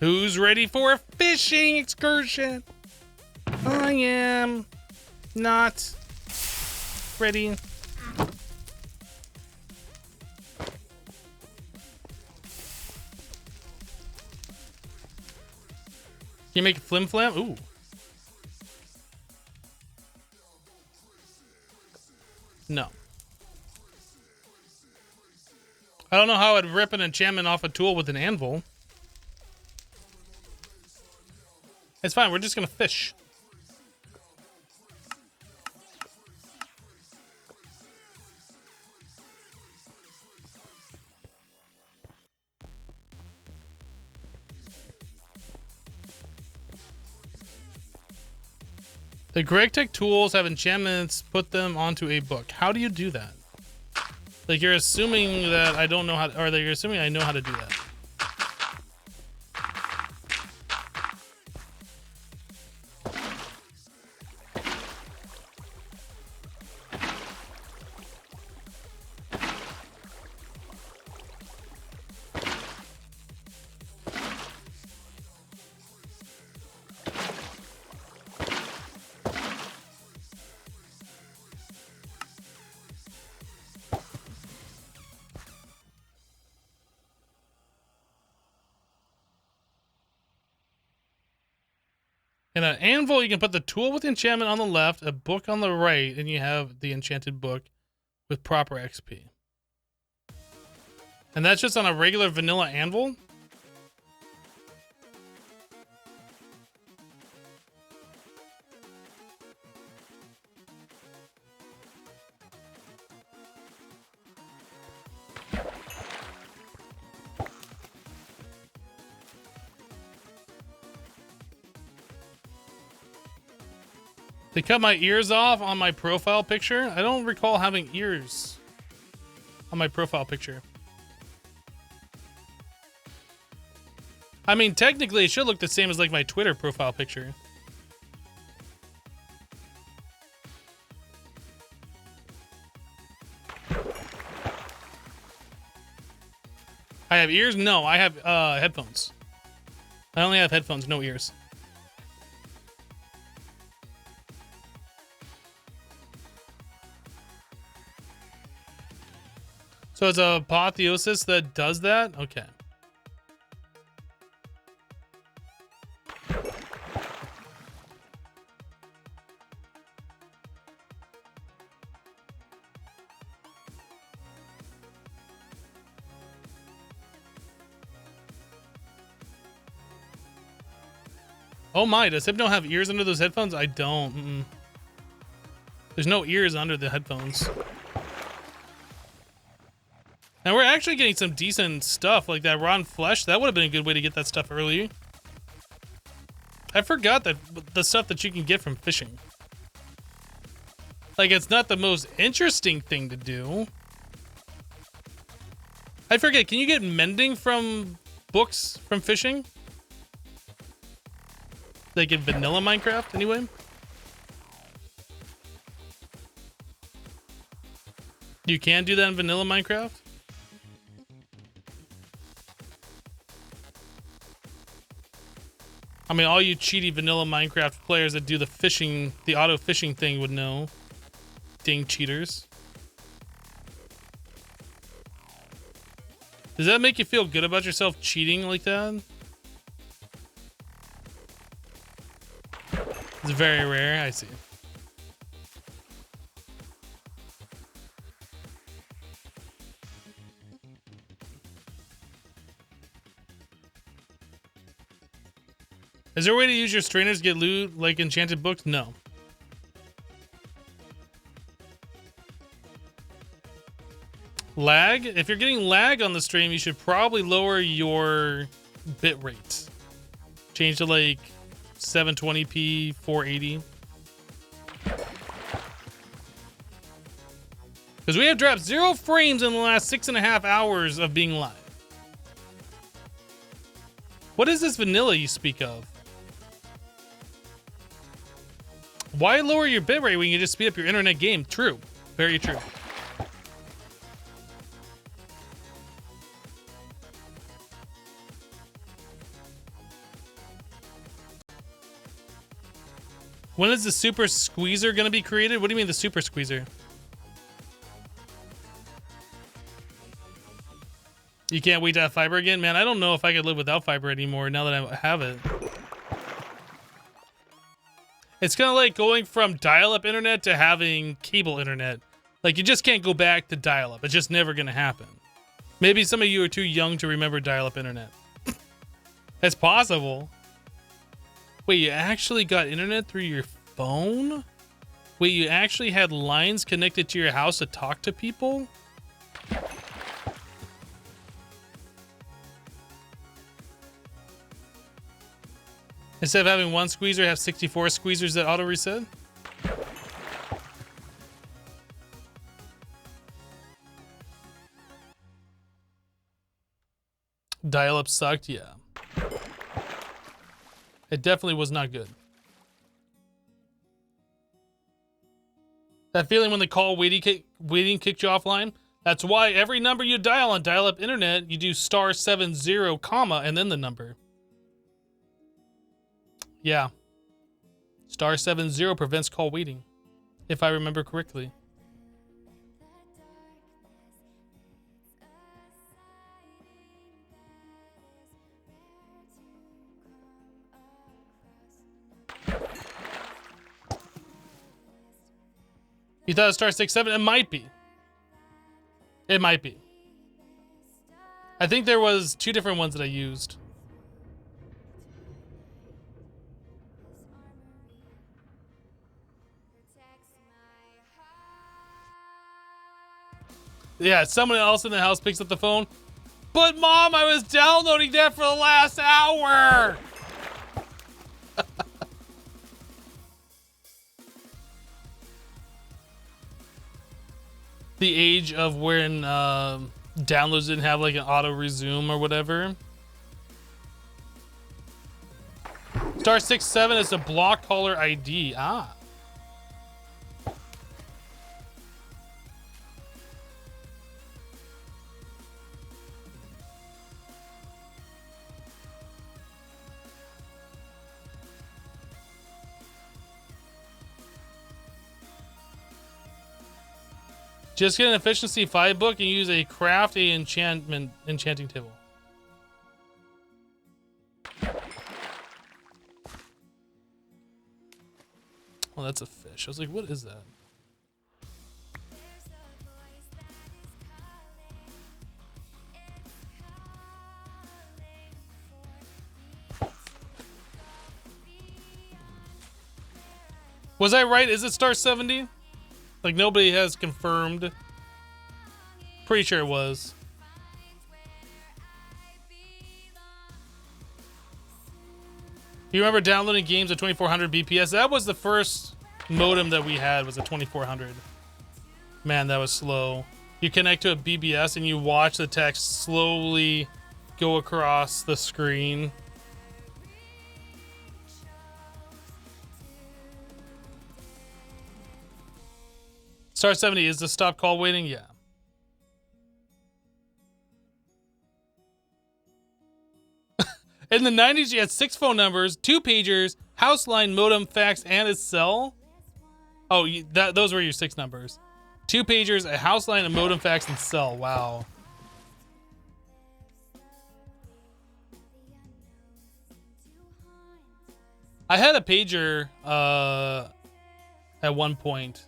Who's ready for a fishing excursion? I am not ready. Can you make a flim flam? Ooh. No. I don't know how I'd rip an enchantment off a tool with an anvil. It's fine, we're just gonna fish. The Greg Tech tools have enchantments, put them onto a book. How do you do that? Like, you're assuming that I don't know how, or that you're assuming I know how to do that. In an anvil, you can put the tool with enchantment on the left, a book on the right, and you have the enchanted book with proper XP. And that's just on a regular vanilla anvil? They cut my ears off on my profile picture. I don't recall having ears on my profile picture. I mean, technically, it should look the same as like my Twitter profile picture. I have ears? No, I have headphones. I only have headphones, no ears. So it's a apotheosis that does that? Okay. Oh my, does Hypno have ears under those headphones? I don't. There's no ears under the headphones. Now we're actually getting some decent stuff, like that rotten flesh. That would have been a good way to get that stuff earlier. I forgot that the stuff that you can get from fishing. Like, it's not the most interesting thing to do. I forget, can you get mending from books from fishing? Like in vanilla Minecraft, anyway? You can do that in vanilla Minecraft? I mean, all you cheaty vanilla Minecraft players that do the fishing, the auto fishing thing would know. Dang cheaters. Does that make you feel good about yourself cheating like that? It's very rare, I see. Is there a way to use your strainers to get loot like enchanted books? No. Lag? If you're getting lag on the stream, you should probably lower your bit rate. Change to like 720p, 480. Because we have dropped 0 frames in the last 6.5 hours of being live. What is this vanilla you speak of? Why lower your bitrate when you can just speed up your internet game? True. Very true. When is the super squeezer going to be created? What do you mean the super squeezer? You can't wait to have fiber again? Man, I don't know if I could live without fiber anymore now that I have it. It's kind of like going from dial-up internet to having cable internet. Like, you just can't go back to dial-up. It's just never going to happen. Maybe some of you are too young to remember dial-up internet. It's possible. Wait, you actually got internet through your phone? Wait, you actually had lines connected to your house to talk to people? Instead of having one squeezer, have 64 squeezers that auto reset? Dial-up sucked, yeah. It definitely was not good. That feeling when the call waiting kicked you offline? That's why every number you dial on dial-up internet, you do *70, comma, and then the number. Yeah. *70 prevents call waiting, if I remember correctly. You thought it was *67? It might be. It might be. I think there was 2 different ones that I used. Yeah, someone else in the house picks up the phone. But Mom, I was downloading that for the last hour. The age of when downloads didn't have like an auto resume or whatever. *67 is a block caller ID. Ah. Just get an efficiency 5 book and use a craft a enchanting table. Well, that's a fish. I was like, what is that? Was I right? Is it *70? Like, nobody has confirmed. Pretty sure it was. You remember downloading games at 2400 BPS? That was the first modem that we had, was a 2400. Man, that was slow. You connect to a BBS and you watch the text slowly go across the screen. *70 is the stop call waiting? Yeah. In the 90s, you had 6 phone numbers, 2 pagers, house line, modem, fax, and a cell. Oh, those were your 6 numbers. 2 pagers, a house line, a modem, fax, and cell. Wow. I had a pager at one point.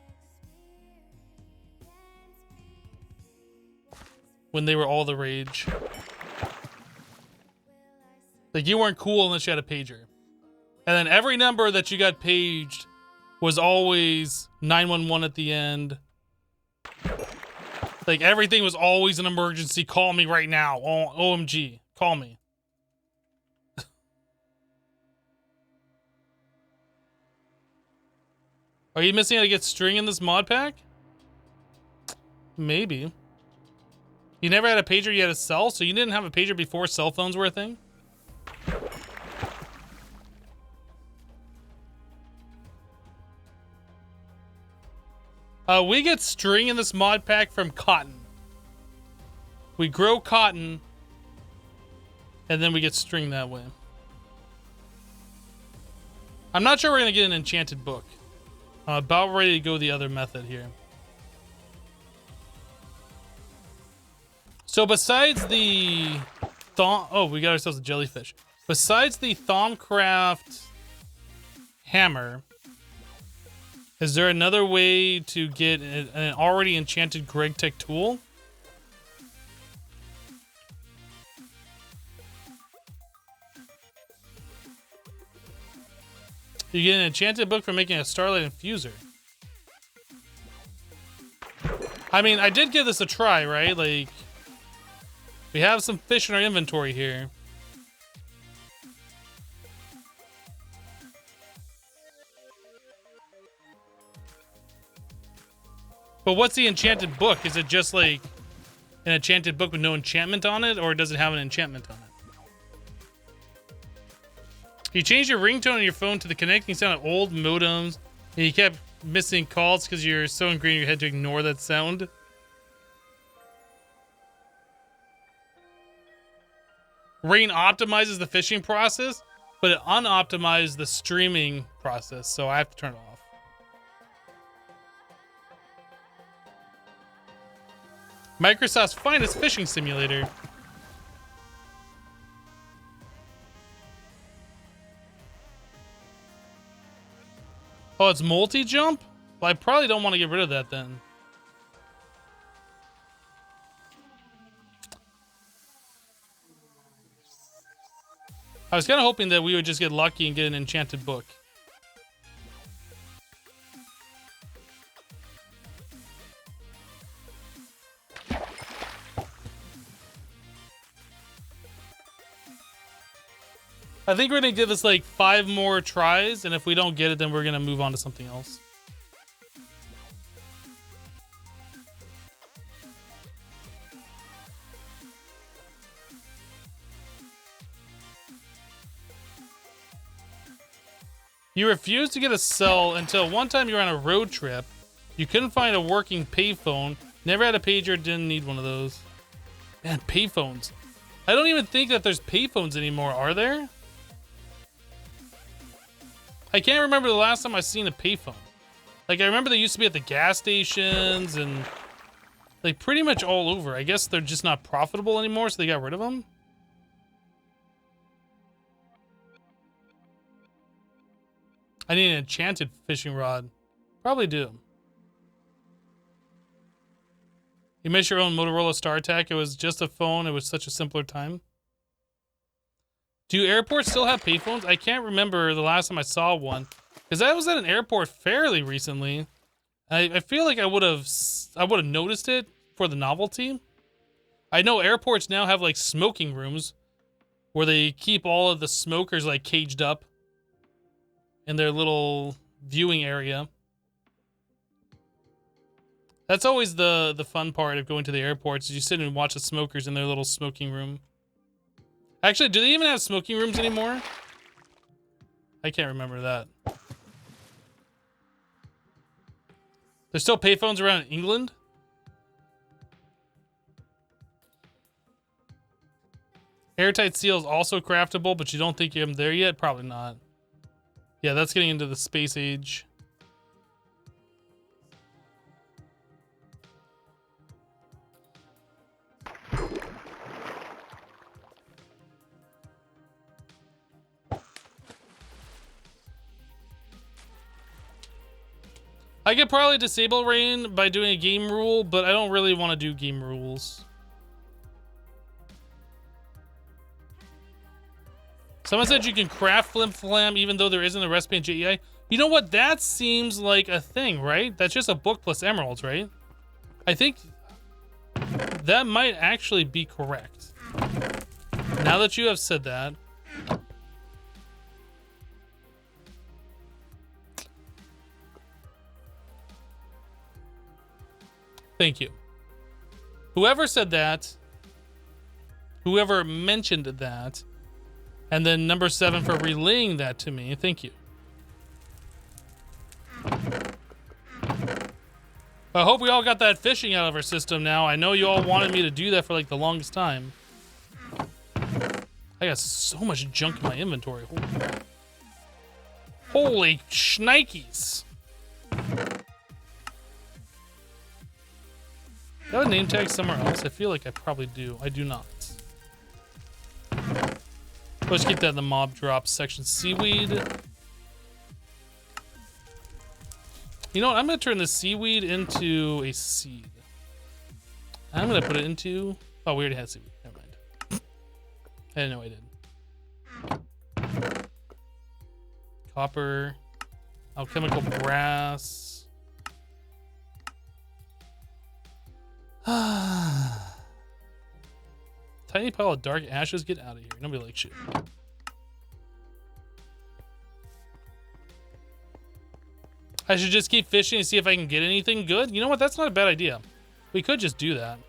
When they were all the rage. Like, you weren't cool unless you had a pager. And then every number that you got paged was always 911 at the end. Like, everything was always an emergency. Call me right now. OMG. Call me. Are you missing how to get string in this mod pack? Maybe. You never had a pager, you had a cell? So you didn't have a pager before cell phones were a thing? We get string in this mod pack from cotton. We grow cotton, and then we get string that way. I'm not sure we're going to get an enchanted book. I'm about ready to go the other method here. So besides the we got ourselves a jellyfish. Besides the Thaumcraft hammer, is there another way to get an already enchanted GregTech tool? You get an enchanted book for making a Starlight Infuser. I mean, I did give this a try, right? Like, we have some fish in our inventory here. But what's the enchanted book? Is it just like an enchanted book with no enchantment on it, or does it have an enchantment on it? You changed your ringtone on your phone to the connecting sound of old modems, and you kept missing calls because you're so ingrained in your head to ignore that sound. Rain optimizes the fishing process, but it unoptimizes the streaming process, so I have to turn it off. Microsoft's finest fishing simulator. Oh, it's multi-jump? Well, I probably don't want to get rid of that then. I was kind of hoping that we would just get lucky and get an enchanted book. I think we're going to give this like 5 more tries, and if we don't get it, then we're going to move on to something else. You refused to get a cell until one time you were on a road trip. You couldn't find a working payphone. Never had a pager, didn't need one of those. Man, payphones. I don't even think that there's payphones anymore, are there? I can't remember the last time I seen a payphone. Like, I remember they used to be at the gas stations and like pretty much all over. I guess they're just not profitable anymore, so they got rid of them. I need an enchanted fishing rod. Probably do. You missed your own Motorola StarTAC. It was just a phone. It was such a simpler time. Do airports still have payphones? I can't remember the last time I saw one, because I was at an airport fairly recently. I feel like I would have noticed it for the novelty. I know airports now have like smoking rooms where they keep all of the smokers like caged up in their little viewing area. That's always the fun part of going to the airports, is you sit and watch the smokers in their little smoking room. Actually, do they even have smoking rooms anymore? I can't remember that. There's still payphones around in England? Airtight seal is also craftable, but you don't think you're there yet? Probably not. Yeah, that's getting into the space age. I could probably disable rain by doing a game rule, but I don't really want to do game rules. Someone said you can craft Flim Flam even though there isn't a recipe in JEI. You know what? That seems like a thing, right? That's just a book plus emeralds, right? I think that might actually be correct. Now that you have said that. Thank you. Whoever said that, whoever mentioned that, and then number 7 for relaying that to me, thank you. I hope we all got that fishing out of our system now. I know you all wanted me to do that for like the longest time. I got so much junk in my inventory. Holy crap. Holy shnikes. Do I have a name tag somewhere else? I feel like I probably do. I do not. Let's keep that in the mob drops section. Seaweed. You know what? I'm going to turn the seaweed into a seed. I'm going to put it into... Oh, we already had seaweed. Never mind. I didn't know I did. Copper. Alchemical brass. Tiny pile of dark ashes. Get out of here. Nobody likes shit. I should just keep fishing and see if I can get anything good. You know what? That's not a bad idea. We could just do that.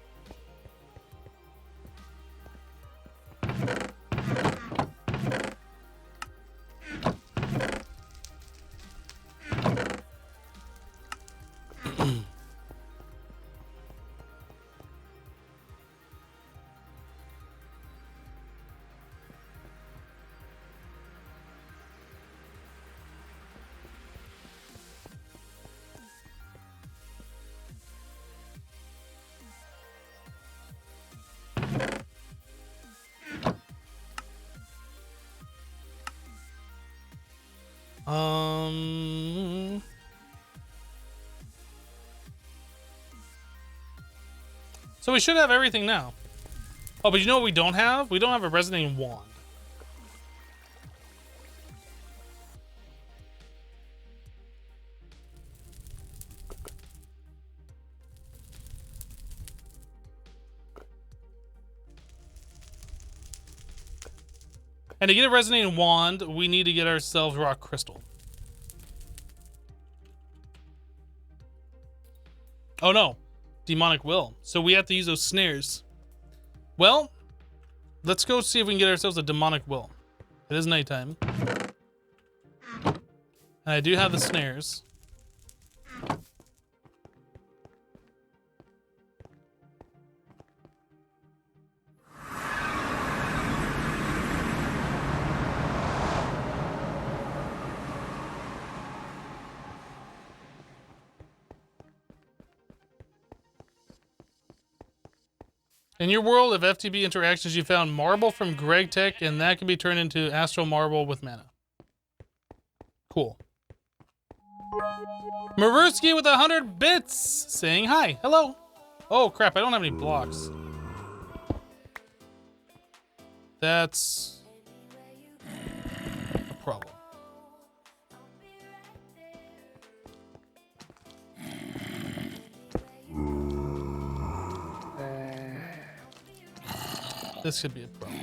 So we should have everything now. Oh, but you know what we don't have? We don't have a resonating wand. And to get a resonating wand, we need to get ourselves rock crystal. Oh no, demonic will. So we have to use those snares. Well, let's go see if we can get ourselves a demonic will. It is nighttime. And I do have the snares. In your world of FTB Interactions, you found marble from Greg Tech, and that can be turned into astral marble with mana. Cool. Maruski with 100 bits saying hi. Hello. Oh, crap. I don't have any blocks. That's a problem. This could be a problem.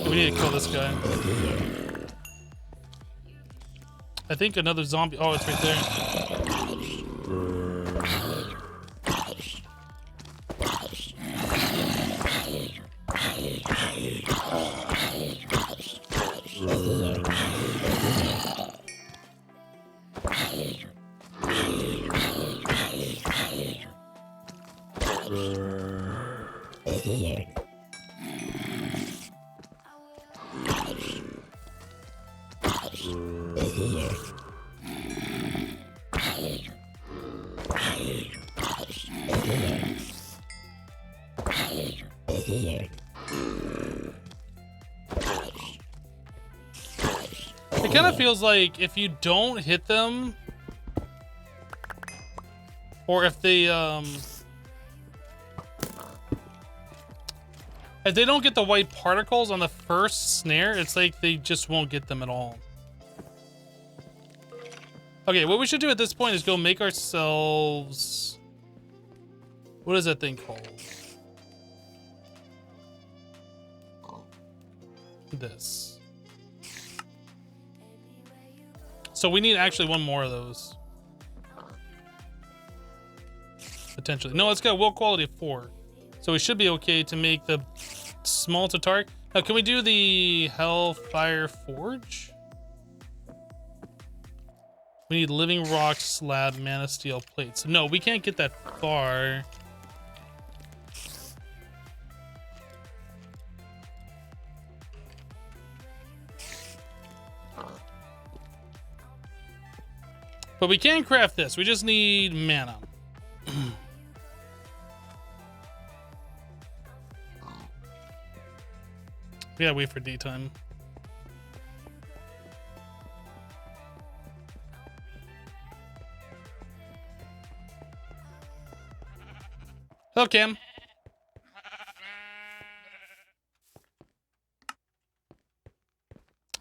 We need to kill this guy. I think another zombie. Oh, it's right there. It kind of feels like if you don't hit them, or if they don't get the white particles on the first snare, it's like they just won't get them at all. Okay, what we should do at this point is go make ourselves... What is that thing called? This. So we need actually one more of those. Potentially. No, it's got will quality of 4. So we should be okay to make the small Tatark. Now, can we do the Hellfire Forge? We need living rock slab, mana steel plates. No, we can't get that far. But we can craft this. We just need mana. We gotta wait for daytime. Hello, Cam.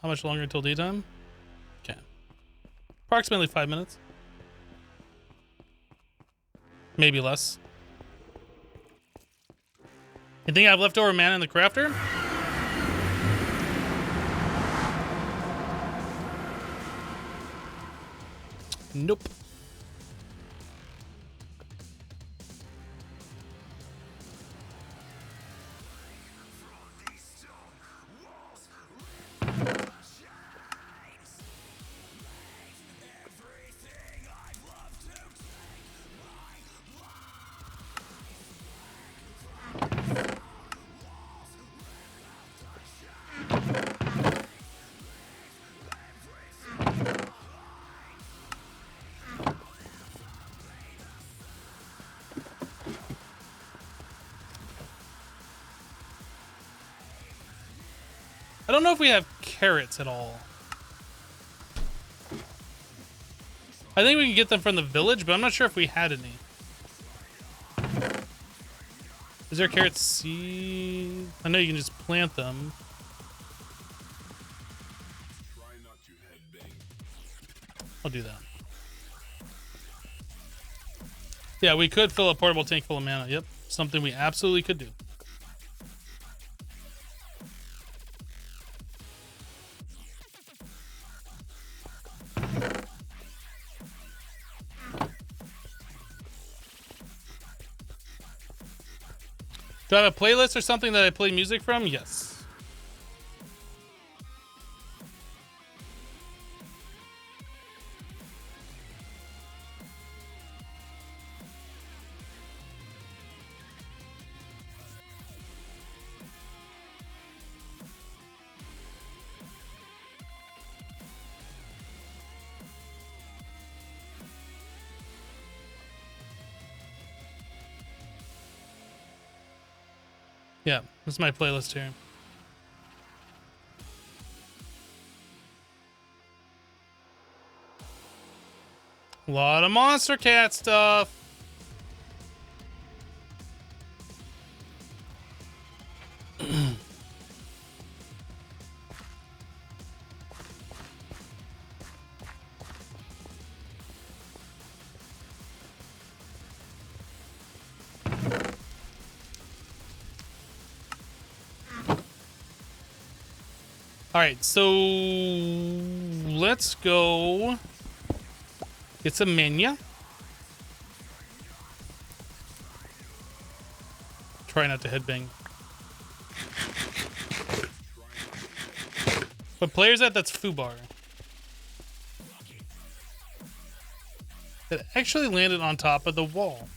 How much longer until daytime? Okay. Approximately 5 minutes. Maybe less. You think I have leftover mana in the crafter? Nope. I don't know if we have carrots at all. I think we can get them from the village, but I'm not sure if we had any. Is there carrot seed? I know you can just plant them. I'll do that. Yeah, we could fill a portable tank full of mana. Yep, something we absolutely could do. Do I have a playlist or something that I play music from? Yes. Yeah, this is my playlist here. A lot of Monster Cat stuff. All right, so let's go get some mania. Try not to headbang. What player is that? That's Fubar. It actually landed on top of the wall.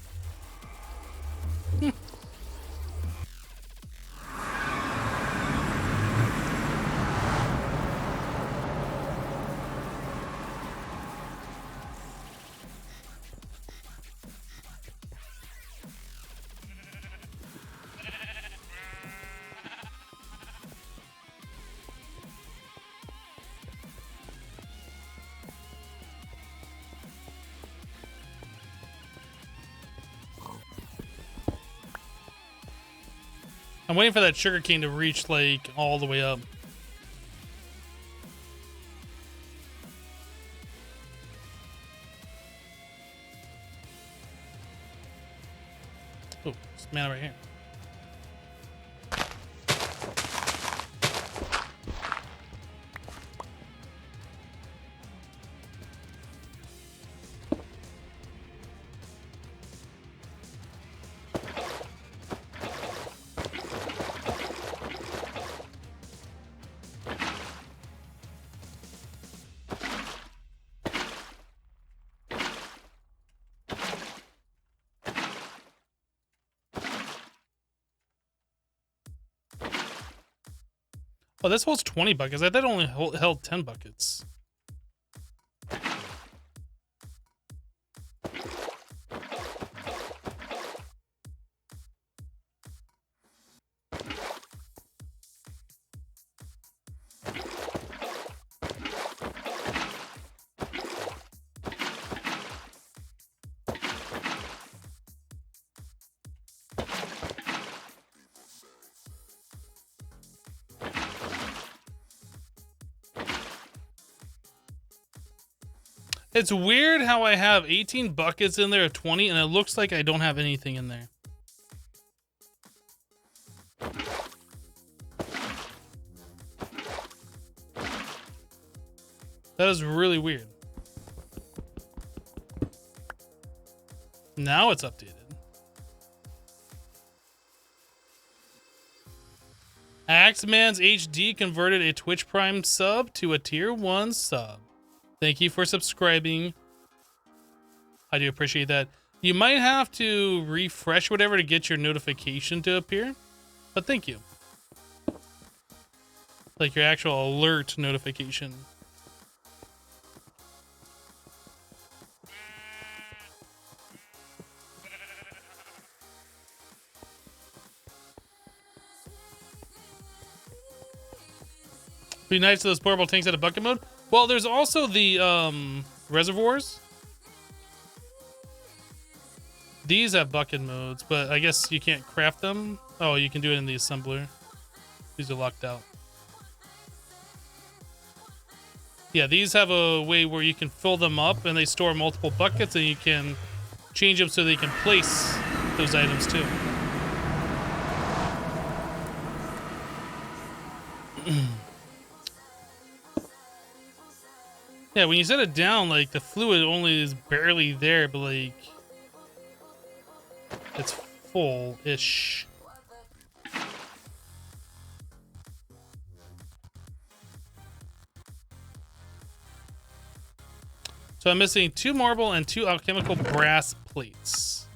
I'm waiting for that sugar cane to reach like all the way up. Oh, there's mana right here. Oh, this holds 20 buckets. I thought it only held 10 buckets. It's weird how I have 18 buckets in there of 20 and it looks like I don't have anything in there. That is really weird. Now it's updated. Axeman's HD converted a Twitch Prime sub to a tier 1 sub. Thank you for subscribing. I do appreciate that. You might have to refresh whatever to get your notification to appear, but thank you. Like your actual alert notification. Be nice to those portable tanks out of bucket mode. Well, there's also the reservoirs. These have bucket modes, but I guess you can't craft them. Oh, you can do it in the assembler. These are locked out. Yeah, these have a way where you can fill them up and they store multiple buckets and you can change them so they can place those items too. Yeah, when you set it down, like the fluid only is barely there, but like it's full-ish. So I'm missing 2 marble and 2 alchemical brass plates.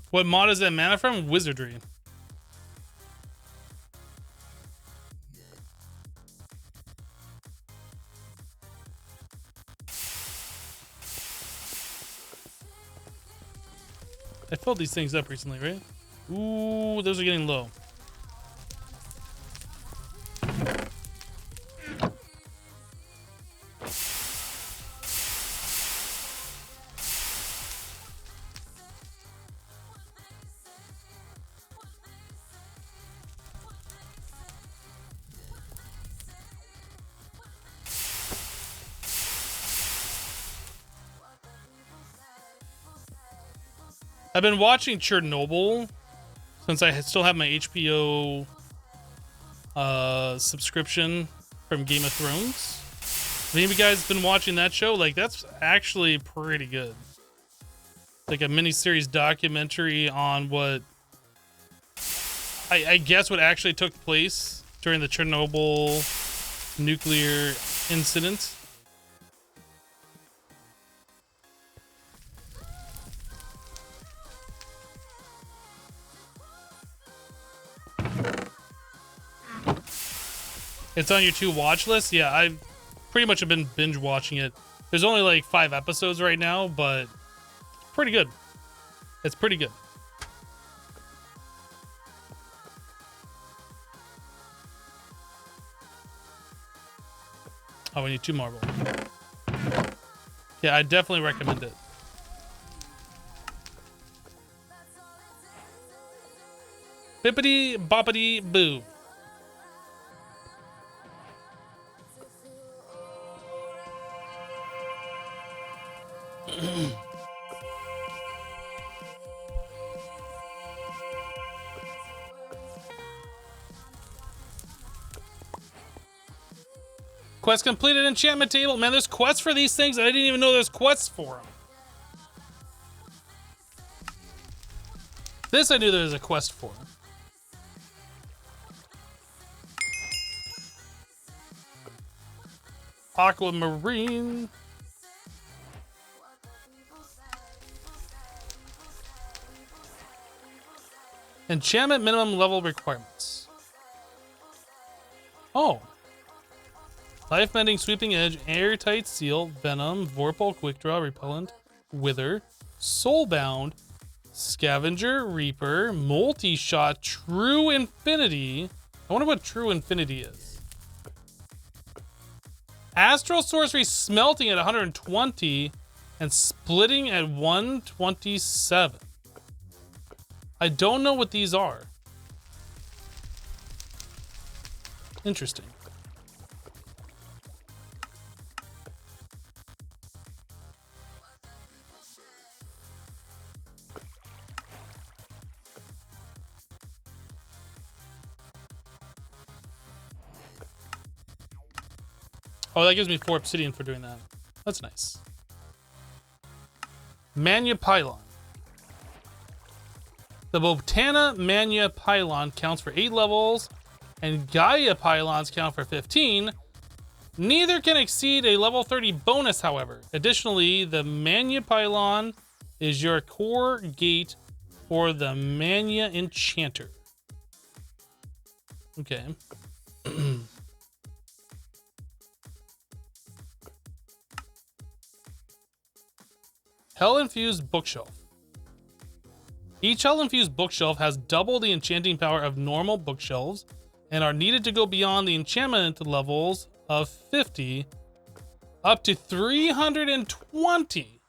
What mod is that mana from? Wizardry. I filled these things up recently, right? Ooh, those are getting low. I've been watching Chernobyl since I still have my HBO subscription from Game of Thrones. Have any of you guys been watching that show? Like, that's actually pretty good. Like a miniseries documentary on what I guess what actually took place during the Chernobyl nuclear incident. It's on your to watch list? Yeah, I pretty much have been binge watching it. There's only like 5 episodes right now, but it's pretty good. It's pretty good. Oh, we need 2 marble. Yeah, I definitely recommend it. Bippity boppity boo. Quest completed, enchantment table. Man, there's quests for these things. I didn't even know there's quests for them. This I knew there was a quest for. Aquamarine. Enchantment minimum level requirements. Oh. Life Mending, Sweeping Edge, Airtight Seal, Venom, Vorpal, Quick Draw, Repellent, Wither, Soulbound, Scavenger, Reaper, Multi-Shot, True Infinity. I wonder what True Infinity is. Astral Sorcery, Smelting at 120 and Splitting at 127. I don't know what these are. Interesting. Oh, that gives me 4 obsidian for doing that. That's nice. Mania Pylon. The Botana Mania Pylon counts for 8 levels, and Gaia Pylons count for 15. Neither can exceed a level 30 bonus, however. Additionally, the Mania Pylon is your core gate for the Mania Enchanter. Okay. Hell-infused bookshelf. Each hell-infused bookshelf has double the enchanting power of normal bookshelves and are needed to go beyond the enchantment levels of 50 up to 320.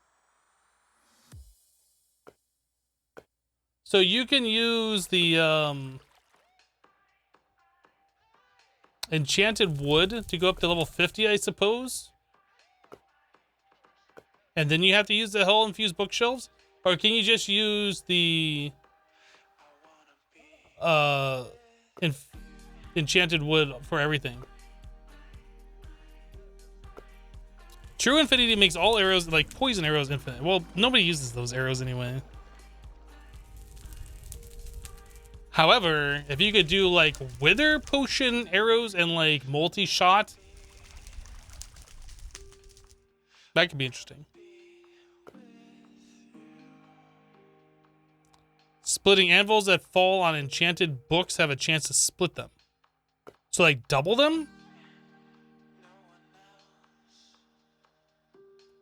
So you can use the enchanted wood to go up to level 50, I suppose. And then you have to use the hell-infused bookshelves? Or can you just use the enchanted wood for everything? True infinity makes all arrows, like poison arrows, infinite. Well, nobody uses those arrows anyway. However, if you could do like wither potion arrows and like multi-shot, that could be interesting. Splitting anvils that fall on enchanted books have a chance to split them. So like double them?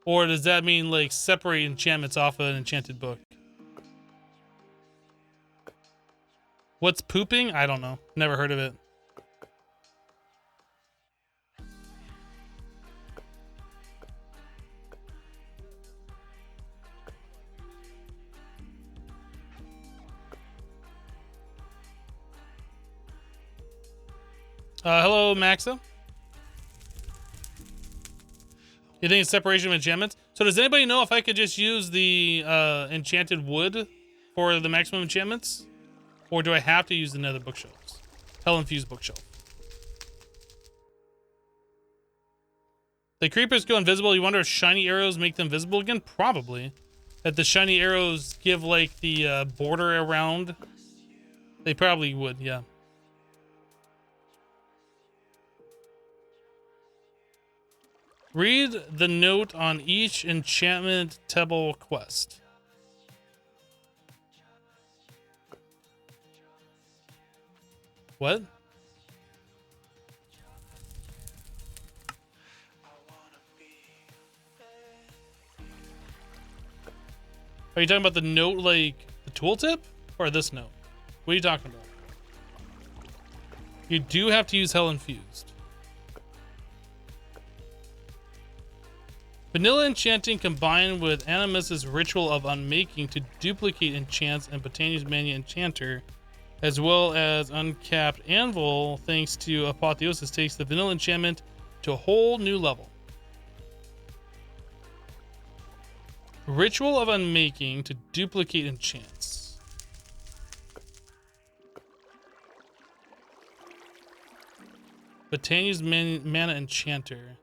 Or does that mean like separate enchantments off of an enchanted book? What's pooping? I don't know. Never heard of it. Hello, Maxa. You think it's separation of enchantments? So does anybody know if I could just use the enchanted wood for the maximum enchantments? Or do I have to use the nether bookshelves? Hell-infused bookshelf. The creepers go invisible. You wonder if shiny arrows make them visible again? Probably. That the shiny arrows give like the border around. They probably would, yeah. Read the note on each enchantment table quest. What? Are you talking about the note, like the tooltip, or this note? What are you talking about? You do have to use Hell Infused. Vanilla enchanting combined with Animus's ritual of unmaking to duplicate enchants and Botania's Mania Enchanter, as well as uncapped anvil, thanks to Apotheosis, takes the vanilla enchantment to a whole new level. Ritual of unmaking to duplicate enchants. Botania's Mana Enchanter.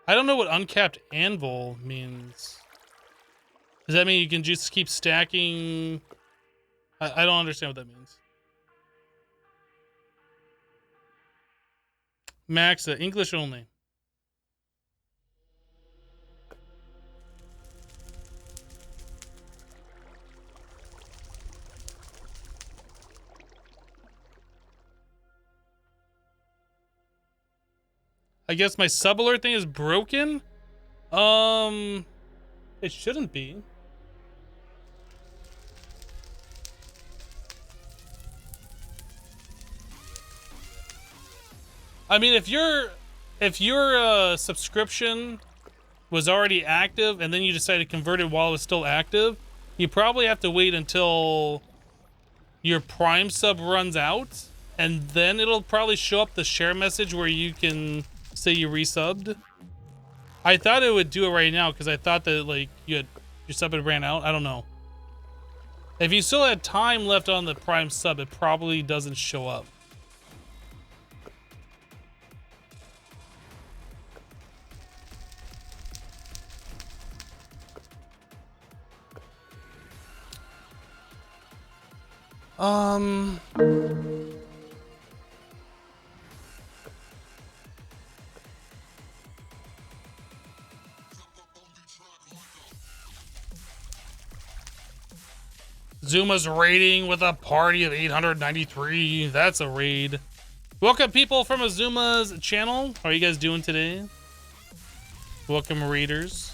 I don't know what uncapped anvil means. Does that mean you can just keep stacking? I don't understand what that means. Maxa, English only. I guess my sub alert thing is broken. It shouldn't be. I mean, if your subscription was already active and then you decided to convert it while it was still active, you probably have to wait until your Prime sub runs out, and then it'll probably show up the share message where you can say you resubbed. I thought it would do it right now because I thought that like your sub had ran out. I don't know. If you still had time left on the Prime sub, it probably doesn't show up. Zuma's raiding with a party of 893. That's a raid. Welcome people from Azuma's channel. How are you guys doing today? Welcome raiders.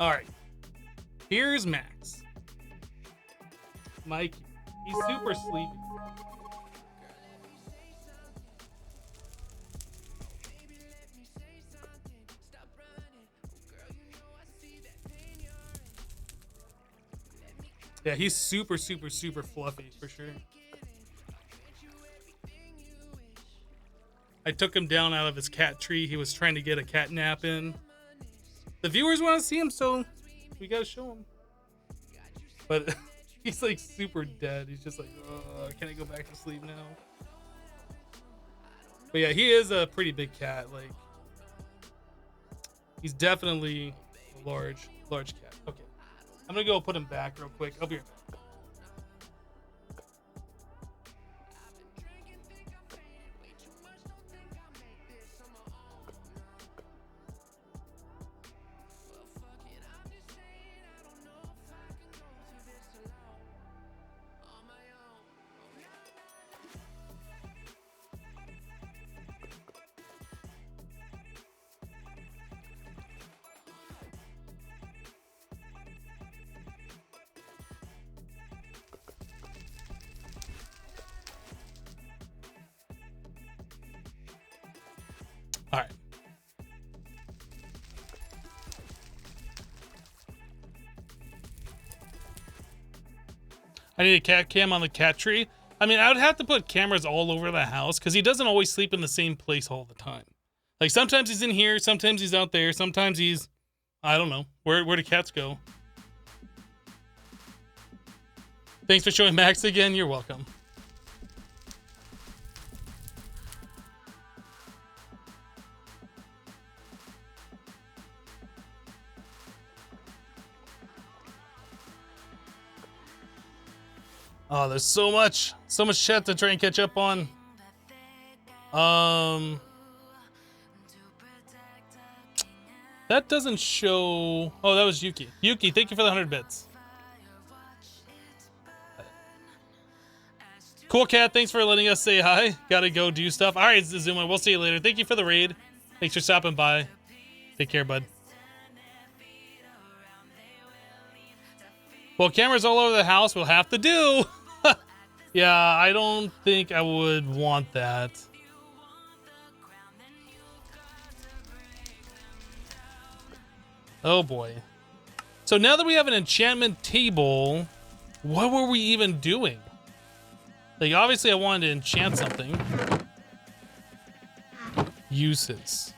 All right. Here's Max. Mike, he's super sleepy. Yeah, he's super, super, super fluffy for sure. I took him down out of his cat tree. He was trying to get a cat nap in. The viewers want to see him, so we gotta show him. But he's like super dead. He's just like, can I go back to sleep now? But yeah, he is a pretty big cat. Like, he's definitely a large cat. Okay, I'm gonna go put him back real quick. I'll be right back. I need a cat cam on the cat tree. I mean, I would have to put cameras all over the house because he doesn't always sleep in the same place all the time. Like sometimes he's in here, sometimes he's out there, sometimes he's, I don't know. Where do cats go? Thanks for showing Max again. You're welcome. Oh, there's so much chat to try and catch up on. That doesn't show. Oh, that was Yuki. Yuki, thank you for the 100 bits. Cool Cat, thanks for letting us say hi. Gotta go do stuff. All right, Zuma, we'll see you later. Thank you for the raid. Thanks for stopping by. Take care, bud. Well, cameras all over the house will have to do. Yeah, I don't think I would want that. Oh boy. So now that we have an enchantment table, what were we even doing? Like, obviously I wanted to enchant something. Uses.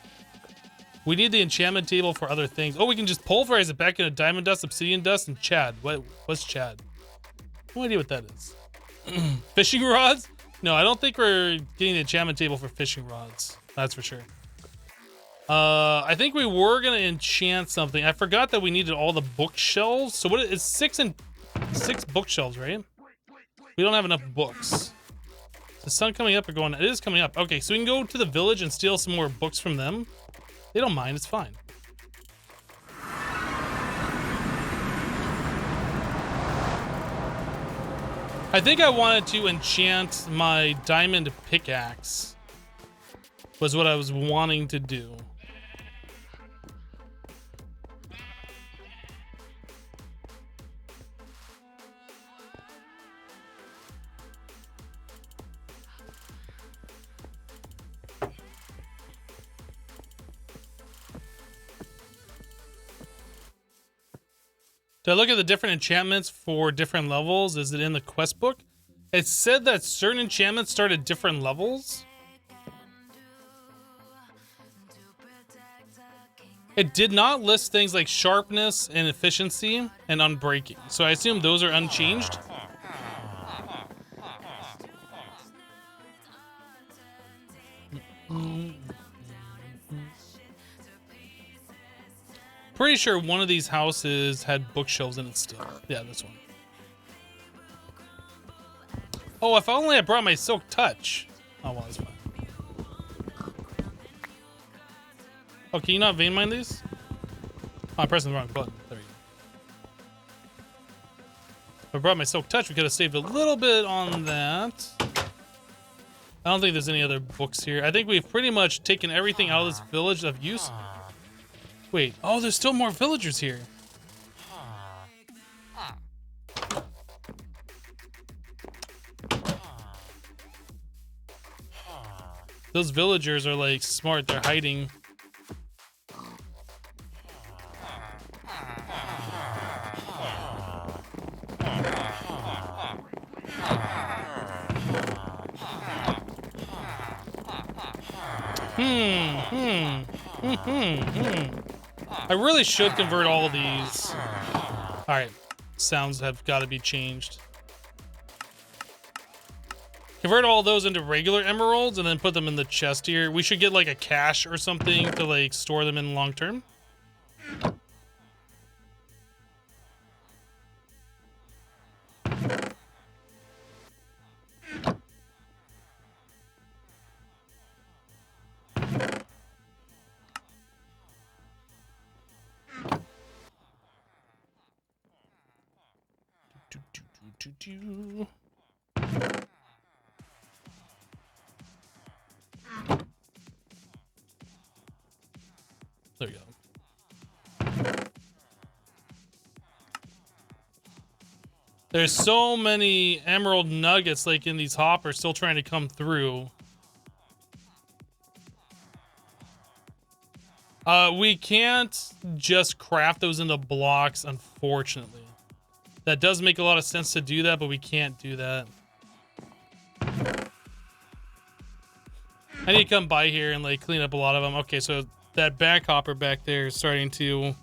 We need the enchantment table for other things. Oh, we can just pulverize it back into diamond dust, obsidian dust, and Chad. What's Chad? No idea what that is. Fishing rods? No, I don't think we're getting the enchantment table for fishing rods. That's for sure. I think we were gonna enchant something. I forgot that we needed all the bookshelves. So what is 6 bookshelves, right? We don't have enough books. Is the sun coming up or going? It is coming up. Okay, so we can go to the village and steal some more books from them. They don't mind, it's fine. I think I wanted to enchant my diamond pickaxe. Was what I was wanting to do. Did I look at the different enchantments for different levels? Is it in the quest book? It said that certain enchantments start at different levels. It did not list things like sharpness and efficiency and unbreaking. So I assume those are unchanged. Pretty sure one of these houses had bookshelves in it still. Yeah, this one. Oh, if only I brought my Silk Touch. Oh, well, that's fine. Oh, can you not vein mine these? Oh, I'm pressing the wrong button. There you go. If I brought my Silk Touch, we could have saved a little bit on that. I don't think there's any other books here. I think we've pretty much taken everything out of this village of use. Wait, oh, there's still more villagers here. Those villagers are like smart, they're hiding. I really should convert all of these. All right, sounds have got to be changed. Convert all those into regular emeralds and then put them in the chest here. We should get like a cache or something to like store them in long term. There we go. There's so many emerald nuggets like in these hoppers still trying to come through. We can't just craft those into blocks, unfortunately. That does make a lot of sense to do that, but we can't do that. I need to come by here and like clean up a lot of them. Okay, so that back hopper back there is starting to...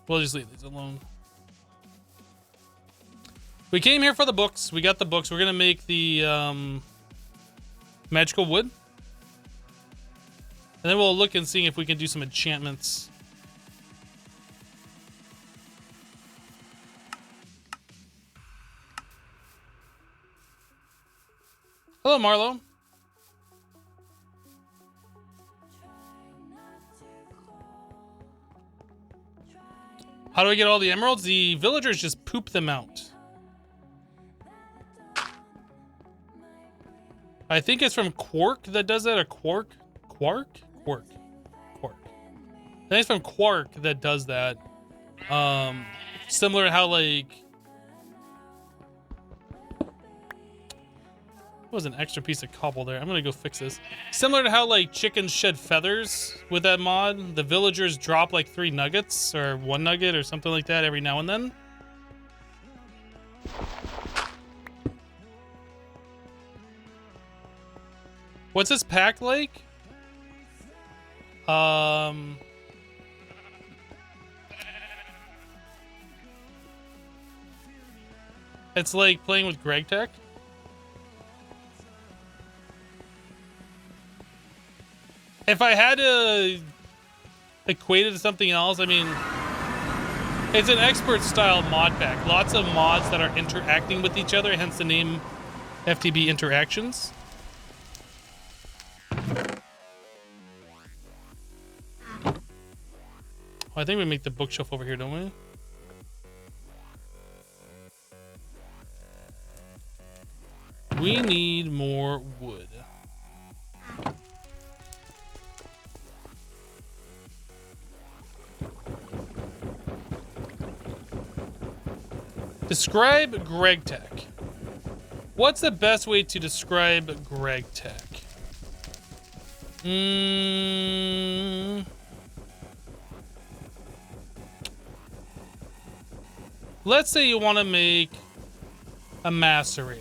We'll just leave these alone. We came here for the books. We got the books. We're gonna make the magical wood. And then we'll look and see if we can do some enchantments. Hello, Marlo. How do I get all the emeralds? The villagers just poop them out. I think it's from Quark that does that, or Quark? Quark? Quark. Quark. I think it's from Quark that does that. Similar to how, like... Was an extra piece of cobble there. I'm gonna go fix this. Similar to how like chickens shed feathers with that mod, the villagers drop like 3 nuggets or 1 nugget or something like that every now and then. What's this pack like? It's like playing with Greg Tech. If I had to equate it to something else, I mean, it's an expert style mod pack. Lots of mods that are interacting with each other, hence the name FTB Interactions. Oh, I think we make the bookshelf over here, don't we? We need more wood. Describe Greg Tech. What's the best way to describe Greg Tech? Let's say you want to make a macerator.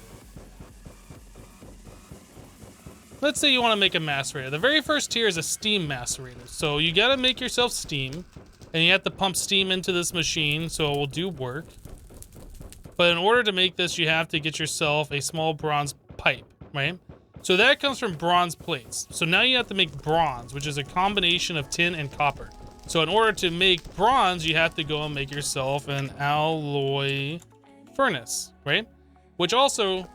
Let's say you want to make a macerator. The very first tier is a steam macerator. So you got to make yourself steam, and you have to pump steam into this machine so it will do work. But in order to make this, you have to get yourself a small bronze pipe, right? So that comes from bronze plates. So now you have to make bronze, which is a combination of tin and copper. So in order to make bronze, you have to go and make yourself an alloy furnace, right? Which also,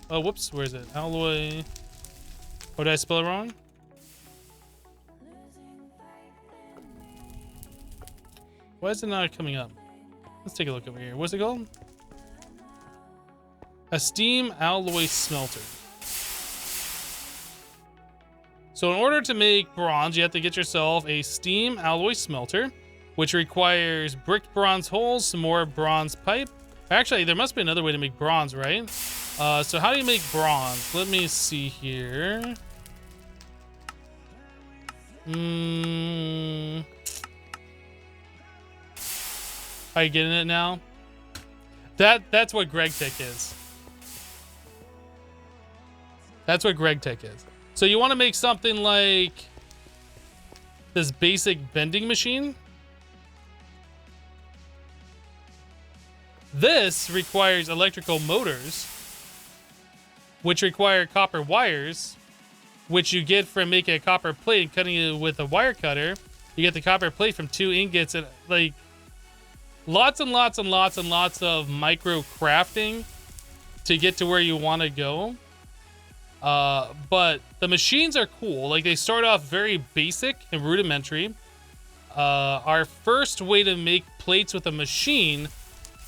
oh, whoops, where is it? Alloy, oh, did I spell it wrong? Why is it not coming up? Let's take a look over here. What's it called? A steam alloy smelter. So in order to make bronze, you have to get yourself a steam alloy smelter, which requires bricked bronze holes, some more bronze pipe. Actually, there must be another way to make bronze, right? So how do you make bronze? Let me see here. Are you getting it now? That's what Greg Tech is. That's what Greg Tech is. So you want to make something like this basic bending machine. This requires electrical motors, which require copper wires, which you get from making a copper plate and cutting it with a wire cutter. You get the copper plate from 2 ingots, and like lots and lots and lots and lots of micro crafting to get to where you want to go. But the machines are cool. Like, they start off very basic and rudimentary. Our first way to make plates with a machine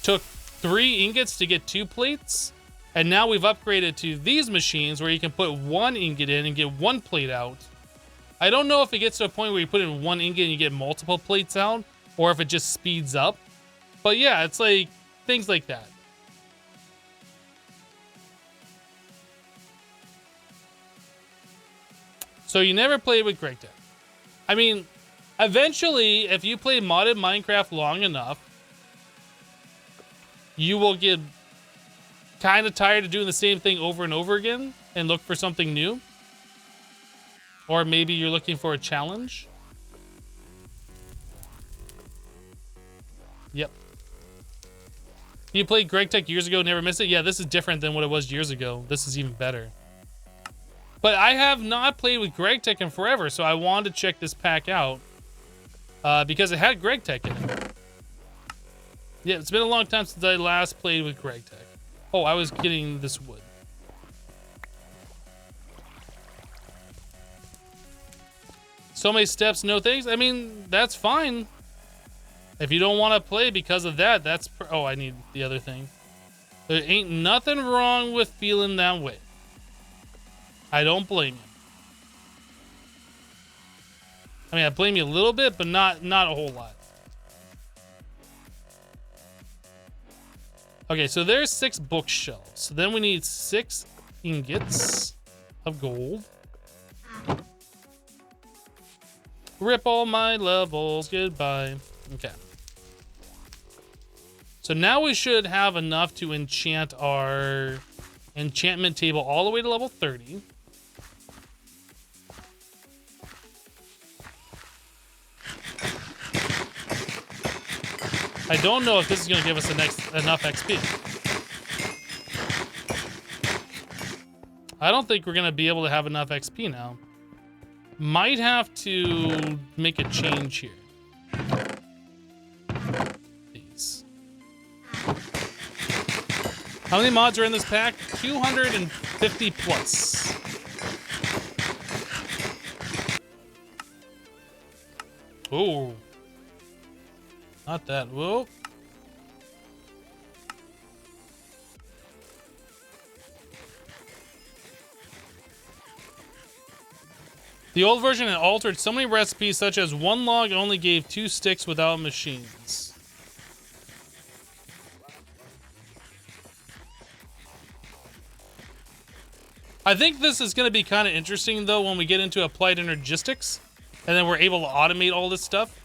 took 3 ingots to get 2 plates. And now we've upgraded to these machines where you can put 1 ingot in and get 1 plate out. I don't know if it gets to a point where you put in 1 ingot and you get multiple plates out, or if it just speeds up. But yeah, it's like things like that. So you never played with Greg Tech. I mean, Eventually, if you play modded Minecraft long enough, you will get kind of tired of doing the same thing over and over again and look for something new. Or maybe you're looking for a challenge. Yep. You played Greg Tech years ago, never missed it? Yeah, this is different than what it was years ago. This is even better. But I have not played with Greg Tech in forever, so I wanted to check this pack out. Because it had Greg Tech in it. Yeah, it's been a long time since I last played with Greg Tech. Oh, I was getting this wood. So many steps, no thanks. I mean, that's fine. If you don't want to play because of that, that's... Oh, I need the other thing. There ain't nothing wrong with feeling that way. I don't blame you. I mean, I blame you a little bit, but not a whole lot. Okay, so there's 6 bookshelves. So then we need 6 ingots of gold. Rip all my levels. Goodbye. Okay. So now we should have enough to enchant our enchantment table all the way to level 30. I don't know if this is going to give us enough XP. I don't think we're going to be able to have enough XP now. Might have to make a change here. Please. How many mods are in this pack? 250 plus. Oh. Not that. Whoa. The old version had altered so many recipes, such as one log only gave 2 sticks without machines. I think this is going to be kind of interesting, though, when we get into applied energistics, and then we're able to automate all this stuff.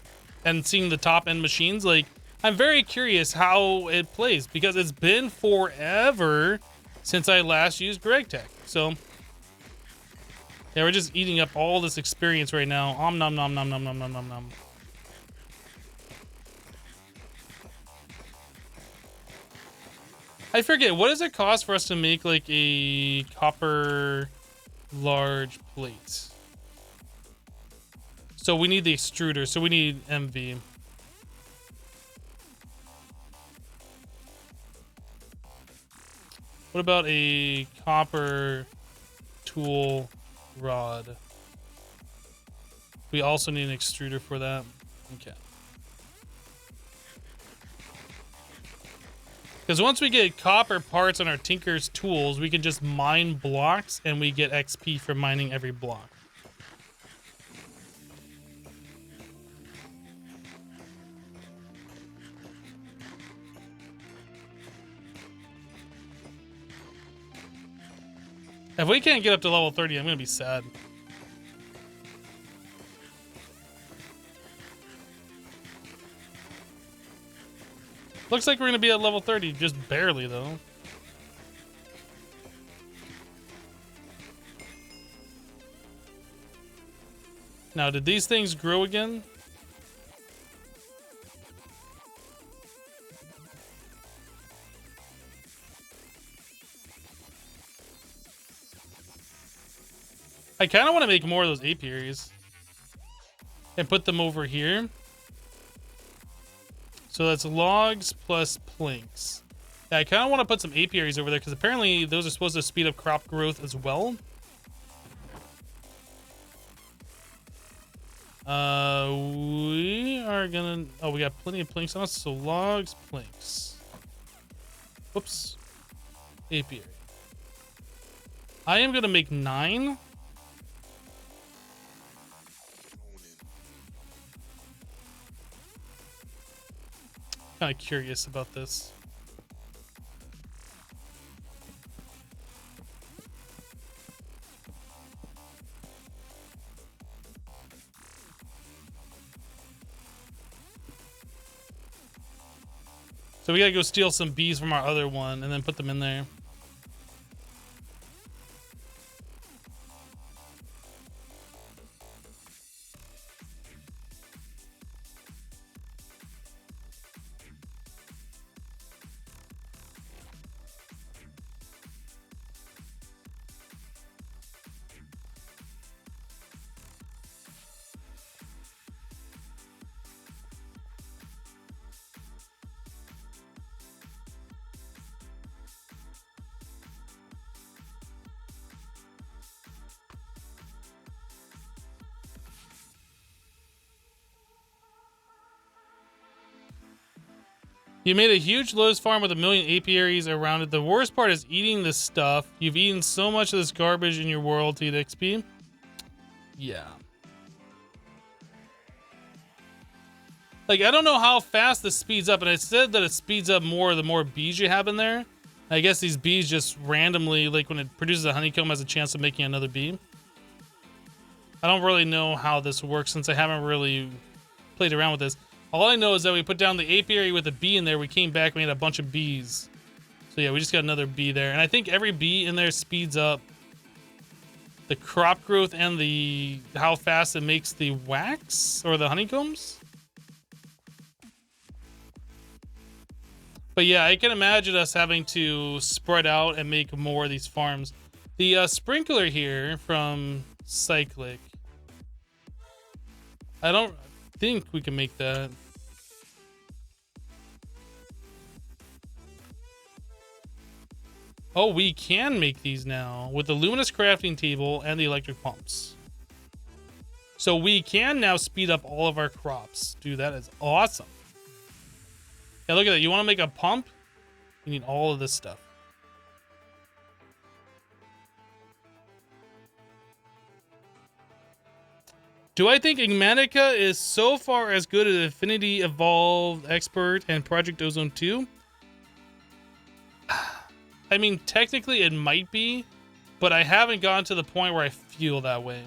And seeing the top-end machines, like, I'm very curious how it plays, because it's been forever since I last used Greg Tech. So, yeah, we're just eating up all this experience right now. Om nom nom nom nom nom nom nom nom. I forget, what does it cost for us to make, like, a copper large plate? So we need the extruder, so we need MV. What about a copper tool rod? We also need an extruder for that. Okay. Because once we get copper parts on our Tinker's tools, we can just mine blocks and we get XP for mining every block. If we can't get up to level 30, I'm going to be sad. Looks like we're going to be at level 30, just barely, though. Now, did these things grow again? I kind of want to make more of those apiaries and put them over here. So that's logs plus planks. Yeah, I kind of want to put some apiaries over there because apparently those are supposed to speed up crop growth as well. We are gonna... Oh, we got plenty of planks on us. So logs, planks. Whoops. Apiary. I am gonna make 9. Kind of curious about this. So we gotta go steal some bees from our other one and then put them in there. You made a huge Lowe's farm with 1 million apiaries around it. The worst part is eating this stuff. You've eaten so much of this garbage in your world to get XP. Yeah. Like, I don't know how fast this speeds up, and it said that it speeds up more the more bees you have in there. I guess these bees just randomly, like when it produces a honeycomb, has a chance of making another bee. I don't really know how this works since I haven't really played around with this. All I know is that we put down the apiary with a bee in there. We came back, we had a bunch of bees. So yeah, we just got another bee there. And I think every bee in there speeds up the crop growth and the how fast it makes the wax or the honeycombs. But yeah, I can imagine us having to spread out and make more of these farms. The sprinkler here from Cyclic, I don't think we can make that. Oh, we can make these now with the luminous crafting table and the electric pumps. So we can now speed up all of our crops. Dude, that is awesome. Yeah, look at that. You want to make a pump? You need all of this stuff. Do I think Igmatica is so far as good as Affinity Evolved Expert and Project Ozone 2? I mean, technically it might be, but I haven't gotten to the point where I feel that way.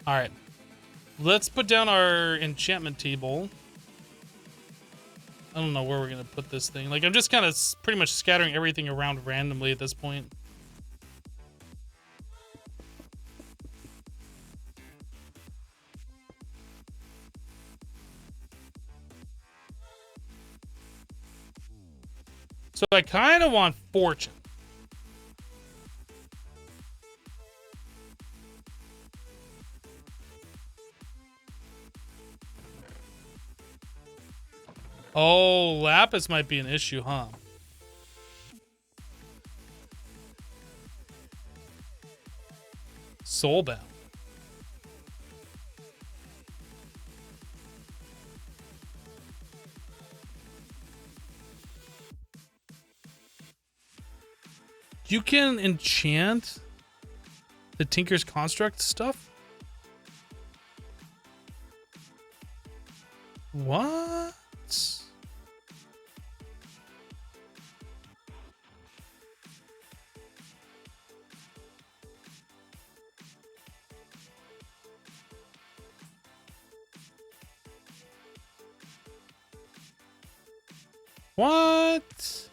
All right, let's put down our enchantment table. I don't know where we're gonna put this thing. Like, I'm just kind of pretty much scattering everything around randomly at this point. So I kind of want fortune. Oh, Lapis might be an issue, huh? Soulbound. You can enchant the Tinker's Construct stuff? What? What?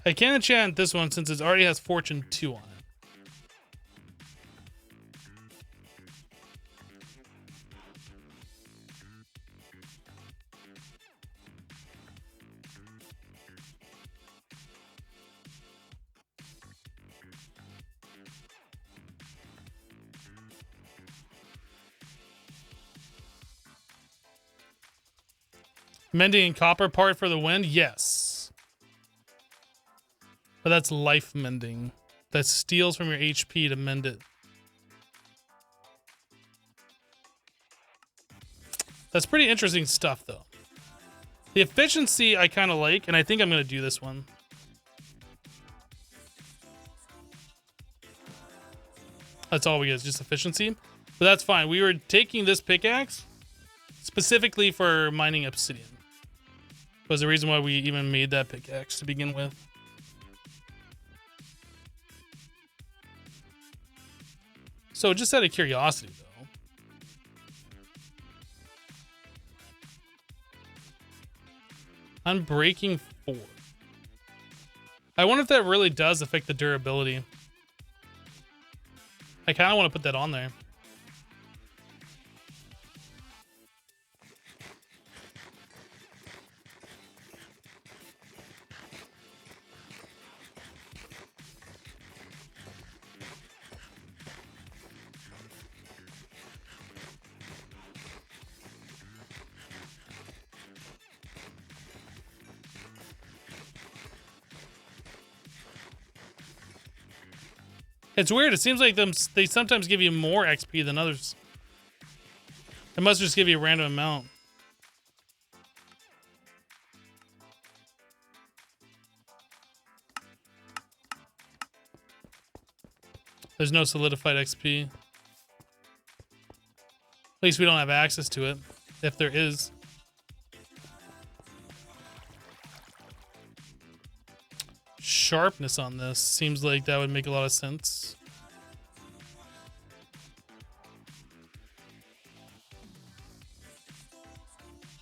I can't enchant this one since it already has Fortune 2 on it. Mending and copper part for the wind? Yes. But that's life mending. That steals from your HP to mend it. That's pretty interesting stuff, though. The efficiency I kind of like, and I think I'm going to do this one. That's all we get, is just efficiency. But that's fine. We were taking this pickaxe specifically for mining obsidian. Was the reason why we even made that pickaxe to begin with. So just out of curiosity, though. Unbreaking 4. I wonder if that really does affect the durability. I kind of want to put that on there. It's weird. It seems like they sometimes give you more XP than others. It must just give you a random amount. There's no solidified XP. At least we don't have access to it, if there is. Sharpness on this seems like that would make a lot of sense.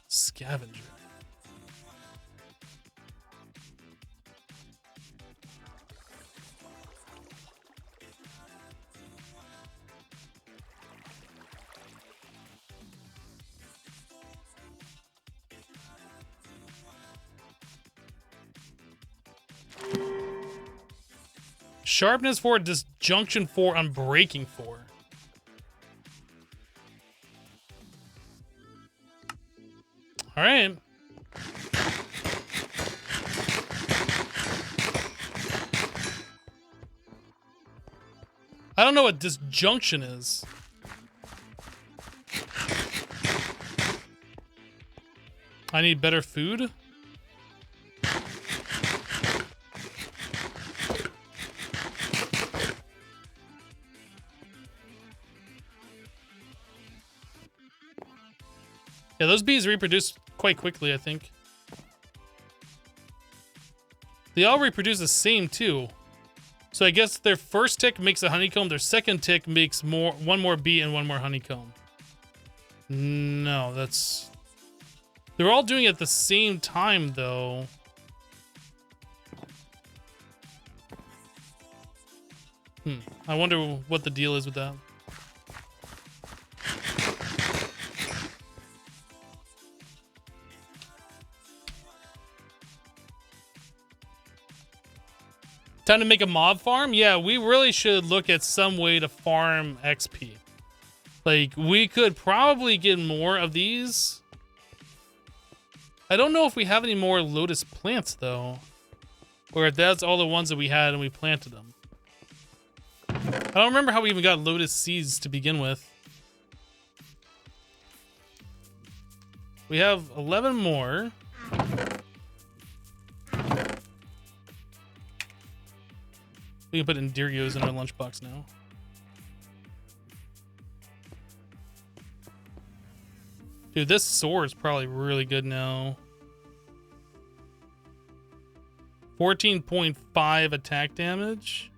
Scavenger. Sharpness 4, disjunction 4, unbreaking 4. All right. I don't know what disjunction is. I need better food. Yeah, those bees reproduce quite quickly, I think. They all reproduce the same, too. So I guess their first tick makes a honeycomb, their second tick makes one more bee and one more honeycomb. No, that's... They're all doing it at the same time, though. I wonder what the deal is with that. Time to make a mob farm? Yeah, we really should look at some way to farm XP. Like, we could probably get more of these. I don't know if we have any more lotus plants, though. Or if that's all the ones that we had and we planted them. I don't remember how we even got lotus seeds to begin with. We have 11 more. We can put Indirios in our lunchbox now. Dude, this sword is probably really good now. 14.5 attack damage.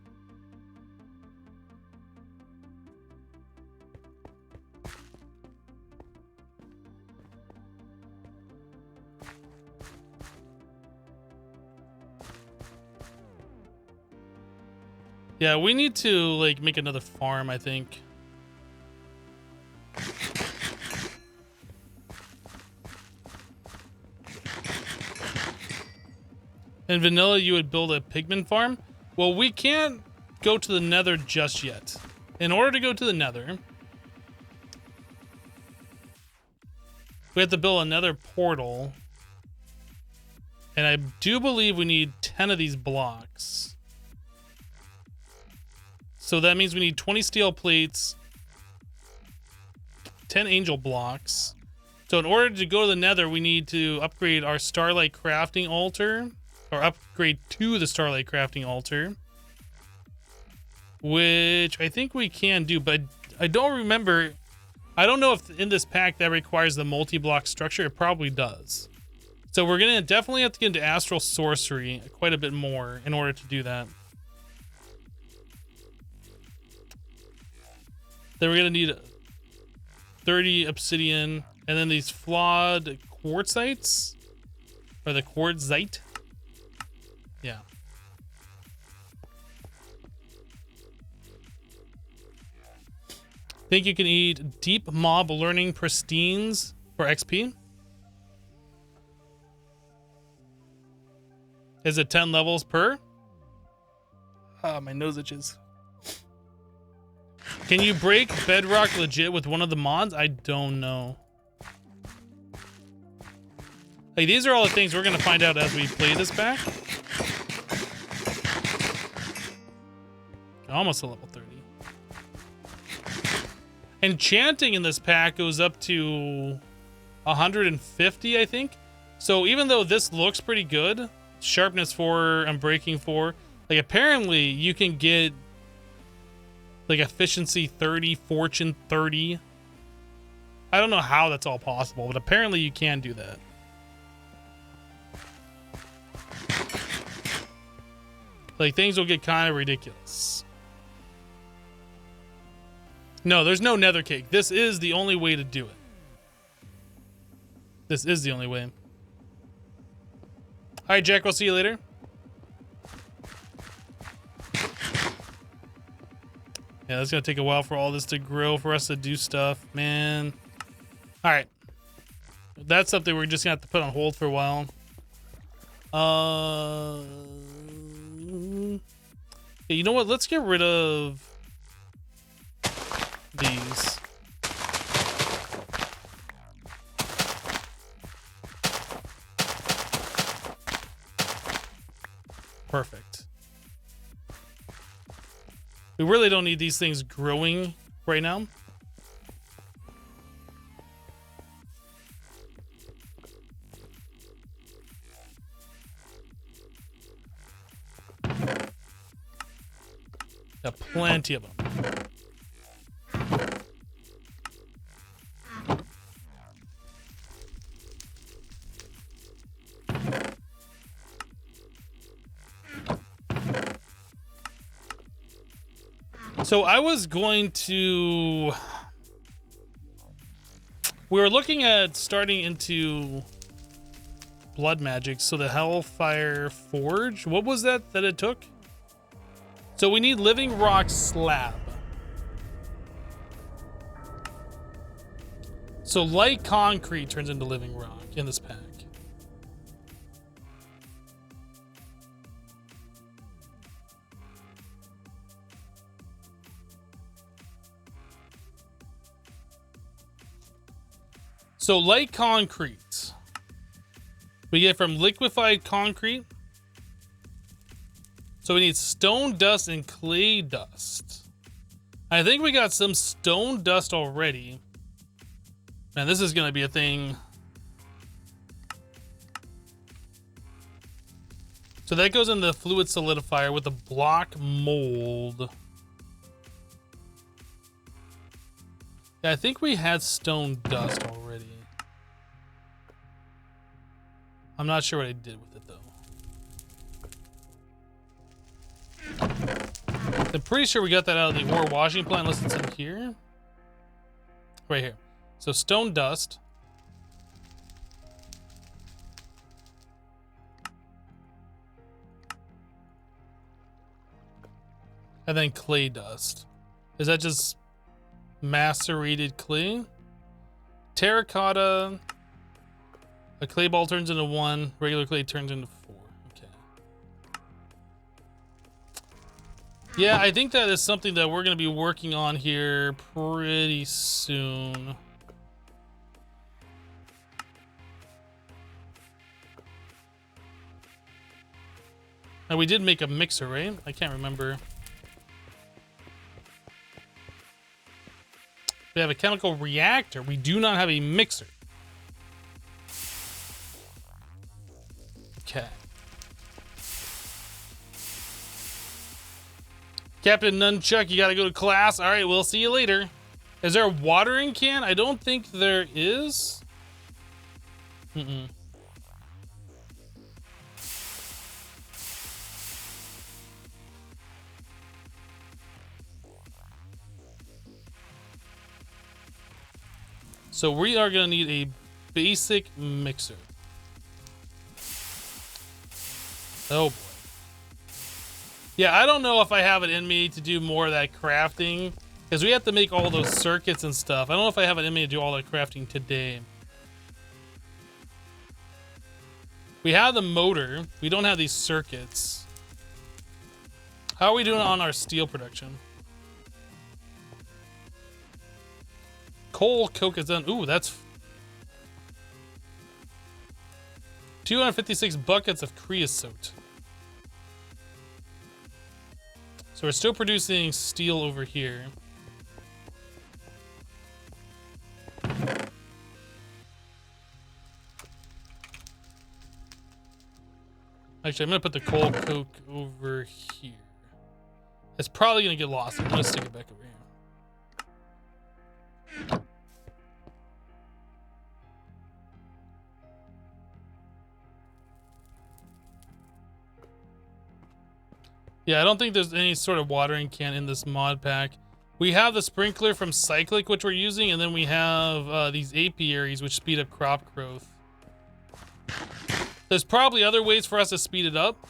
Yeah, we need to like make another farm, I think. In vanilla, you would build a pigman farm. Well, we can't go to the nether just yet. In order to go to the nether, we have to build another portal. And I do believe we need 10 of these blocks. So that means we need 20 steel plates, 10 angel blocks, So in order to go to the Nether, we need to upgrade our Starlight crafting altar, or upgrade to the Starlight crafting altar, which I think we can do, but I don't remember. I don't know if in this pack that requires the multi-block structure. It probably does. So we're gonna definitely have to get into Astral Sorcery quite a bit more in order to do that. Then we're gonna need 30 obsidian, and then these flawed quartzites, or the quartzite. Yeah. Think you can eat deep mob learning pristines for XP? Is it 10 levels per? Ah, my nose itches. Can you break bedrock legit with one of the mods? I don't know. Like, these are all the things we're gonna find out as we play this back. Almost a level 30. Enchanting in this pack goes up to 150, I think. So even though this looks pretty good, sharpness 4 and breaking 4, like apparently you can get like efficiency 30, fortune 30. I don't know how that's all possible, but apparently you can do that. Like, things will get kind of ridiculous. No, there's no nether cake. This is the only way to do it. This is the only way. All right, Jack, we'll see you later. Yeah, it's gonna take a while for all this to grow, for us to do stuff, man. All right, that's something we're just gonna have to put on hold for a while. Yeah, you know what? Let's get rid of these. Perfect. We really don't need these things growing right now. Got plenty of them. So I was going to... We were looking at starting into blood magic. So the Hellfire Forge. What was that it took? So we need living rock slab. So light concrete turns into living rock in this pack. So light concrete, we get from liquefied concrete. So we need stone dust and clay dust. I think we got some stone dust already. Man, this is gonna be a thing. So that goes in the fluid solidifier with the block mold. Yeah, I think we had stone dust already. I'm not sure what I did with it though. I'm pretty sure we got that out of the ore washing plant unless it's in here. Right here. So stone dust. And then clay dust. Is that just macerated clay? Terracotta. A clay ball turns into 1. Regular clay turns into 4. Okay. Yeah, I think that is something that we're going to be working on here pretty soon. And we did make a mixer, right? I can't remember. We have a chemical reactor. We do not have a mixer. Okay. Captain Nunchuck, you gotta go to class. All right, we'll see you later. Is there a watering can? I don't think there is. Mm-mm. So we are gonna need a basic mixer. Oh boy. Yeah, I don't know if I have it in me to do more of that crafting, because we have to make all those circuits and stuff. I don't know if I have it in me to do all that crafting today. We have the motor. We don't have these circuits. How are we doing on our steel production? Coal coke is done. Ooh, that's 256 buckets of creosote. So we're still producing steel over here. Actually, I'm gonna put the coal coke over here. It's probably gonna get lost. I'm gonna stick it back over here. Yeah, I don't think there's any sort of watering can in this mod pack. We have the sprinkler from Cyclic, which we're using, and then we have these apiaries, which speed up crop growth. There's probably other ways for us to speed it up.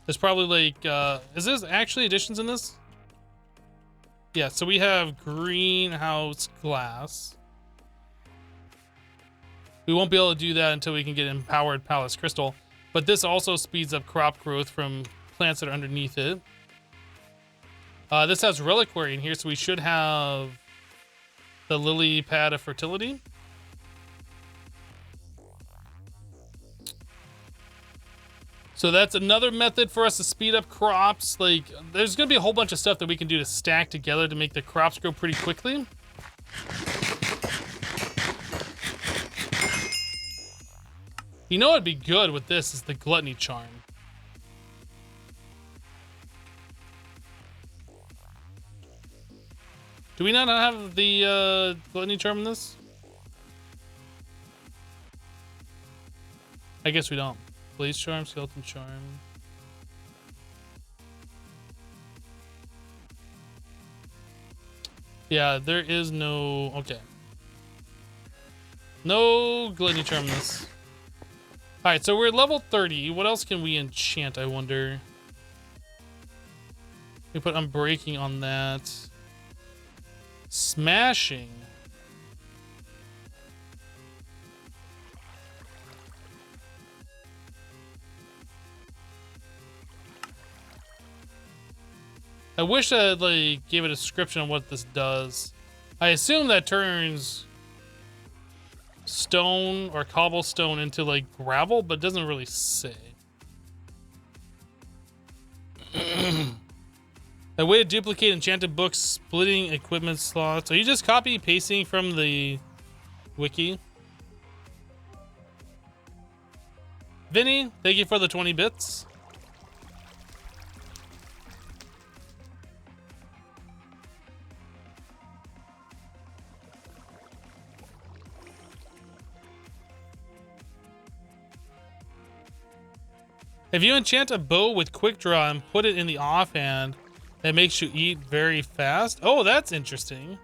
There's probably like, is this actually additions in this? Yeah, so we have greenhouse glass. We won't be able to do that until we can get empowered palace crystal. But this also speeds up crop growth from plants that are underneath it. This has reliquary in here, so we should have the lily pad of fertility. So that's another method for us to speed up crops. Like, there's gonna be a whole bunch of stuff that we can do to stack together to make the crops grow pretty quickly. You know what'd be good with this is the gluttony charm. Do we not have the gluttony charm in this? I guess we don't. Blaze charm, skeleton charm. Yeah, there is no... Okay. No gluttony charm in this. Alright, so we're level 30. What else can we enchant, I wonder? We put unbreaking on that. Smashing. I wish I like gave a description on what this does. I assume that turns stone or cobblestone into like gravel, but it doesn't really say. A way to duplicate enchanted books, splitting equipment slots. Are you just copy pasting from the wiki? Vinny, thank you for the 20 bits. If you enchant a bow with quick draw and put it in the offhand, it makes you eat very fast. Oh, that's interesting.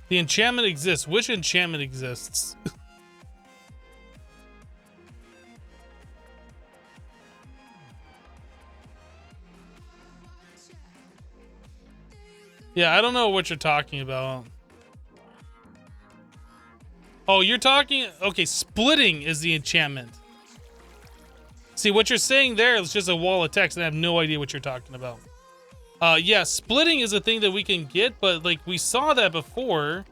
The enchantment exists. Which enchantment exists? Yeah, I don't know what you're talking about. Oh, you're talking... Okay, splitting is the enchantment. See, what you're saying there is just a wall of text, and I have no idea what you're talking about. Yeah, splitting is a thing that we can get, but, like, we saw that before.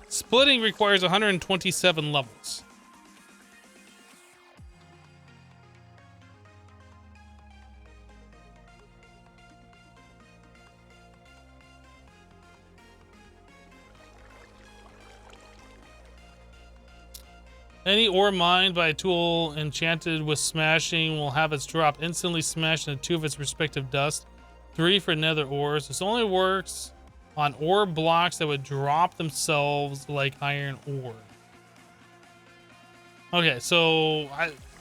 Splitting requires 127 levels. Any ore mined by a tool enchanted with smashing will have its drop instantly smashed into 2 of its respective dust. 3 for nether ores. This only works on ore blocks that would drop themselves like iron ore. Okay, so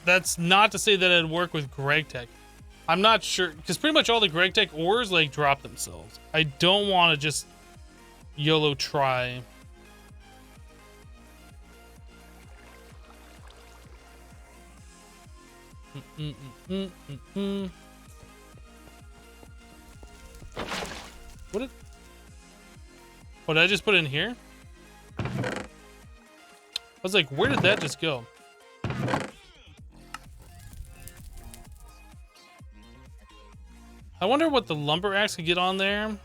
that's not to say that it'd work with Greg Tech. I'm not sure, because pretty much all the Greg Tech ores like drop themselves. I don't want to just YOLO try. What did... Oh, did I just put it in here? I was like, where did that just go? I wonder what the lumber axe could get on there.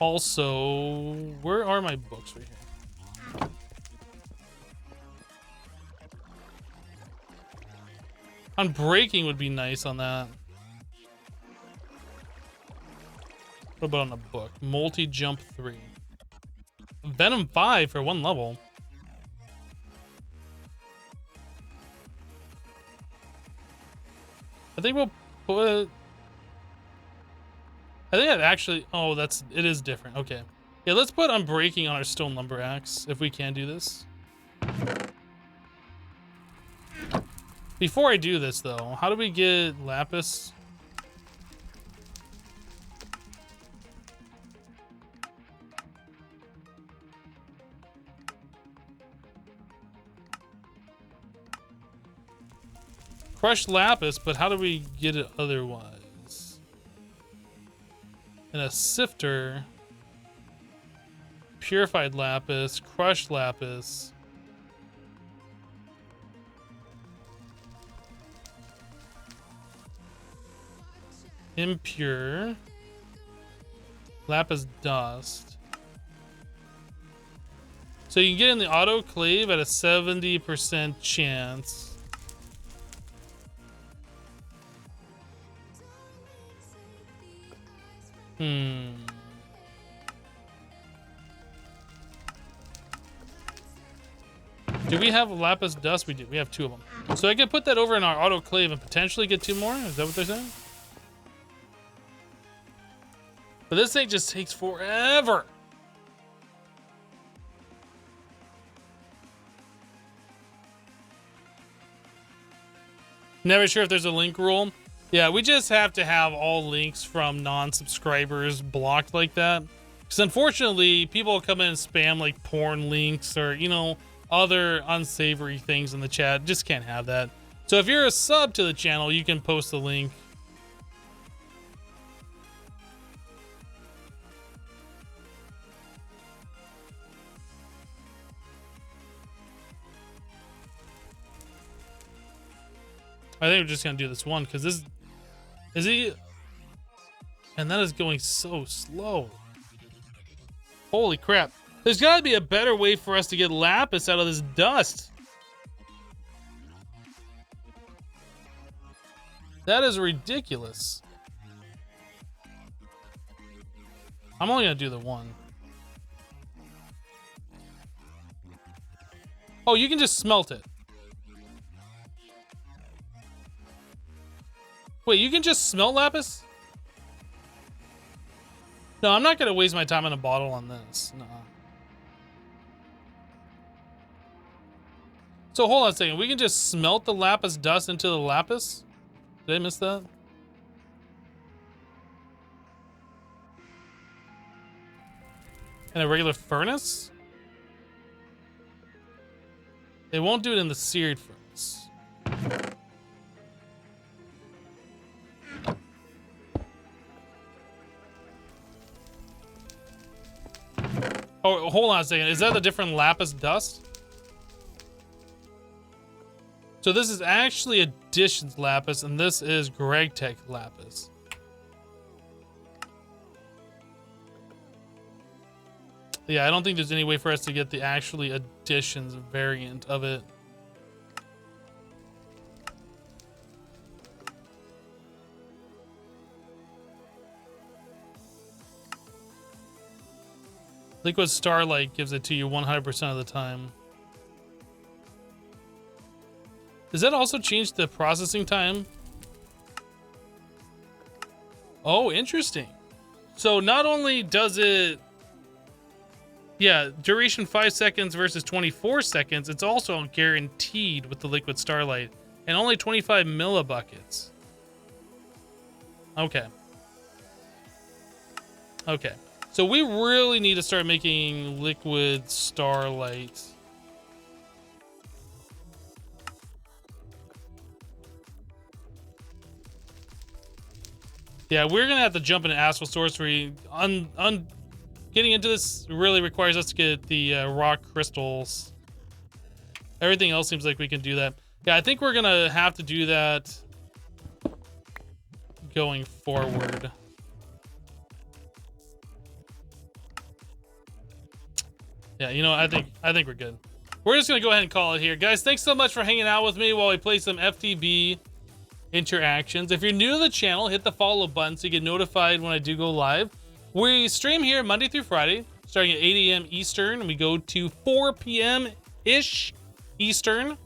Also, where are my books right here? On breaking would be nice on that. What about on the book? Multi-jump 3. Venom 5 for 1 level. I think we'll put... I think that actually... Oh, it is different. Okay. Yeah, let's put Unbreaking on our stone lumber axe, if we can do this. Before I do this, though, how do we get lapis? Crushed lapis, but how do we get it otherwise? In a sifter. Purified lapis, crushed lapis. Impure. Lapis dust. So you can get in the autoclave at a 70% chance. Do we have lapis dust? We do. We have 2 of them. So I could put that over in our autoclave and potentially get 2 more? Is that what they're saying? But this thing just takes forever. Never sure if there's a link rule. Yeah, we just have to have all links from non-subscribers blocked like that. Because unfortunately, people come in and spam like porn links or, you know, other unsavory things in the chat. Just can't have that. So if you're a sub to the channel, you can post the link. I think we're just gonna do this one because this is he, and that is going so slow. Holy crap! There's got to be a better way for us to get lapis out of this dust. That is ridiculous. I'm only gonna do the one. Oh, you can just smelt it. Wait, you can just smelt lapis? No, I'm not gonna waste my time in a bottle on this. No. So hold on a second. We can just smelt the lapis dust into the lapis? Did I miss that? In a regular furnace? They won't do it in the seared furnace. Oh, hold on a second. Is that a different lapis dust? So this is actually Additions lapis, and this is Greg Tech lapis. Yeah, I don't think there's any way for us to get the actually Additions variant of it. Liquid Starlight gives it to you 100% of the time. Does that also change the processing time? Oh, interesting. So not only does it, yeah, duration 5 seconds versus 24 seconds, it's also guaranteed with the Liquid Starlight, and only 25 millibuckets. Okay. Okay. So we really need to start making Liquid Starlight. Yeah, we're gonna have to jump into Astral Sorcery. Getting into this really requires us to get the rock crystals. Everything else seems like we can do that. Yeah, I think we're gonna have to do that going forward. Yeah, you know, I think we're good. We're just gonna go ahead and call it here, guys. Thanks so much for hanging out with me while we play some FTB Interactions. If you're new to the channel, hit the follow button so you get notified when I do go live. We stream here Monday through Friday, starting at 8 a.m. Eastern, and we go to 4 p.m.-ish Eastern.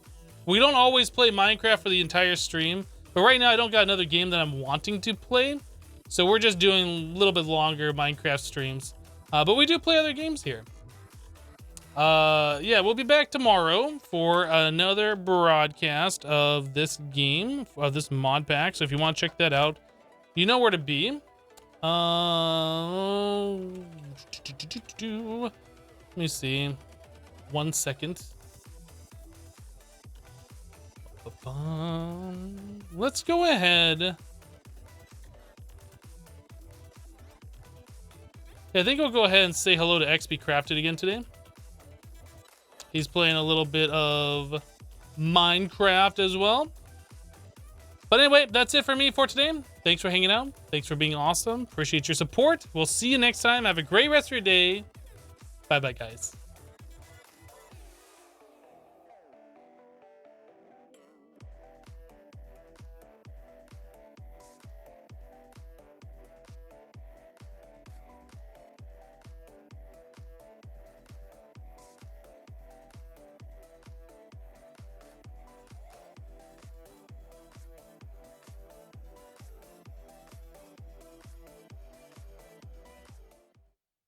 We don't always play Minecraft for the entire stream, but right now I don't got another game that I'm wanting to play, so we're just doing a little bit longer Minecraft streams. But we do play other games here. Yeah, we'll be back tomorrow for another broadcast of this game, of this mod pack. So if you want to check that out, you know where to be. Let me see. 1 second. Let's go ahead. Yeah, I think I'll go ahead and say hello to XP Crafted again today. He's playing a little bit of Minecraft as well. But anyway, that's it for me for today. Thanks for hanging out. Thanks for being awesome. Appreciate your support. We'll see you next time. Have a great rest of your day. Bye-bye, guys.